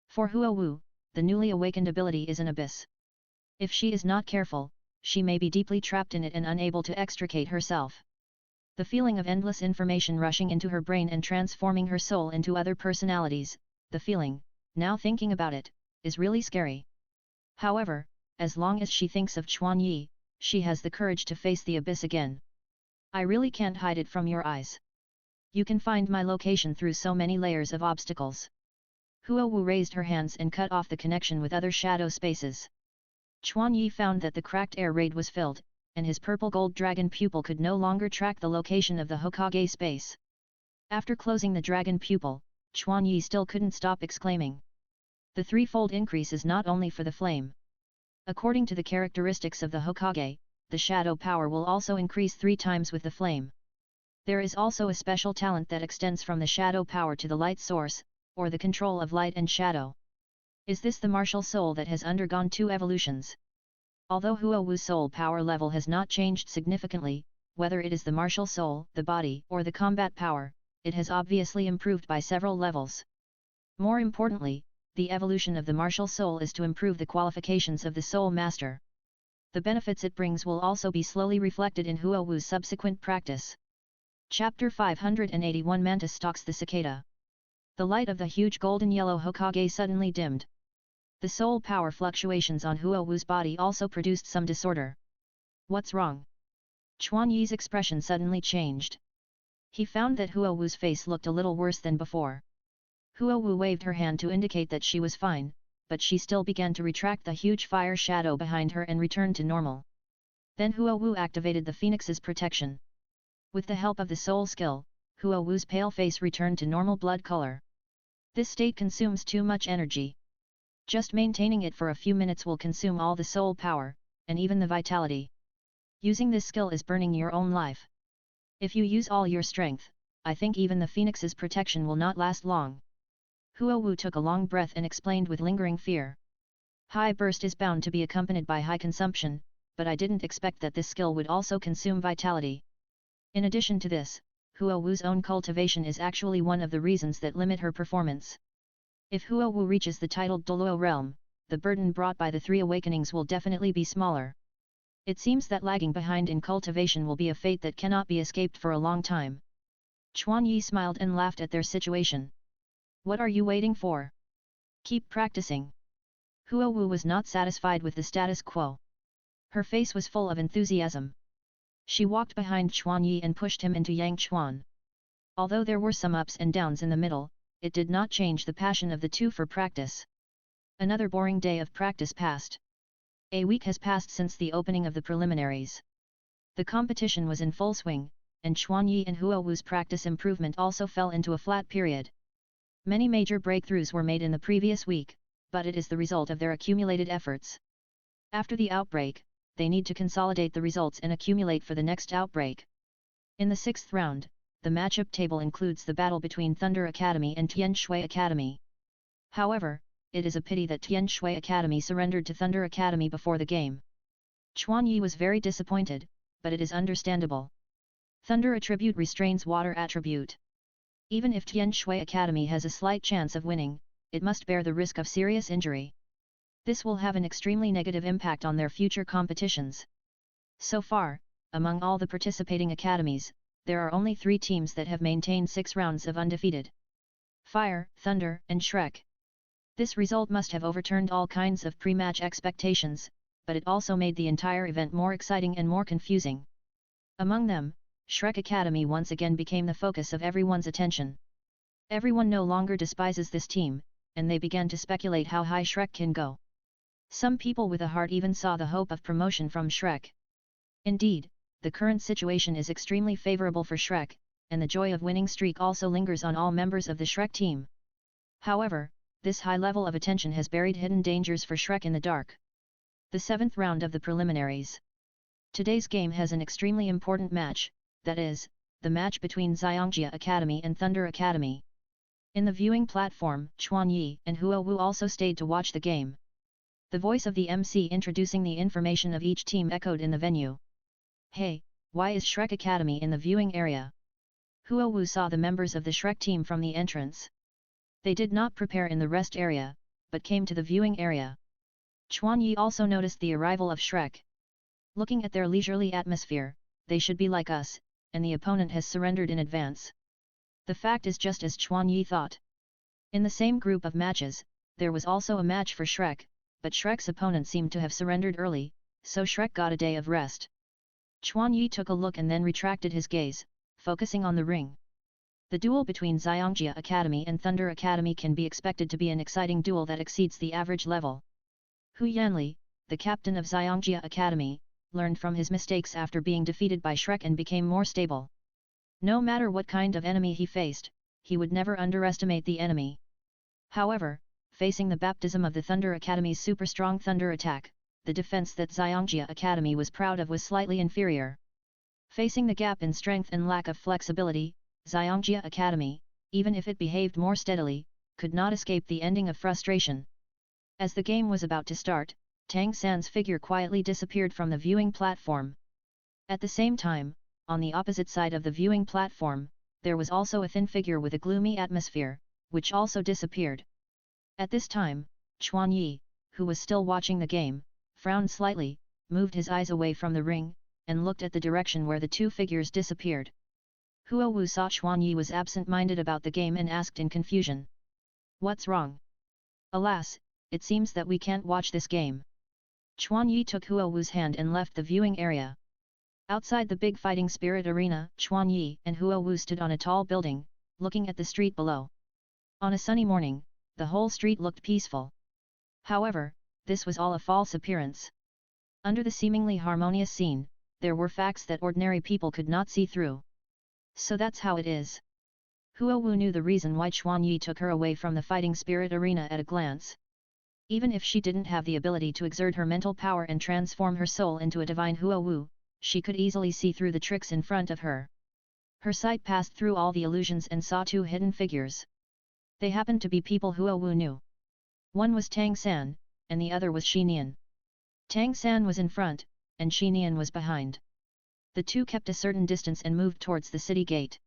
For Huahu, the newly awakened ability is an abyss. If she is not careful, she may be deeply trapped in it and unable to extricate herself. The feeling of endless information rushing into her brain and transforming her soul into other personalities, the feeling, now thinking about it, is really scary. However, as long as she thinks of Chuan Yi, she has the courage to face the abyss again. I really can't hide it from your eyes. You can find my location through so many layers of obstacles. Huahu raised her hands and cut off the connection with other shadow spaces. Chuan Yi found that the cracked air raid was filled, and his purple gold dragon pupil could no longer track the location of the Hokage space. After closing the dragon pupil, Chuan Yi still couldn't stop exclaiming. The threefold increase is not only for the flame. According to the characteristics of the Hokage, the shadow power will also increase 3 times with the flame. There is also a special talent that extends from the shadow power to the light source, or the control of light and shadow. Is this the martial soul that has undergone 2 evolutions? Although Huahu's soul power level has not changed significantly, whether it is the martial soul, the body, or the combat power, it has obviously improved by several levels. More importantly, the evolution of the martial soul is to improve the qualifications of the soul master. The benefits it brings will also be slowly reflected in Huahu's subsequent practice. Chapter 581 Mantis stalks the cicada. The light of the huge golden yellow Hokage suddenly dimmed. The soul power fluctuations on Huahu's body also produced some disorder. What's wrong? Chuan Yi's expression suddenly changed. He found that Huahu's face looked a little worse than before. Huahu waved her hand to indicate that she was fine, but she still began to retract the huge fire shadow behind her and returned to normal. Then Huahu activated the phoenix's protection. With the help of the soul skill, Huahu's pale face returned to normal blood color. This state consumes too much energy. Just maintaining it for a few minutes will consume all the soul power, and even the vitality. Using this skill is burning your own life. If you use all your strength, I think even the phoenix's protection will not last long. Huahu took a long breath and explained with lingering fear. High burst is bound to be accompanied by high consumption, but I didn't expect that this skill would also consume vitality. In addition to this, Huahu's own cultivation is actually one of the reasons that limit her performance. If Huahu reaches the titled Douluo realm, the burden brought by the 3 awakenings will definitely be smaller. It seems that lagging behind in cultivation will be a fate that cannot be escaped for a long time. Chuan Yi smiled and laughed at their situation. What are you waiting for? Keep practicing. Huahu was not satisfied with the status quo. Her face was full of enthusiasm. She walked behind Chuan Yi and pushed him into Yang Chuan. Although there were some ups and downs in the middle, it did not change the passion of the two for practice. Another boring day of practice passed. A week has passed since the opening of the preliminaries. The competition was in full swing, and Chuan Yi and Huo Wu's practice improvement also fell into a flat period. Many major breakthroughs were made in the previous week, but it is the result of their accumulated efforts. After the outbreak, they need to consolidate the results and accumulate for the next outbreak. In the 6th round, the matchup table includes the battle between Thunder Academy and Tian Shui Academy. However, it is a pity that Tian Shui Academy surrendered to Thunder Academy before the game. Chuan Yi was very disappointed, but it is understandable. Thunder attribute restrains water attribute. Even if Tian Shui Academy has a slight chance of winning, it must bear the risk of serious injury. This will have an extremely negative impact on their future competitions. So far, among all the participating academies, there are only 3 teams that have maintained 6 rounds of undefeated. Fire, Thunder, and Shrek. This result must have overturned all kinds of pre-match expectations, but it also made the entire event more exciting and more confusing. Among them, Shrek Academy once again became the focus of everyone's attention. Everyone no longer despises this team, and they began to speculate how high Shrek can go. Some people with a heart even saw the hope of promotion from Shrek. Indeed, the current situation is extremely favorable for Shrek, and the joy of winning streak also lingers on all members of the Shrek team. However, this high level of attention has buried hidden dangers for Shrek in the dark. The 7th round of the preliminaries. Today's game has an extremely important match, that is, the match between Xiangjia Academy and Thunder Academy. In the viewing platform, Chuan Yi and Huo Wu also stayed to watch the game. The voice of the MC introducing the information of each team echoed in the venue. Hey, why is Shrek Academy in the viewing area? Huo Wu saw the members of the Shrek team from the entrance. They did not prepare in the rest area, but came to the viewing area. Chuan Yi also noticed the arrival of Shrek. Looking at their leisurely atmosphere, they should be like us, and the opponent has surrendered in advance. The fact is just as Chuan Yi thought. In the same group of matches, there was also a match for Shrek, but Shrek's opponent seemed to have surrendered early, so Shrek got a day of rest. Chuan Yi took a look and then retracted his gaze, focusing on the ring. The duel between Xiangjia Academy and Thunder Academy can be expected to be an exciting duel that exceeds the average level. Hu Yanli, the captain of Xiangjia Academy, learned from his mistakes after being defeated by Shrek and became more stable. No matter what kind of enemy he faced, he would never underestimate the enemy. However, facing the baptism of the Thunder Academy's super strong thunder attack, the defense that Xiangjia Academy was proud of was slightly inferior. Facing the gap in strength and lack of flexibility, Xiangjia Academy, even if it behaved more steadily, could not escape the ending of frustration. As the game was about to start, Tang San's figure quietly disappeared from the viewing platform. At the same time, on the opposite side of the viewing platform, there was also a thin figure with a gloomy atmosphere, which also disappeared. At this time, Chuan Yi, who was still watching the game, frowned slightly, moved his eyes away from the ring, and looked at the direction where the 2 figures disappeared. Huo Wu saw Chuan Yi was absent-minded about the game and asked in confusion. What's wrong? Alas, it seems that we can't watch this game. Chuan Yi took Huo Wu's hand and left the viewing area. Outside the big fighting spirit arena, Chuan Yi and Huo Wu stood on a tall building, looking at the street below. On a sunny morning, the whole street looked peaceful. However, this was all a false appearance. Under the seemingly harmonious scene, there were facts that ordinary people could not see through. So that's how it is. Huo Wu knew the reason why Chuan Yi took her away from the fighting spirit arena at a glance. Even if she didn't have the ability to exert her mental power and transform her soul into a divine Huo Wu, she could easily see through the tricks in front of her. Her sight passed through all the illusions and saw 2 hidden figures. They happened to be people Huo Wu knew. One was Tang San, and the other was Shi Nian. Tang San was in front, and Shi Nian was behind. The 2 kept a certain distance and moved towards the city gate.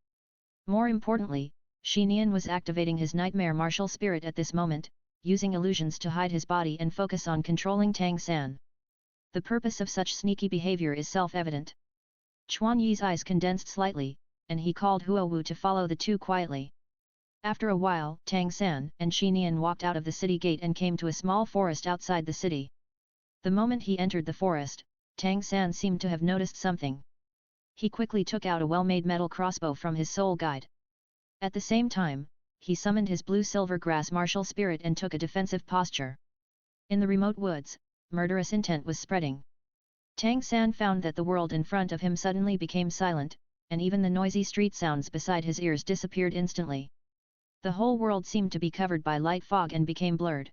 More importantly, Shi Nian was activating his nightmare martial spirit at this moment, using illusions to hide his body and focus on controlling Tang San. The purpose of such sneaky behavior is self-evident. Chuan Yi's eyes condensed slightly, and he called Huo Wu to follow the 2 quietly. After a while, Tang San and Shi Nian walked out of the city gate and came to a small forest outside the city. The moment he entered the forest, Tang San seemed to have noticed something. He quickly took out a well-made metal crossbow from his soul guide. At the same time, he summoned his blue-silver grass martial spirit and took a defensive posture. In the remote woods, murderous intent was spreading. Tang San found that the world in front of him suddenly became silent, and even the noisy street sounds beside his ears disappeared instantly. The whole world seemed to be covered by light fog and became blurred.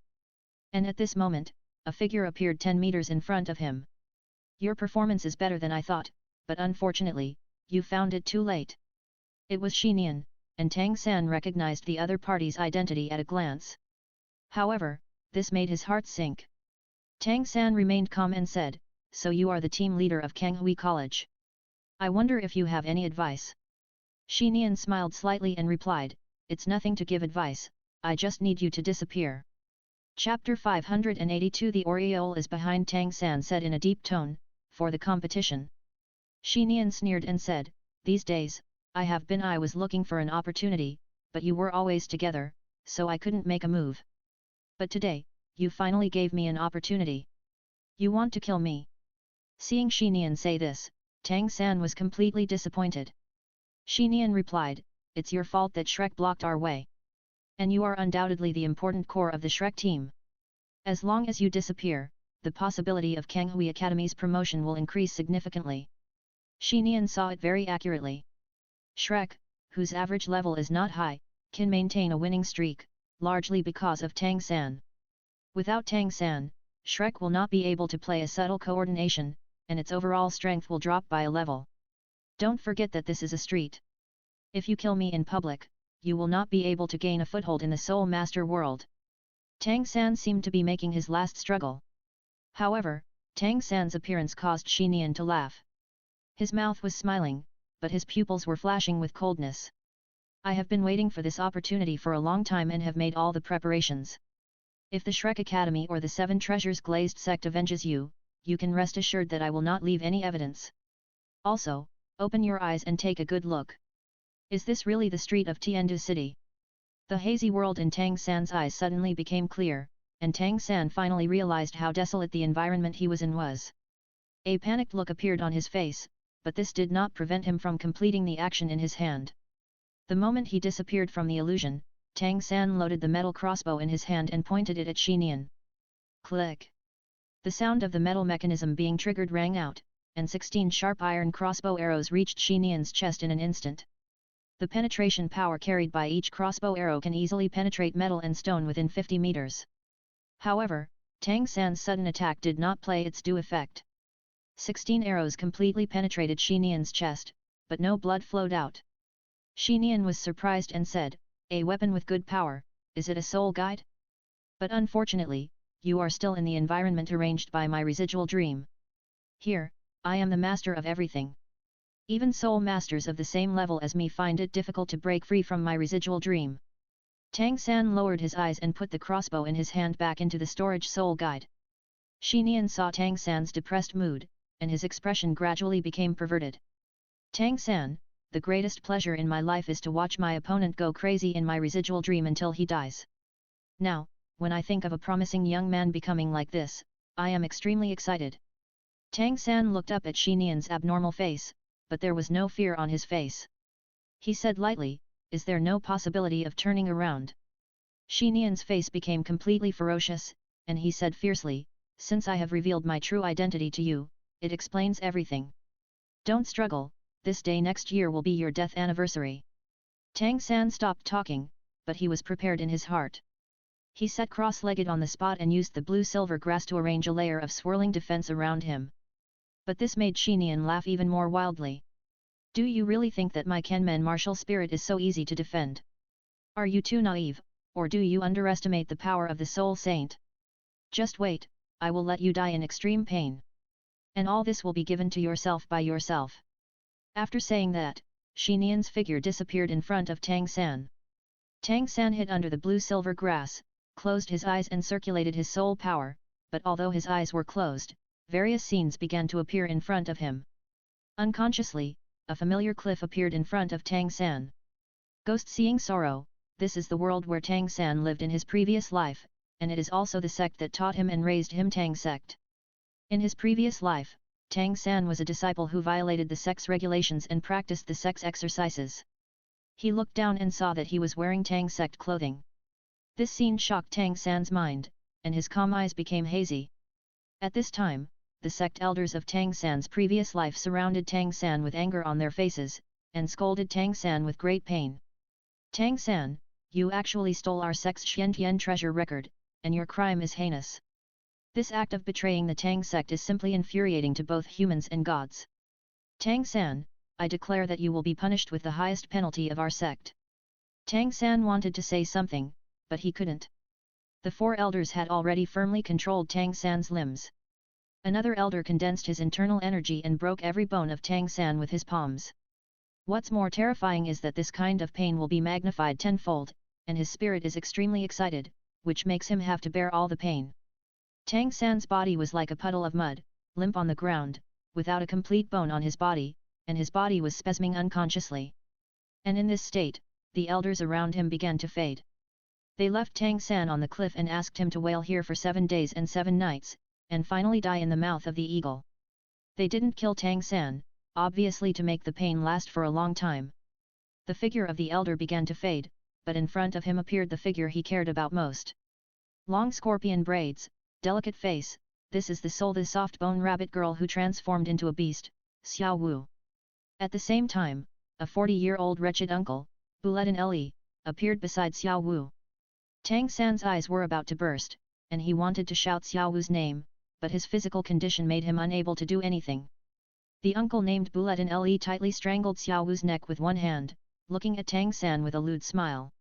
And at this moment, a figure appeared 10 meters in front of him. Your performance is better than I thought, but unfortunately, you found it too late. It was Xinian, and Tang San recognized the other party's identity at a glance. However, this made his heart sink. Tang San remained calm and said, "So you are the team leader of Kanghui College. I wonder if you have any advice." Xinian smiled slightly and replied, "It's nothing to give advice, I just need you to disappear." Chapter 582 The Aureole is behind, Tang San said in a deep tone, "For the competition." Xinian sneered and said, "These days, I was looking for an opportunity, but you were always together, so I couldn't make a move. But today, you finally gave me an opportunity. You want to kill me?" Seeing Xinian say this, Tang San was completely disappointed. Xinian replied, "It's your fault that Shrek blocked our way. And you are undoubtedly the important core of the Shrek team. As long as you disappear, the possibility of Kanghui Academy's promotion will increase significantly." Xinian saw it very accurately. Shrek, whose average level is not high, can maintain a winning streak, largely because of Tang San. Without Tang San, Shrek will not be able to play a subtle coordination, and its overall strength will drop by a level. Don't forget that this is a street. If you kill me in public, you will not be able to gain a foothold in the Soul Master world. Tang San seemed to be making his last struggle. However, Tang San's appearance caused Xinian to laugh. His mouth was smiling, but his pupils were flashing with coldness. "I have been waiting for this opportunity for a long time and have made all the preparations. If the Shrek Academy or the Seven Treasures Glazed Sect avenges you, you can rest assured that I will not leave any evidence. Also, open your eyes and take a good look. Is this really the street of Tiandu City?" The hazy world in Tang San's eyes suddenly became clear, and Tang San finally realized how desolate the environment he was in was. A panicked look appeared on his face, but this did not prevent him from completing the action in his hand. The moment he disappeared from the illusion, Tang San loaded the metal crossbow in his hand and pointed it at Xinian. Click! The sound of the metal mechanism being triggered rang out, and 16 sharp iron crossbow arrows reached Xinian's chest in an instant. The penetration power carried by each crossbow arrow can easily penetrate metal and stone within 50 meters. However, Tang San's sudden attack did not play its due effect. 16 arrows completely penetrated Xinian's chest, but no blood flowed out. Xinian was surprised and said, "A weapon with good power, is it a soul guide? But unfortunately, you are still in the environment arranged by my residual dream. Here, I am the master of everything. Even soul masters of the same level as me find it difficult to break free from my residual dream." Tang San lowered his eyes and put the crossbow in his hand back into the storage soul guide. Xinian saw Tang San's depressed mood, and his expression gradually became perverted. "Tang San, the greatest pleasure in my life is to watch my opponent go crazy in my residual dream until he dies. Now, when I think of a promising young man becoming like this, I am extremely excited." Tang San looked up at Xinian's abnormal face, but there was no fear on his face. He said lightly, "Is there no possibility of turning around?" Xinian's face became completely ferocious, and he said fiercely, "Since I have revealed my true identity to you, it explains everything. Don't struggle, this day next year will be your death anniversary." Tang San stopped talking, but he was prepared in his heart. He sat cross-legged on the spot and used the blue-silver grass to arrange a layer of swirling defense around him. But this made Xinian laugh even more wildly. "Do you really think that my Kenmen martial spirit is so easy to defend? Are you too naive, or do you underestimate the power of the Soul Saint? Just wait, I will let you die in extreme pain. And all this will be given to yourself by yourself." After saying that, Xinian's figure disappeared in front of Tang San. Tang San hid under the blue-silver grass, closed his eyes and circulated his soul power, but although his eyes were closed, various scenes began to appear in front of him. Unconsciously, a familiar cliff appeared in front of Tang San. Ghost Seeing Sorrow, this is the world where Tang San lived in his previous life, and it is also the sect that taught him and raised him, Tang sect. In his previous life, Tang San was a disciple who violated the sect's regulations and practiced the sect's exercises. He looked down and saw that he was wearing Tang sect clothing. This scene shocked Tang San's mind, and his calm eyes became hazy. At this time, the sect elders of Tang San's previous life surrounded Tang San with anger on their faces, and scolded Tang San with great pain. Tang San, you actually stole our sect's Xiantian treasure record, and your crime is heinous. This act of betraying the Tang sect is simply infuriating to both humans and gods. Tang San, I declare that you will be punished with the highest penalty of our sect. Tang San wanted to say something, but he couldn't. The four elders had already firmly controlled Tang San's limbs. Another elder condensed his internal energy and broke every bone of Tang San with his palms. What's more terrifying is that this kind of pain will be magnified tenfold, and his spirit is extremely excited, which makes him have to bear all the pain. Tang San's body was like a puddle of mud, limp on the ground, without a complete bone on his body, and his body was spasming unconsciously. And in this state, the elders around him began to fade. They left Tang San on the cliff and asked him to wail here for 7 days and 7 nights, and finally die in the mouth of the eagle. They didn't kill Tang San, obviously to make the pain last for a long time. The figure of the elder began to fade, but in front of him appeared the figure he cared about most. Long scorpion braids, delicate face, this is the soft-bone rabbit girl who transformed into a beast, Xiao Wu. At the same time, a 40-year-old wretched uncle, Buletin Le, appeared beside Xiao Wu. Tang San's eyes were about to burst, and he wanted to shout Xiao Wu's name, but his physical condition made him unable to do anything. The uncle named Buletin Le tightly strangled Xiao Wu's neck with one hand, looking at Tang San with a lewd smile.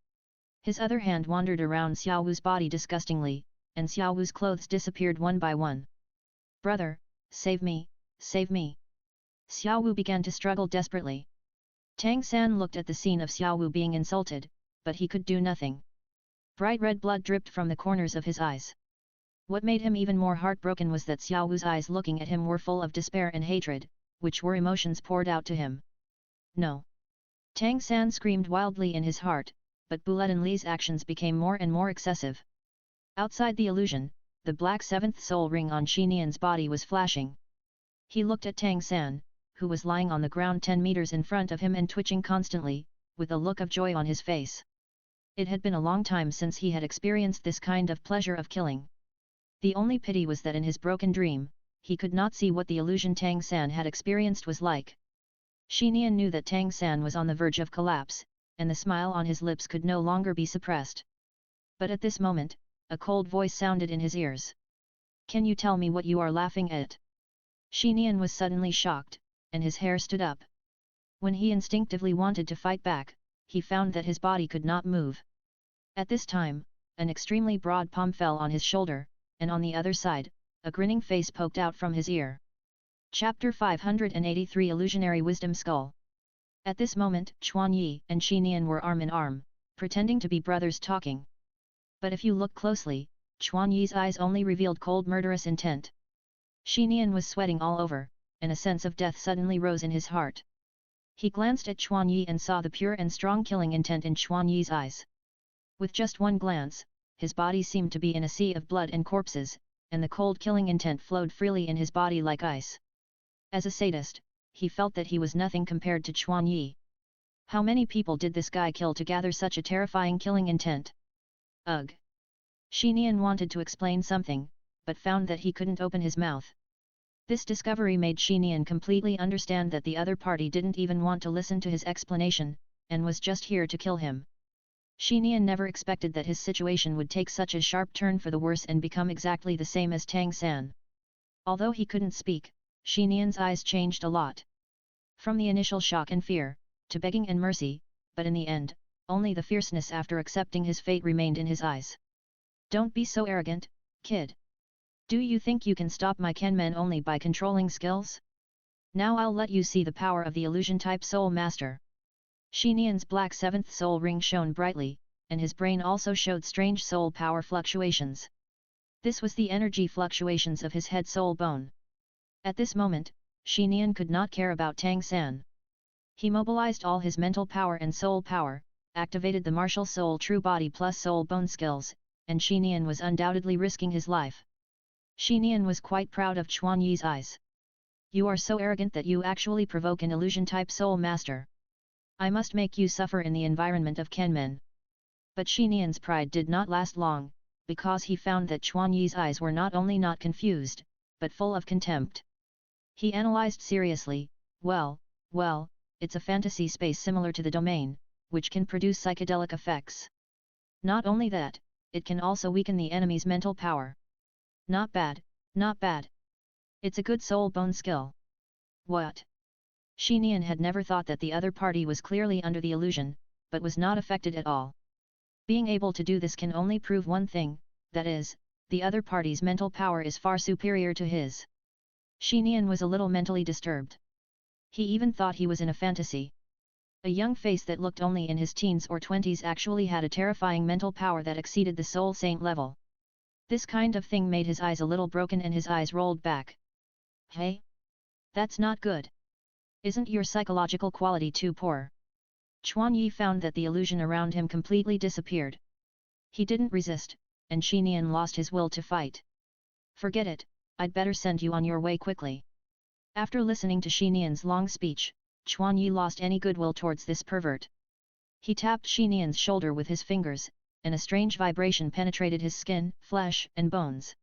His other hand wandered around Xiao Wu's body disgustingly, and Xiao Wu's clothes disappeared one by one. Brother, save me, save me. Xiao Wu began to struggle desperately. Tang San looked at the scene of Xiao Wu being insulted, but he could do nothing. Bright red blood dripped from the corners of his eyes. What made him even more heartbroken was that Xiao Wu's eyes looking at him were full of despair and hatred, which were emotions poured out to him. No! Tang San screamed wildly in his heart, but Buletin Le's actions became more and more excessive. Outside the illusion, the black seventh soul ring on Xinian's body was flashing. He looked at Tang San, who was lying on the ground 10 meters in front of him and twitching constantly, with a look of joy on his face. It had been a long time since he had experienced this kind of pleasure of killing. The only pity was that in his broken dream, he could not see what the illusion Tang San had experienced was like. Xinian knew that Tang San was on the verge of collapse, and the smile on his lips could no longer be suppressed. But at this moment, a cold voice sounded in his ears. Can you tell me what you are laughing at? Xinian was suddenly shocked, and his hair stood up. When he instinctively wanted to fight back, he found that his body could not move. At this time, an extremely broad palm fell on his shoulder, and on the other side, a grinning face poked out from his ear. Chapter 583 Illusionary Wisdom Skull. At this moment, Chuan Yi and Xinian were arm in arm, pretending to be brothers talking. But if you look closely, Chuan Yi's eyes only revealed cold murderous intent. Xinian was sweating all over, and a sense of death suddenly rose in his heart. He glanced at Chuan Yi and saw the pure and strong killing intent in Chuan Yi's eyes. With just one glance, his body seemed to be in a sea of blood and corpses, and the cold killing intent flowed freely in his body like ice. As a sadist, he felt that he was nothing compared to Chuan Yi. How many people did this guy kill to gather such a terrifying killing intent? Ugh! Xinian wanted to explain something, but found that he couldn't open his mouth. This discovery made Xinian completely understand that the other party didn't even want to listen to his explanation, and was just here to kill him. Xinian never expected that his situation would take such a sharp turn for the worse and become exactly the same as Tang San. Although he couldn't speak, Xinian's eyes changed a lot. From the initial shock and fear, to begging and mercy, but in the end, only the fierceness after accepting his fate remained in his eyes. Don't be so arrogant, kid. Do you think you can stop my Kenmen only by controlling skills? Now I'll let you see the power of the illusion-type soul master. Xinian's black seventh soul ring shone brightly, and his brain also showed strange soul power fluctuations. This was the energy fluctuations of his head soul bone. At this moment, Xinian could not care about Tang San. He mobilized all his mental power and soul power, activated the martial soul true body plus soul bone skills, and Xinian was undoubtedly risking his life. Xinian was quite proud of Chuan Yi's eyes. You are so arrogant that you actually provoke an illusion-type soul master. I must make you suffer in the environment of Kenmen. But Xinian's pride did not last long, because he found that Chuan Yi's eyes were not only not confused, but full of contempt. He analyzed seriously, well, it's a fantasy space similar to the domain, which can produce psychedelic effects. Not only that, it can also weaken the enemy's mental power. Not bad, not bad. It's a good soul bone skill. What? Shi Nian had never thought that the other party was clearly under the illusion, but was not affected at all. Being able to do this can only prove one thing, that is, the other party's mental power is far superior to his. Shi Nian was a little mentally disturbed. He even thought he was in a fantasy. A young face that looked only in his teens or 20s actually had a terrifying mental power that exceeded the soul saint level. This kind of thing made his eyes a little broken and his eyes rolled back. Hey? That's not good. Isn't your psychological quality too poor? Chuan Yi found that the illusion around him completely disappeared. He didn't resist, and Shi Nian lost his will to fight. Forget it, I'd better send you on your way quickly. After listening to Shi Nian's long speech, Chuan Yi lost any goodwill towards this pervert. He tapped Shi Nian's shoulder with his fingers, and a strange vibration penetrated his skin, flesh, and bones.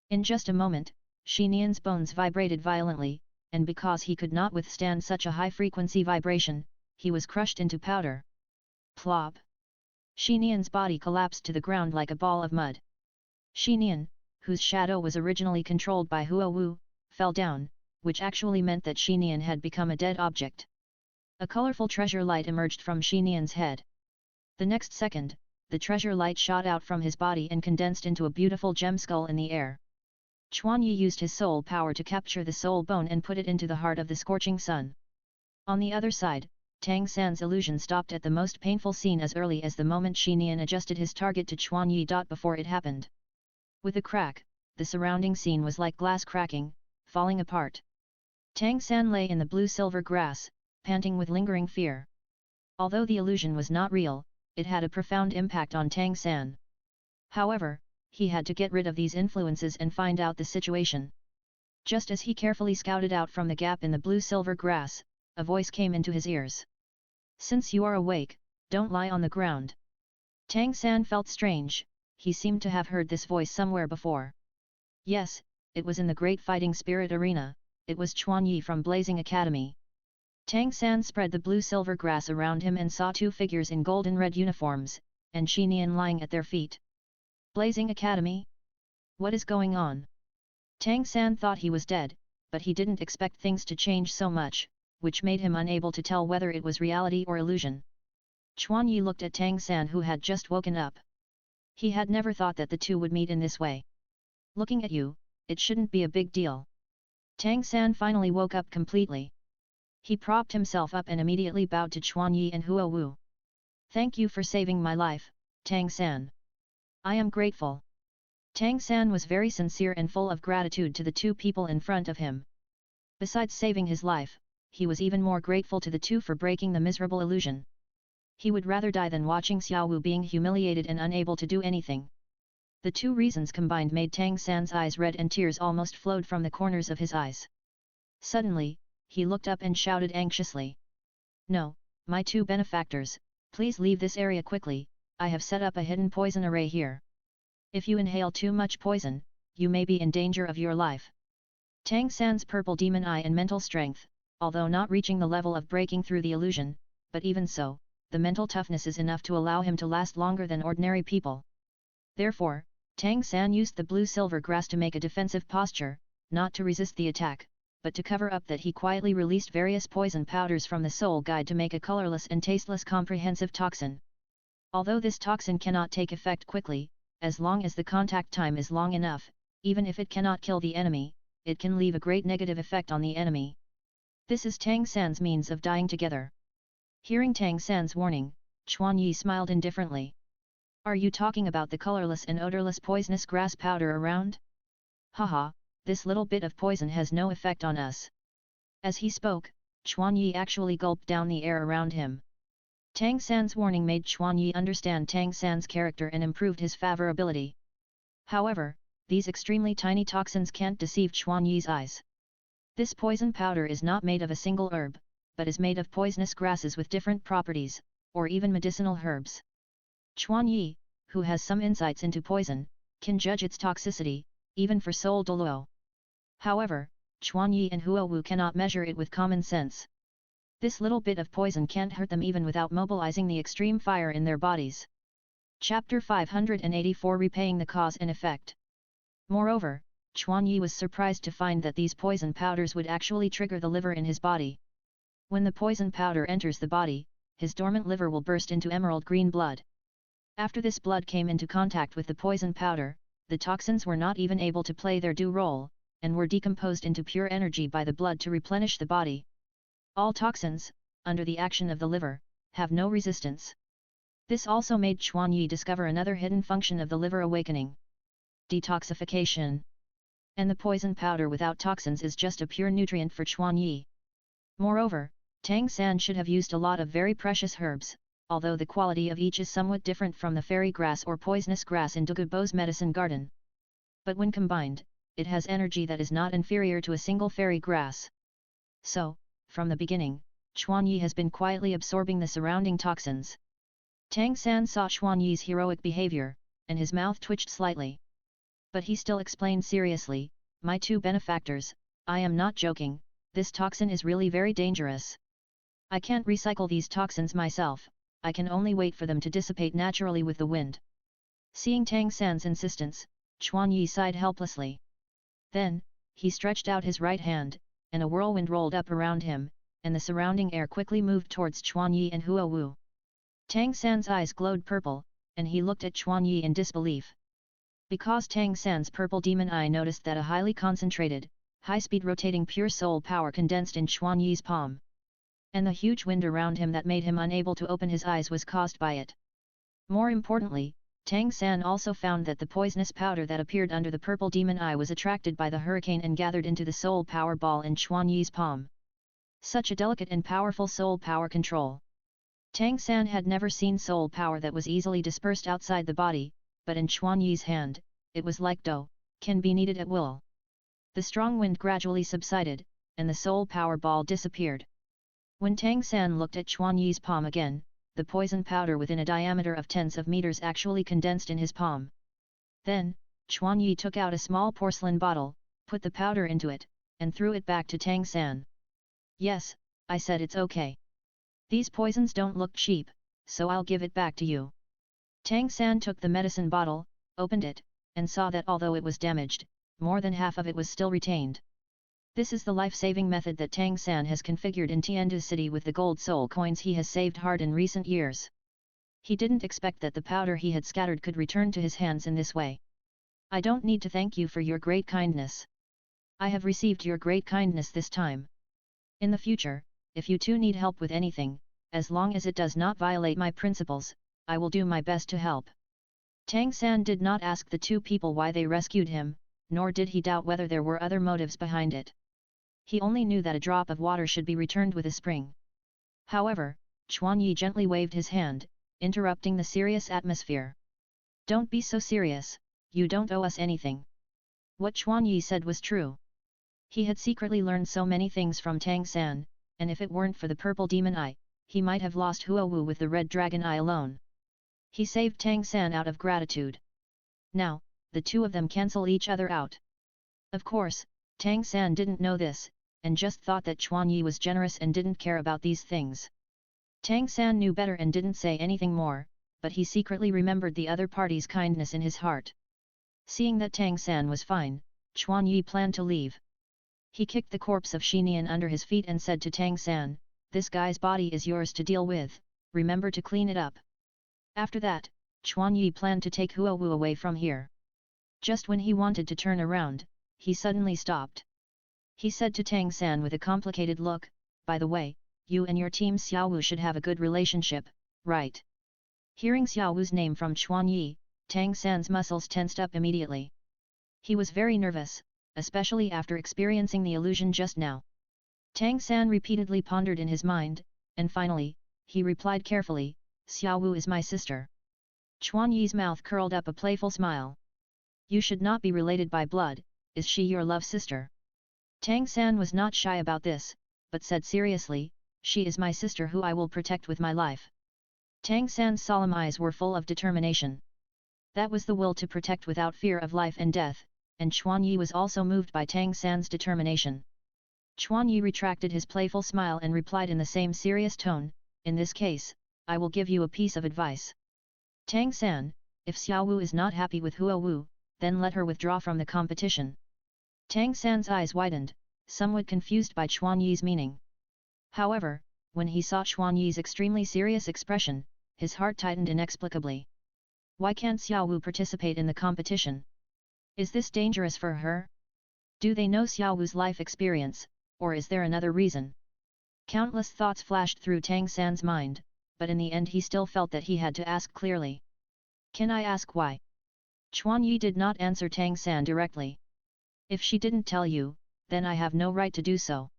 In just a moment, Shi Nian's bones vibrated violently, and because he could not withstand such a high-frequency vibration, he was crushed into powder. Plop! Shi Nian's body collapsed to the ground like a ball of mud. Shi Nian, whose shadow was originally controlled by Huo Wu, fell down, which actually meant that Shi Nian had become a dead object. A colorful treasure light emerged from Shi Nian's head. The next second, the treasure light shot out from his body and condensed into a beautiful gem skull in the air. Chuan Yi used his soul power to capture the soul bone and put it into the heart of the scorching sun. On the other side, Tang San's illusion stopped at the most painful scene as early as the moment Shi Nian adjusted his target to Chuan Yi. Before it happened. With a crack, the surrounding scene was like glass cracking, falling apart. Tang San lay in the blue-silver grass, panting with lingering fear. Although the illusion was not real, it had a profound impact on Tang San. However, he had to get rid of these influences and find out the situation. Just as he carefully scouted out from the gap in the blue-silver grass, a voice came into his ears. Since you are awake, don't lie on the ground. Tang San felt strange, he seemed to have heard this voice somewhere before. Yes, it was in the Great Fighting Spirit Arena, it was Chuan Yi from Blazing Academy. Tang San spread the blue-silver grass around him and saw two figures in golden-red uniforms, and Shi Nian lying at their feet. Blazing Academy? What is going on? Tang San thought he was dead, but he didn't expect things to change so much, which made him unable to tell whether it was reality or illusion. Chuan Yi looked at Tang San, who had just woken up. He had never thought that the two would meet in this way. Looking at you, it shouldn't be a big deal. Tang San finally woke up completely. He propped himself up and immediately bowed to Chuan Yi and Huo Wu. Thank you for saving my life, Tang San. I am grateful. Tang San was very sincere and full of gratitude to the two people in front of him. Besides saving his life, he was even more grateful to the two for breaking the miserable illusion. He would rather die than watching Xiao Wu being humiliated and unable to do anything. The two reasons combined made Tang San's eyes red and tears almost flowed from the corners of his eyes. Suddenly, he looked up and shouted anxiously. No, my two benefactors, please leave this area quickly, I have set up a hidden poison array here. If you inhale too much poison, you may be in danger of your life. Tang San's purple demon eye and mental strength, although not reaching the level of breaking through the illusion, but even so, the mental toughness is enough to allow him to last longer than ordinary people. Therefore, Tang San used the blue-silver grass to make a defensive posture, not to resist the attack, but to cover up that he quietly released various poison powders from the soul guide to make a colorless and tasteless comprehensive toxin. Although this toxin cannot take effect quickly, as long as the contact time is long enough, even if it cannot kill the enemy, it can leave a great negative effect on the enemy. This is Tang San's means of dying together. Hearing Tang San's warning, Chuan Yi smiled indifferently. Are you talking about the colorless and odorless poisonous grass powder around? Haha, this little bit of poison has no effect on us. As he spoke, Chuan Yi actually gulped down the air around him. Tang San's warning made Chuan Yi understand Tang San's character and improved his favorability. However, these extremely tiny toxins can't deceive Chuan Yi's eyes. This poison powder is not made of a single herb, but is made of poisonous grasses with different properties, or even medicinal herbs. Chuan Yi, who has some insights into poison, can judge its toxicity, even for soul Douluo. However, Chuan Yi and Huo Wu cannot measure it with common sense. This little bit of poison can't hurt them even without mobilizing the extreme fire in their bodies. Chapter 584 Repaying the Cause and Effect. Moreover, Chuan Yi was surprised to find that these poison powders would actually trigger the liver in his body. When the poison powder enters the body, his dormant liver will burst into emerald green blood. After this blood came into contact with the poison powder, the toxins were not even able to play their due role, and were decomposed into pure energy by the blood to replenish the body. All toxins, under the action of the liver, have no resistance. This also made Chuan Yi discover another hidden function of the liver awakening: detoxification. And the poison powder without toxins is just a pure nutrient for Chuan Yi. Moreover, Tang San should have used a lot of very precious herbs, although the quality of each is somewhat different from the fairy grass or poisonous grass in Douluo's medicine garden. But when combined, it has energy that is not inferior to a single fairy grass. So, from the beginning, Chuan Yi has been quietly absorbing the surrounding toxins. Tang San saw Chuan Yi's heroic behavior, and his mouth twitched slightly. But he still explained seriously, "My two benefactors, I am not joking, this toxin is really very dangerous. I can't recycle these toxins myself, I can only wait for them to dissipate naturally with the wind." Seeing Tang San's insistence, Chuan Yi sighed helplessly. Then, he stretched out his right hand, and a whirlwind rolled up around him, and the surrounding air quickly moved towards Chuan Yi and Huo Wu. Tang San's eyes glowed purple, and he looked at Chuan Yi in disbelief. Because Tang San's purple demon eye noticed that a highly concentrated, high-speed rotating pure soul power condensed in Chuan Yi's palm. And the huge wind around him that made him unable to open his eyes was caused by it. More importantly, Tang San also found that the poisonous powder that appeared under the purple demon eye was attracted by the hurricane and gathered into the soul power ball in Chuan Yi's palm. Such a delicate and powerful soul power control. Tang San had never seen soul power that was easily dispersed outside the body, but in Chuan Yi's hand, it was like dough, can be kneaded at will. The strong wind gradually subsided, and the soul power ball disappeared. When Tang San looked at Chuan Yi's palm again, the poison powder within a diameter of tens of meters actually condensed in his palm. Then, Chuan Yi took out a small porcelain bottle, put the powder into it, and threw it back to Tang San. "Yes, I said it's okay. These poisons don't look cheap, so I'll give it back to you." Tang San took the medicine bottle, opened it, and saw that although it was damaged, more than half of it was still retained. This is the life-saving method that Tang San has configured in Tiandu City with the gold soul coins he has saved hard in recent years. He didn't expect that the powder he had scattered could return to his hands in this way. "I don't need to thank you for your great kindness. I have received your great kindness this time. In the future, if you two need help with anything, as long as it does not violate my principles, I will do my best to help." Tang San did not ask the two people why they rescued him, nor did he doubt whether there were other motives behind it. He only knew that a drop of water should be returned with a spring. However, Chuan Yi gently waved his hand, interrupting the serious atmosphere. "Don't be so serious, you don't owe us anything." What Chuan Yi said was true. He had secretly learned so many things from Tang San, and if it weren't for the purple demon eye, he might have lost Huo Wu with the red dragon eye alone. He saved Tang San out of gratitude. Now, the two of them cancel each other out. Of course, Tang San didn't know this, and just thought that Chuan Yi was generous and didn't care about these things. Tang San knew better and didn't say anything more, but he secretly remembered the other party's kindness in his heart. Seeing that Tang San was fine, Chuan Yi planned to leave. He kicked the corpse of Shinian under his feet and said to Tang San, "This guy's body is yours to deal with, remember to clean it up." After that, Chuan Yi planned to take Huo Wu away from here. Just when he wanted to turn around, he suddenly stopped. He said to Tang San with a complicated look, "By the way, you and your team Xiaowu should have a good relationship, right?" Hearing Xiaowu's name from Chuan Yi, Tang San's muscles tensed up immediately. He was very nervous, especially after experiencing the illusion just now. Tang San repeatedly pondered in his mind, and finally, he replied carefully, "Xiaowu is my sister." Chuan Yi's mouth curled up a playful smile. "You should not be related by blood, is she your love sister?" Tang San was not shy about this, but said seriously, "She is my sister who I will protect with my life." Tang San's solemn eyes were full of determination. That was the will to protect without fear of life and death, and Chuan Yi was also moved by Tang San's determination. Chuan Yi retracted his playful smile and replied in the same serious tone, "In this case, I will give you a piece of advice. Tang San, if Xiao Wu is not happy with Huo Wu, then let her withdraw from the competition." Tang San's eyes widened, somewhat confused by Chuan Yi's meaning. However, when he saw Chuan Yi's extremely serious expression, his heart tightened inexplicably. Why can't Xiao Wu participate in the competition? Is this dangerous for her? Do they know Xiao Wu's life experience, or is there another reason? Countless thoughts flashed through Tang San's mind, but in the end he still felt that he had to ask clearly. "Can I ask why?" Chuan Yi did not answer Tang San directly. "If she didn't tell you, then I have no right to do so.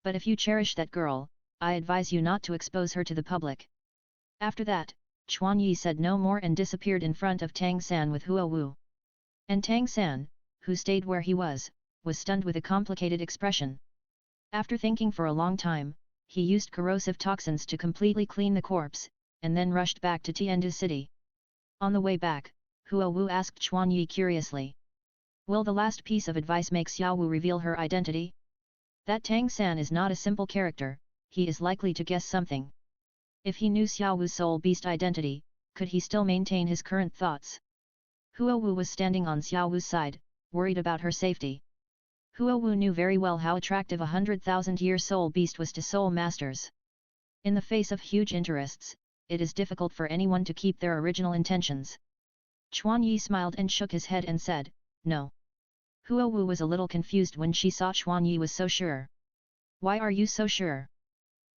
But if you cherish that girl, I advise you not to expose her to the public." After that, Chuan Yi said no more and disappeared in front of Tang San with Huo Wu. And Tang San, who stayed where he was stunned with a complicated expression. After thinking for a long time, he used corrosive toxins to completely clean the corpse, and then rushed back to Tiandu city. On the way back, Huo Wu asked Chuan Yi curiously, "Will the last piece of advice make Xiao Wu reveal her identity? That Tang San is not a simple character, he is likely to guess something. If he knew Xiao Wu's soul beast identity, could he still maintain his current thoughts?" Huo Wu was standing on Xiao Wu's side, worried about her safety. Huo Wu knew very well how attractive a 100,000-year soul beast was to soul masters. In the face of huge interests, it is difficult for anyone to keep their original intentions. Chuan Yi smiled and shook his head and said, "No." Huo Wu was a little confused when she saw Chuan Yi was so sure. "Why are you so sure?"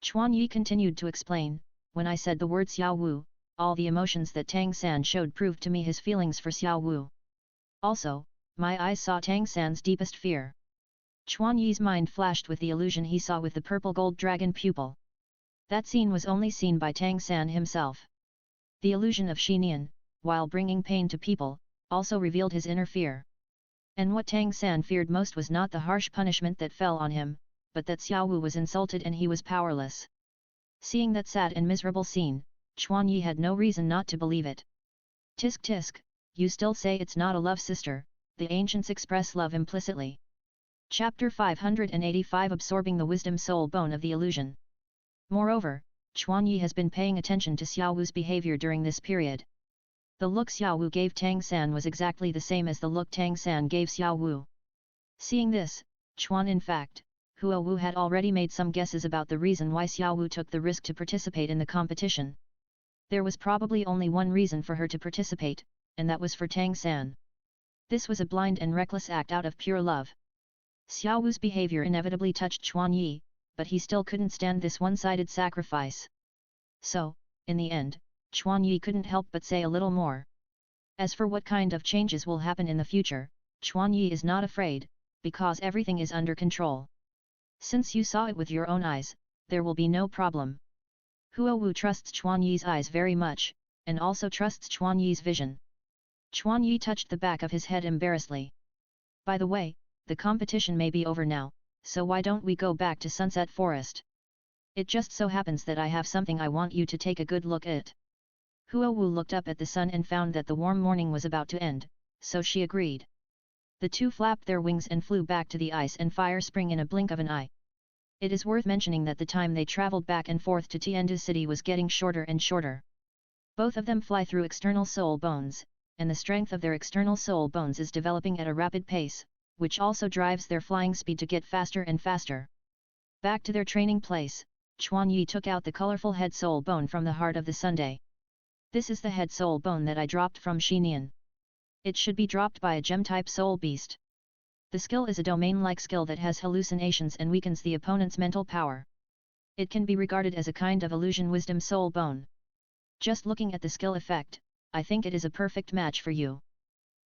Chuan Yi continued to explain, "When I said the word Xiao Wu, all the emotions that Tang San showed proved to me his feelings for Xiao Wu. Also, my eyes saw Tang San's deepest fear." Chuan Yi's mind flashed with the illusion he saw with the purple gold dragon pupil. That scene was only seen by Tang San himself. The illusion of Xinian, while bringing pain to people, also revealed his inner fear. And what Tang San feared most was not the harsh punishment that fell on him, but that Xiao Wu was insulted and he was powerless. Seeing that sad and miserable scene, Chuan Yi had no reason not to believe it. "Tisk tisk, you still say it's not a love sister," the ancients express love implicitly. Chapter 585 Absorbing the Wisdom Soul Bone of the Illusion. Moreover, Chuan Yi has been paying attention to Xiao Wu's behavior during this period. The look Xiao Wu gave Tang San was exactly the same as the look Tang San gave Xiao Wu. Seeing this, in fact, Huo Wu had already made some guesses about the reason why Xiao Wu took the risk to participate in the competition. There was probably only one reason for her to participate, and that was for Tang San. This was a blind and reckless act out of pure love. Xiao Wu's behavior inevitably touched Chuan Yi, but he still couldn't stand this one-sided sacrifice. So, in the end, Chuan Yi couldn't help but say a little more. As for what kind of changes will happen in the future, Chuan Yi is not afraid, because everything is under control. Since you saw it with your own eyes, there will be no problem. Huo Wu trusts Chuan Yi's eyes very much, and also trusts Chuan Yi's vision. Chuan Yi touched the back of his head embarrassedly. "By the way, the competition may be over now, so why don't we go back to Sunset Forest? It just so happens that I have something I want you to take a good look at." Huo Wu looked up at the sun and found that the warm morning was about to end, so she agreed. The two flapped their wings and flew back to the ice and fire spring in a blink of an eye. It is worth mentioning that the time they traveled back and forth to Tiandu city was getting shorter and shorter. Both of them fly through external soul bones, and the strength of their external soul bones is developing at a rapid pace, which also drives their flying speed to get faster and faster. Back to their training place, Chuan Yi took out the colorful head soul bone from the heart of the Sunday. "This is the head soul bone that I dropped from Xinian. It should be dropped by a gem-type soul beast. The skill is a domain-like skill that has hallucinations and weakens the opponent's mental power. It can be regarded as a kind of illusion wisdom soul bone. Just looking at the skill effect, I think it is a perfect match for you.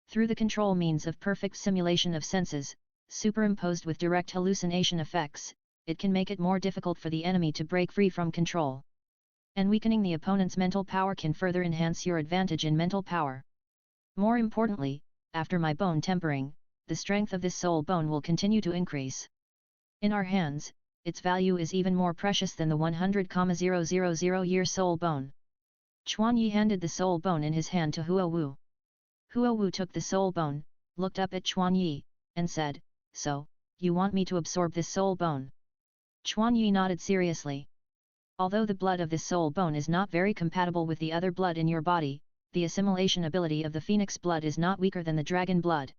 Through the control means of perfect simulation of senses, superimposed with direct hallucination effects, it can make it more difficult for the enemy to break free from control. And weakening the opponent's mental power can further enhance your advantage in mental power. More importantly, after my bone tempering, the strength of this soul bone will continue to increase. In our hands, its value is even more precious than the 100,000-year soul bone." Chuan Yi handed the soul bone in his hand to Huo Wu. Huo Wu took the soul bone, looked up at Chuan Yi, and said, "So, you want me to absorb this soul bone?" Chuan Yi nodded seriously. "Although the blood of this soul bone is not very compatible with the other blood in your body, the assimilation ability of the phoenix blood is not weaker than the dragon blood.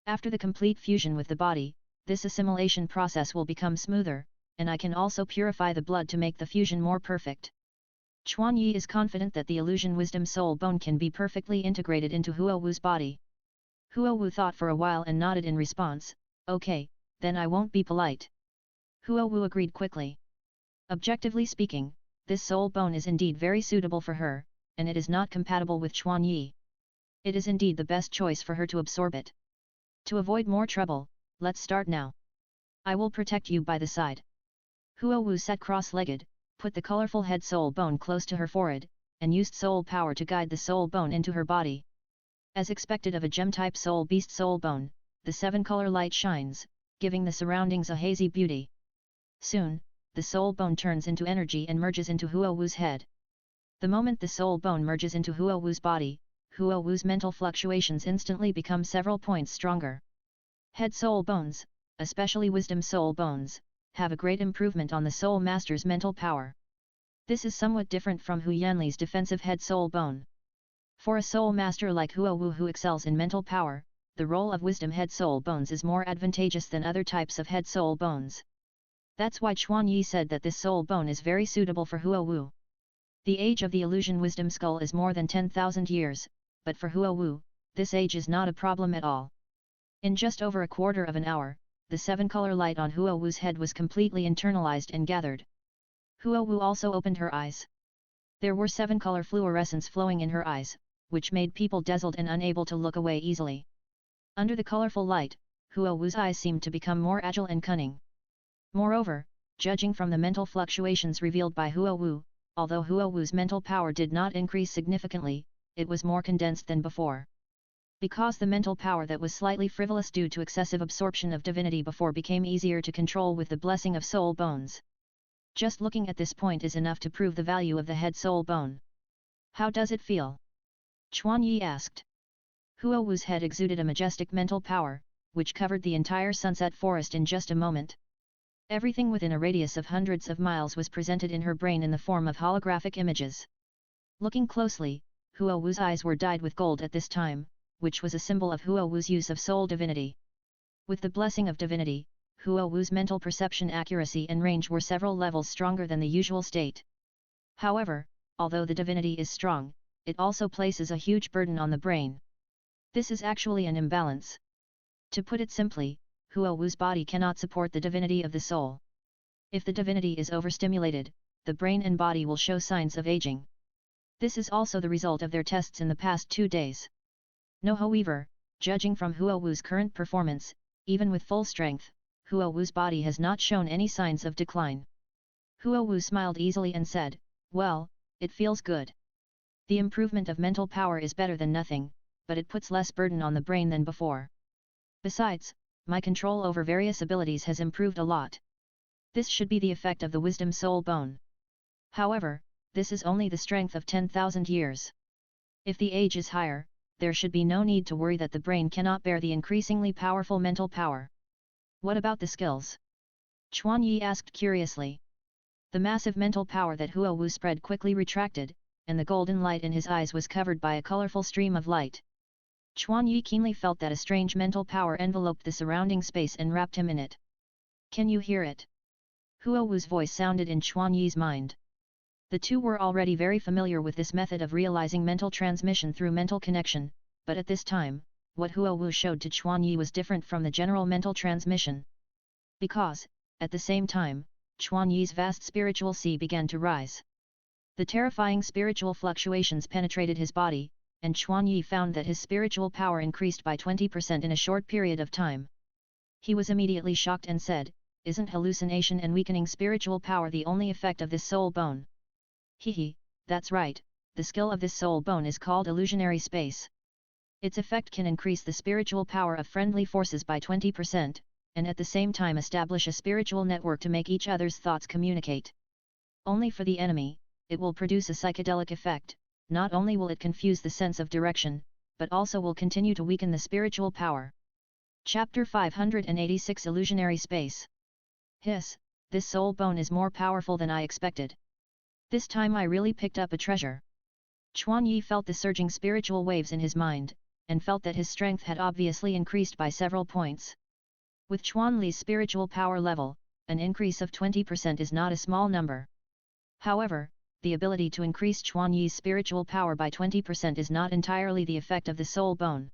After the complete fusion with the body, this assimilation process will become smoother, and I can also purify the blood to make the fusion more perfect." Chuan Yi is confident that the illusion wisdom soul bone can be perfectly integrated into Huo Wu's body. Huo Wu thought for a while and nodded in response, "Okay, then I won't be polite." Huo Wu agreed quickly. Objectively speaking, this soul bone is indeed very suitable for her, and it is not compatible with Chuan Yi. It is indeed the best choice for her to absorb it. To avoid more trouble, let's start now. I will protect you by the side. Huo Wu sat cross-legged, put the colorful head soul bone close to her forehead, and used soul power to guide the soul bone into her body. As expected of a gem-type soul beast soul bone, the 7-color light shines, giving the surroundings a hazy beauty. Soon, the soul bone turns into energy and merges into Huo Wu's head. The moment the soul bone merges into Huo Wu's body, Huo Wu's mental fluctuations instantly become several points stronger. Head soul bones, especially wisdom soul bones, have a great improvement on the soul master's mental power. This is somewhat different from Hu Yanli's defensive head soul bone. For a soul master like Huo Wu who excels in mental power, the role of wisdom head soul bones is more advantageous than other types of head soul bones. That's why Chuan Yi said that this soul bone is very suitable for Huo Wu. The age of the illusion wisdom skull is more than 10,000 years, but for Huo Wu, this age is not a problem at all. In just over a quarter of an hour, the 7-color light on Huo Wu's head was completely internalized and gathered. Huo Wu also opened her eyes. There were 7-color fluorescence flowing in her eyes, which made people dazzled and unable to look away easily. Under the colorful light, Huo Wu's eyes seemed to become more agile and cunning. Moreover, judging from the mental fluctuations revealed by Huo Wu, although Huo Wu's mental power did not increase significantly, it was more condensed than before. Because the mental power that was slightly frivolous due to excessive absorption of divinity before became easier to control with the blessing of soul bones. Just looking at this point is enough to prove the value of the head soul bone. How does it feel? Chuan Yi asked. Huo Wu's head exuded a majestic mental power, which covered the entire sunset forest in just a moment. Everything within a radius of hundreds of miles was presented in her brain in the form of holographic images. Looking closely, Huo Wu's eyes were dyed with gold at this time, which was a symbol of Huo Wu's use of soul divinity. With the blessing of divinity, Huo Wu's mental perception accuracy and range were several levels stronger than the usual state. However, although the divinity is strong, it also places a huge burden on the brain. This is actually an imbalance. To put it simply, Huo Wu's body cannot support the divinity of the soul. If the divinity is overstimulated, the brain and body will show signs of aging. This is also the result of their tests in the past 2 days. No, however, judging from Huo Wu's current performance, even with full strength, Huo Wu's body has not shown any signs of decline. Huo Wu smiled easily and said, "Well, it feels good. The improvement of mental power is better than nothing, but it puts less burden on the brain than before. Besides, my control over various abilities has improved a lot. This should be the effect of the wisdom soul bone. However, this is only the strength of 10,000 years. If the age is higher, there should be no need to worry that the brain cannot bear the increasingly powerful mental power." What about the skills? Chuan Yi asked curiously. The massive mental power that Huo Wu spread quickly retracted, and the golden light in his eyes was covered by a colorful stream of light. Chuan Yi keenly felt that a strange mental power enveloped the surrounding space and wrapped him in it. "Can you hear it?" Huo Wu's voice sounded in Chuan Yi's mind. The two were already very familiar with this method of realizing mental transmission through mental connection, but at this time, what Huo Wu showed to Chuan Yi was different from the general mental transmission. Because, at the same time, Chuan Yi's vast spiritual sea began to rise. The terrifying spiritual fluctuations penetrated his body, and Chuan Yi found that his spiritual power increased by 20% in a short period of time. He was immediately shocked and said, "Isn't hallucination and weakening spiritual power the only effect of this soul bone?" "Hehe, that's right, the skill of this soul bone is called illusionary space. Its effect can increase the spiritual power of friendly forces by 20%, and at the same time establish a spiritual network to make each other's thoughts communicate. Only for the enemy, it will produce a psychedelic effect. Not only will it confuse the sense of direction, but also will continue to weaken the spiritual power. Chapter 586 Illusionary Space. Hiss, this soul bone is more powerful than I expected. This time I really picked up a treasure. Chuan Yi felt the surging spiritual waves in his mind, and felt that his strength had obviously increased by several points. With Chuan Li's spiritual power level, an increase of 20% is not a small number. However, the ability to increase Chuan Yi's spiritual power by 20% is not entirely the effect of the soul bone.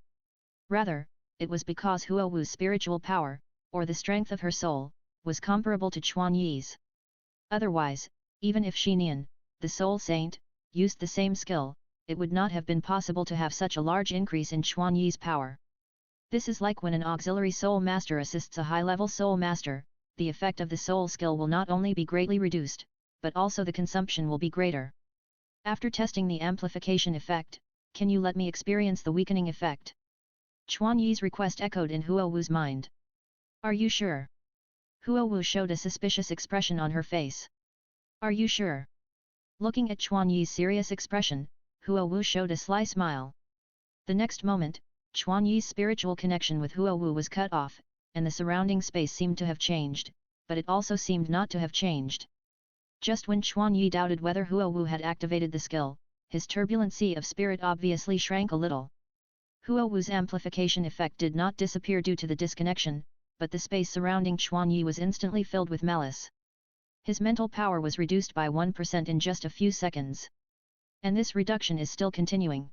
Rather, it was because Huo Wu's spiritual power, or the strength of her soul, was comparable to Chuan Yi's. Otherwise, even if Xinian, the soul saint, used the same skill, it would not have been possible to have such a large increase in Chuan Yi's power. This is like when an auxiliary soul master assists a high-level soul master, the effect of the soul skill will not only be greatly reduced, but also the consumption will be greater. After testing the amplification effect, can you let me experience the weakening effect? Chuan Yi's request echoed in Huo Wu's mind. Are you sure? Huo Wu showed a suspicious expression on her face. Are you sure? Looking at Chuan Yi's serious expression, Huo Wu showed a sly smile. The next moment, Chuan Yi's spiritual connection with Huo Wu was cut off, and the surrounding space seemed to have changed, but it also seemed not to have changed. Just when Chuan Yi doubted whether Huo Wu had activated the skill, his turbulent sea of spirit obviously shrank a little. Huo Wu's amplification effect did not disappear due to the disconnection, but the space surrounding Chuan Yi was instantly filled with malice. His mental power was reduced by 1% in just a few seconds. And this reduction is still continuing.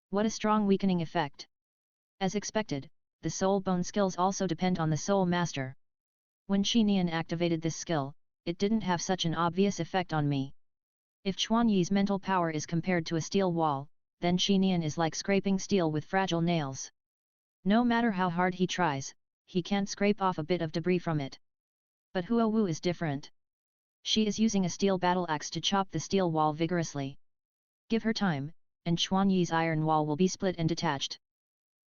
What a strong weakening effect! As expected, the soul bone skills also depend on the soul master. When Xinian activated this skill, it didn't have such an obvious effect on me. If Chuan Yi's mental power is compared to a steel wall, then Xinian is like scraping steel with fragile nails. No matter how hard he tries, he can't scrape off a bit of debris from it. But Huo Wu is different. She is using a steel battle axe to chop the steel wall vigorously. Give her time, and Chuan Yi's iron wall will be split and detached.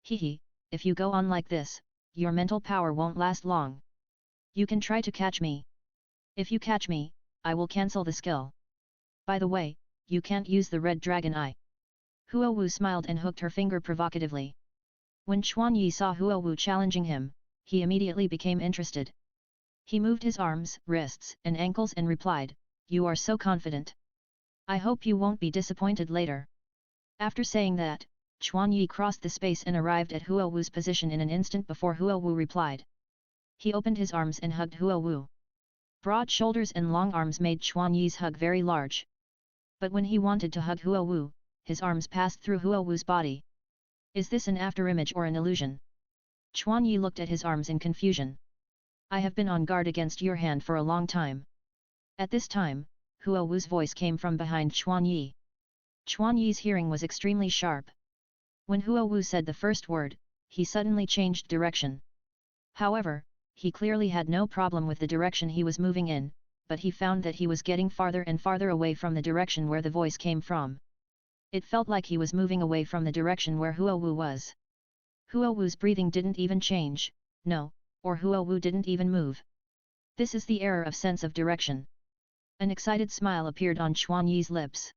Hehe, if you go on like this, your mental power won't last long. You can try to catch me. If you catch me, I will cancel the skill. By the way, you can't use the red dragon eye. Huo Wu smiled and hooked her finger provocatively. When Chuan Yi saw Huo Wu challenging him, he immediately became interested. He moved his arms, wrists, and ankles and replied, "You are so confident. I hope you won't be disappointed later." After saying that, Chuan Yi crossed the space and arrived at Huo Wu's position in an instant before Huo Wu replied. He opened his arms and hugged Huo Wu. Broad shoulders and long arms made Chuan Yi's hug very large. But when he wanted to hug Huo Wu, his arms passed through Huo Wu's body. Is this an afterimage or an illusion? Chuan Yi looked at his arms in confusion. I have been on guard against your hand for a long time. At this time, Huo Wu's voice came from behind Chuan Yi. Chuan Yi's hearing was extremely sharp. When Huo Wu said the first word, he suddenly changed direction. However, he clearly had no problem with the direction he was moving in, but he found that he was getting farther and farther away from the direction where the voice came from. It felt like he was moving away from the direction where Huo Wu was. Huo Wu's breathing didn't even change, no, or Huo Wu didn't even move. This is the error of sense of direction. An excited smile appeared on Chuan Yi's lips.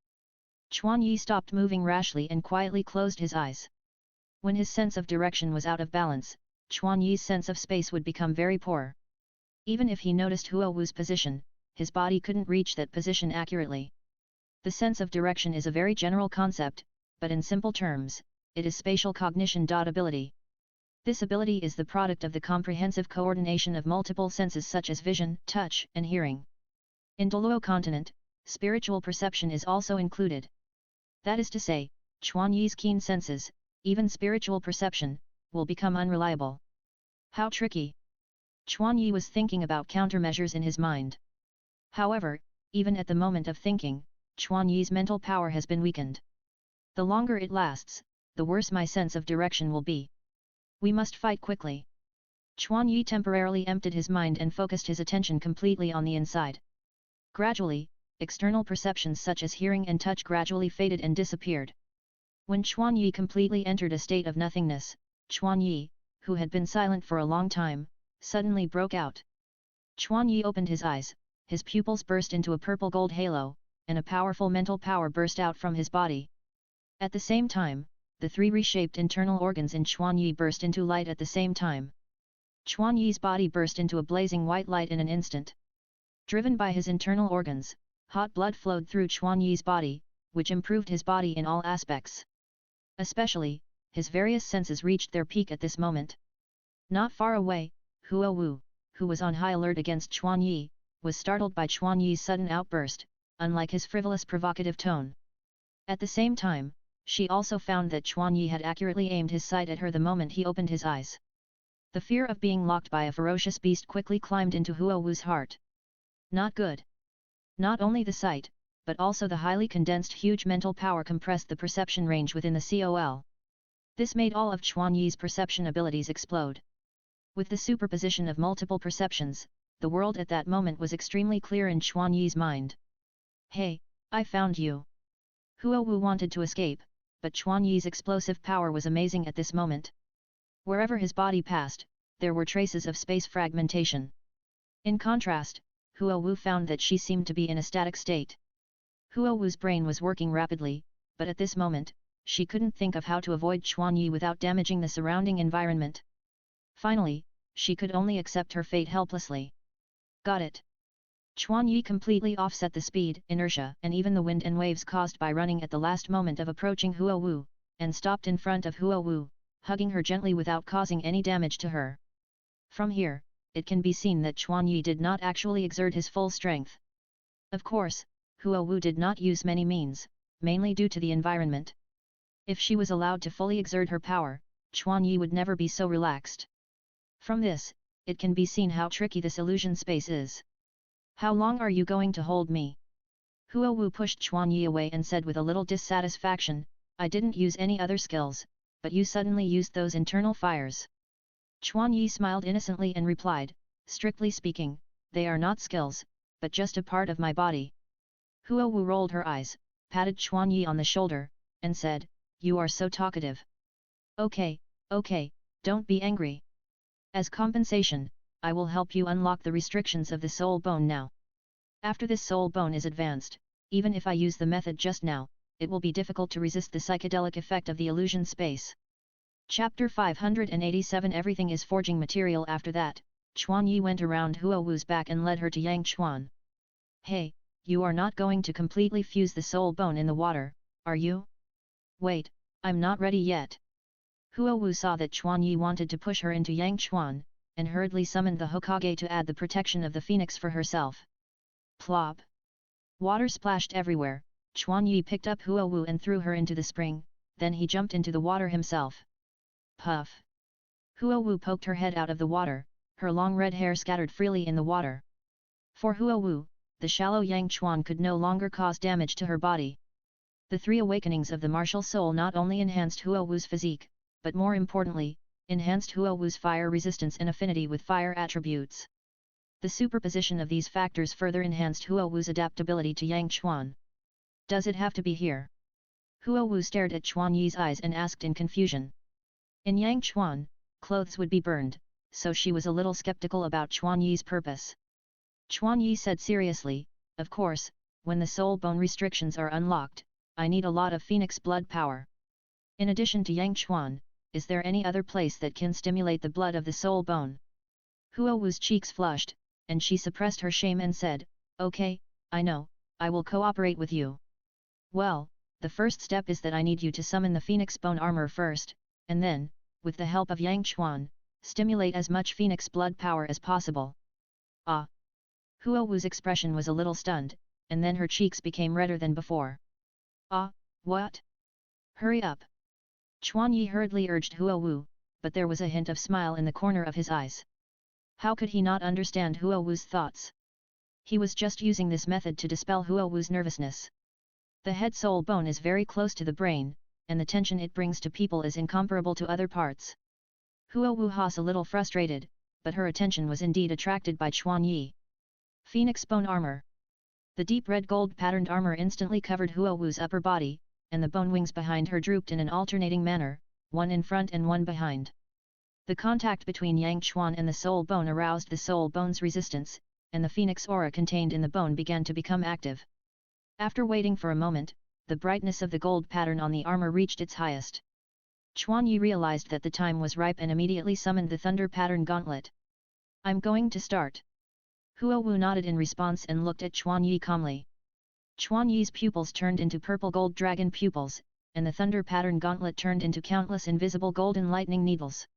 Chuan Yi stopped moving rashly and quietly closed his eyes. When his sense of direction was out of balance, Chuan Yi's sense of space would become very poor. Even if he noticed Huo Wu's position, his body couldn't reach that position accurately. The sense of direction is a very general concept, but in simple terms, it is spatial cognition ability. This ability is the product of the comprehensive coordination of multiple senses such as vision, touch, and hearing. In Douluo continent, spiritual perception is also included. That is to say, Chuan Yi's keen senses, even spiritual perception, will become unreliable. How tricky! Chuan Yi was thinking about countermeasures in his mind. However, even at the moment of thinking, Chuan Yi's mental power has been weakened. The longer it lasts, the worse my sense of direction will be. We must fight quickly. Chuan Yi temporarily emptied his mind and focused his attention completely on the inside. Gradually, external perceptions such as hearing and touch gradually faded and disappeared. When Chuan Yi completely entered a state of nothingness, Chuan Yi, who had been silent for a long time, suddenly broke out. Chuan Yi opened his eyes, his pupils burst into a purple-gold halo, and a powerful mental power burst out from his body. At the same time, the 3 reshaped internal organs in Chuan Yi burst into light at the same time. Chuan Yi's body burst into a blazing white light in an instant. Driven by his internal organs, hot blood flowed through Chuan Yi's body, which improved his body in all aspects. Especially, his various senses reached their peak at this moment. Not far away, Huo Wu, who was on high alert against Chuan Yi, was startled by Chuan Yi's sudden outburst, unlike his frivolous provocative tone. At the same time, she also found that Chuan Yi had accurately aimed his sight at her the moment he opened his eyes. The fear of being locked by a ferocious beast quickly climbed into Huo Wu's heart. Not good. Not only the sight, but also the highly condensed huge mental power compressed the perception range within the COL. This made all of Chuan Yi's perception abilities explode. With the superposition of multiple perceptions, the world at that moment was extremely clear in Chuan Yi's mind. Hey, I found you! Huo Wu wanted to escape, but Chuan Yi's explosive power was amazing at this moment. Wherever his body passed, there were traces of space fragmentation. In contrast, Huo Wu found that she seemed to be in a static state. Huo Wu's brain was working rapidly, but at this moment, she couldn't think of how to avoid Chuan Yi without damaging the surrounding environment. Finally, she could only accept her fate helplessly. Got it. Chuan Yi completely offset the speed, inertia, and even the wind and waves caused by running at the last moment of approaching Huo Wu, and stopped in front of Huo Wu, hugging her gently without causing any damage to her. From here, it can be seen that Chuan Yi did not actually exert his full strength. Of course, Huo Wu did not use many means, mainly due to the environment. If she was allowed to fully exert her power, Chuan Yi would never be so relaxed. From this, it can be seen how tricky this illusion space is. How long are you going to hold me? Huo Wu pushed Chuan Yi away and said with a little dissatisfaction, I didn't use any other skills, but you suddenly used those internal fires. Chuan Yi smiled innocently and replied, strictly speaking, they are not skills, but just a part of my body. Huo Wu rolled her eyes, patted Chuan Yi on the shoulder, and said, you are so talkative. Okay, don't be angry. As compensation, I will help you unlock the restrictions of the soul bone now. After this soul bone is advanced, even if I use the method just now, it will be difficult to resist the psychedelic effect of the illusion space. Chapter 587 Everything is forging material. After that, Chuan Yi went around Huo Wu's back and led her to Yang Chuan. Hey, you are not going to completely fuse the soul bone in the water, are you? Wait, I'm not ready yet. Huo Wu saw that Chuan Yi wanted to push her into Yang Chuan, and hurriedly summoned the Hokage to add the protection of the phoenix for herself. Plop! Water splashed everywhere. Chuan Yi picked up Huo Wu and threw her into the spring, then he jumped into the water himself. Puff! Huo Wu poked her head out of the water, her long red hair scattered freely in the water. For Huo Wu, the shallow Yang Chuan could no longer cause damage to her body. The 3 awakenings of the martial soul not only enhanced Huo Wu's physique, but more importantly, enhanced Huo Wu's fire resistance and affinity with fire attributes. The superposition of these factors further enhanced Huo Wu's adaptability to Yang Chuan. Does it have to be here? Huo Wu stared at Chuan Yi's eyes and asked in confusion. In Yang Chuan, clothes would be burned, so she was a little skeptical about Chuan Yi's purpose. Chuan Yi said seriously, of course, when the soul bone restrictions are unlocked, I need a lot of phoenix blood power. In addition to Yang Chuan, is there any other place that can stimulate the blood of the soul bone? Huo Wu's cheeks flushed, and she suppressed her shame and said, okay, I know, I will cooperate with you. Well, the first step is that I need you to summon the phoenix bone armor first, and then, with the help of Yang Chuan, stimulate as much phoenix blood power as possible. Ah! Huo Wu's expression was a little stunned, and then her cheeks became redder than before. Ah, what? Hurry up! Chuan Yi hurriedly urged Huo Wu, but there was a hint of smile in the corner of his eyes. How could he not understand Huo Wu's thoughts? He was just using this method to dispel Huo Wu's nervousness. The head soul bone is very close to the brain, and the tension it brings to people is incomparable to other parts. Huo Wu was a little frustrated, but her attention was indeed attracted by Chuan Yi. Phoenix bone armor. The deep red gold patterned armor instantly covered Huo Wu's upper body, and the bone wings behind her drooped in an alternating manner, one in front and one behind. The contact between Yang Chuan and the soul bone aroused the soul bone's resistance, and the phoenix aura contained in the bone began to become active. After waiting for a moment, the brightness of the gold pattern on the armor reached its highest. Chuan Yi realized that the time was ripe and immediately summoned the thunder pattern gauntlet. I'm going to start. Huo Wu nodded in response and looked at Chuan Yi calmly. Chuan Yi's pupils turned into purple gold dragon pupils, and the thunder pattern gauntlet turned into countless invisible golden lightning needles.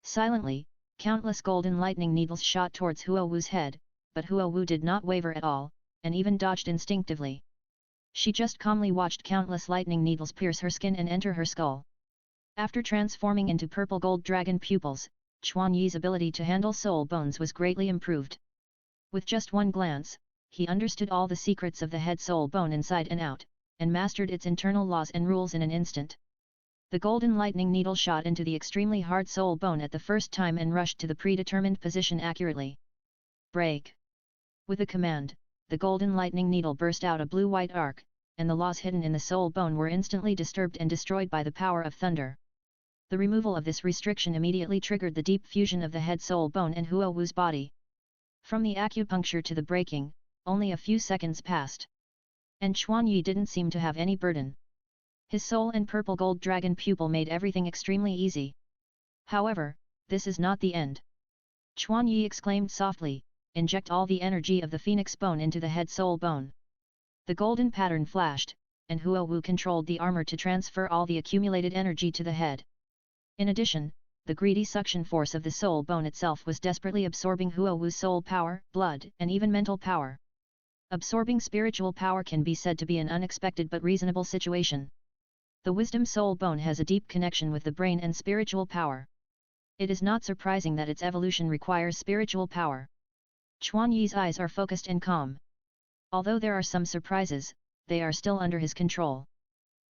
Silently, countless golden lightning needles shot towards Huo Wu's head, but Huo Wu did not waver at all, and even dodged instinctively. She just calmly watched countless lightning needles pierce her skin and enter her skull. After transforming into purple gold dragon pupils, Chuan Yi's ability to handle soul bones was greatly improved. With just one glance, he understood all the secrets of the head soul bone inside and out, and mastered its internal laws and rules in an instant. The golden lightning needle shot into the extremely hard soul bone at the first time and rushed to the predetermined position accurately. Break! With a command, the golden lightning needle burst out a blue-white arc, and the laws hidden in the soul bone were instantly disturbed and destroyed by the power of thunder. The removal of this restriction immediately triggered the deep fusion of the head soul bone and Huo Wu's body. From the acupuncture to the breaking, only a few seconds passed. And Chuan Yi didn't seem to have any burden. His soul and purple gold dragon pupil made everything extremely easy. However, this is not the end. Chuan Yi exclaimed softly, inject all the energy of the phoenix bone into the head soul bone. The golden pattern flashed, and Huo Wu controlled the armor to transfer all the accumulated energy to the head. In addition, the greedy suction force of the soul bone itself was desperately absorbing Huo Wu's soul power, blood, and even mental power. Absorbing spiritual power can be said to be an unexpected but reasonable situation. The wisdom soul bone has a deep connection with the brain and spiritual power. It is not surprising that its evolution requires spiritual power. Chuan Yi's eyes are focused and calm. Although there are some surprises, they are still under his control.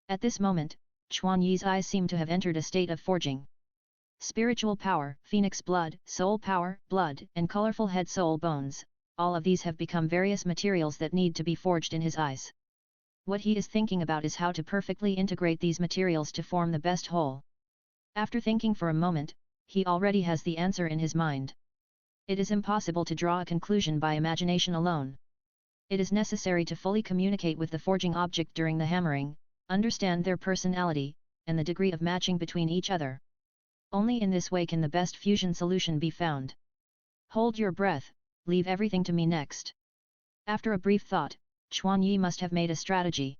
At this moment, Chuan Yi's eyes seem to have entered a state of forging. Spiritual power, phoenix blood, soul power, blood, and colorful head soul bones, all of these have become various materials that need to be forged in his eyes. What he is thinking about is how to perfectly integrate these materials to form the best whole. After thinking for a moment, he already has the answer in his mind. It is impossible to draw a conclusion by imagination alone. It is necessary to fully communicate with the forging object during the hammering, understand their personality, and the degree of matching between each other. Only in this way can the best fusion solution be found. Hold your breath, leave everything to me next. After a brief thought, Chuan Yi must have made a strategy.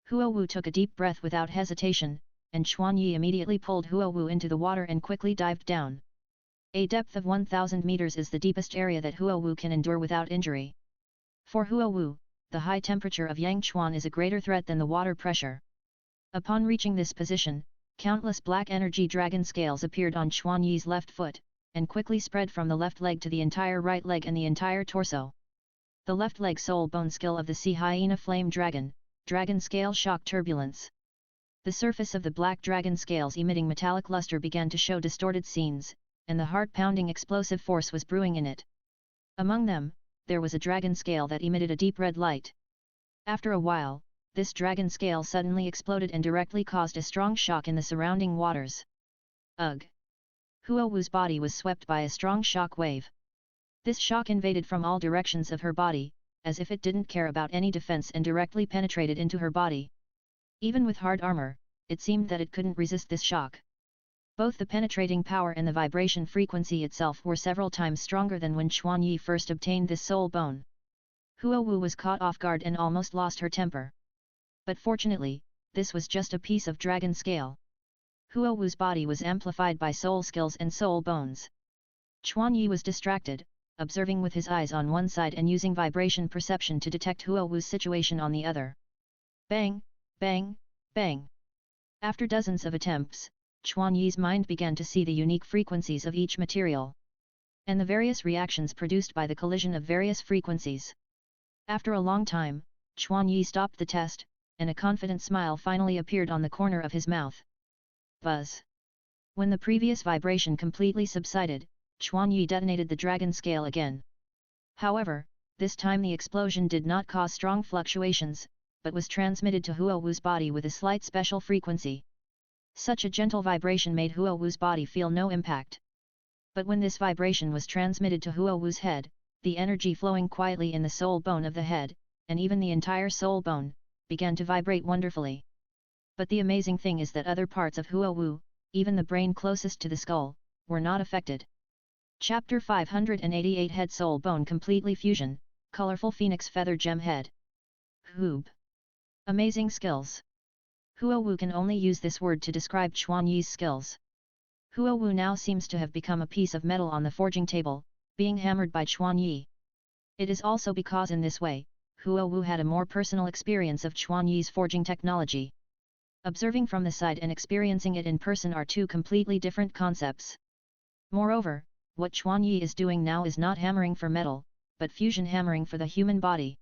Huo Wu took a deep breath without hesitation, and Chuan Yi immediately pulled Huo Wu into the water and quickly dived down. A depth of 1,000 meters is the deepest area that Huo Wu can endure without injury. For Huo Wu, the high temperature of Yangchuan is a greater threat than the water pressure. Upon reaching this position, countless black energy dragon scales appeared on Chuan Yi's left foot, and quickly spread from the left leg to the entire right leg and the entire torso. The left leg soul bone skill of the sea hyena flame dragon, dragon scale shock turbulence. The surface of the black dragon scales emitting metallic luster began to show distorted scenes, and the heart-pounding explosive force was brewing in it. Among them, there was a dragon scale that emitted a deep red light. After a while, this dragon scale suddenly exploded and directly caused a strong shock in the surrounding waters. Ugh! Huo Wu's body was swept by a strong shock wave. This shock invaded from all directions of her body, as if it didn't care about any defense, and directly penetrated into her body. Even with hard armor, it seemed that it couldn't resist this shock. Both the penetrating power and the vibration frequency itself were several times stronger than when Chuan Yi first obtained this soul bone. Huo Wu was caught off guard and almost lost her temper. But fortunately, this was just a piece of dragon scale. Huo Wu's body was amplified by soul skills and soul bones. Chuan Yi was distracted, observing with his eyes on one side and using vibration perception to detect Huo Wu's situation on the other. Bang, bang, bang. After dozens of attempts, Chuan Yi's mind began to see the unique frequencies of each material, and the various reactions produced by the collision of various frequencies. After a long time, Chuan Yi stopped the test, and a confident smile finally appeared on the corner of his mouth. Buzz! When the previous vibration completely subsided, Chuan Yi detonated the dragon scale again. However, this time the explosion did not cause strong fluctuations, but was transmitted to Huo Wu's body with a slight special frequency. Such a gentle vibration made Huo Wu's body feel no impact. But when this vibration was transmitted to Huo Wu's head, the energy flowing quietly in the soul bone of the head, and even the entire soul bone, began to vibrate wonderfully. But the amazing thing is that other parts of Huo Wu, even the brain closest to the skull, were not affected. Chapter 588 Head Soul Bone Completely Fusion, Colorful Phoenix Feather Gem Head. Hoob. Amazing skills. Huo Wu can only use this word to describe Chuan Yi's skills. Huo Wu now seems to have become a piece of metal on the forging table, being hammered by Chuan Yi. It is also because in this way, Huo Wu had a more personal experience of Chuan Yi's forging technology. Observing from the side and experiencing it in person are two completely different concepts. Moreover, what Chuan Yi is doing now is not hammering for metal, but fusion hammering for the human body.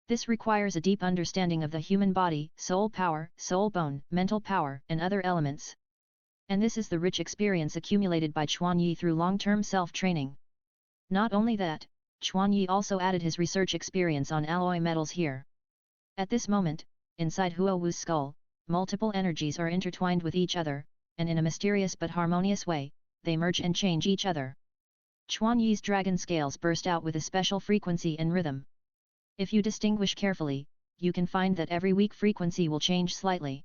This requires a deep understanding of the human body, soul power, soul bone, mental power, and other elements. And this is the rich experience accumulated by Chuan Yi through long-term self-training. Not only that, Chuan Yi also added his research experience on alloy metals here. At this moment, inside Huo Wu's skull, multiple energies are intertwined with each other, and in a mysterious but harmonious way, they merge and change each other. Chuan Yi's dragon scales burst out with a special frequency and rhythm. If you distinguish carefully, you can find that every weak frequency will change slightly.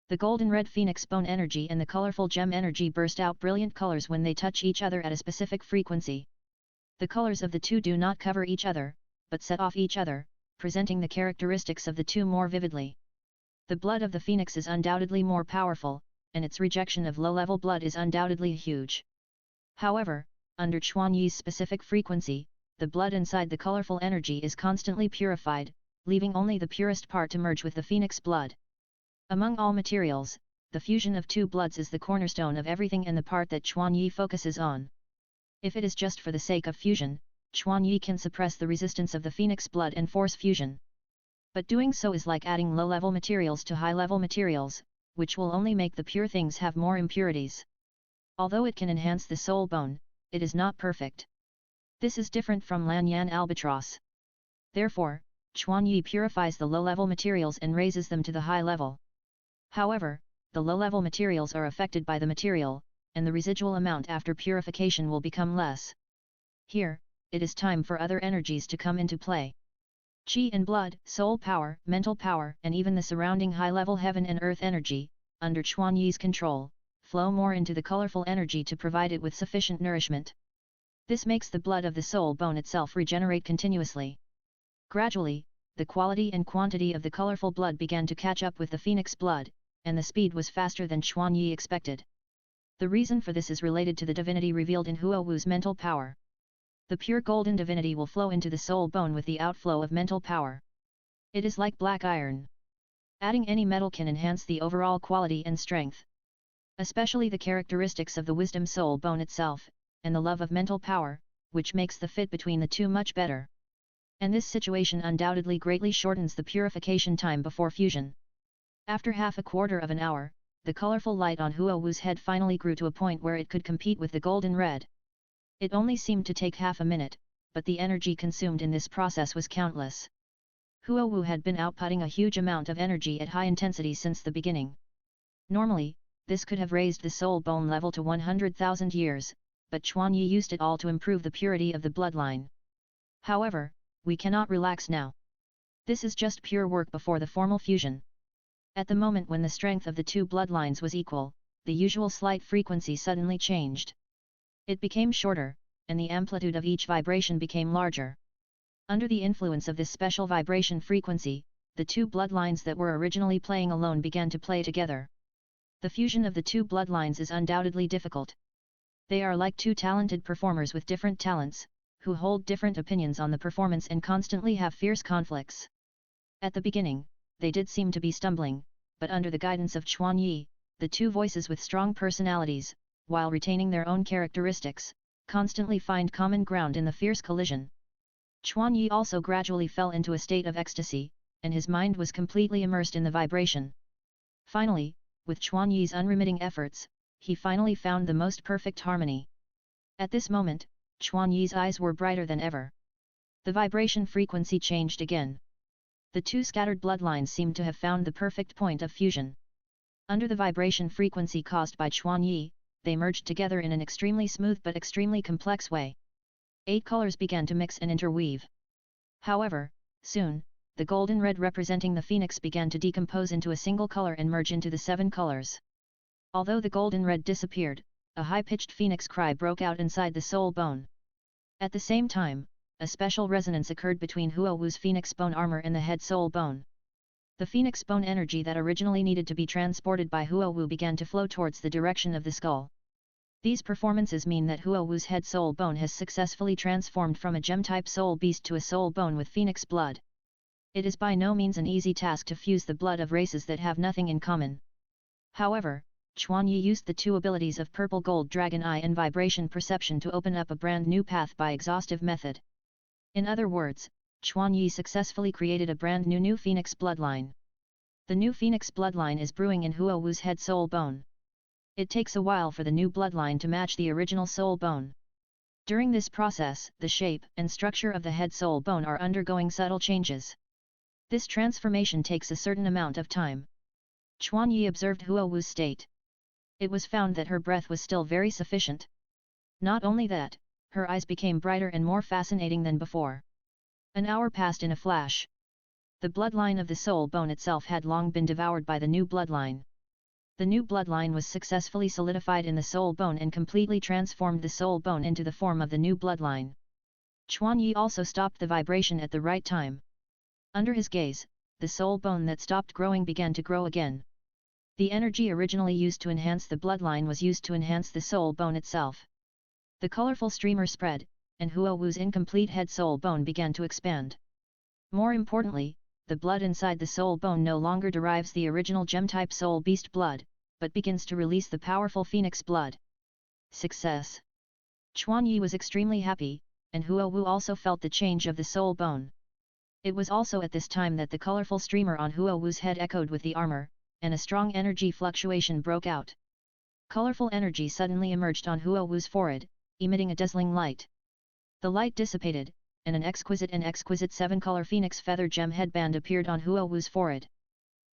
The golden red phoenix bone energy and the colorful gem energy burst out brilliant colors when they touch each other at a specific frequency. The colors of the two do not cover each other, but set off each other, presenting the characteristics of the two more vividly. The blood of the phoenix is undoubtedly more powerful, and its rejection of low-level blood is undoubtedly huge. However, under Chuan Yi's specific frequency, the blood inside the colorful energy is constantly purified, leaving only the purest part to merge with the phoenix blood. Among all materials, the fusion of two bloods is the cornerstone of everything and the part that Chuan Yi focuses on. If it is just for the sake of fusion, Chuan Yi can suppress the resistance of the phoenix blood and force fusion. But doing so is like adding low-level materials to high-level materials, which will only make the pure things have more impurities. Although it can enhance the soul bone, it is not perfect. This is different from Lanyan albatross. Therefore, Chuan Yi purifies the low-level materials and raises them to the high level. However, the low-level materials are affected by the material, and the residual amount after purification will become less. Here, it is time for other energies to come into play. Qi and blood, soul power, mental power, and even the surrounding high-level heaven and earth energy, under Chuan Yi's control, flow more into the colorful energy to provide it with sufficient nourishment. This makes the blood of the soul bone itself regenerate continuously. Gradually, the quality and quantity of the colorful blood began to catch up with the phoenix blood, and the speed was faster than Chuan Yi expected. The reason for this is related to the divinity revealed in Huo Wu's mental power. The pure golden divinity will flow into the soul bone with the outflow of mental power. It is like black iron. Adding any metal can enhance the overall quality and strength. Especially the characteristics of the wisdom soul bone itself, and the love of mental power, which makes the fit between the two much better. And this situation undoubtedly greatly shortens the purification time before fusion. After half a quarter of an hour, the colorful light on Huo Wu's head finally grew to a point where it could compete with the golden red. It only seemed to take half a minute, but the energy consumed in this process was countless. Huo Wu had been outputting a huge amount of energy at high intensity since the beginning. Normally, this could have raised the soul bone level to 100,000 years, but Chuan Yi used it all to improve the purity of the bloodline. However, we cannot relax now. This is just pure work before the formal fusion. At the moment when the strength of the two bloodlines was equal, the usual slight frequency suddenly changed. It became shorter, and the amplitude of each vibration became larger. Under the influence of this special vibration frequency, the two bloodlines that were originally playing alone began to play together. The fusion of the two bloodlines is undoubtedly difficult. They are like two talented performers with different talents, who hold different opinions on the performance and constantly have fierce conflicts. At the beginning, they did seem to be stumbling, but under the guidance of Chuan Yi, the two voices with strong personalities, while retaining their own characteristics, constantly find common ground in the fierce collision. Chuan Yi also gradually fell into a state of ecstasy, and his mind was completely immersed in the vibration. Finally, with Chuan Yi's unremitting efforts, he finally found the most perfect harmony. At this moment, Chuan Yi's eyes were brighter than ever. The vibration frequency changed again. The two scattered bloodlines seemed to have found the perfect point of fusion. Under the vibration frequency caused by Chuan Yi, they merged together in an extremely smooth but extremely complex way. 8 colors began to mix and interweave. However, soon, the golden red representing the phoenix began to decompose into a single color and merge into the 7 colors. Although the golden red disappeared, a high-pitched phoenix cry broke out inside the soul bone. At the same time, a special resonance occurred between Huowu's phoenix bone armor and the head soul bone. The phoenix bone energy that originally needed to be transported by Huowu began to flow towards the direction of the skull. These performances mean that Huowu's head soul bone has successfully transformed from a gem-type soul beast to a soul bone with phoenix blood. It is by no means an easy task to fuse the blood of races that have nothing in common. However, Chuanyi used the two abilities of Purple Gold Dragon Eye and Vibration Perception to open up a brand new path by exhaustive method. In other words, Chuanyi successfully created a brand new Phoenix bloodline. The new Phoenix bloodline is brewing in Huowu's head soul bone. It takes a while for the new bloodline to match the original soul bone. During this process, the shape and structure of the head soul bone are undergoing subtle changes. This transformation takes a certain amount of time. Chuanyi observed Huowu's state. It was found that her breath was still very sufficient. Not only that, her eyes became brighter and more fascinating than before. An hour passed in a flash. The bloodline of the soul bone itself had long been devoured by the new bloodline. The new bloodline was successfully solidified in the soul bone and completely transformed the soul bone into the form of the new bloodline. Chuanyi also stopped the vibration at the right time. Under his gaze, the soul bone that stopped growing began to grow again. The energy originally used to enhance the bloodline was used to enhance the soul bone itself. The colorful streamer spread, and Huowu's incomplete head soul bone began to expand. More importantly, the blood inside the soul bone no longer derives the original gem-type soul beast blood, but begins to release the powerful phoenix blood. Success! Chuanyi was extremely happy, and Huowu also felt the change of the soul bone. It was also at this time that the colorful streamer on Huowu's head echoed with the armor, and a strong energy fluctuation broke out. Colorful energy suddenly emerged on Huowu's forehead, emitting a dazzling light. The light dissipated, and an exquisite 7-color phoenix feather gem headband appeared on Huowu's forehead.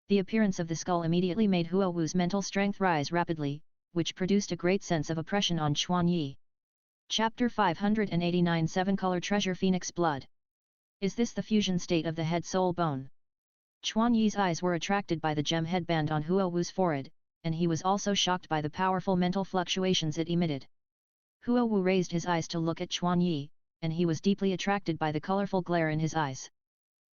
The appearance of the skull immediately made Huowu's mental strength rise rapidly, which produced a great sense of oppression on Chuanyi. Chapter 589 7-color treasure phoenix blood. Is this the fusion state of the head soul bone? Chuanyi's eyes were attracted by the gem headband on Huowu's forehead, and he was also shocked by the powerful mental fluctuations it emitted. Huowu raised his eyes to look at Chuanyi, and he was deeply attracted by the colorful glare in his eyes.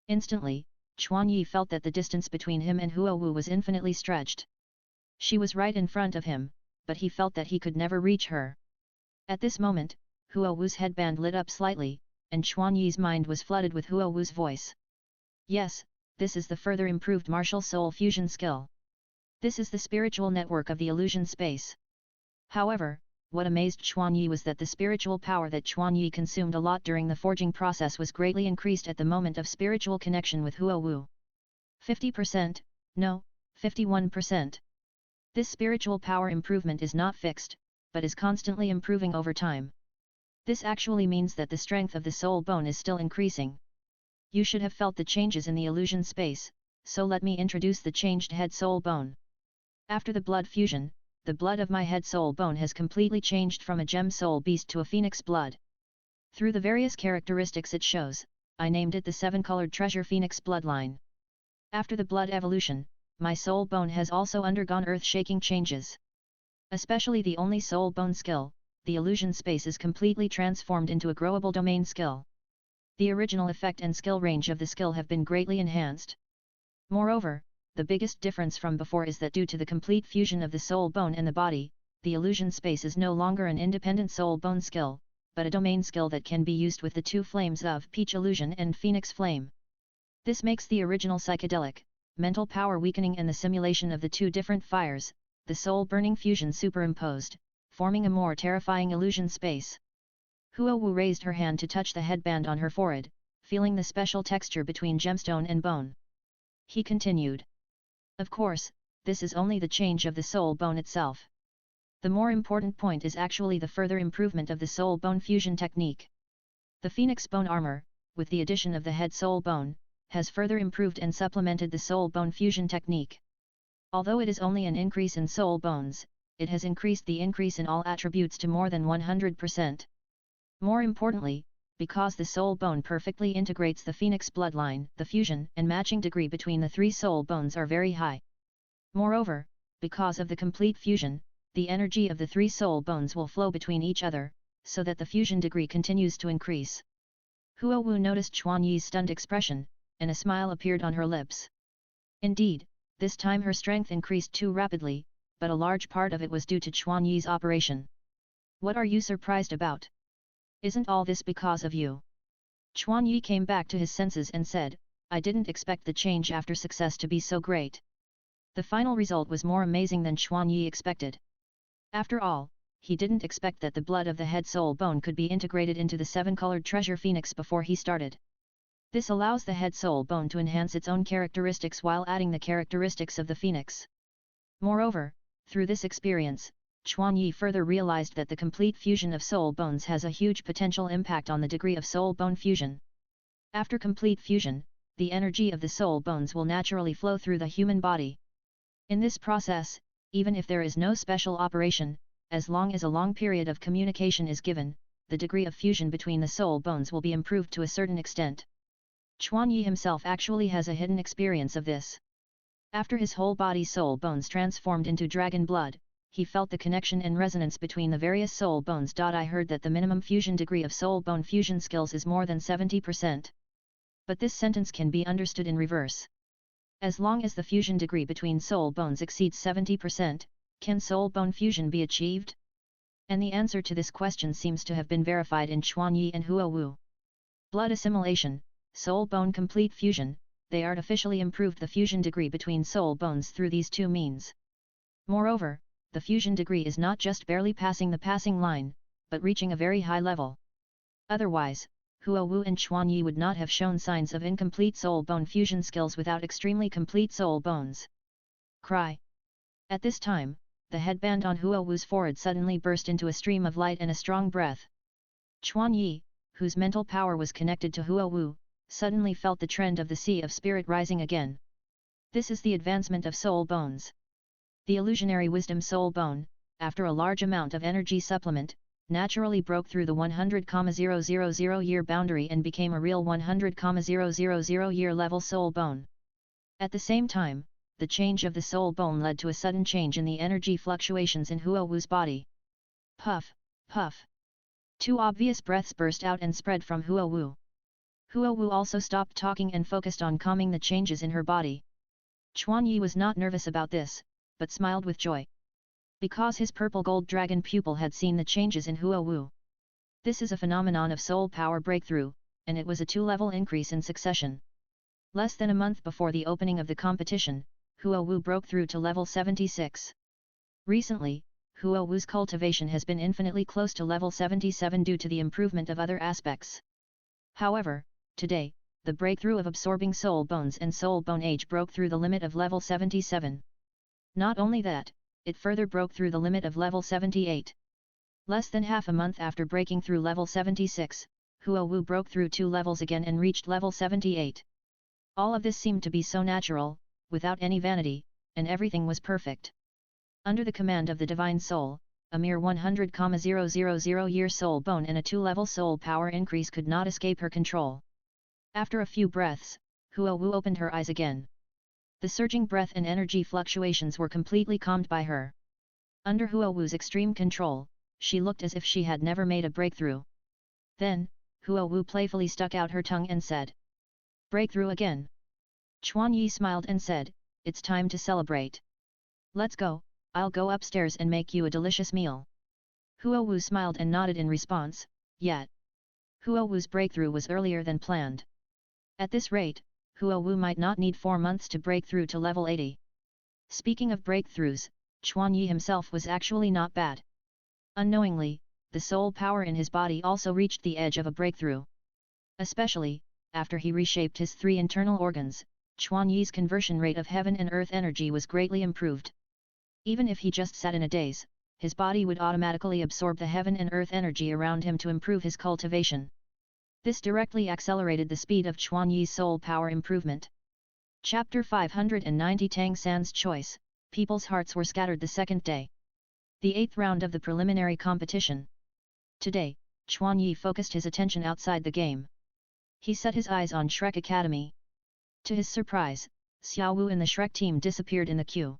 Instantly, Chuanyi felt that the distance between him and Huowu was infinitely stretched. She was right in front of him, but he felt that he could never reach her. At this moment, Huowu's headband lit up slightly, and Chuanyi's mind was flooded with Huowu's voice. Yes, this is the further improved martial soul fusion skill. This is the spiritual network of the illusion space. However, what amazed Chuanyi was that the spiritual power that Chuanyi consumed a lot during the forging process was greatly increased at the moment of spiritual connection with Huowu. 50%, no, 51%. This spiritual power improvement is not fixed, but is constantly improving over time. This actually means that the strength of the soul bone is still increasing. You should have felt the changes in the illusion space, so let me introduce the changed head soul bone. After the blood fusion, the blood of my head soul bone has completely changed from a gem soul beast to a phoenix blood. Through the various characteristics it shows, I named it the 7-colored treasure phoenix bloodline. After the blood evolution, my soul bone has also undergone earth-shaking changes. Especially the only soul bone skill, the illusion space is completely transformed into a growable domain skill. The original effect and skill range of the skill have been greatly enhanced. Moreover, the biggest difference from before is that due to the complete fusion of the soul bone and the body, the illusion space is no longer an independent soul bone skill, but a domain skill that can be used with the two flames of Peach Illusion and Phoenix Flame. This makes the original psychedelic, mental power weakening and the simulation of the two different fires, the soul burning fusion superimposed, forming a more terrifying illusion space. Huowu raised her hand to touch the headband on her forehead, feeling the special texture between gemstone and bone. He continued. Of course, this is only the change of the soul bone itself. The more important point is actually the further improvement of the soul bone fusion technique. The Phoenix bone armor, with the addition of the head soul bone, has further improved and supplemented the soul bone fusion technique. Although it is only an increase in soul bones, it has increased the increase in all attributes to more than 100%. More importantly, because the soul bone perfectly integrates the Phoenix bloodline, the fusion and matching degree between the three soul bones are very high. Moreover, because of the complete fusion, the energy of the three soul bones will flow between each other, so that the fusion degree continues to increase. Huowu noticed Chuan Yi's stunned expression, and a smile appeared on her lips. Indeed, this time her strength increased too rapidly, but a large part of it was due to Chuan Yi's operation. What are you surprised about? Isn't all this because of you? Chuan Yi came back to his senses and said, I didn't expect the change after success to be so great. The final result was more amazing than Chuan Yi expected. After all, he didn't expect that the blood of the head soul bone could be integrated into the seven-colored treasure phoenix before he started. This allows the head soul bone to enhance its own characteristics while adding the characteristics of the phoenix. Moreover, through this experience, Chuan Yi further realized that the complete fusion of soul bones has a huge potential impact on the degree of soul bone fusion. After complete fusion, the energy of the soul bones will naturally flow through the human body. In this process, even if there is no special operation, as long as a long period of communication is given, the degree of fusion between the soul bones will be improved to a certain extent. Chuan Yi himself actually has a hidden experience of this. After his whole body soul bones transformed into dragon blood, he felt the connection and resonance between the various soul bones. I heard that the minimum fusion degree of soul bone fusion skills is more than 70%. But this sentence can be understood in reverse. As long as the fusion degree between soul bones exceeds 70%, can soul bone fusion be achieved? And the answer to this question seems to have been verified in Chuan Yi and Huowu. Blood assimilation, soul bone complete fusion, they artificially improved the fusion degree between soul bones through these two means. Moreover, the fusion degree is not just barely passing the passing line, but reaching a very high level. Otherwise, Huowu and Chuan Yi would not have shown signs of incomplete soul bone fusion skills without extremely complete soul bones. Cry! At this time, the headband on Huowu's forehead suddenly burst into a stream of light and a strong breath. Chuan Yi, whose mental power was connected to Huowu, suddenly felt the trend of the sea of spirit rising again. This is the advancement of soul bones. The illusionary wisdom soul bone, after a large amount of energy supplement, naturally broke through the 100,000 year boundary and became a real 100,000 year level soul bone. At the same time, the change of the soul bone led to a sudden change in the energy fluctuations in Huowu's body. Puff, puff. Two obvious breaths burst out and spread from Huowu. Huowu also stopped talking and focused on calming the changes in her body. Chuan Yi was not nervous about this, but smiled with joy. Because his purple gold dragon pupil had seen the changes in Huowu. This is a phenomenon of soul power breakthrough, and it was a 2-level increase in succession. Less than a month before the opening of the competition, Huowu broke through to level 76. Recently, Huowu's cultivation has been infinitely close to level 77 due to the improvement of other aspects. However, today, the breakthrough of absorbing soul bones and soul bone age broke through the limit of level 77. Not only that, it further broke through the limit of level 78. Less than half a month after breaking through level 76, Huowu broke through 2 levels again and reached level 78. All of this seemed to be so natural, without any vanity, and everything was perfect. Under the command of the Divine Soul, a mere 100,000 year soul bone and a 2-level soul power increase could not escape her control. After a few breaths, Huowu opened her eyes again. The surging breath and energy fluctuations were completely calmed by her. Under Huowu's extreme control, she looked as if she had never made a breakthrough. Then, Huowu playfully stuck out her tongue and said, "Breakthrough again." Chuan Yi smiled and said, "It's time to celebrate. Let's go, I'll go upstairs and make you a delicious meal." Huowu smiled and nodded in response, yet Huowu's breakthrough was earlier than planned. At this rate, Huowu might not need 4 months to break through to level 80. Speaking of breakthroughs, Chuan Yi himself was actually not bad. Unknowingly, the soul power in his body also reached the edge of a breakthrough. Especially, after he reshaped his 3 internal organs, Chuan Yi's conversion rate of heaven and earth energy was greatly improved. Even if he just sat in a daze, his body would automatically absorb the heaven and earth energy around him to improve his cultivation. This directly accelerated the speed of Chuan Yi's soul power improvement. Chapter 590 Tang San's Choice, People's hearts were scattered the second day. The 8th round of the preliminary competition. Today, Chuan Yi focused his attention outside the game. He set his eyes on Shrek Academy. To his surprise, Xiao Wu and the Shrek team disappeared in the queue.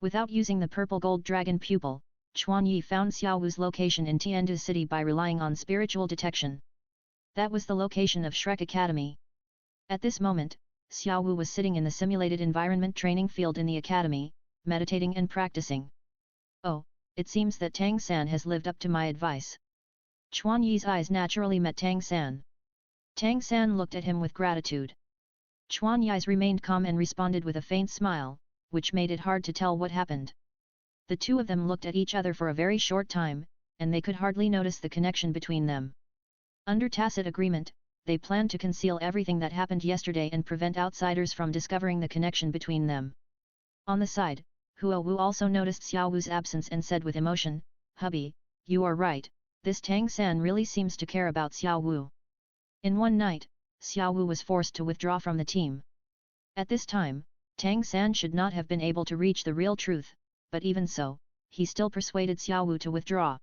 Without using the purple gold dragon pupil, Chuan Yi found Xiao Wu's location in Tiandu City by relying on spiritual detection. That was the location of Shrek Academy. At this moment, Xiao Wu was sitting in the simulated environment training field in the academy, meditating and practicing. Oh, it seems that Tang San has lived up to my advice. Chuan Yi's eyes naturally met Tang San. Tang San looked at him with gratitude. Chuan Yi's remained calm and responded with a faint smile, which made it hard to tell what happened. The two of them looked at each other for a very short time, and they could hardly notice the connection between them. Under tacit agreement, they planned to conceal everything that happened yesterday and prevent outsiders from discovering the connection between them. On the side, Huo Wu also noticed Xiao Wu's absence and said with emotion, "Hubby, you are right, this Tang San really seems to care about Xiao Wu." In one night, Xiao Wu was forced to withdraw from the team. At this time, Tang San should not have been able to reach the real truth, but even so, he still persuaded Xiao Wu to withdraw.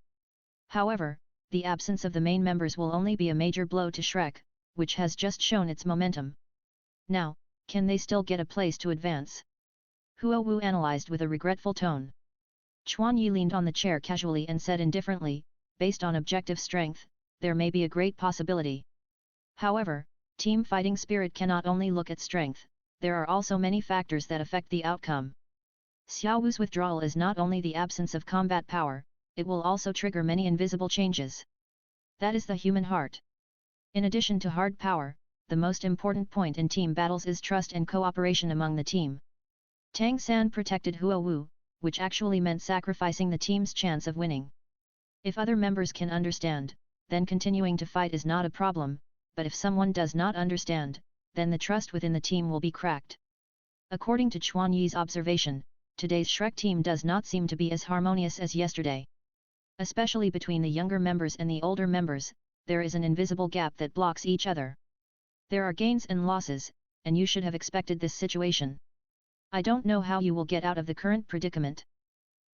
However, the absence of the main members will only be a major blow to Shrek, which has just shown its momentum. Now, can they still get a place to advance? Huo Wu analyzed with a regretful tone. Chuan Yi leaned on the chair casually and said indifferently, "Based on objective strength, there may be a great possibility. However, team fighting spirit cannot only look at strength, there are also many factors that affect the outcome. Xiao Wu's withdrawal is not only the absence of combat power, it will also trigger many invisible changes. That is the human heart. In addition to hard power, the most important point in team battles is trust and cooperation among the team." Tang San protected Huo Wu, which actually meant sacrificing the team's chance of winning. If other members can understand, then continuing to fight is not a problem, but if someone does not understand, then the trust within the team will be cracked. According to Chuan Yi's observation, today's Shrek team does not seem to be as harmonious as yesterday. Especially between the younger members and the older members, there is an invisible gap that blocks each other. There are gains and losses, and you should have expected this situation. I don't know how you will get out of the current predicament.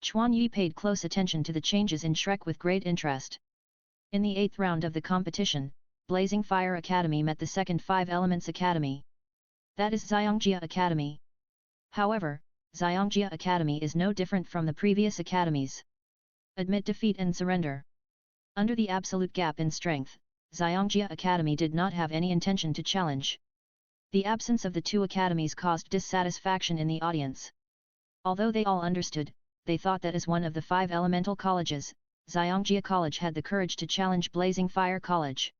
Chuan Yi paid close attention to the changes in Shrek with great interest. In the 8th round of the competition, Blazing Fire Academy met the second Five Elements Academy. That is Xiangjia Academy. However, Xiangjia Academy is no different from the previous academies. Admit defeat and surrender. Under the absolute gap in strength, Xiangjia Academy did not have any intention to challenge. The absence of the two academies caused dissatisfaction in the audience. Although they all understood, they thought that as one of the 5 elemental colleges, Xiangjia College had the courage to challenge Blazing Fire College.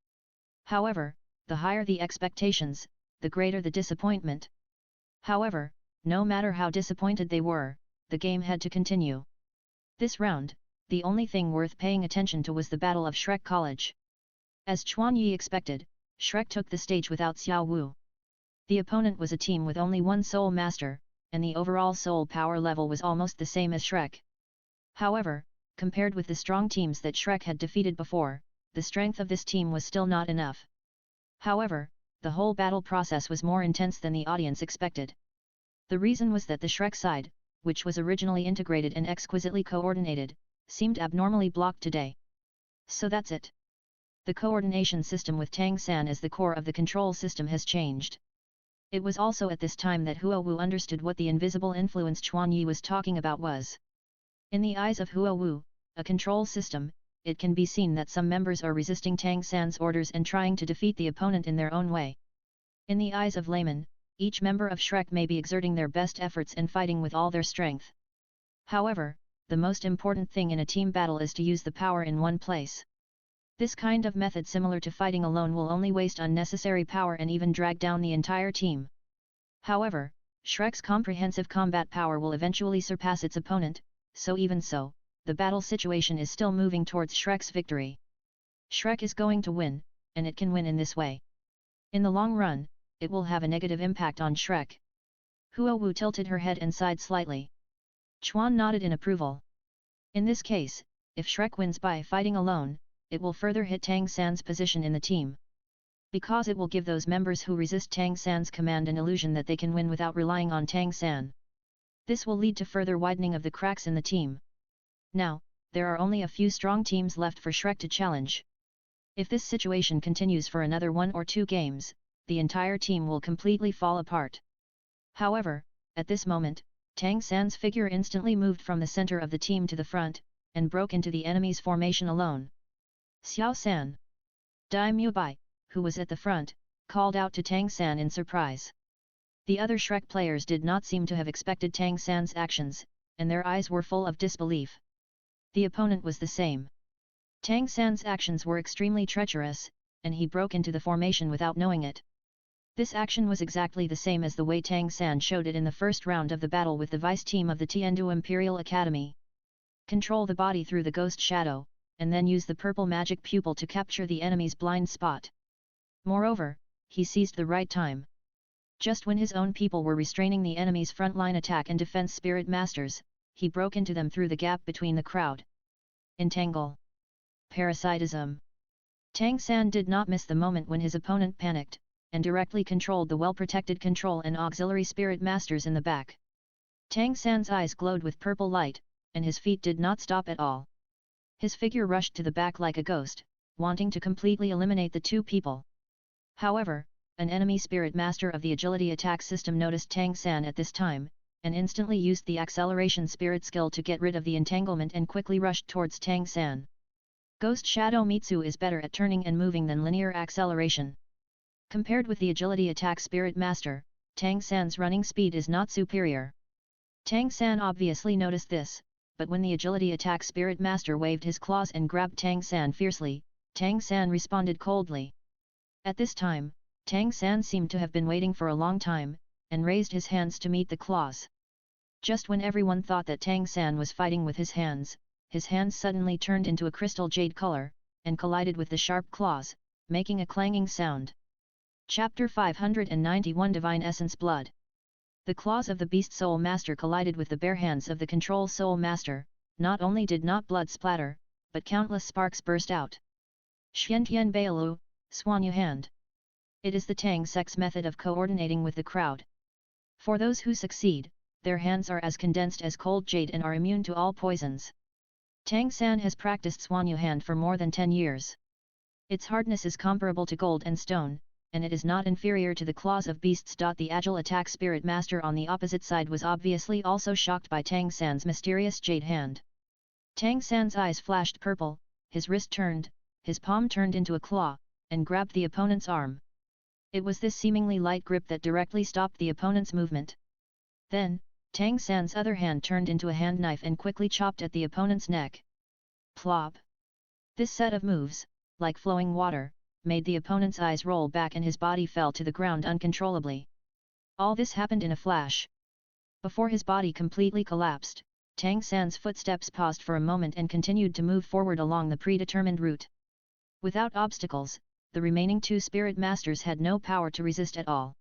However, the higher the expectations, the greater the disappointment. However, no matter how disappointed they were, the game had to continue. This round, the only thing worth paying attention to was the Battle of Shrek College. As Chuan Yi expected, Shrek took the stage without Xiao Wu. The opponent was a team with only one soul master, and the overall soul power level was almost the same as Shrek. However, compared with the strong teams that Shrek had defeated before, the strength of this team was still not enough. However, the whole battle process was more intense than the audience expected. The reason was that the Shrek side, which was originally integrated and exquisitely coordinated, seemed abnormally blocked today. So that's it. The coordination system with Tang San as the core of the control system has changed. It was also at this time that Huo Wu understood what the invisible influence Chuan Yi was talking about was. In the eyes of Huo Wu, a control system, it can be seen that some members are resisting Tang San's orders and trying to defeat the opponent in their own way. In the eyes of laymen, each member of Shrek may be exerting their best efforts and fighting with all their strength. However, the most important thing in a team battle is to use the power in one place. This kind of method similar to fighting alone will only waste unnecessary power and even drag down the entire team. However, Shrek's comprehensive combat power will eventually surpass its opponent, so even so, the battle situation is still moving towards Shrek's victory. Shrek is going to win, and it can win in this way. In the long run, it will have a negative impact on Shrek. Huo Wu tilted her head and sighed slightly. Chuan nodded in approval. In this case, if Shrek wins by fighting alone, it will further hit Tang San's position in the team. Because it will give those members who resist Tang San's command an illusion that they can win without relying on Tang San. This will lead to further widening of the cracks in the team. Now, there are only a few strong teams left for Shrek to challenge. If this situation continues for another 1 or 2 games, the entire team will completely fall apart. However, at this moment, Tang San's figure instantly moved from the center of the team to the front, and broke into the enemy's formation alone. Xiao San! Dai Mu Bai, who was at the front, called out to Tang San in surprise. The other Shrek players did not seem to have expected Tang San's actions, and their eyes were full of disbelief. The opponent was the same. Tang San's actions were extremely treacherous, and he broke into the formation without knowing it. This action was exactly the same as the way Tang San showed it in the first round of the battle with the vice team of the Tiandu Imperial Academy. Control the body through the ghost shadow, and then use the purple magic pupil to capture the enemy's blind spot. Moreover, he seized the right time. Just when his own people were restraining the enemy's frontline attack and defense spirit masters, he broke into them through the gap between the crowd. Entangle. Parasitism. Tang San did not miss the moment when his opponent panicked, and directly controlled the well-protected control and auxiliary spirit masters in the back. Tang San's eyes glowed with purple light, and his feet did not stop at all. His figure rushed to the back like a ghost, wanting to completely eliminate the two people. However, an enemy spirit master of the agility attack system noticed Tang San at this time, and instantly used the acceleration spirit skill to get rid of the entanglement and quickly rushed towards Tang San. Ghost Shadow Mitsu is better at turning and moving than linear acceleration. Compared with the agility attack spirit master, Tang San's running speed is not superior. Tang San obviously noticed this, but when the agility attack spirit master waved his claws and grabbed Tang San fiercely, Tang San responded coldly. At this time, Tang San seemed to have been waiting for a long time, and raised his hands to meet the claws. Just when everyone thought that Tang San was fighting with his hands suddenly turned into a crystal jade color, and collided with the sharp claws, making a clanging sound. Chapter 591 Divine Essence Blood. The claws of the Beast Soul Master collided with the bare hands of the Control Soul Master. Not only did not blood splatter, but countless sparks burst out. Xiantian Bailu, Swan Yu Hand. It is the Tang Sect's method of coordinating with the crowd. For those who succeed, their hands are as condensed as cold jade and are immune to all poisons. Tang San has practiced Swan Yu Hand for more than 10 years. Its hardness is comparable to gold and stone, and it is not inferior to the claws of beasts. The Agile Attack Spirit Master on the opposite side was obviously also shocked by Tang San's mysterious jade hand. Tang San's eyes flashed purple, his wrist turned, his palm turned into a claw, and grabbed the opponent's arm. It was this seemingly light grip that directly stopped the opponent's movement. Then, Tang San's other hand turned into a hand knife and quickly chopped at the opponent's neck. Plop! This set of moves, like flowing water, made the opponent's eyes roll back and his body fell to the ground uncontrollably. All this happened in a flash. Before his body completely collapsed, Tang San's footsteps paused for a moment and continued to move forward along the predetermined route. Without obstacles, the remaining two spirit masters had no power to resist at all.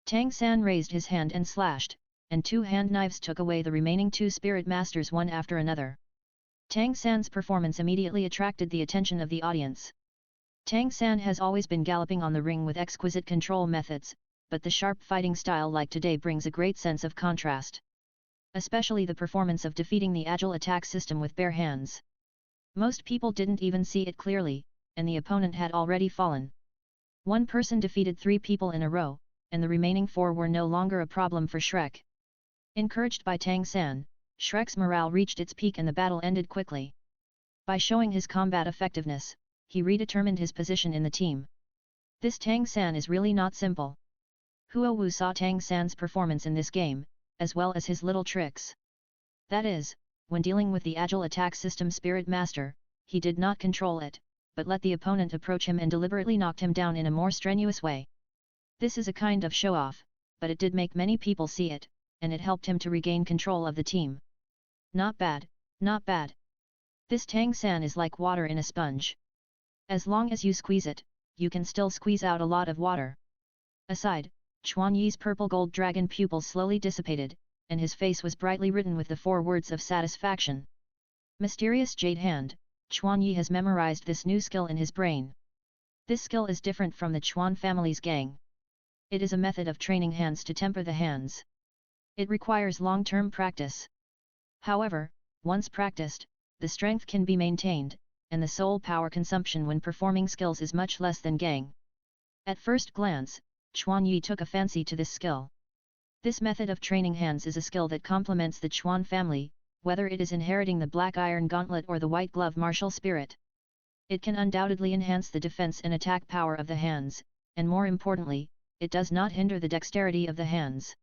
Tang San raised his hand and slashed, and two hand knives took away the remaining two spirit masters one after another. Tang San's performance immediately attracted the attention of the audience. Tang San has always been galloping on the ring with exquisite control methods, but the sharp fighting style like today brings a great sense of contrast. Especially the performance of defeating the agile attack system with bare hands. Most people didn't even see it clearly, and the opponent had already fallen. One person defeated 3 people in a row, and the remaining 4 were no longer a problem for Shrek. Encouraged by Tang San, Shrek's morale reached its peak and the battle ended quickly. By showing his combat effectiveness, he redetermined his position in the team. This Tang San is really not simple. Huo Wu saw Tang San's performance in this game, as well as his little tricks. That is, when dealing with the Agile Attack System Spirit Master, he did not control it, but let the opponent approach him and deliberately knocked him down in a more strenuous way. This is a kind of show-off, but it did make many people see it, and it helped him to regain control of the team. Not bad, not bad. This Tang San is like water in a sponge. As long as you squeeze it, you can still squeeze out a lot of water. Aside, Chuan Yi's purple gold dragon pupil slowly dissipated, and his face was brightly written with the 4 words of satisfaction. Mysterious Jade Hand. Chuan Yi has memorized this new skill in his brain. This skill is different from the Chuan family's gang. It is a method of training hands to temper the hands. It requires long-term practice. However, once practiced, the strength can be maintained, and the soul power consumption when performing skills is much less than gang. At first glance, Chuan Yi took a fancy to this skill. This method of training hands is a skill that complements the Chuan family, whether it is inheriting the black iron gauntlet or the white glove martial spirit. It can undoubtedly enhance the defense and attack power of the hands, and more importantly, it does not hinder the dexterity of the hands.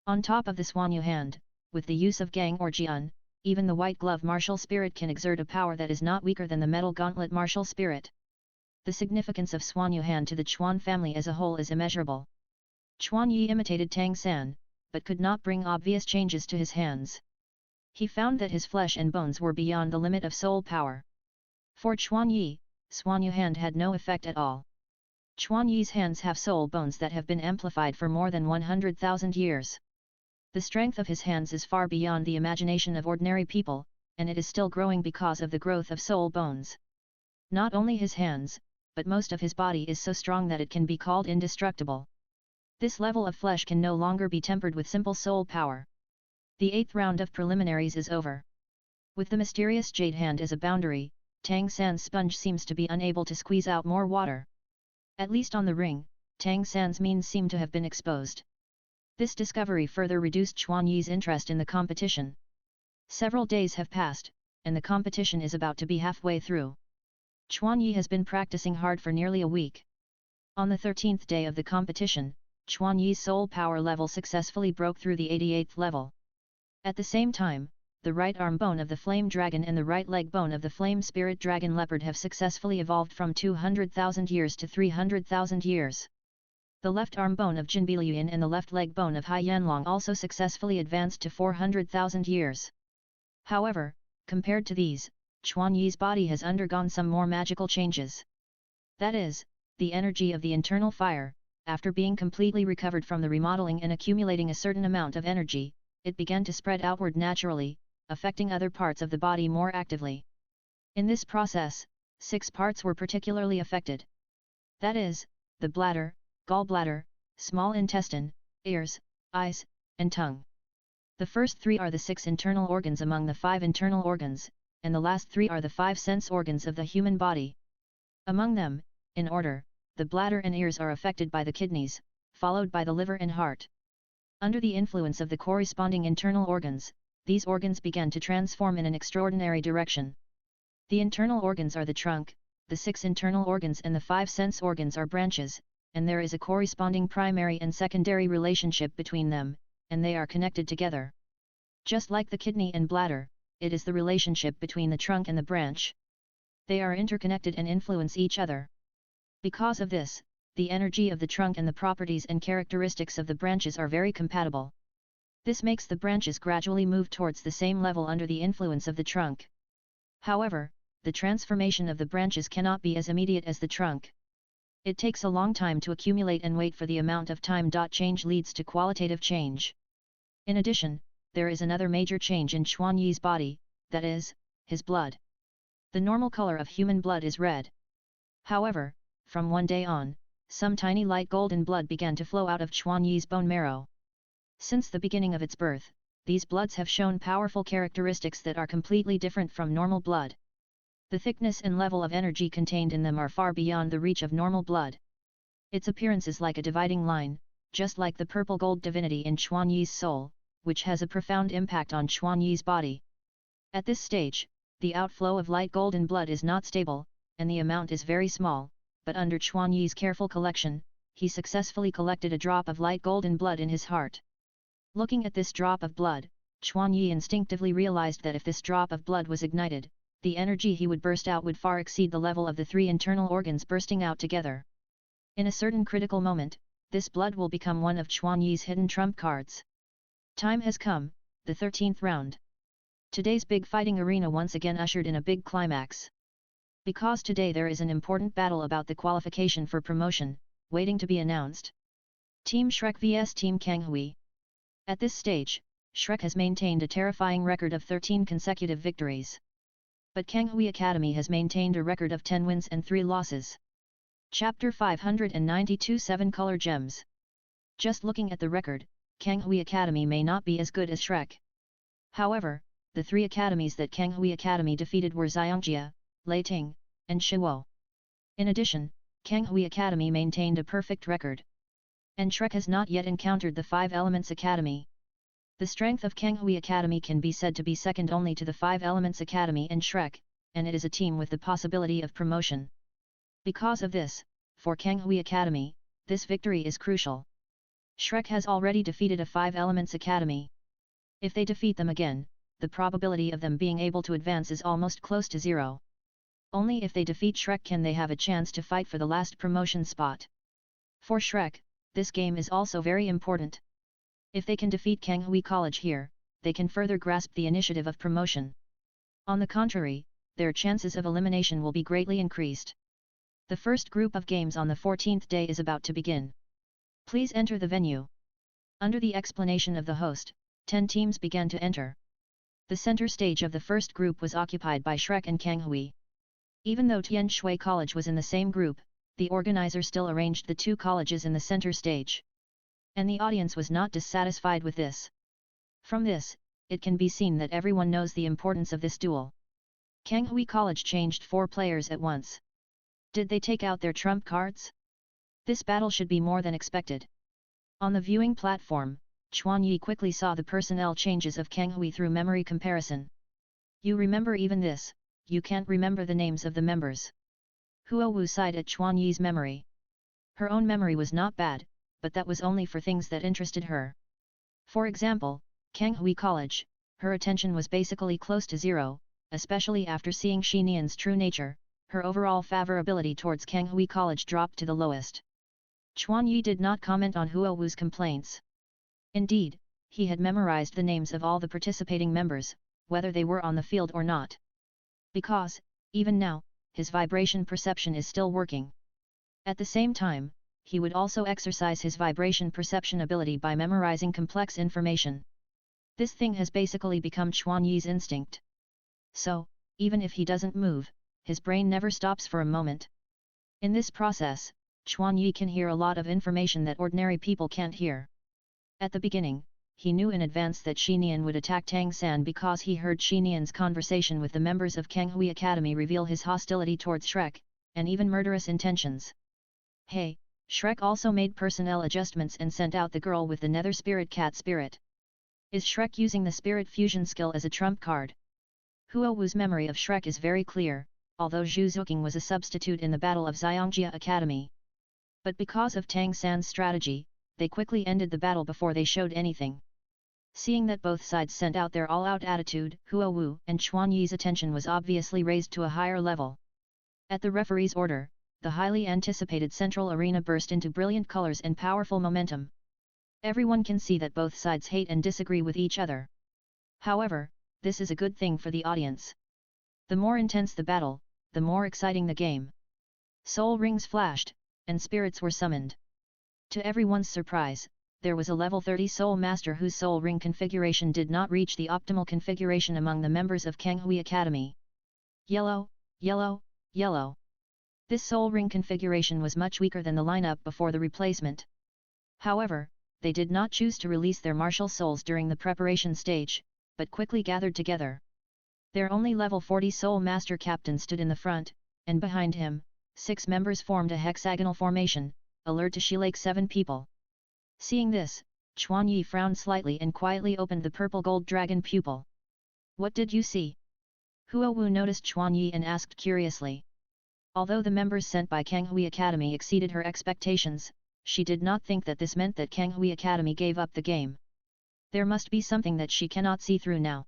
On top of the Xuanyu hand, with the use of Gang or Jian, even the white glove martial spirit can exert a power that is not weaker than the metal gauntlet martial spirit. The significance of Xuanyu hand to the Chuan family as a whole is immeasurable. Chuan Yi imitated Tang San, but could not bring obvious changes to his hands. He found that his flesh and bones were beyond the limit of soul power. For Chuan Yi, Xuanyu hand had no effect at all. Chuan Yi's hands have soul bones that have been amplified for more than 100,000 years. The strength of his hands is far beyond the imagination of ordinary people, and it is still growing because of the growth of soul bones. Not only his hands, but most of his body is so strong that it can be called indestructible. This level of flesh can no longer be tempered with simple soul power. The 8th round of preliminaries is over. With the mysterious jade hand as a boundary, Tang San's sponge seems to be unable to squeeze out more water. At least on the ring, Tang San's means seem to have been exposed. This discovery further reduced Chuan Yi's interest in the competition. Several days have passed, and the competition is about to be halfway through. Chuan Yi has been practicing hard for nearly a week. On the 13th day of the competition, Chuan Yi's soul power level successfully broke through the 88th level. At the same time, the right arm bone of the flame dragon and the right leg bone of the flame spirit dragon leopard have successfully evolved from 200,000 years to 300,000 years. The left arm bone of Jin Biluyan and the left leg bone of Hai Yanlong also successfully advanced to 400,000 years. However, compared to these, Chuan Yi's body has undergone some more magical changes. That is, the energy of the internal fire, after being completely recovered from the remodeling and accumulating a certain amount of energy, it began to spread outward naturally, affecting other parts of the body more actively. In this process, 6 parts were particularly affected. That is, the bladder, gallbladder, small intestine, ears, eyes, and tongue. The first 3 are the 6 internal organs among the 5 internal organs, and the last 3 are the 5 sense organs of the human body. Among them, in order, the bladder and ears are affected by the kidneys, followed by the liver and heart. Under the influence of the corresponding internal organs, these organs began to transform in an extraordinary direction. The internal organs are the trunk, the 6 internal organs and the 5 sense organs are branches, and there is a corresponding primary and secondary relationship between them, and they are connected together. Just like the kidney and bladder, it is the relationship between the trunk and the branch. They are interconnected and influence each other. Because of this, the energy of the trunk and the properties and characteristics of the branches are very compatible. This makes the branches gradually move towards the same level under the influence of the trunk. However, the transformation of the branches cannot be as immediate as the trunk. It takes a long time to accumulate and wait for the amount of time. Change leads to qualitative change. In addition, there is another major change in Chuan Yi's body, that is, his blood. The normal color of human blood is red. However, from one day on, some tiny light golden blood began to flow out of Chuan Yi's bone marrow. Since the beginning of its birth, these bloods have shown powerful characteristics that are completely different from normal blood. The thickness and level of energy contained in them are far beyond the reach of normal blood. Its appearance is like a dividing line, just like the purple gold divinity in Chuan Yi's soul, which has a profound impact on Chuan Yi's body. At this stage, the outflow of light golden blood is not stable, and the amount is very small, but under Chuan Yi's careful collection, he successfully collected a drop of light golden blood in his heart. Looking at this drop of blood, Chuan Yi instinctively realized that if this drop of blood was ignited, the energy he would burst out would far exceed the level of the 3 internal organs bursting out together. In a certain critical moment, this blood will become one of Chuan Yi's hidden trump cards. Time has come, the 13th round. Today's big fighting arena once again ushered in a big climax. Because today there is an important battle about the qualification for promotion, waiting to be announced. Team Shrek vs Team Kanghui. At this stage, Shrek has maintained a terrifying record of 13 consecutive victories. But Kanghui Academy has maintained a record of 10 wins and 3 losses. Chapter 592 7 Color Gems. Just looking at the record, Kanghui Academy may not be as good as Shrek. However, the 3 academies that Kanghui Academy defeated were Xiangjia, Leiting, and Shiwo. In addition, Kanghui Academy maintained a perfect record. and Shrek has not yet encountered the Five Elements Academy. The strength of Kanghui Academy can be said to be second only to the Five Elements Academy and Shrek, and it is a team with the possibility of promotion. Because of this, for Kanghui Academy, this victory is crucial. Shrek has already defeated a Five Elements Academy. If they defeat them again, the probability of them being able to advance is almost close to zero. Only if they defeat Shrek can they have a chance to fight for the last promotion spot. For Shrek, this game is also very important. If they can defeat Kanghui College here, they can further grasp the initiative of promotion. On the contrary, their chances of elimination will be greatly increased. The first group of games on the 14th day is about to begin. Please enter the venue. Under the explanation of the host, 10 teams began to enter. The center stage of the first group was occupied by Shrek and Kanghui. Even though Tian Shui College was in the same group, the organizer still arranged the two colleges in the center stage. And the audience was not dissatisfied with this. From this, it can be seen that everyone knows the importance of this duel. Kanghui College changed 4 players at once. Did they take out their trump cards? This battle should be more than expected. On the viewing platform, Chuan Yi quickly saw the personnel changes of Kanghui through memory comparison. You remember even this, you can't remember the names of the members. Huo Wu sighed at Chuan Yi's memory. Her own memory was not bad, but that was only for things that interested her. For example, Kanghui College, her attention was basically close to zero, especially after seeing Shi Nian's true nature, her overall favorability towards Kanghui College dropped to the lowest. Chuan Yi did not comment on Huo Wu's complaints. Indeed, he had memorized the names of all the participating members, whether they were on the field or not. Because, even now, his vibration perception is still working. At the same time, he would also exercise his vibration perception ability by memorizing complex information. This thing has basically become Chuan Yi's instinct. So, even if he doesn't move, his brain never stops for a moment. In this process, Chuan Yi can hear a lot of information that ordinary people can't hear. At the beginning, he knew in advance that Shi Nian would attack Tang San because he heard Shi Nian's conversation with the members of Kanghui Academy reveal his hostility towards Shrek, and even murderous intentions. Hey, Shrek also made personnel adjustments and sent out the girl with the nether spirit cat spirit. Is Shrek using the spirit fusion skill as a trump card? Huo Wu's memory of Shrek is very clear, although Zhu Zuqing was a substitute in the Battle of Xiangjia Academy. But because of Tang San's strategy, they quickly ended the battle before they showed anything. Seeing that both sides sent out their all-out attitude, Huo Wu and Chuan Yi's attention was obviously raised to a higher level. At the referee's order, the highly anticipated central arena burst into brilliant colors and powerful momentum. Everyone can see that both sides hate and disagree with each other. However, this is a good thing for the audience. The more intense the battle, the more exciting the game. Soul rings flashed, and spirits were summoned. To everyone's surprise, there was a level 30 Soul Master whose Soul Ring configuration did not reach the optimal configuration among the members of Kanghui Academy. Yellow, yellow, yellow. This Soul Ring configuration was much weaker than the lineup before the replacement. However, they did not choose to release their martial souls during the preparation stage, but quickly gathered together. Their only level 40 Soul Master Captain stood in the front, and behind him, 6 members formed a hexagonal formation, alert to shellake 7 people. Seeing this, Chuan Yi frowned slightly and quietly opened the purple gold dragon pupil. What did you see? Huo Wu noticed Chuan Yi and asked curiously. Although the members sent by Kanghui Academy exceeded her expectations, she did not think that this meant that Kanghui Academy gave up the game. There must be something that she cannot see through now.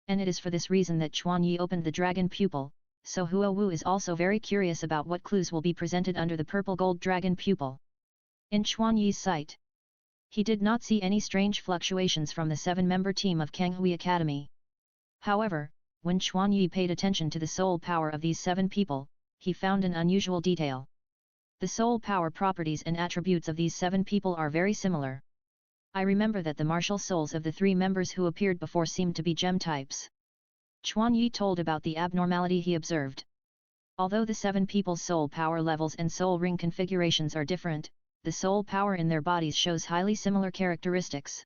And it is for this reason that Chuan Yi opened the dragon pupil, so Huo Wu is also very curious about what clues will be presented under the purple gold dragon pupil. In Chuan Yi's sight, he did not see any strange fluctuations from the 7-member team of Kanghui Academy. However, when Chuan Yi paid attention to the soul power of these 7 people, he found an unusual detail. The soul power properties and attributes of these 7 people are very similar. I remember that the martial souls of the 3 members who appeared before seemed to be gem types. Chuan Yi told about the abnormality he observed. Although the 7 people's soul power levels and soul ring configurations are different, the soul power in their bodies shows highly similar characteristics.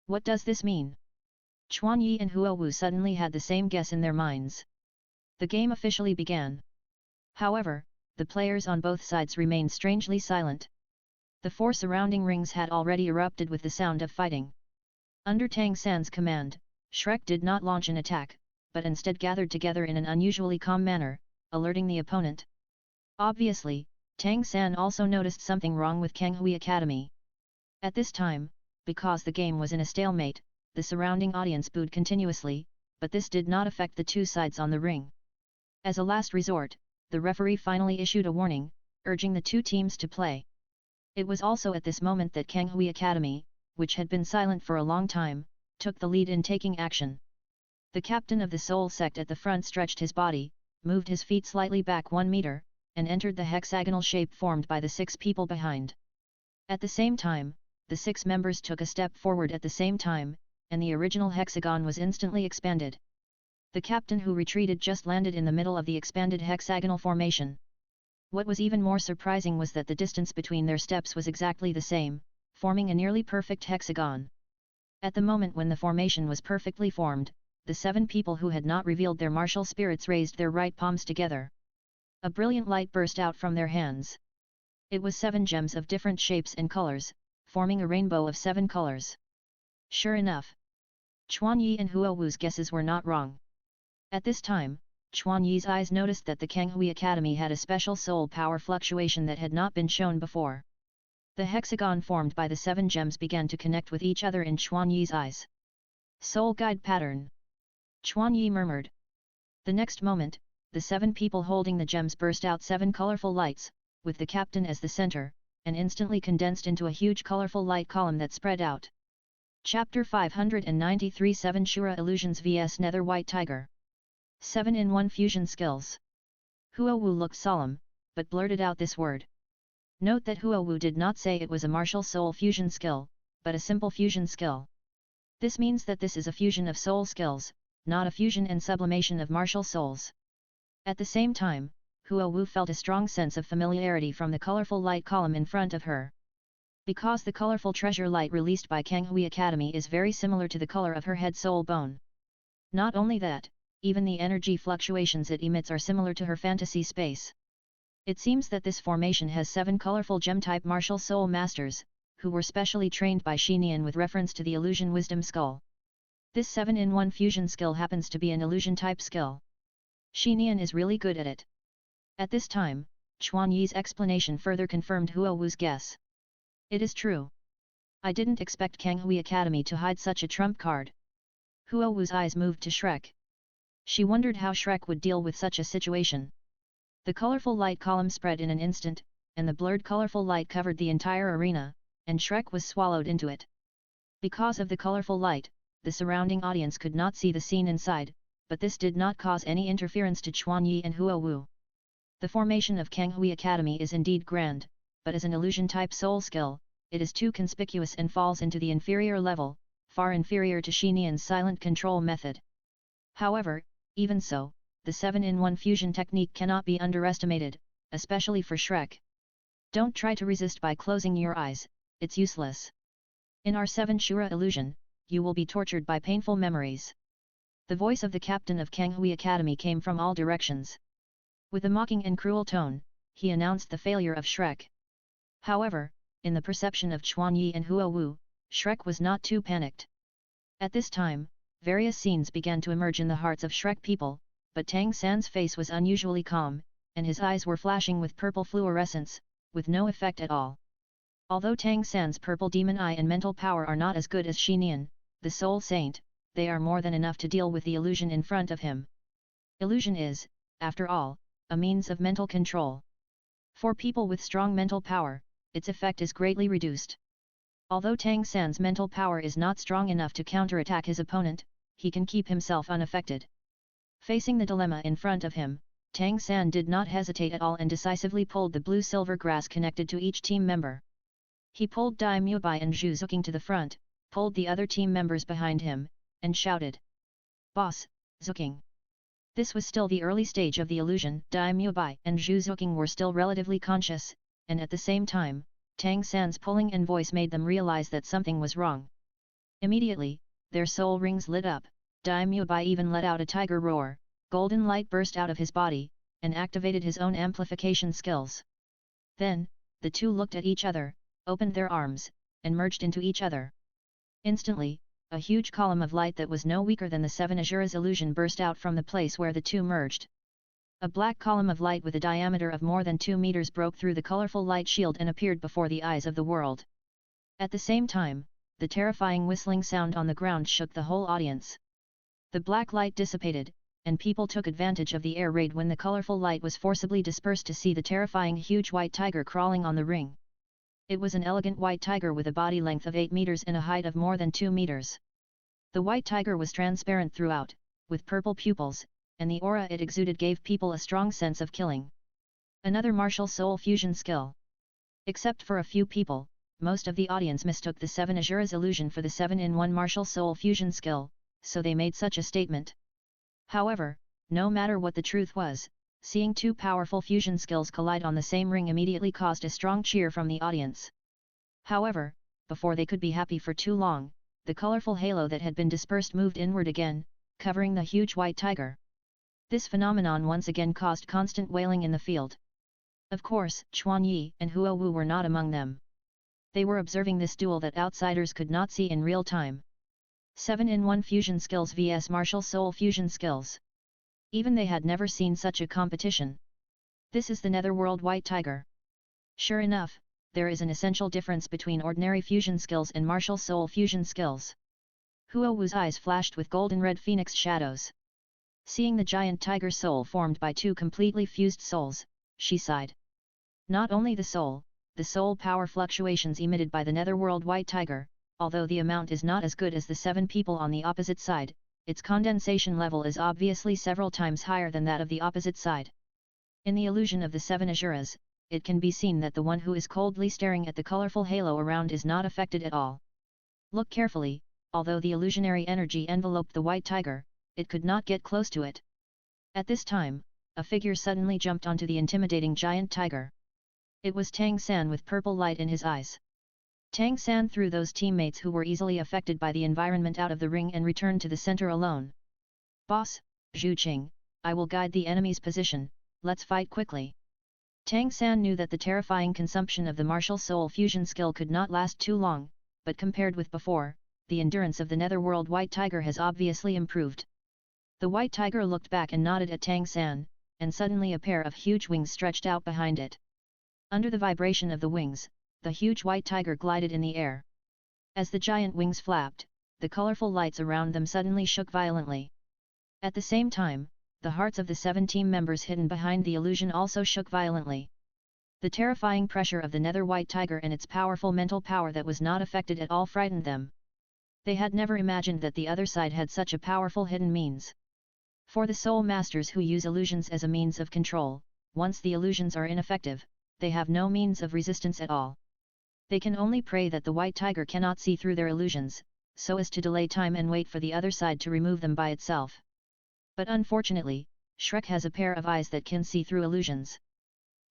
What does this mean? Chuan Yi and Huo Wu suddenly had the same guess in their minds. The game officially began. However, the players on both sides remained strangely silent. The 4 surrounding rings had already erupted with the sound of fighting. Under Tang San's command, Shrek did not launch an attack, but instead gathered together in an unusually calm manner, alerting the opponent. Obviously, Tang San also noticed something wrong with Kanghui Academy. At this time, because the game was in a stalemate, the surrounding audience booed continuously, but this did not affect the 2 sides on the ring. As a last resort, the referee finally issued a warning, urging the 2 teams to play. It was also at this moment that Kanghui Academy, which had been silent for a long time, took the lead in taking action. The captain of the Soul sect at the front stretched his body, moved his feet slightly back 1 meter, and entered the hexagonal shape formed by the 6 people behind. At the same time, the 6 members took a step forward at the same time, and the original hexagon was instantly expanded. The captain who retreated just landed in the middle of the expanded hexagonal formation. What was even more surprising was that the distance between their steps was exactly the same, forming a nearly perfect hexagon. At the moment when the formation was perfectly formed, the 7 people who had not revealed their martial spirits raised their right palms together. A brilliant light burst out from their hands. It was 7 gems of different shapes and colors, forming a rainbow of 7 colors. Sure enough, Chuan Yi and Huo Wu's guesses were not wrong. At this time, Chuan Yi's eyes noticed that the Kanghui Academy had a special soul power fluctuation that had not been shown before. The hexagon formed by the 7 gems began to connect with each other in Chuan Yi's eyes. Soul guide pattern. Chuan Yi murmured. The next moment, the 7 people holding the gems burst out 7 colorful lights, with the captain as the center, and instantly condensed into a huge colorful light column that spread out. Chapter 593 7 Shura Illusions vs Nether White Tiger. 7-in-1 Fusion Skills. Huo Wu looked solemn, but blurted out this word. Note that Huo Wu did not say it was a martial soul fusion skill, but a simple fusion skill. This means that this is a fusion of soul skills, not a fusion and sublimation of martial souls. At the same time, Huo Wu felt a strong sense of familiarity from the colorful light column in front of her. Because the colorful treasure light released by Kanghui Academy is very similar to the color of her head soul bone. Not only that, even the energy fluctuations it emits are similar to her fantasy space. It seems that this formation has 7 colorful gem-type martial soul masters, who were specially trained by Xinian with reference to the illusion wisdom skull. This 7-in-1 fusion skill happens to be an illusion-type skill. Xinian is really good at it. At this time, Chuan Yi's explanation further confirmed Huo Wu's guess. It is true. I didn't expect Kanghui Academy to hide such a trump card. Huo Wu's eyes moved to Shrek. She wondered how Shrek would deal with such a situation. The colorful light column spread in an instant, and the blurred colorful light covered the entire arena, and Shrek was swallowed into it. Because of the colorful light, the surrounding audience could not see the scene inside, but this did not cause any interference to Chuan Yi and Huo Wu. The formation of Kanghui Academy is indeed grand, but as an illusion-type soul skill, it is too conspicuous and falls into the inferior level, far inferior to Xinian's silent control method. However, even so, the 7-in-1 fusion technique cannot be underestimated, especially for Shrek. Don't try to resist by closing your eyes, it's useless. In our 7 Shura illusion, you will be tortured by painful memories. The voice of the captain of Kanghui Academy came from all directions. With a mocking and cruel tone, he announced the failure of Shrek. However, in the perception of Chuan Yi and Huo Wu, Shrek was not too panicked. At this time, various scenes began to emerge in the hearts of Shrek people, but Tang San's face was unusually calm, and his eyes were flashing with purple fluorescence, with no effect at all. Although Tang San's purple demon eye and mental power are not as good as Xinian, the Soul Saint, they are more than enough to deal with the illusion in front of him. Illusion is, after all, a means of mental control. For people with strong mental power, its effect is greatly reduced. Although Tang San's mental power is not strong enough to counterattack his opponent, he can keep himself unaffected. Facing the dilemma in front of him, Tang San did not hesitate at all and decisively pulled the blue-silver grass connected to each team member. He pulled Dai Mubai and Zhu Zuking to the front, pulled the other team members behind him, and shouted, "Boss, Zuking!" This was still the early stage of the illusion. Dai Mubai and Zhu Zuking were still relatively conscious, and at the same time, Tang San's pulling and voice made them realize that something was wrong. Immediately, their soul rings lit up. Dai Mubai even let out a tiger roar, golden light burst out of his body, and activated his own amplification skills. Then, the two looked at each other, opened their arms, and merged into each other. Instantly, a huge column of light that was no weaker than the seven Asura's illusion burst out from the place where the two merged. A black column of light with a diameter of more than 2 meters broke through the colorful light shield and appeared before the eyes of the world. At the same time, the terrifying whistling sound on the ground shook the whole audience. The black light dissipated, and people took advantage of the air raid when the colorful light was forcibly dispersed to see the terrifying huge white tiger crawling on the ring. It was an elegant white tiger with a body length of 8 meters and a height of more than 2 meters. The white tiger was transparent throughout, with purple pupils, and the aura it exuded gave people a strong sense of killing. Another martial soul fusion skill. Except for a few people, most of the audience mistook the seven Asura's illusion for the 7-in-1 martial soul fusion skill, so they made such a statement. However, no matter what the truth was, seeing two powerful fusion skills collide on the same ring immediately caused a strong cheer from the audience. However, before they could be happy for too long, the colorful halo that had been dispersed moved inward again, covering the huge white tiger. This phenomenon once again caused constant wailing in the field. Of course, Chuan Yi and Huo Wu were not among them. They were observing this duel that outsiders could not see in real time. 7-in-1 fusion skills vs martial soul fusion skills. Even they had never seen such a competition. This is the netherworld white tiger. Sure enough, there is an essential difference between ordinary fusion skills and martial soul fusion skills. Huo Wu's eyes flashed with golden red phoenix shadows. Seeing the giant tiger soul formed by two completely fused souls, she sighed. Not only the soul power fluctuations emitted by the netherworld white tiger, although the amount is not as good as the 7 people on the opposite side, its condensation level is obviously several times higher than that of the opposite side. In the illusion of the 7 Asuras, it can be seen that the one who is coldly staring at the colorful halo around is not affected at all. Look carefully, although the illusionary energy enveloped the white tiger, it could not get close to it. At this time, a figure suddenly jumped onto the intimidating giant tiger. It was Tang San with purple light in his eyes. Tang San threw those teammates who were easily affected by the environment out of the ring and returned to the center alone. "Boss, Zhu Qing, I will guide the enemy's position, let's fight quickly." Tang San knew that the terrifying consumption of the martial soul fusion skill could not last too long, but compared with before, the endurance of the netherworld white tiger has obviously improved. The white tiger looked back and nodded at Tang San, and suddenly a pair of huge wings stretched out behind it. Under the vibration of the wings, the huge white tiger glided in the air. As the giant wings flapped, the colorful lights around them suddenly shook violently. At the same time, the hearts of the 7 team members hidden behind the illusion also shook violently. The terrifying pressure of the nether white tiger and its powerful mental power that was not affected at all frightened them. They had never imagined that the other side had such a powerful hidden means. For the soul masters who use illusions as a means of control, once the illusions are ineffective, they have no means of resistance at all. They can only pray that the white tiger cannot see through their illusions, so as to delay time and wait for the other side to remove them by itself. But unfortunately, Shrek has a pair of eyes that can see through illusions.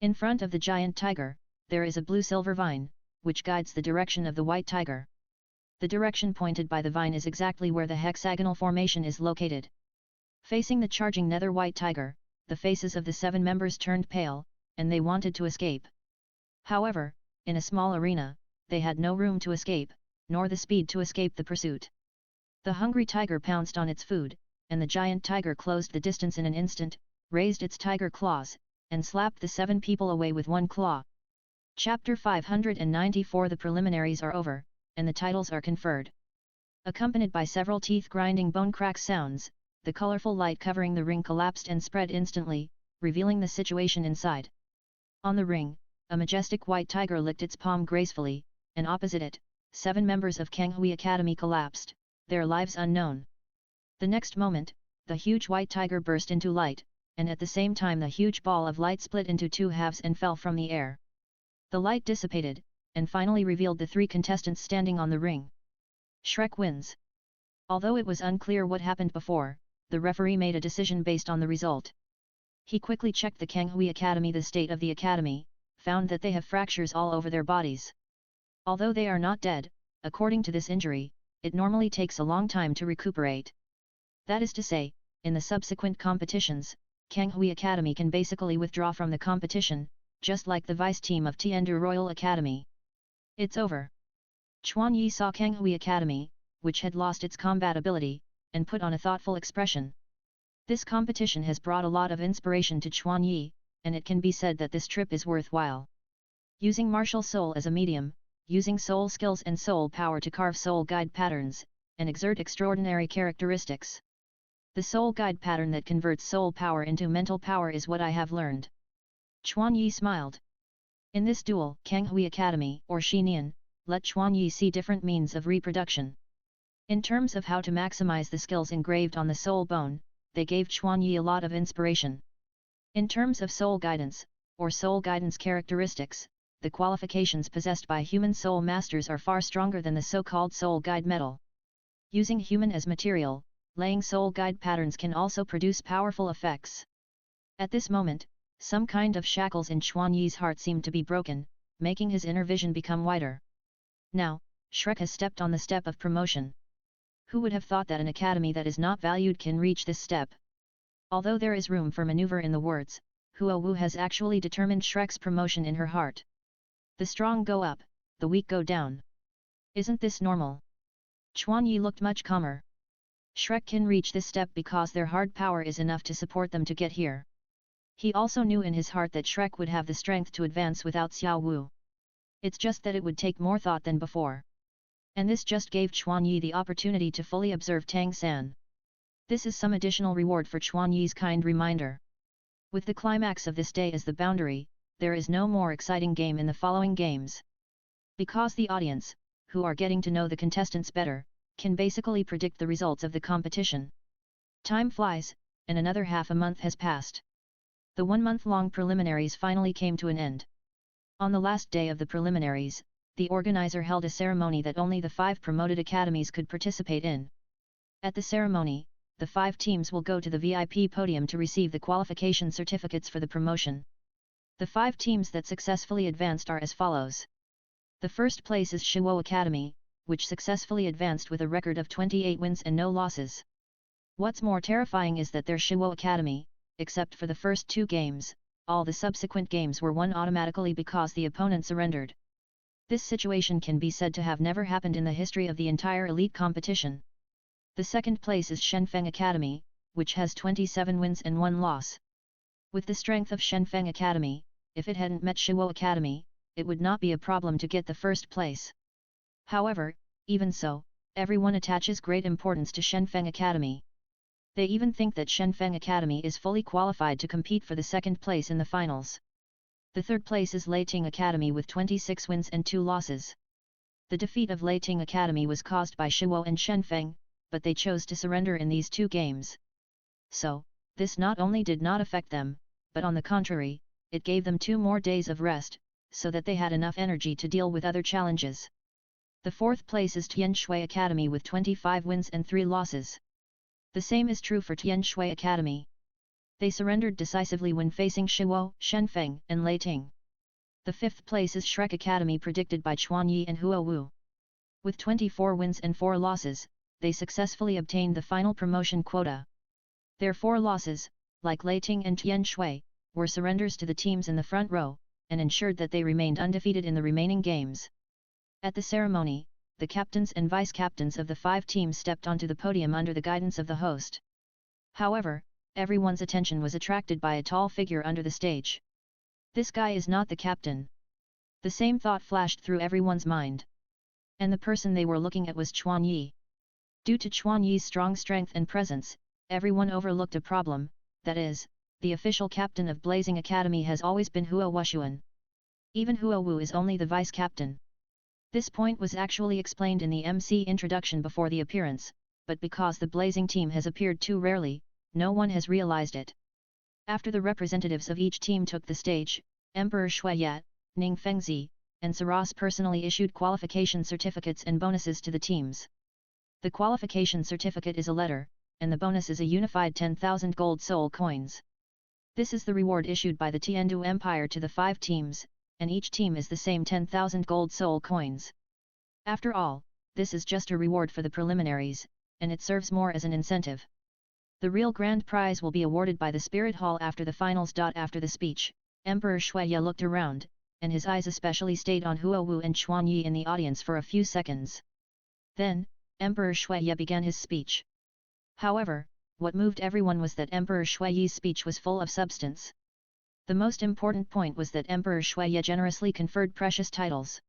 In front of the giant tiger, there is a blue-silver vine, which guides the direction of the white tiger. The direction pointed by the vine is exactly where the hexagonal formation is located. Facing the charging nether white tiger, the faces of the 7 members turned pale, and they wanted to escape. However, in a small arena, they had no room to escape, nor the speed to escape the pursuit. The hungry tiger pounced on its food, and the giant tiger closed the distance in an instant, raised its tiger claws, and slapped the 7 people away with one claw. Chapter 594. The preliminaries are over, and the titles are conferred. Accompanied by several teeth-grinding bone crack sounds, the colorful light covering the ring collapsed and spread instantly, revealing the situation inside. On the ring, a majestic white tiger licked its palm gracefully, and opposite it, 7 members of Kanghui Academy collapsed, their lives unknown. The next moment, the huge white tiger burst into light, and at the same time the huge ball of light split into 2 halves and fell from the air. The light dissipated, and finally revealed the 3 contestants standing on the ring. Shrek wins. Although it was unclear what happened before, the referee made a decision based on the result. He quickly checked the Kanghui Academy. The state of the academy, found that they have fractures all over their bodies. Although they are not dead, according to this injury, it normally takes a long time to recuperate. That is to say, in the subsequent competitions, Kanghui Academy can basically withdraw from the competition, just like the vice team of Tiandu Royal Academy. It's over. Chuan Yi saw Kanghui Academy, which had lost its combat ability, and put on a thoughtful expression. This competition has brought a lot of inspiration to Chuan Yi, and it can be said that this trip is worthwhile. Using martial soul as a medium, using soul skills and soul power to carve soul guide patterns, and exert extraordinary characteristics. The soul guide pattern that converts soul power into mental power is what I have learned. Chuan Yi smiled. In this duel, Kanghui Academy, or Xinian, let Chuan Yi see different means of reproduction. In terms of how to maximize the skills engraved on the soul bone, they gave Chuan Yi a lot of inspiration. In terms of soul guidance, or soul guidance characteristics, the qualifications possessed by human soul masters are far stronger than the so-called soul guide metal. Using human as material, laying soul guide patterns can also produce powerful effects. At this moment, some kind of shackles in Chuan Yi's heart seemed to be broken, making his inner vision become wider. Now, Shrek has stepped on the step of promotion. Who would have thought that an academy that is not valued can reach this step? Although there is room for maneuver in the words, Huo Wu has actually determined Shrek's promotion in her heart. The strong go up, the weak go down. Isn't this normal? Chuan Yi looked much calmer. Shrek can reach this step because their hard power is enough to support them to get here. He also knew in his heart that Shrek would have the strength to advance without Xiao Wu. It's just that it would take more thought than before. And this just gave Chuan Yi the opportunity to fully observe Tang San. This is some additional reward for Chuan Yi's kind reminder. With the climax of this day as the boundary, there is no more exciting game in the following games. Because the audience, who are getting to know the contestants better, can basically predict the results of the competition. Time flies, and another half a month has passed. The 1-month-long preliminaries finally came to an end. On the last day of the preliminaries, the organizer held a ceremony that only the 5 promoted academies could participate in. At the ceremony, the 5 teams will go to the VIP podium to receive the qualification certificates for the promotion. The 5 teams that successfully advanced are as follows. The first place is Shuo Academy, which successfully advanced with a record of 28 wins and no losses. What's more terrifying is that their Shuo Academy, except for the first 2 games, all the subsequent games were won automatically because the opponent surrendered. This situation can be said to have never happened in the history of the entire elite competition. The second place is Shenfeng Academy, which has 27 wins and 1 loss. With the strength of Shenfeng Academy, if it hadn't met Shuo Academy, it would not be a problem to get the first place. However, even so, everyone attaches great importance to Shenfeng Academy. They even think that Shenfeng Academy is fully qualified to compete for the second place in the finals. The third place is Leiting Academy with 26 wins and 2 losses. The defeat of Leiting Academy was caused by Shuo and Shenfeng, but they chose to surrender in these 2 games. So, this not only did not affect them, but on the contrary, it gave them 2 more days of rest, so that they had enough energy to deal with other challenges. The fourth place is Tianshui Academy with 25 wins and 3 losses. The same is true for Tianshui Academy. They surrendered decisively when facing Shuo, Shenfeng, and Leiting. The fifth place is Shrek Academy predicted by Chuan Yi and Huo Wu. With 24 wins and 4 losses, they successfully obtained the final promotion quota. Their 4 losses, like Leiting and Tianshui, were surrenders to the teams in the front row, and ensured that they remained undefeated in the remaining games. At the ceremony, the captains and vice-captains of the 5 teams stepped onto the podium under the guidance of the host. However, everyone's attention was attracted by a tall figure under the stage. This guy is not the captain. The same thought flashed through everyone's mind. And the person they were looking at was Chuan Yi. Due to Chuan Yi's strong strength and presence, everyone overlooked a problem, that is, the official captain of Blazing Academy has always been Huo Wushuan. Even Huo Wu is only the vice-captain. This point was actually explained in the MC introduction before the appearance, but because the Blazing team has appeared too rarely, no one has realized it. After the representatives of each team took the stage, Emperor Shuiyat, Ning Fengzi, and Saras personally issued qualification certificates and bonuses to the teams. The qualification certificate is a letter, and the bonus is a unified 10,000 gold soul coins. This is the reward issued by the Tiandu Empire to the 5 teams, and each team is the same 10,000 gold soul coins. After all, this is just a reward for the preliminaries, and it serves more as an incentive. The real grand prize will be awarded by the Spirit Hall after the finals. After the speech, Emperor Shuiya looked around, and his eyes especially stayed on Huo Wu and Chuan Yi in the audience for a few seconds. Then, Emperor Shuiye began his speech. However, what moved everyone was that Emperor Shuiye's speech was full of substance. The most important point was that Emperor Shuiye generously conferred precious titles.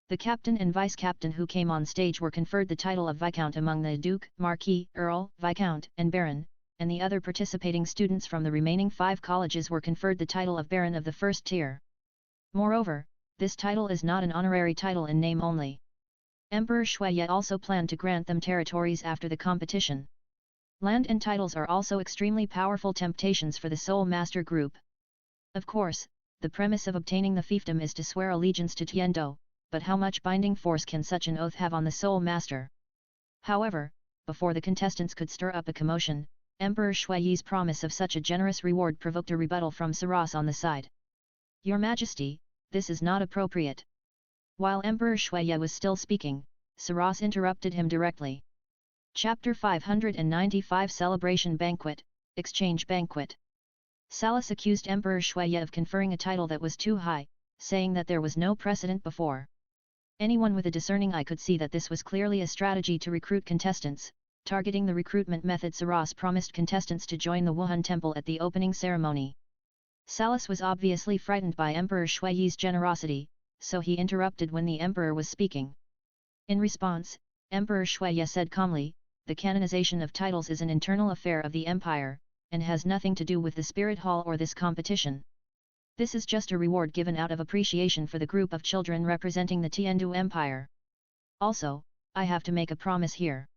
The captain and vice-captain who came on stage were conferred the title of Viscount among the Duke, Marquis, Earl, Viscount, and Baron, and the other participating students from the remaining 5 colleges were conferred the title of Baron of the first tier. Moreover, this title is not an honorary title in name only. Emperor Shuiye also planned to grant them territories after the competition. Land and titles are also extremely powerful temptations for the Soul Master group. Of course, the premise of obtaining the fiefdom is to swear allegiance to Tiando, but how much binding force can such an oath have on the Soul Master? However, before the contestants could stir up a commotion, Emperor Shuiye's promise of such a generous reward provoked a rebuttal from Saras on the side. Your Majesty, this is not appropriate. While Emperor Shuiye was still speaking, Saras interrupted him directly. Chapter 595 Celebration Banquet, Exchange Banquet. Salas accused Emperor Shuiye of conferring a title that was too high, saying that there was no precedent before. Anyone with a discerning eye could see that this was clearly a strategy to recruit contestants. Targeting the recruitment method, Saras promised contestants to join the Wuhan Temple at the opening ceremony. Salas was obviously frightened by Emperor Shuiye's generosity, so he interrupted when the emperor was speaking. In response, Emperor Shuiye said calmly, "The canonization of titles is an internal affair of the empire, and has nothing to do with the Spirit Hall or this competition. This is just a reward given out of appreciation for the group of children representing the Tiandu Empire. Also, I have to make a promise here.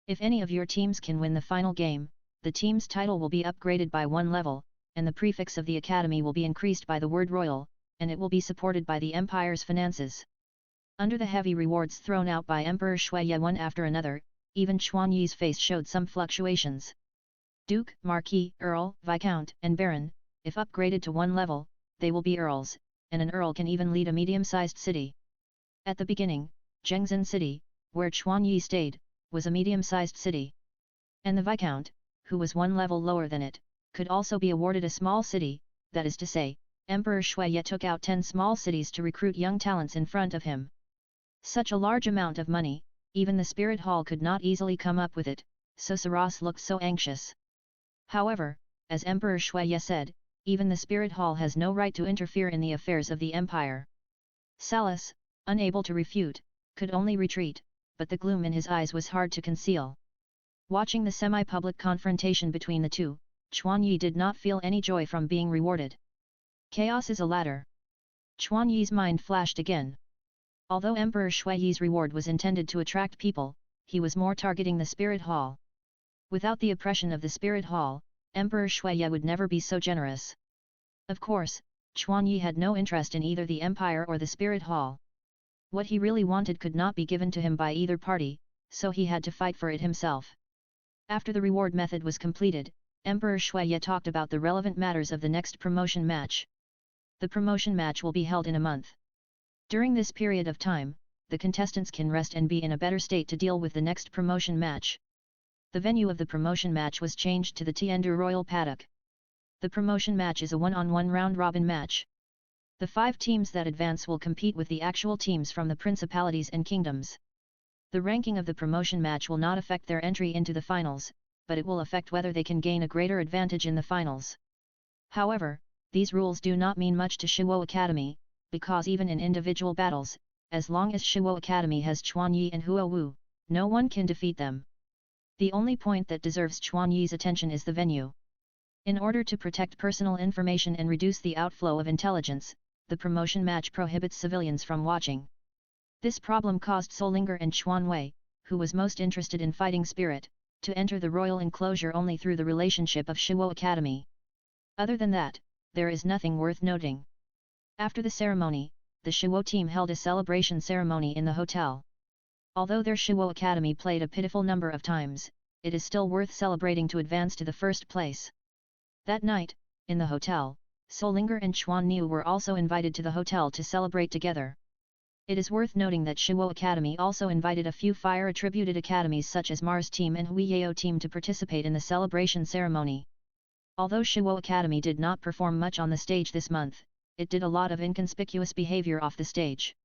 If any of your teams can win the final game, the team's title will be upgraded by 1 level, and the prefix of the academy will be increased by the word royal, and it will be supported by the empire's finances." Under the heavy rewards thrown out by Emperor Shuiye one after another, even Chuan Yi's face showed some fluctuations. Duke, Marquis, Earl, Viscount, and Baron, if upgraded to 1 level, they will be earls, and an earl can even lead a medium-sized city. At the beginning, Zhengzhen City, where Chuan Yi stayed, was a medium-sized city. And the Viscount, who was 1 level lower than it, could also be awarded a small city, that is to say, Emperor Shuiye took out 10 small cities to recruit young talents in front of him. Such a large amount of money, even the Spirit Hall could not easily come up with it, so Saras looked so anxious. However, as Emperor Shuiye said, even the Spirit Hall has no right to interfere in the affairs of the empire. Salas, unable to refute, could only retreat, but the gloom in his eyes was hard to conceal. Watching the semi-public confrontation between the two, Chuan Yi did not feel any joy from being rewarded. Chaos is a ladder. Chuan Yi's mind flashed again. Although Emperor Shuiye's reward was intended to attract people, he was more targeting the Spirit Hall. Without the oppression of the Spirit Hall, Emperor Shuiye would never be so generous. Of course, Chuan Yi had no interest in either the Empire or the Spirit Hall. What he really wanted could not be given to him by either party, so he had to fight for it himself. After the reward method was completed, Emperor Shuiye talked about the relevant matters of the next promotion match. The promotion match will be held in a month. During this period of time, the contestants can rest and be in a better state to deal with the next promotion match. The venue of the promotion match was changed to the Tiandu Royal Paddock. The promotion match is a one-on-one round-robin match. The 5 teams that advance will compete with the actual teams from the principalities and kingdoms. The ranking of the promotion match will not affect their entry into the finals, but it will affect whether they can gain a greater advantage in the finals. However, these rules do not mean much to Shuo Academy, because even in individual battles, as long as Shuo Academy has Chuan Yi and Huo Wu, no one can defeat them. The only point that deserves Chuan Yi's attention is the venue. In order to protect personal information and reduce the outflow of intelligence, the promotion match prohibits civilians from watching. This problem caused Solinger and Chuan Wei, who was most interested in fighting spirit, to enter the royal enclosure only through the relationship of Shuo Academy. Other than that, there is nothing worth noting. After the ceremony, the Shuo team held a celebration ceremony in the hotel. Although their Shuo Academy played a pitiful number of times, it is still worth celebrating to advance to the first place. That night, in the hotel, Solinger and Chuan Niu were also invited to the hotel to celebrate together. It is worth noting that Shuo Academy also invited a few fire-attributed academies such as Mars Team and Huiyao Team to participate in the celebration ceremony. Although Shuo Academy did not perform much on the stage this month, it did a lot of inconspicuous behavior off the stage.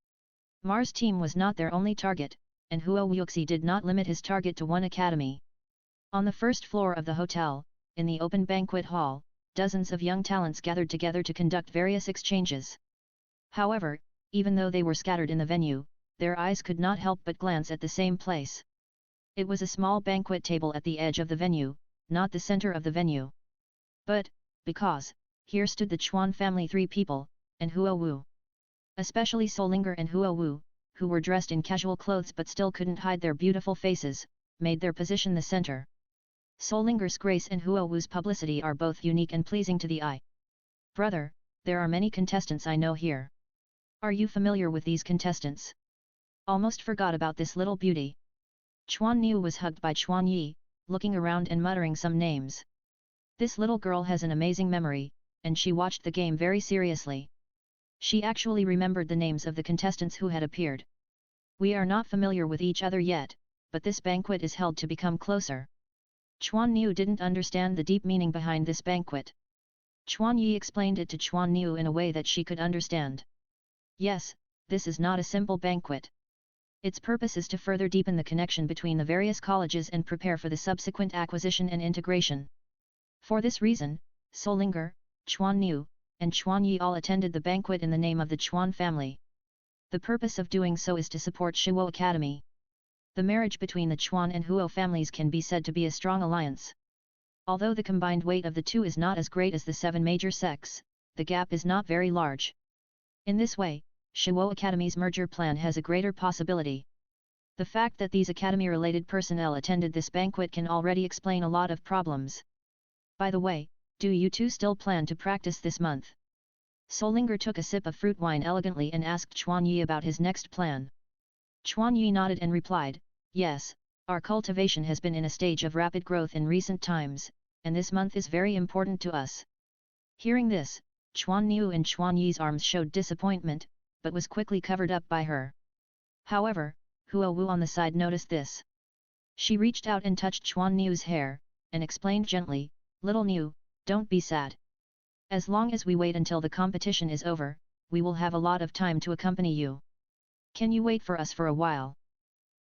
Mars' team was not their only target, and Huo Wuxi did not limit his target to one academy. On the first floor of the hotel, in the open banquet hall, dozens of young talents gathered together to conduct various exchanges. However, even though they were scattered in the venue, their eyes could not help but glance at the same place. It was a small banquet table at the edge of the venue, not the center of the venue. But, because, here stood the Chuan family, 3 people, and Huo Wu. Especially Solinger and Huo Wu, who were dressed in casual clothes but still couldn't hide their beautiful faces, made their position the center. Solinger's grace and Huo Wu's publicity are both unique and pleasing to the eye. Brother, there are many contestants I know here. Are you familiar with these contestants? Almost forgot about this little beauty. Chuan Niu was hugged by Chuan Yi, looking around and muttering some names. This little girl has an amazing memory, and she watched the game very seriously. She actually remembered the names of the contestants who had appeared. We are not familiar with each other yet, but this banquet is held to become closer. Chuan Niu didn't understand the deep meaning behind this banquet. Chuan Yi explained it to Chuan Niu in a way that she could understand. Yes, this is not a simple banquet. Its purpose is to further deepen the connection between the various colleges and prepare for the subsequent acquisition and integration. For this reason, Solinger, Chuan Niu, and Chuan Yi all attended the banquet in the name of the Chuan family. The purpose of doing so is to support Shiwo Academy. The marriage between the Chuan and Huo families can be said to be a strong alliance. Although the combined weight of the two is not as great as the 7 major sects, the gap is not very large. In this way, Shiwo Academy's merger plan has a greater possibility. The fact that these academy-related personnel attended this banquet can already explain a lot of problems. By the way, do you two still plan to practice this month? Solinger took a sip of fruit wine elegantly and asked Chuan Yi about his next plan. Chuan Yi nodded and replied, yes, our cultivation has been in a stage of rapid growth in recent times, and this month is very important to us. Hearing this, Chuan Niu and Chuan Yi's arms showed disappointment, but was quickly covered up by her. However, Huo Wu on the side noticed this. She reached out and touched Chuan Niu's hair, and explained gently, little Niu, don't be sad. As long as we wait until the competition is over, we will have a lot of time to accompany you. Can you wait for us for a while?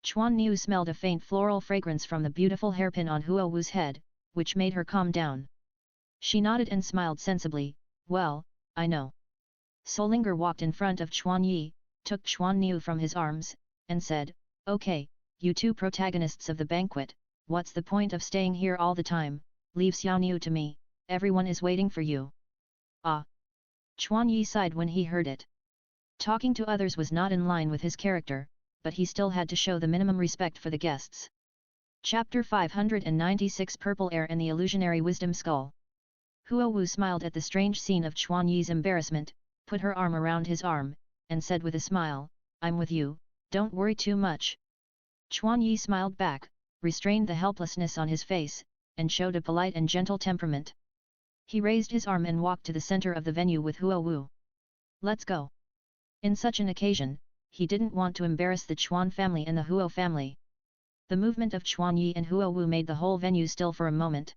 Chuan Niu smelled a faint floral fragrance from the beautiful hairpin on Huo Wu's head, which made her calm down. She nodded and smiled sensibly, well, I know. Solinger walked in front of Chuan Yi, took Chuan Niu from his arms, and said, okay, you two protagonists of the banquet, what's the point of staying here all the time, leave Xiao Niu to me, everyone is waiting for you. Ah! Chuan Yi sighed when he heard it. Talking to others was not in line with his character, but he still had to show the minimum respect for the guests. Chapter 596 Purple Air and the Illusionary Wisdom Skull. Huo Wu smiled at the strange scene of Chuan Yi's embarrassment, put her arm around his arm, and said with a smile, I'm with you, don't worry too much. Chuan Yi smiled back, restrained the helplessness on his face, and showed a polite and gentle temperament. He raised his arm and walked to the center of the venue with Huo Wu. Let's go. In such an occasion, he didn't want to embarrass the Chuan family and the Huo family. The movement of Chuan Yi and Huo Wu made the whole venue still for a moment.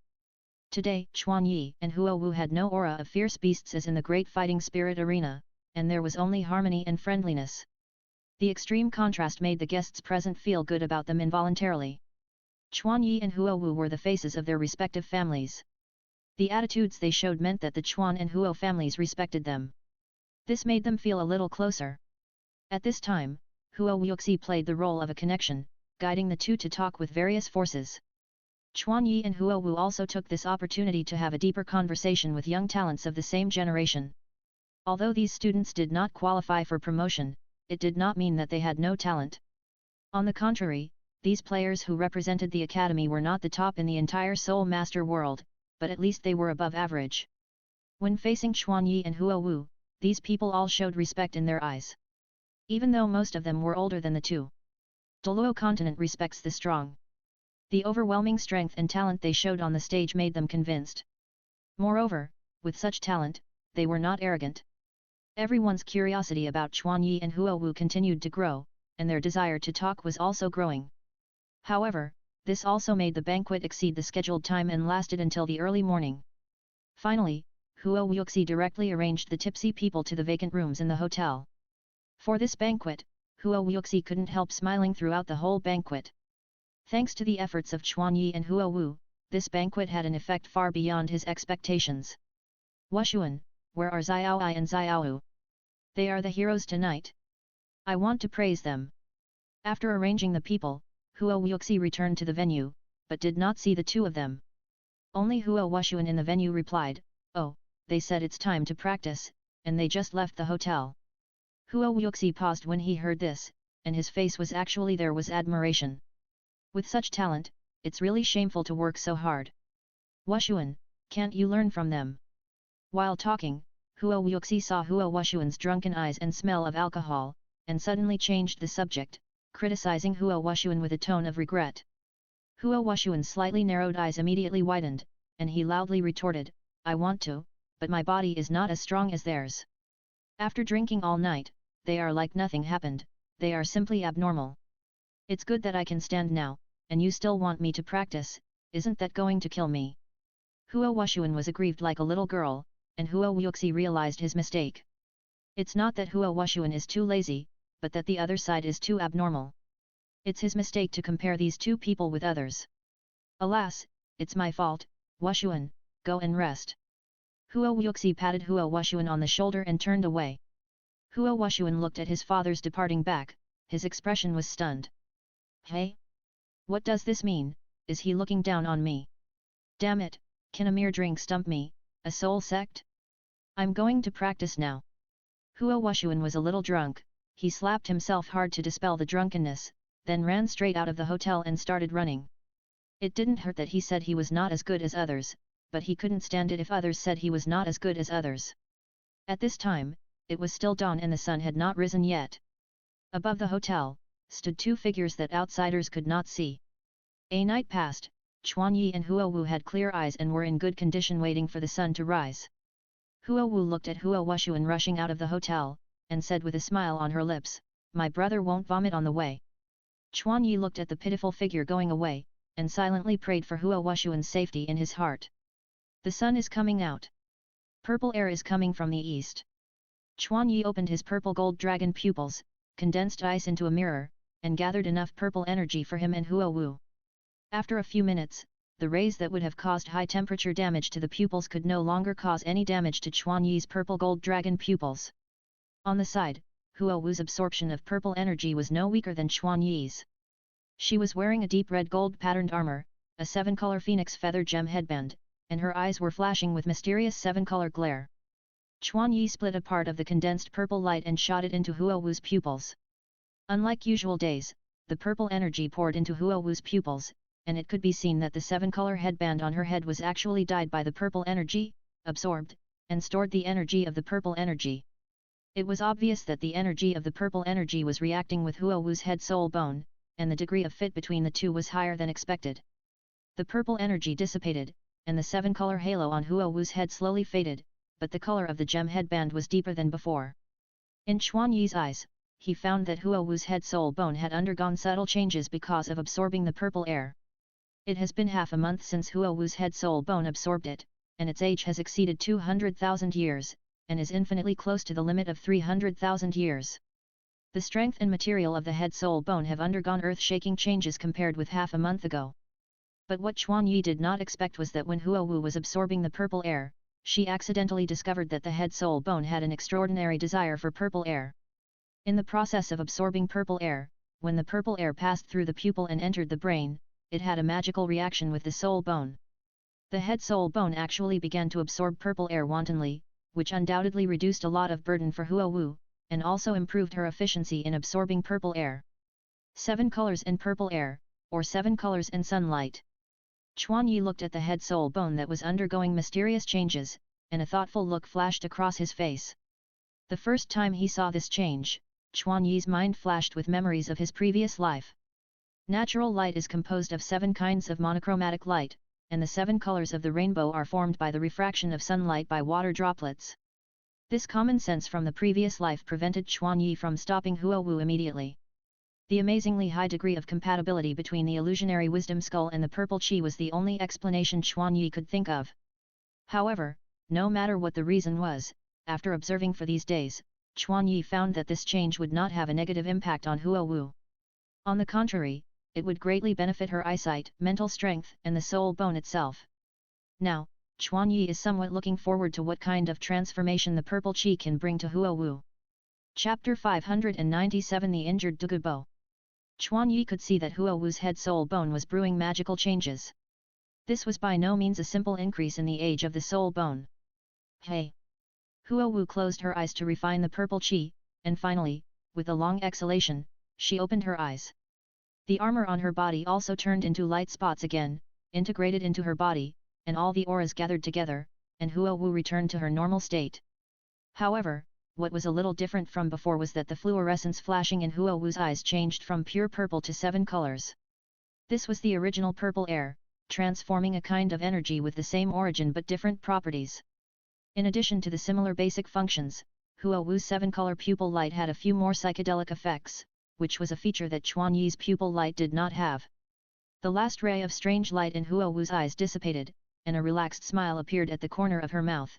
Today, Chuan Yi and Huo Wu had no aura of fierce beasts as in the great fighting spirit arena, and there was only harmony and friendliness. The extreme contrast made the guests present feel good about them involuntarily. Chuan Yi and Huo Wu were the faces of their respective families. The attitudes they showed meant that the Chuan and Huo families respected them. This made them feel a little closer. At this time, Huo Wuxi played the role of a connection, guiding the two to talk with various forces. Chuan Yi and Huo Wu also took this opportunity to have a deeper conversation with young talents of the same generation. Although these students did not qualify for promotion, it did not mean that they had no talent. On the contrary, these players who represented the academy were not the top in the entire Soul Master world, but at least they were above average. When facing Chuan Yi and Huo Wu, these people all showed respect in their eyes. Even though most of them were older than the two. Douluo continent respects the strong. The overwhelming strength and talent they showed on the stage made them convinced. Moreover, with such talent, they were not arrogant. Everyone's curiosity about Chuan Yi and Huo Wu continued to grow, and their desire to talk was also growing. However, this also made the banquet exceed the scheduled time and lasted until the early morning. Finally, Huo Wuxi directly arranged the tipsy people to the vacant rooms in the hotel. For this banquet, Huo Wuxi couldn't help smiling throughout the whole banquet. Thanks to the efforts of Chuan Yi and Huo Wu, this banquet had an effect far beyond his expectations. Wushuan, where are Xiao Ai and Xiao Wu? They are the heroes tonight. I want to praise them. After arranging the people, Huo Wuxi returned to the venue, but did not see the two of them. Only Huo Wushuan in the venue replied, "Oh, they said it's time to practice, and they just left the hotel." Huo Wuxi paused when he heard this, and his face was actually there was admiration. With such talent, it's really shameful to work so hard. Wushuan, can't you learn from them? While talking, Huo Wuxi saw Huo Wushuan's drunken eyes and smell of alcohol, and suddenly changed the subject, criticizing Huo Wushuan with a tone of regret. Huo Wushuan's slightly narrowed eyes immediately widened, and he loudly retorted, "I want to, but my body is not as strong as theirs. After drinking all night, they are like nothing happened, they are simply abnormal. It's good that I can stand now, and you still want me to practice, isn't that going to kill me?" Huo Wushuan was aggrieved like a little girl, and Huo Wuxi realized his mistake. It's not that Huo Wushuan is too lazy, but that the other side is too abnormal. It's his mistake to compare these two people with others. Alas, it's my fault, Wushuan, go and rest. Huo Wuxi patted Huo Wushuan on the shoulder and turned away. Huo Wushuan looked at his father's departing back, his expression was stunned. Hey? What does this mean, is he looking down on me? Damn it, can a mere drink stump me, a soul sect? I'm going to practice now. Huo Wushuan was a little drunk, he slapped himself hard to dispel the drunkenness, then ran straight out of the hotel and started running. It didn't hurt that he said he was not as good as others, but he couldn't stand it if others said he was not as good as others. At this time, it was still dawn and the sun had not risen yet. Above the hotel, stood two figures that outsiders could not see. A night passed, Chuan Yi and Huo Wu had clear eyes and were in good condition waiting for the sun to rise. Huo Wu looked at Huo Wushuan rushing out of the hotel, and said with a smile on her lips, "My brother won't vomit on the way." Chuan Yi looked at the pitiful figure going away, and silently prayed for Huo Wushuan's safety in his heart. The sun is coming out. Purple air is coming from the east. Chuan Yi opened his purple gold dragon pupils, condensed ice into a mirror, and gathered enough purple energy for him and Huo Wu. After a few minutes, the rays that would have caused high temperature damage to the pupils could no longer cause any damage to Chuan Yi's purple gold dragon pupils. On the side, Huo Wu's absorption of purple energy was no weaker than Chuan Yi's. She was wearing a deep red gold patterned armor, a 7-color phoenix feather gem headband, and her eyes were flashing with mysterious 7-color glare. Chuan Yi split a part of the condensed purple light and shot it into Huo Wu's pupils. Unlike usual days, the purple energy poured into Huo Wu's pupils, and it could be seen that the 7-color headband on her head was actually dyed by the purple energy, absorbed, and stored the energy of the purple energy. It was obvious that the energy of the purple energy was reacting with Huo Wu's head soul bone, and the degree of fit between the two was higher than expected. The purple energy dissipated, and the 7-color halo on Huo Wu's head slowly faded, but the color of the gem headband was deeper than before. In Chuan Yi's eyes, he found that Huo Wu's head soul bone had undergone subtle changes because of absorbing the purple air. It has been half a month since Huo Wu's head soul bone absorbed it, and its age has exceeded 200,000 years, and is infinitely close to the limit of 300,000 years. The strength and material of the head soul bone have undergone earth-shaking changes compared with half a month ago. But what Chuan Yi did not expect was that when Huo Wu was absorbing the purple air, she accidentally discovered that the head soul bone had an extraordinary desire for purple air. In the process of absorbing purple air, when the purple air passed through the pupil and entered the brain, it had a magical reaction with the soul bone. The head soul bone actually began to absorb purple air wantonly, which undoubtedly reduced a lot of burden for Huo Wu, and also improved her efficiency in absorbing purple air. 7 colors in purple air, or 7 colors in sunlight. Chuan Yi looked at the head soul bone that was undergoing mysterious changes, and a thoughtful look flashed across his face. The first time he saw this change, Chuan Yi's mind flashed with memories of his previous life. Natural light is composed of 7 kinds of monochromatic light, and the 7 colors of the rainbow are formed by the refraction of sunlight by water droplets. This common sense from the previous life prevented Chuan Yi from stopping Huo Wu immediately. The amazingly high degree of compatibility between the illusionary wisdom skull and the purple chi was the only explanation Chuan Yi could think of. However, No matter what the reason was, after observing for these days, Chuan Yi found that this change would not have a negative impact on Huo Wu. On the contrary, it would greatly benefit her eyesight, mental strength, and the soul bone itself. Now, Chuan Yi is somewhat looking forward to what kind of transformation the purple chi can bring to Huo Wu. Chapter 597 The Injured Douluo. Chuan Yi could see that Huo Wu's head soul bone was brewing magical changes. This was by no means a simple increase in the age of the soul bone. Hey! Huo Wu closed her eyes to refine the purple chi, and finally, with a long exhalation, she opened her eyes. The armor on her body also turned into light spots again, integrated into her body, and all the auras gathered together, and Huo Wu returned to her normal state. However, what was a little different from before was that the fluorescence flashing in Huo Wu's eyes changed from pure purple to 7 colors. This was the original purple air, transforming a kind of energy with the same origin but different properties. In addition to the similar basic functions, Huo Wu's 7-color pupil light had a few more psychedelic effects, which was a feature that Chuan Yi's pupil light did not have. The last ray of strange light in Huo Wu's eyes dissipated, and a relaxed smile appeared at the corner of her mouth.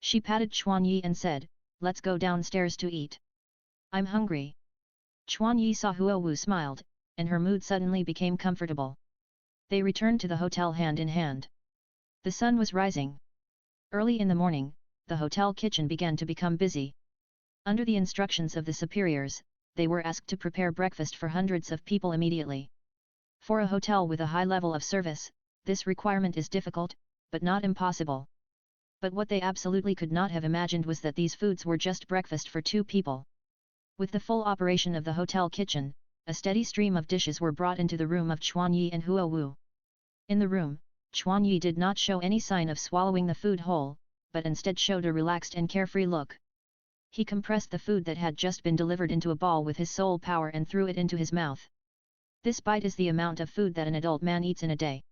She patted Chuan Yi and said, "Let's go downstairs to eat. I'm hungry." Chuan Yi saw Huo Wu smiled, and her mood suddenly became comfortable. They returned to the hotel hand in hand. The sun was rising. Early in the morning, the hotel kitchen began to become busy. Under the instructions of the superiors, they were asked to prepare breakfast for hundreds of people immediately. For a hotel with a high level of service, this requirement is difficult, but not impossible. But what they absolutely could not have imagined was that these foods were just breakfast for 2 people. With the full operation of the hotel kitchen, a steady stream of dishes were brought into the room of Chuan Yi and Huo Wu. In the room, Chuan Yi did not show any sign of swallowing the food whole, but instead showed a relaxed and carefree look. He compressed the food that had just been delivered into a ball with his soul power and threw it into his mouth. This bite is the amount of food that an adult man eats in a day.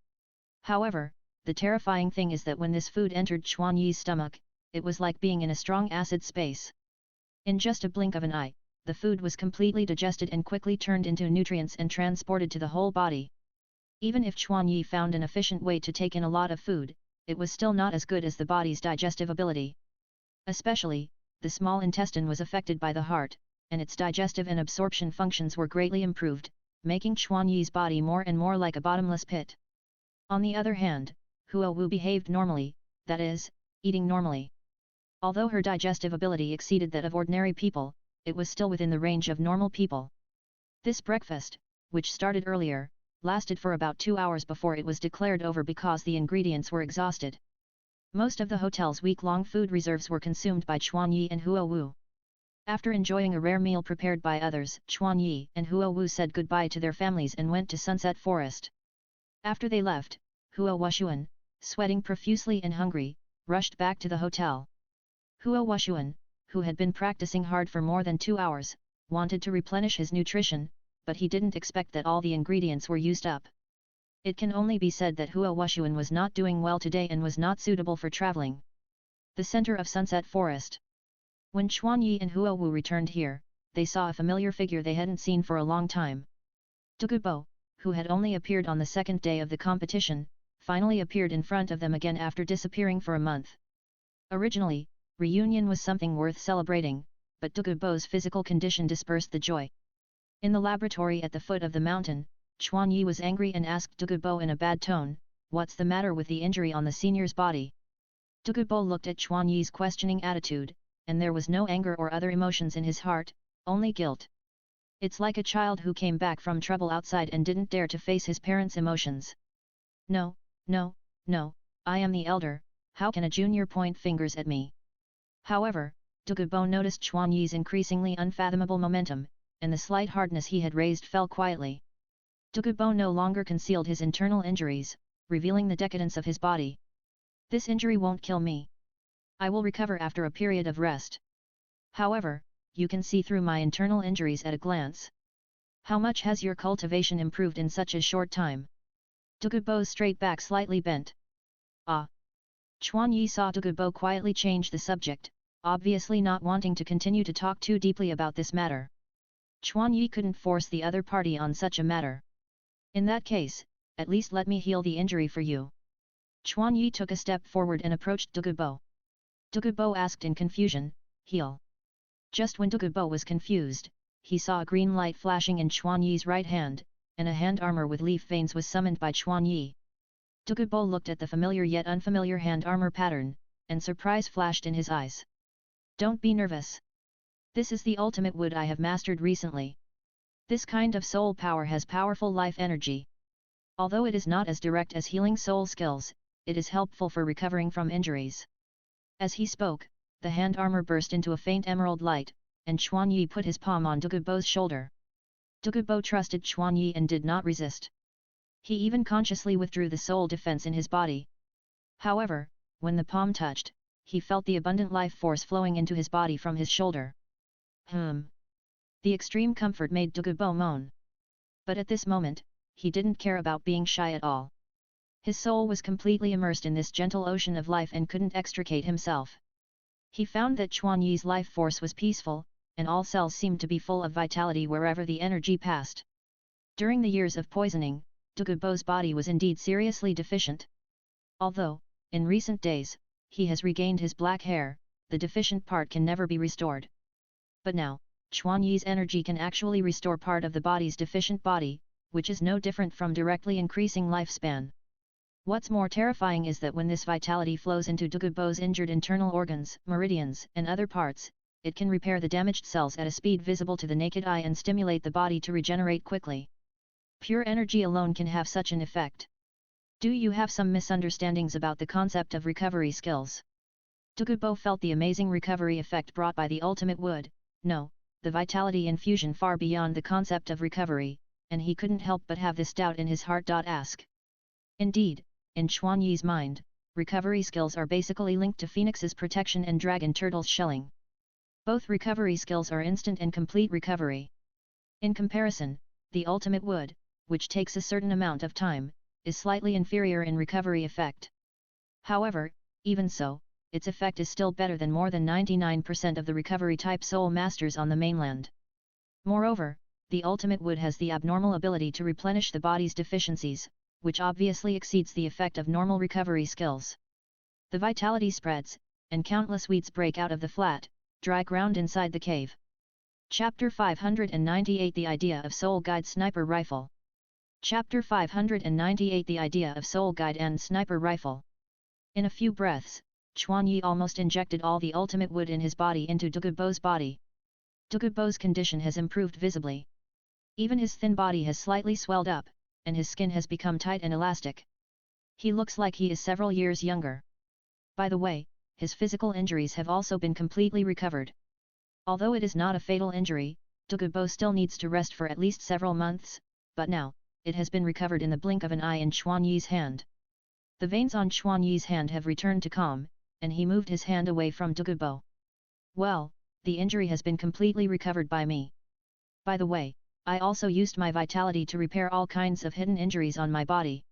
However, the terrifying thing is that when this food entered Chuan Yi's stomach, it was like being in a strong acid space. In just a blink of an eye, the food was completely digested and quickly turned into nutrients and transported to the whole body. Even if Chuan Yi found an efficient way to take in a lot of food, it was still not as good as the body's digestive ability. Especially, the small intestine was affected by the heart, and its digestive and absorption functions were greatly improved, making Chuan Yi's body more and more like a bottomless pit. On the other hand, Huo Wu behaved normally, that is, eating normally. Although her digestive ability exceeded that of ordinary people, it was still within the range of normal people. This breakfast, which started earlier, lasted for about 2 hours before it was declared over because the ingredients were exhausted. Most of the hotel's week-long food reserves were consumed by Chuan Yi and Huo Wu. After enjoying a rare meal prepared by others, Chuan Yi and Huo Wu said goodbye to their families and went to Sunset Forest. After they left, Huo Wuxuan, sweating profusely and hungry, rushed back to the hotel. Huo Wuxuan, who had been practicing hard for more than 2 hours, wanted to replenish his nutrition, but he didn't expect that all the ingredients were used up. It can only be said that Huo Wuxuan was not doing well today and was not suitable for traveling. The center of Sunset Forest. When Chuan Yi and Huo Wu returned here, they saw a familiar figure they hadn't seen for a long time. Douluo, who had only appeared on the 2nd day of the competition, finally appeared in front of them again after disappearing for a month. Originally, reunion was something worth celebrating, but Douluo's physical condition dispersed the joy. In the laboratory at the foot of the mountain, Chuan Yi was angry and asked Douluo in a bad tone, "What's the matter with the injury on the senior's body?" Douluo looked at Chuan Yi's questioning attitude, and there was no anger or other emotions in his heart, only guilt. It's like a child who came back from trouble outside and didn't dare to face his parents' emotions. No, I am the elder, how can a junior point fingers at me? However, Douluo noticed Chuan Yi's increasingly unfathomable momentum, and the slight hardness he had raised fell quietly. Douluo no longer concealed his internal injuries, revealing the decadence of his body. This injury won't kill me. I will recover after a period of rest. However, you can see through my internal injuries at a glance. How much has your cultivation improved in such a short time? Douluo's straight back slightly bent. Ah! Chuan Yi saw Douluo quietly change the subject, obviously not wanting to continue to talk too deeply about this matter. Chuan Yi couldn't force the other party on such a matter. In that case, at least let me heal the injury for you. Chuan Yi took a step forward and approached Douluo. Douluo asked in confusion, heal. Just when Douluo was confused, he saw a green light flashing in Chuanyi's right hand, and a hand armor with leaf veins was summoned by Chuanyi. Douluo looked at the familiar yet unfamiliar hand armor pattern, and surprise flashed in his eyes. Don't be nervous. This is the ultimate wood I have mastered recently. This kind of soul power has powerful life energy. Although it is not as direct as healing soul skills, it is helpful for recovering from injuries. As he spoke, the hand armor burst into a faint emerald light, and Chuanyi put his palm on Douluo's shoulder. Douluo trusted Chuanyi and did not resist. He even consciously withdrew the soul defense in his body. However, when the palm touched, he felt the abundant life force flowing into his body from his shoulder. The extreme comfort made Douluo moan. But at this moment, he didn't care about being shy at all. His soul was completely immersed in this gentle ocean of life and couldn't extricate himself. He found that Chuanyi's life force was peaceful, and all cells seemed to be full of vitality wherever the energy passed. During the years of poisoning, Douluo's body was indeed seriously deficient. Although, in recent days, he has regained his black hair, the deficient part can never be restored. But now, Chuanyi's energy can actually restore part of the body's deficient body, which is no different from directly increasing lifespan. What's more terrifying is that when this vitality flows into Douluo's injured internal organs, meridians, and other parts, it can repair the damaged cells at a speed visible to the naked eye and stimulate the body to regenerate quickly. Pure energy alone can have such an effect. Do you have some misunderstandings about the concept of recovery skills? Douluo felt the amazing recovery effect brought by the ultimate wood, no, the vitality infusion far beyond the concept of recovery, and he couldn't help but have this doubt in his heart. Ask. Indeed, in Chuanyi's mind, recovery skills are basically linked to Phoenix's protection and dragon turtle's shelling. Both recovery skills are instant and complete recovery. In comparison, the ultimate wood, which takes a certain amount of time, is slightly inferior in recovery effect. However, even so, its effect is still better than more than 99% of the recovery-type soul masters on the mainland. Moreover, the ultimate wood has the abnormal ability to replenish the body's deficiencies, which obviously exceeds the effect of normal recovery skills. The vitality spreads, and countless weeds break out of the flat, dry ground inside the cave. Chapter 598 The Idea of Soul Guide Sniper Rifle. Chapter 598 The Idea of Soul Guide and Sniper Rifle. In a few breaths, Chuanyi almost injected all the ultimate wood in his body into Douluo's body. Douluo's condition has improved visibly. Even his thin body has slightly swelled up, and his skin has become tight and elastic. He looks like he is several years younger. By the way, his physical injuries have also been completely recovered. Although it is not a fatal injury, Douluo still needs to rest for at least several months, but now, it has been recovered in the blink of an eye in Chuanyi's hand. The veins on Chuanyi's hand have returned to calm, and he moved his hand away from Douluo. Well, the injury has been completely recovered by me. By the way, I also used my vitality to repair all kinds of hidden injuries on my body.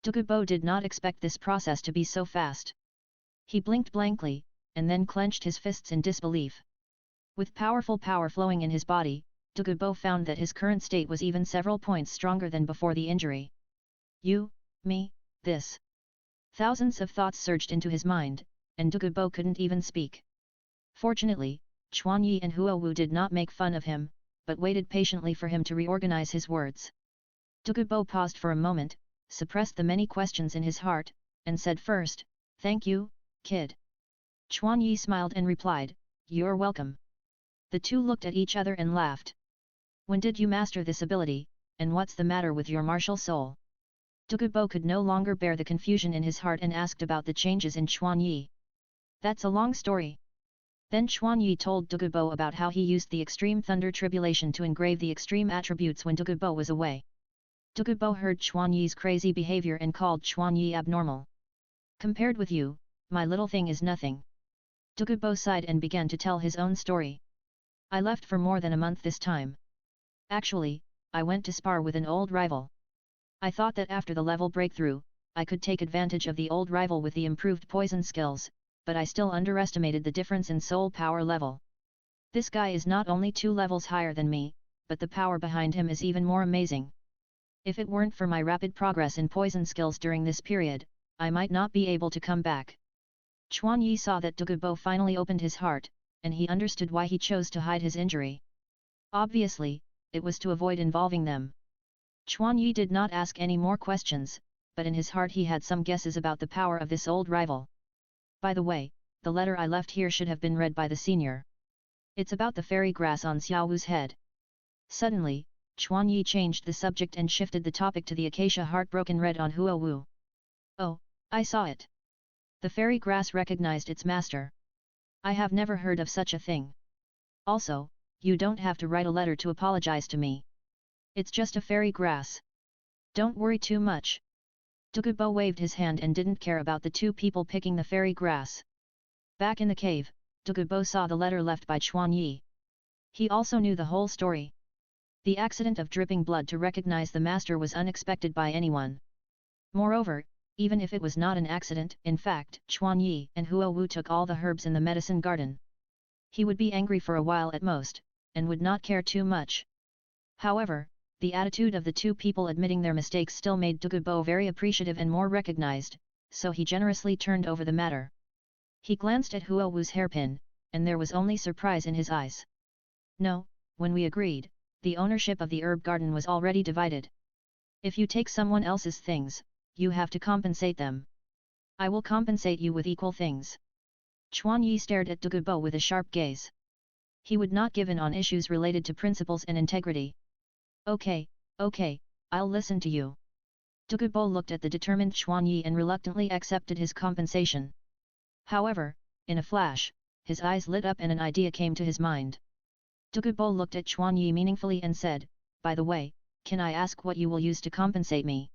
Douluo did not expect this process to be so fast. He blinked blankly, and then clenched his fists in disbelief. With powerful power flowing in his body, Douluo found that his current state was even several points stronger than before the injury. You, me, this. Thousands of thoughts surged into his mind, and Douluo couldn't even speak. Fortunately, Chuanyi and Huowu did not make fun of him, but waited patiently for him to reorganize his words. Douluo paused for a moment, suppressed the many questions in his heart, and said first, "Thank you, kid." Chuanyi smiled and replied, "You're welcome." The two looked at each other and laughed. "When did you master this ability, and what's the matter with your martial soul?" Douluo could no longer bear the confusion in his heart and asked about the changes in Chuanyi. "That's a long story." Then Chuanyi told Douluo about how he used the extreme thunder tribulation to engrave the extreme attributes when Douluo was away. Douluo heard Chuanyi's crazy behavior and called Chuanyi abnormal. "Compared with you, my little thing is nothing." Douluo sighed and began to tell his own story. "I left for more than a month this time. Actually, I went to spar with an old rival. I thought that after the level breakthrough, I could take advantage of the old rival with the improved poison skills, but I still underestimated the difference in soul power level. This guy is not only 2 levels higher than me, but the power behind him is even more amazing. If it weren't for my rapid progress in poison skills during this period, I might not be able to come back." Chuan Yi saw that Douluo finally opened his heart, and he understood why he chose to hide his injury. Obviously, it was to avoid involving them. Chuan Yi did not ask any more questions, but in his heart he had some guesses about the power of this old rival. By the way, the letter I left here should have been read by the senior. It's about the fairy grass on Xiao Wu's head. Suddenly, Chuan Yi changed the subject and shifted the topic to the acacia heartbroken red on Huo Wu. Oh, I saw it. The fairy grass recognized its master. I have never heard of such a thing. Also, you don't have to write a letter to apologize to me. It's just a fairy grass. Don't worry too much. Douluo waved his hand and didn't care about the two people picking the fairy grass. Back in the cave, Douluo saw the letter left by Chuan Yi. He also knew the whole story. The accident of dripping blood to recognize the master was unexpected by anyone. Moreover, even if it was not an accident, in fact, Chuan Yi and Huo Wu took all the herbs in the medicine garden. He would be angry for a while at most, and would not care too much. However, the attitude of the two people admitting their mistakes still made Douluo very appreciative and more recognized, so he generously turned over the matter. He glanced at Huo Wu's hairpin, and there was only surprise in his eyes. No, when we agreed, the ownership of the herb garden was already divided. If you take someone else's things, you have to compensate them. I will compensate you with equal things. Chuan Yi stared at Douluo with a sharp gaze. He would not give in on issues related to principles and integrity. Okay, I'll listen to you. Douluo looked at the determined Chuan Yi and reluctantly accepted his compensation. However, in a flash, his eyes lit up and an idea came to his mind. Douluo looked at Chuan Yi meaningfully and said, by the way, can I ask what you will use to compensate me?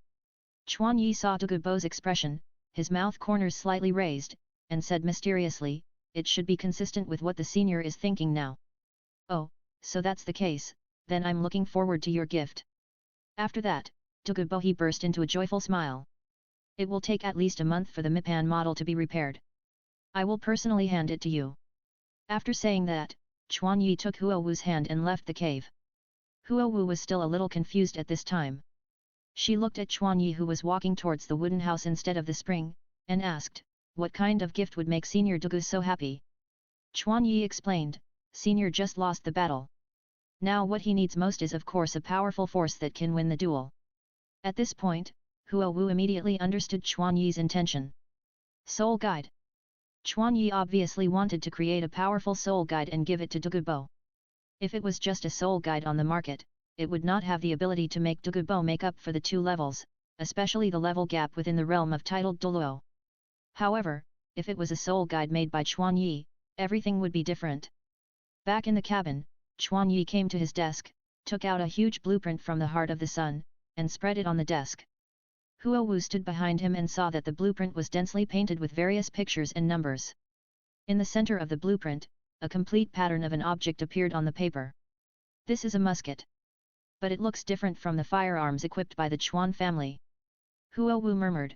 Chuan Yi saw Douluo's expression, his mouth corners slightly raised, and said mysteriously, it should be consistent with what the senior is thinking now. Oh, so that's the case, then I'm looking forward to your gift. After that, Douluo burst into a joyful smile. It will take at least a month for the Mipan model to be repaired. I will personally hand it to you. After saying that, Chuan Yi took Huo Wu's hand and left the cave. Huo Wu was still a little confused at this time. She looked at Chuan Yi who was walking towards the wooden house instead of the spring, and asked, what kind of gift would make Senior Douluo so happy? Chuan Yi explained, Senior just lost the battle. Now what he needs most is of course a powerful force that can win the duel. At this point, Huo Wu immediately understood Chuan Yi's intention. Soul Guide. Chuan Yi obviously wanted to create a powerful soul guide and give it to Douluo. If it was just a soul guide on the market, it would not have the ability to make Douluo make up for the two levels, especially the level gap within the realm of titled Douluo. However, if it was a soul guide made by Chuan Yi, everything would be different. Back in the cabin, Chuan Yi came to his desk, took out a huge blueprint from the heart of the sun, and spread it on the desk. Huo Wu stood behind him and saw that the blueprint was densely painted with various pictures and numbers. In the center of the blueprint, a complete pattern of an object appeared on the paper. This is a musket. But it looks different from the firearms equipped by the Chuan family. Huo Wu murmured.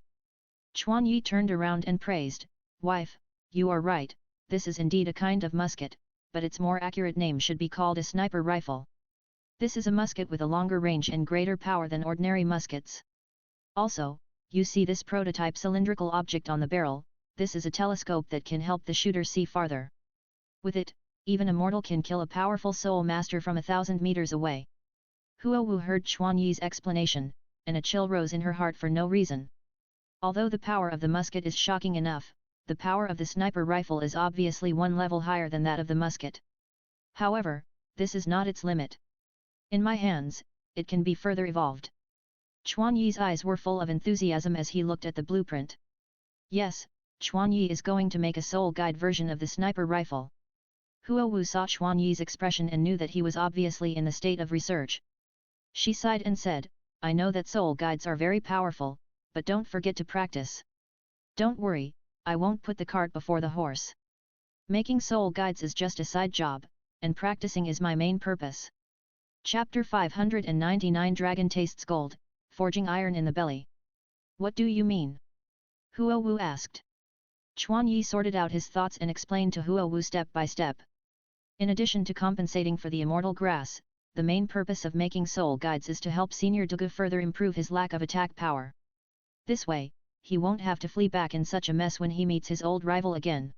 Chuan Yi turned around and praised, wife, you are right, this is indeed a kind of musket, but its more accurate name should be called a sniper rifle. This is a musket with a longer range and greater power than ordinary muskets. Also, you see this prototype cylindrical object on the barrel, this is a telescope that can help the shooter see farther. With it, even a mortal can kill a powerful soul master from 1,000 meters away. Huo Wu heard Chuan Yi's explanation, and a chill rose in her heart for no reason. Although the power of the musket is shocking enough, the power of the sniper rifle is obviously one level higher than that of the musket. However, this is not its limit. In my hands, it can be further evolved. Chuan Yi's eyes were full of enthusiasm as he looked at the blueprint. Yes, Chuan Yi is going to make a soul guide version of the sniper rifle. Huo Wu saw Chuan Yi's expression and knew that he was obviously in the state of research. She sighed and said, I know that soul guides are very powerful, but don't forget to practice. Don't worry, I won't put the cart before the horse. Making soul guides is just a side job, and practicing is my main purpose. Chapter 599 Dragon Tastes Gold, Forging Iron in the Belly. What do you mean? Huo Wu asked. Chuan Yi sorted out his thoughts and explained to Huo Wu step by step. In addition to compensating for the immortal grass, the main purpose of making soul guides is to help Senior Douluo further improve his lack of attack power. This way, he won't have to flee back in such a mess when he meets his old rival again.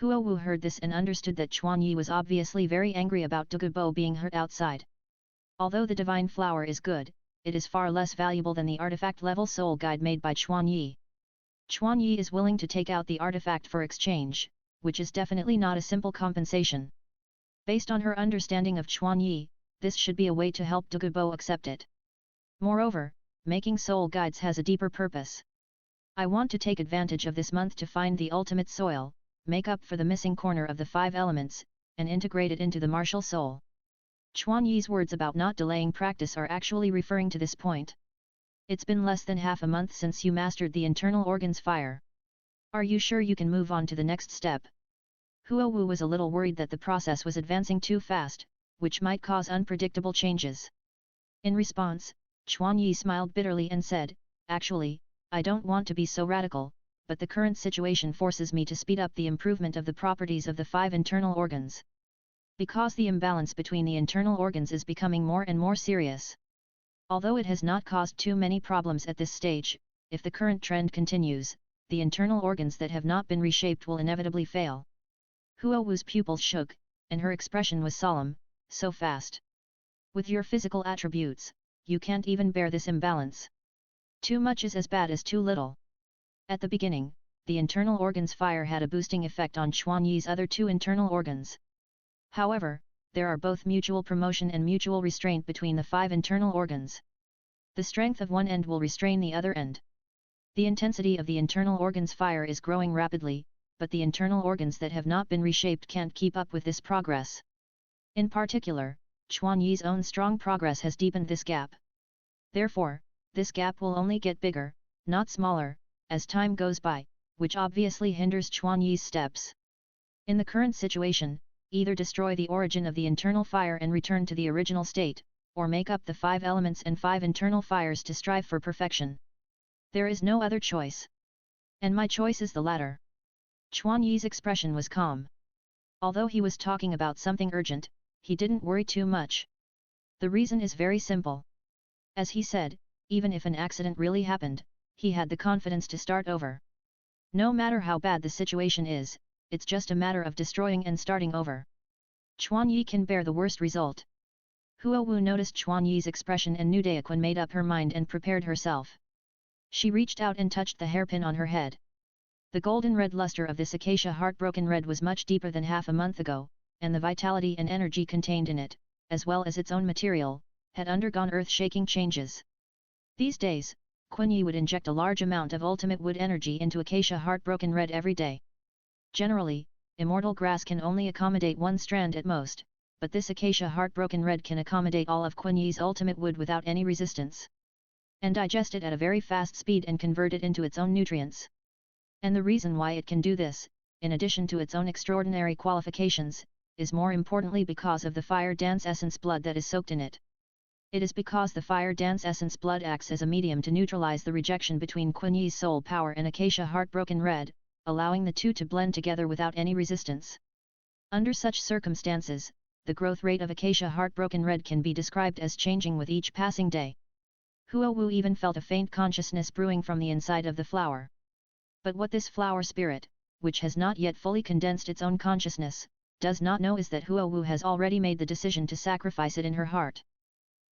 Huo Wu heard this and understood that Chuan Yi was obviously very angry about Douluo being hurt outside. Although the divine flower is good, it is far less valuable than the artifact-level soul guide made by Chuan Yi. Chuan Yi is willing to take out the artifact for exchange, which is definitely not a simple compensation. Based on her understanding of Chuan Yi, this should be a way to help Douluo accept it. Moreover, making soul guides has a deeper purpose. I want to take advantage of this month to find the ultimate soil, make up for the missing corner of the 5 elements, and integrate it into the martial soul. Chuan Yi's words about not delaying practice are actually referring to this point. It's been less than half a month since you mastered the internal organ's fire. Are you sure you can move on to the next step? Huo Wu was a little worried that the process was advancing too fast, which might cause unpredictable changes. In response, Chuan Yi smiled bitterly and said, "Actually, I don't want to be so radical, but the current situation forces me to speed up the improvement of the properties of the 5 internal organs. Because the imbalance between the internal organs is becoming more and more serious. Although it has not caused too many problems at this stage, if the current trend continues, the internal organs that have not been reshaped will inevitably fail." Huo Wu's pupils shook, and her expression was solemn, "So fast. With your physical attributes, you can't even bear this imbalance. Too much is as bad as too little." At the beginning, the internal organ's fire had a boosting effect on Chuan Yi's other 2 internal organs. However, there are both mutual promotion and mutual restraint between the 5 internal organs. The strength of one end will restrain the other end. The intensity of the internal organ's fire is growing rapidly, but the internal organs that have not been reshaped can't keep up with this progress. In particular, Chuan Yi's own strong progress has deepened this gap. Therefore, this gap will only get bigger, not smaller, as time goes by, which obviously hinders Chuan Yi's steps. In the current situation, either destroy the origin of the internal fire and return to the original state, or make up the 5 elements and 5 internal fires to strive for perfection. There is no other choice. And my choice is the latter. Chuan Yi's expression was calm. Although he was talking about something urgent, he didn't worry too much. The reason is very simple. As he said, even if an accident really happened, he had the confidence to start over. No matter how bad the situation is, it's just a matter of destroying and starting over. Chuan Yi can bear the worst result. Huo Wu noticed Chuan Yi's expression and knew Daequan made up her mind and prepared herself. She reached out and touched the hairpin on her head. The golden red luster of this acacia heartbroken red was much deeper than half a month ago, and the vitality and energy contained in it, as well as its own material, had undergone earth-shaking changes. These days, Kun Yi would inject a large amount of ultimate wood energy into acacia heartbroken red every day. Generally, immortal grass can only accommodate 1 strand at most, but this acacia heartbroken red can accommodate all of Kun Yi's ultimate wood without any resistance. And digest it at a very fast speed and convert it into its own nutrients. And the reason why it can do this, in addition to its own extraordinary qualifications, is more importantly because of the fire dance essence blood that is soaked in it. It is because the fire dance essence blood acts as a medium to neutralize the rejection between Kun Yi's soul power and acacia heartbroken red, allowing the 2 to blend together without any resistance. Under such circumstances, the growth rate of acacia heartbroken red can be described as changing with each passing day. Huo Wu even felt a faint consciousness brewing from the inside of the flower. But what this flower spirit, which has not yet fully condensed its own consciousness, does not know is that Huo Wu has already made the decision to sacrifice it in her heart.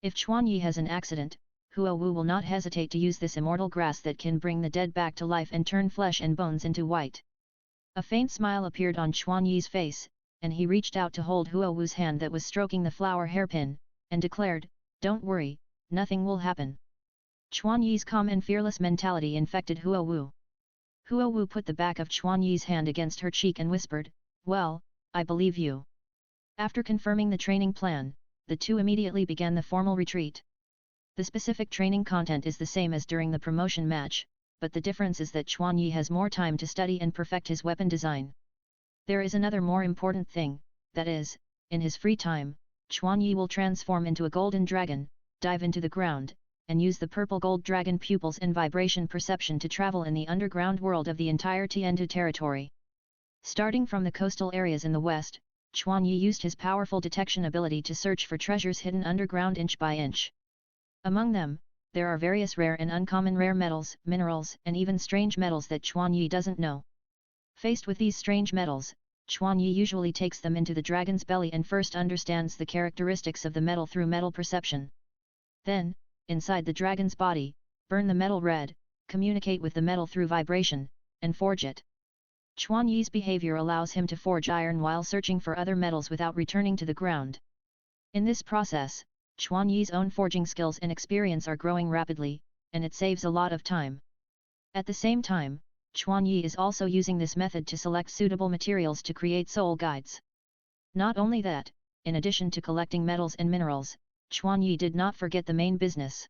If Chuan Yi has an accident, Huo Wu will not hesitate to use this immortal grass that can bring the dead back to life and turn flesh and bones into white. A faint smile appeared on Chuan Yi's face, and he reached out to hold Huo Wu's hand that was stroking the flower hairpin, and declared, "Don't worry, nothing will happen." Chuan Yi's calm and fearless mentality infected Huo Wu. Huo Wu put the back of Chuan Yi's hand against her cheek and whispered, "Well, I believe you." After confirming the training plan, the 2 immediately began the formal retreat. The specific training content is the same as during the promotion match, but the difference is that Chuan Yi has more time to study and perfect his weapon design. There is another more important thing, that is, in his free time, Chuan Yi will transform into a golden dragon, dive into the ground, and use the purple gold dragon pupils and vibration perception to travel in the underground world of the entire Tiandu territory. Starting from the coastal areas in the west, Chuan Yi used his powerful detection ability to search for treasures hidden underground inch by inch. Among them, there are various rare and uncommon rare metals, minerals, and even strange metals that Chuan Yi doesn't know. Faced with these strange metals, Chuan Yi usually takes them into the dragon's belly and first understands the characteristics of the metal through metal perception. Then, inside the dragon's body, burn the metal red, communicate with the metal through vibration, and forge it. Chuan Yi's behavior allows him to forge iron while searching for other metals without returning to the ground. In this process, Chuan Yi's own forging skills and experience are growing rapidly, and it saves a lot of time. At the same time, Chuan Yi is also using this method to select suitable materials to create soul guides. Not only that, in addition to collecting metals and minerals, Chuan Yi did not forget the main business.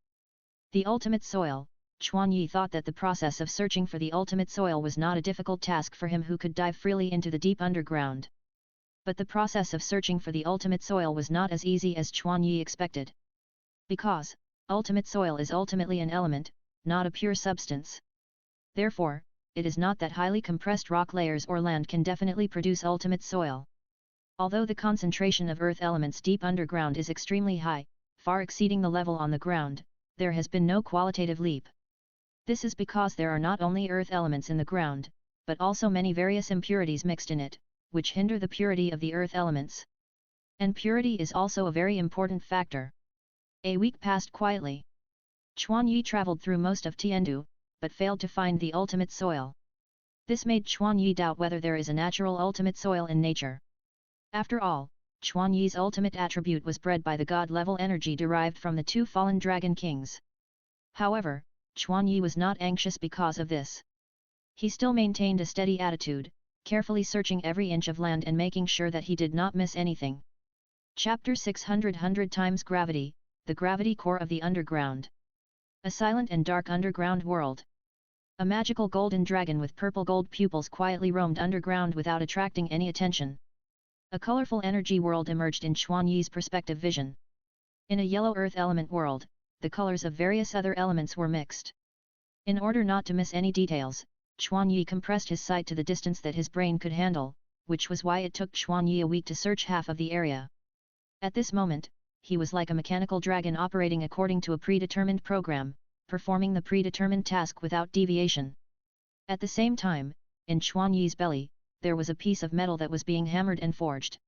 The ultimate soil. Chuan Yi thought that the process of searching for the ultimate soil was not a difficult task for him who could dive freely into the deep underground. But the process of searching for the ultimate soil was not as easy as Chuan Yi expected. Because, ultimate soil is ultimately an element, not a pure substance. Therefore, it is not that highly compressed rock layers or land can definitely produce ultimate soil. Although the concentration of earth elements deep underground is extremely high, far exceeding the level on the ground, there has been no qualitative leap. This is because there are not only earth elements in the ground, but also many various impurities mixed in it, which hinder the purity of the earth elements. And purity is also a very important factor. A week passed quietly. Chuan Yi traveled through most of Tiandu, but failed to find the ultimate soil. This made Chuan Yi doubt whether there is a natural ultimate soil in nature. After all, Chuan Yi's ultimate attribute was bred by the god-level energy derived from the two fallen dragon kings. However, Chuan Yi was not anxious because of this. He still maintained a steady attitude, carefully searching every inch of land and making sure that he did not miss anything. Chapter 600 100 times Gravity, the gravity core of the underground. A silent and dark underground world. A magical golden dragon with purple gold pupils quietly roamed underground without attracting any attention. A colorful energy world emerged in Chuan Yi's perspective vision. In a yellow earth element world, the colors of various other elements were mixed. In order not to miss any details, Chuan Yi compressed his sight to the distance that his brain could handle, which was why it took Chuan Yi a week to search half of the area. At this moment, he was like a mechanical dragon operating according to a predetermined program, performing the predetermined task without deviation. At the same time, in Chuan Yi's belly, there was a piece of metal that was being hammered and forged.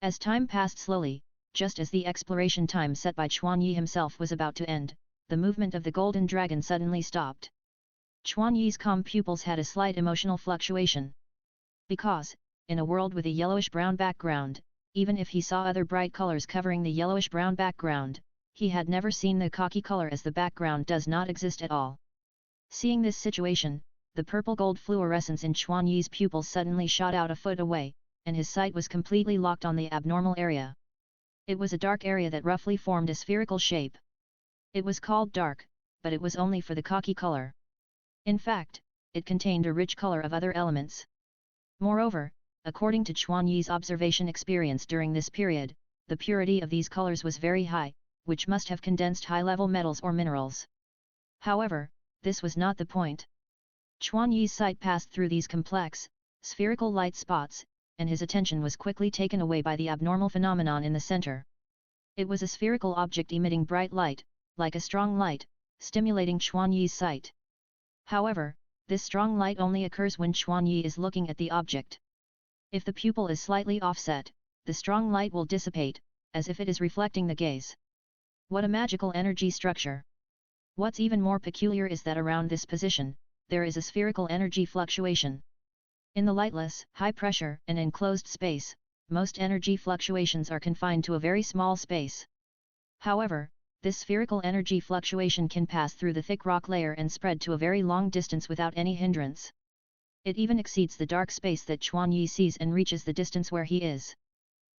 As time passed slowly, just as the exploration time set by Chuan Yi himself was about to end, the movement of the golden dragon suddenly stopped. Chuan Yi's calm pupils had a slight emotional fluctuation. Because, in a world with a yellowish-brown background, even if he saw other bright colors covering the yellowish-brown background, he had never seen the khaki color as the background does not exist at all. Seeing this situation, the purple-gold fluorescence in Chuan Yi's pupils suddenly shot out a foot away, and his sight was completely locked on the abnormal area. It was a dark area that roughly formed a spherical shape. It was called dark, but it was only for the khaki color. In fact, it contained a rich color of other elements. Moreover, according to Chuan Yi's observation experience during this period, the purity of these colors was very high, which must have condensed high-level metals or minerals. However, this was not the point. Chuan Yi's sight passed through these complex, spherical light spots, and his attention was quickly taken away by the abnormal phenomenon in the center. It was a spherical object emitting bright light, like a strong light, stimulating Chuan Yi's sight. However, this strong light only occurs when Chuan Yi is looking at the object. If the pupil is slightly offset, the strong light will dissipate, as if it is reflecting the gaze. What a magical energy structure! What's even more peculiar is that around this position, there is a spherical energy fluctuation. In the lightless, high-pressure, and enclosed space, most energy fluctuations are confined to a very small space. However, this spherical energy fluctuation can pass through the thick rock layer and spread to a very long distance without any hindrance. It even exceeds the dark space that Chuan Yi sees and reaches the distance where he is.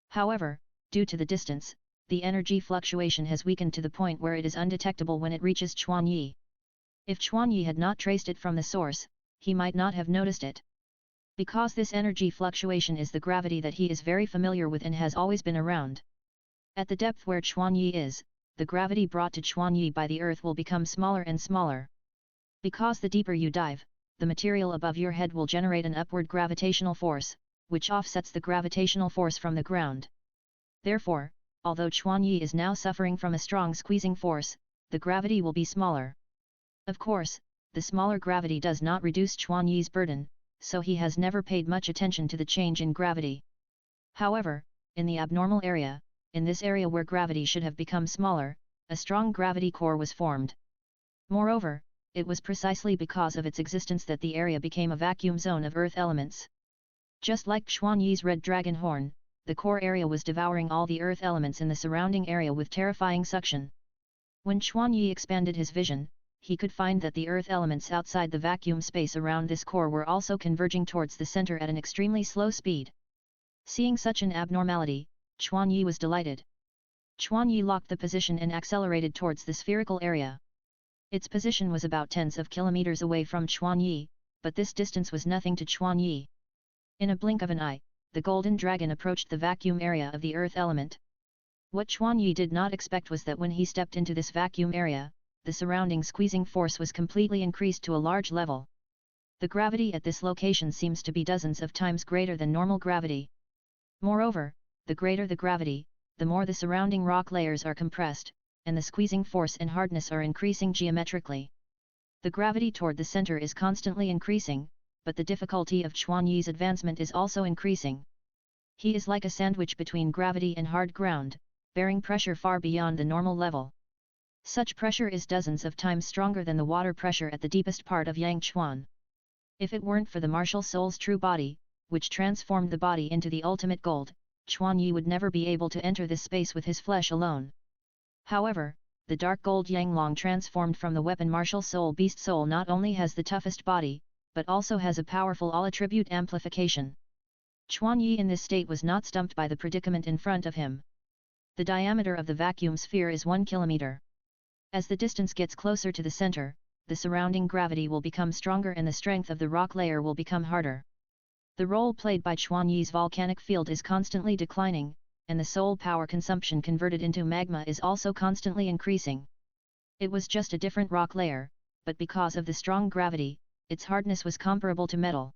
However, due to the distance, the energy fluctuation has weakened to the point where it is undetectable when it reaches Chuan Yi. If Chuan Yi had not traced it from the source, he might not have noticed it. Because this energy fluctuation is the gravity that he is very familiar with and has always been around. At the depth where Chuan Yi is, the gravity brought to Chuan Yi by the earth will become smaller and smaller. Because the deeper you dive, the material above your head will generate an upward gravitational force, which offsets the gravitational force from the ground. Therefore, although Chuan Yi is now suffering from a strong squeezing force, the gravity will be smaller. Of course, the smaller gravity does not reduce Chuan Yi's burden, so he has never paid much attention to the change in gravity. However, in the abnormal area, in this area where gravity should have become smaller, a strong gravity core was formed. Moreover, it was precisely because of its existence that the area became a vacuum zone of earth elements. Just like Chuan Yi's red dragon horn, the core area was devouring all the earth elements in the surrounding area with terrifying suction. When Chuan Yi expanded his vision, he could find that the earth elements outside the vacuum space around this core were also converging towards the center at an extremely slow speed. Seeing such an abnormality, Chuan Yi was delighted. Chuan Yi locked the position and accelerated towards the spherical area. Its position was about tens of kilometers away from Chuan Yi, but this distance was nothing to Chuan Yi. In a blink of an eye, the golden dragon approached the vacuum area of the earth element. What Chuan Yi did not expect was that when he stepped into this vacuum area, the surrounding squeezing force was completely increased to a large level. The gravity at this location seems to be dozens of times greater than normal gravity. Moreover, the greater the gravity, the more the surrounding rock layers are compressed, and the squeezing force and hardness are increasing geometrically. The gravity toward the center is constantly increasing, but the difficulty of Chuan Yi's advancement is also increasing. He is like a sandwich between gravity and hard ground, bearing pressure far beyond the normal level. Such pressure is dozens of times stronger than the water pressure at the deepest part of Yangchuan. If it weren't for the martial soul's true body, which transformed the body into the ultimate gold, Chuan Yi would never be able to enter this space with his flesh alone. However, the dark gold Yanglong transformed from the weapon martial soul beast soul not only has the toughest body, but also has a powerful all-attribute amplification. Chuan Yi in this state was not stumped by the predicament in front of him. The diameter of the vacuum sphere is 1 kilometer. As the distance gets closer to the center, the surrounding gravity will become stronger and the strength of the rock layer will become harder. The role played by Chuan Yi's volcanic field is constantly declining, and the soul power consumption converted into magma is also constantly increasing. It was just a different rock layer, but because of the strong gravity, its hardness was comparable to metal.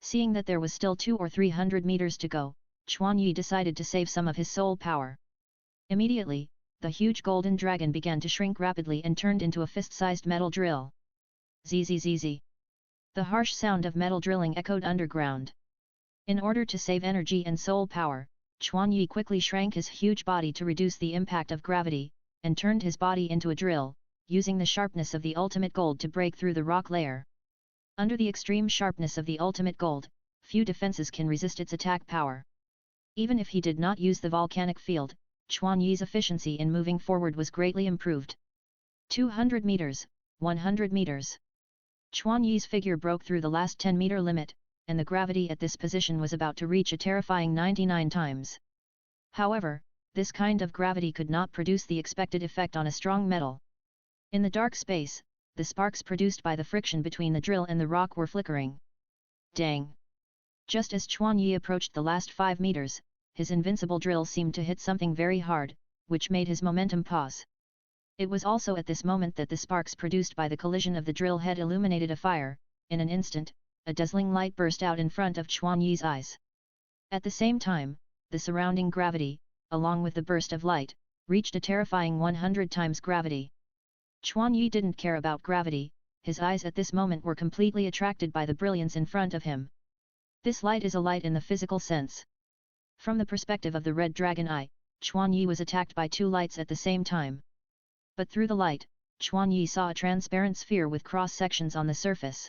Seeing that there was still 200 or 300 meters to go, Chuan Yi decided to save some of his soul power. Immediately, the huge golden dragon began to shrink rapidly and turned into a fist-sized metal drill. Zzz. The harsh sound of metal drilling echoed underground. In order to save energy and soul power, Chuan Yi quickly shrank his huge body to reduce the impact of gravity, and turned his body into a drill, using the sharpness of the ultimate gold to break through the rock layer. Under the extreme sharpness of the ultimate gold, few defenses can resist its attack power. Even if he did not use the volcanic field, Chuan Yi's efficiency in moving forward was greatly improved. 200 meters, 100 meters. Chuan Yi's figure broke through the last 10-meter limit, and the gravity at this position was about to reach a terrifying 99 times. However, this kind of gravity could not produce the expected effect on a strong metal. In the dark space, the sparks produced by the friction between the drill and the rock were flickering. Dang! Just as Chuan Yi approached the last 5 meters, his invincible drill seemed to hit something very hard, which made his momentum pause. It was also at this moment that the sparks produced by the collision of the drill head illuminated a fire. In an instant, a dazzling light burst out in front of Chuan Yi's eyes. At the same time, the surrounding gravity, along with the burst of light, reached a terrifying 100 times gravity. Chuan Yi didn't care about gravity, his eyes at this moment were completely attracted by the brilliance in front of him. This light is a light in the physical sense. From the perspective of the red dragon eye, Chuan Yi was attacked by 2 lights at the same time. But through the light, Chuan Yi saw a transparent sphere with cross-sections on the surface.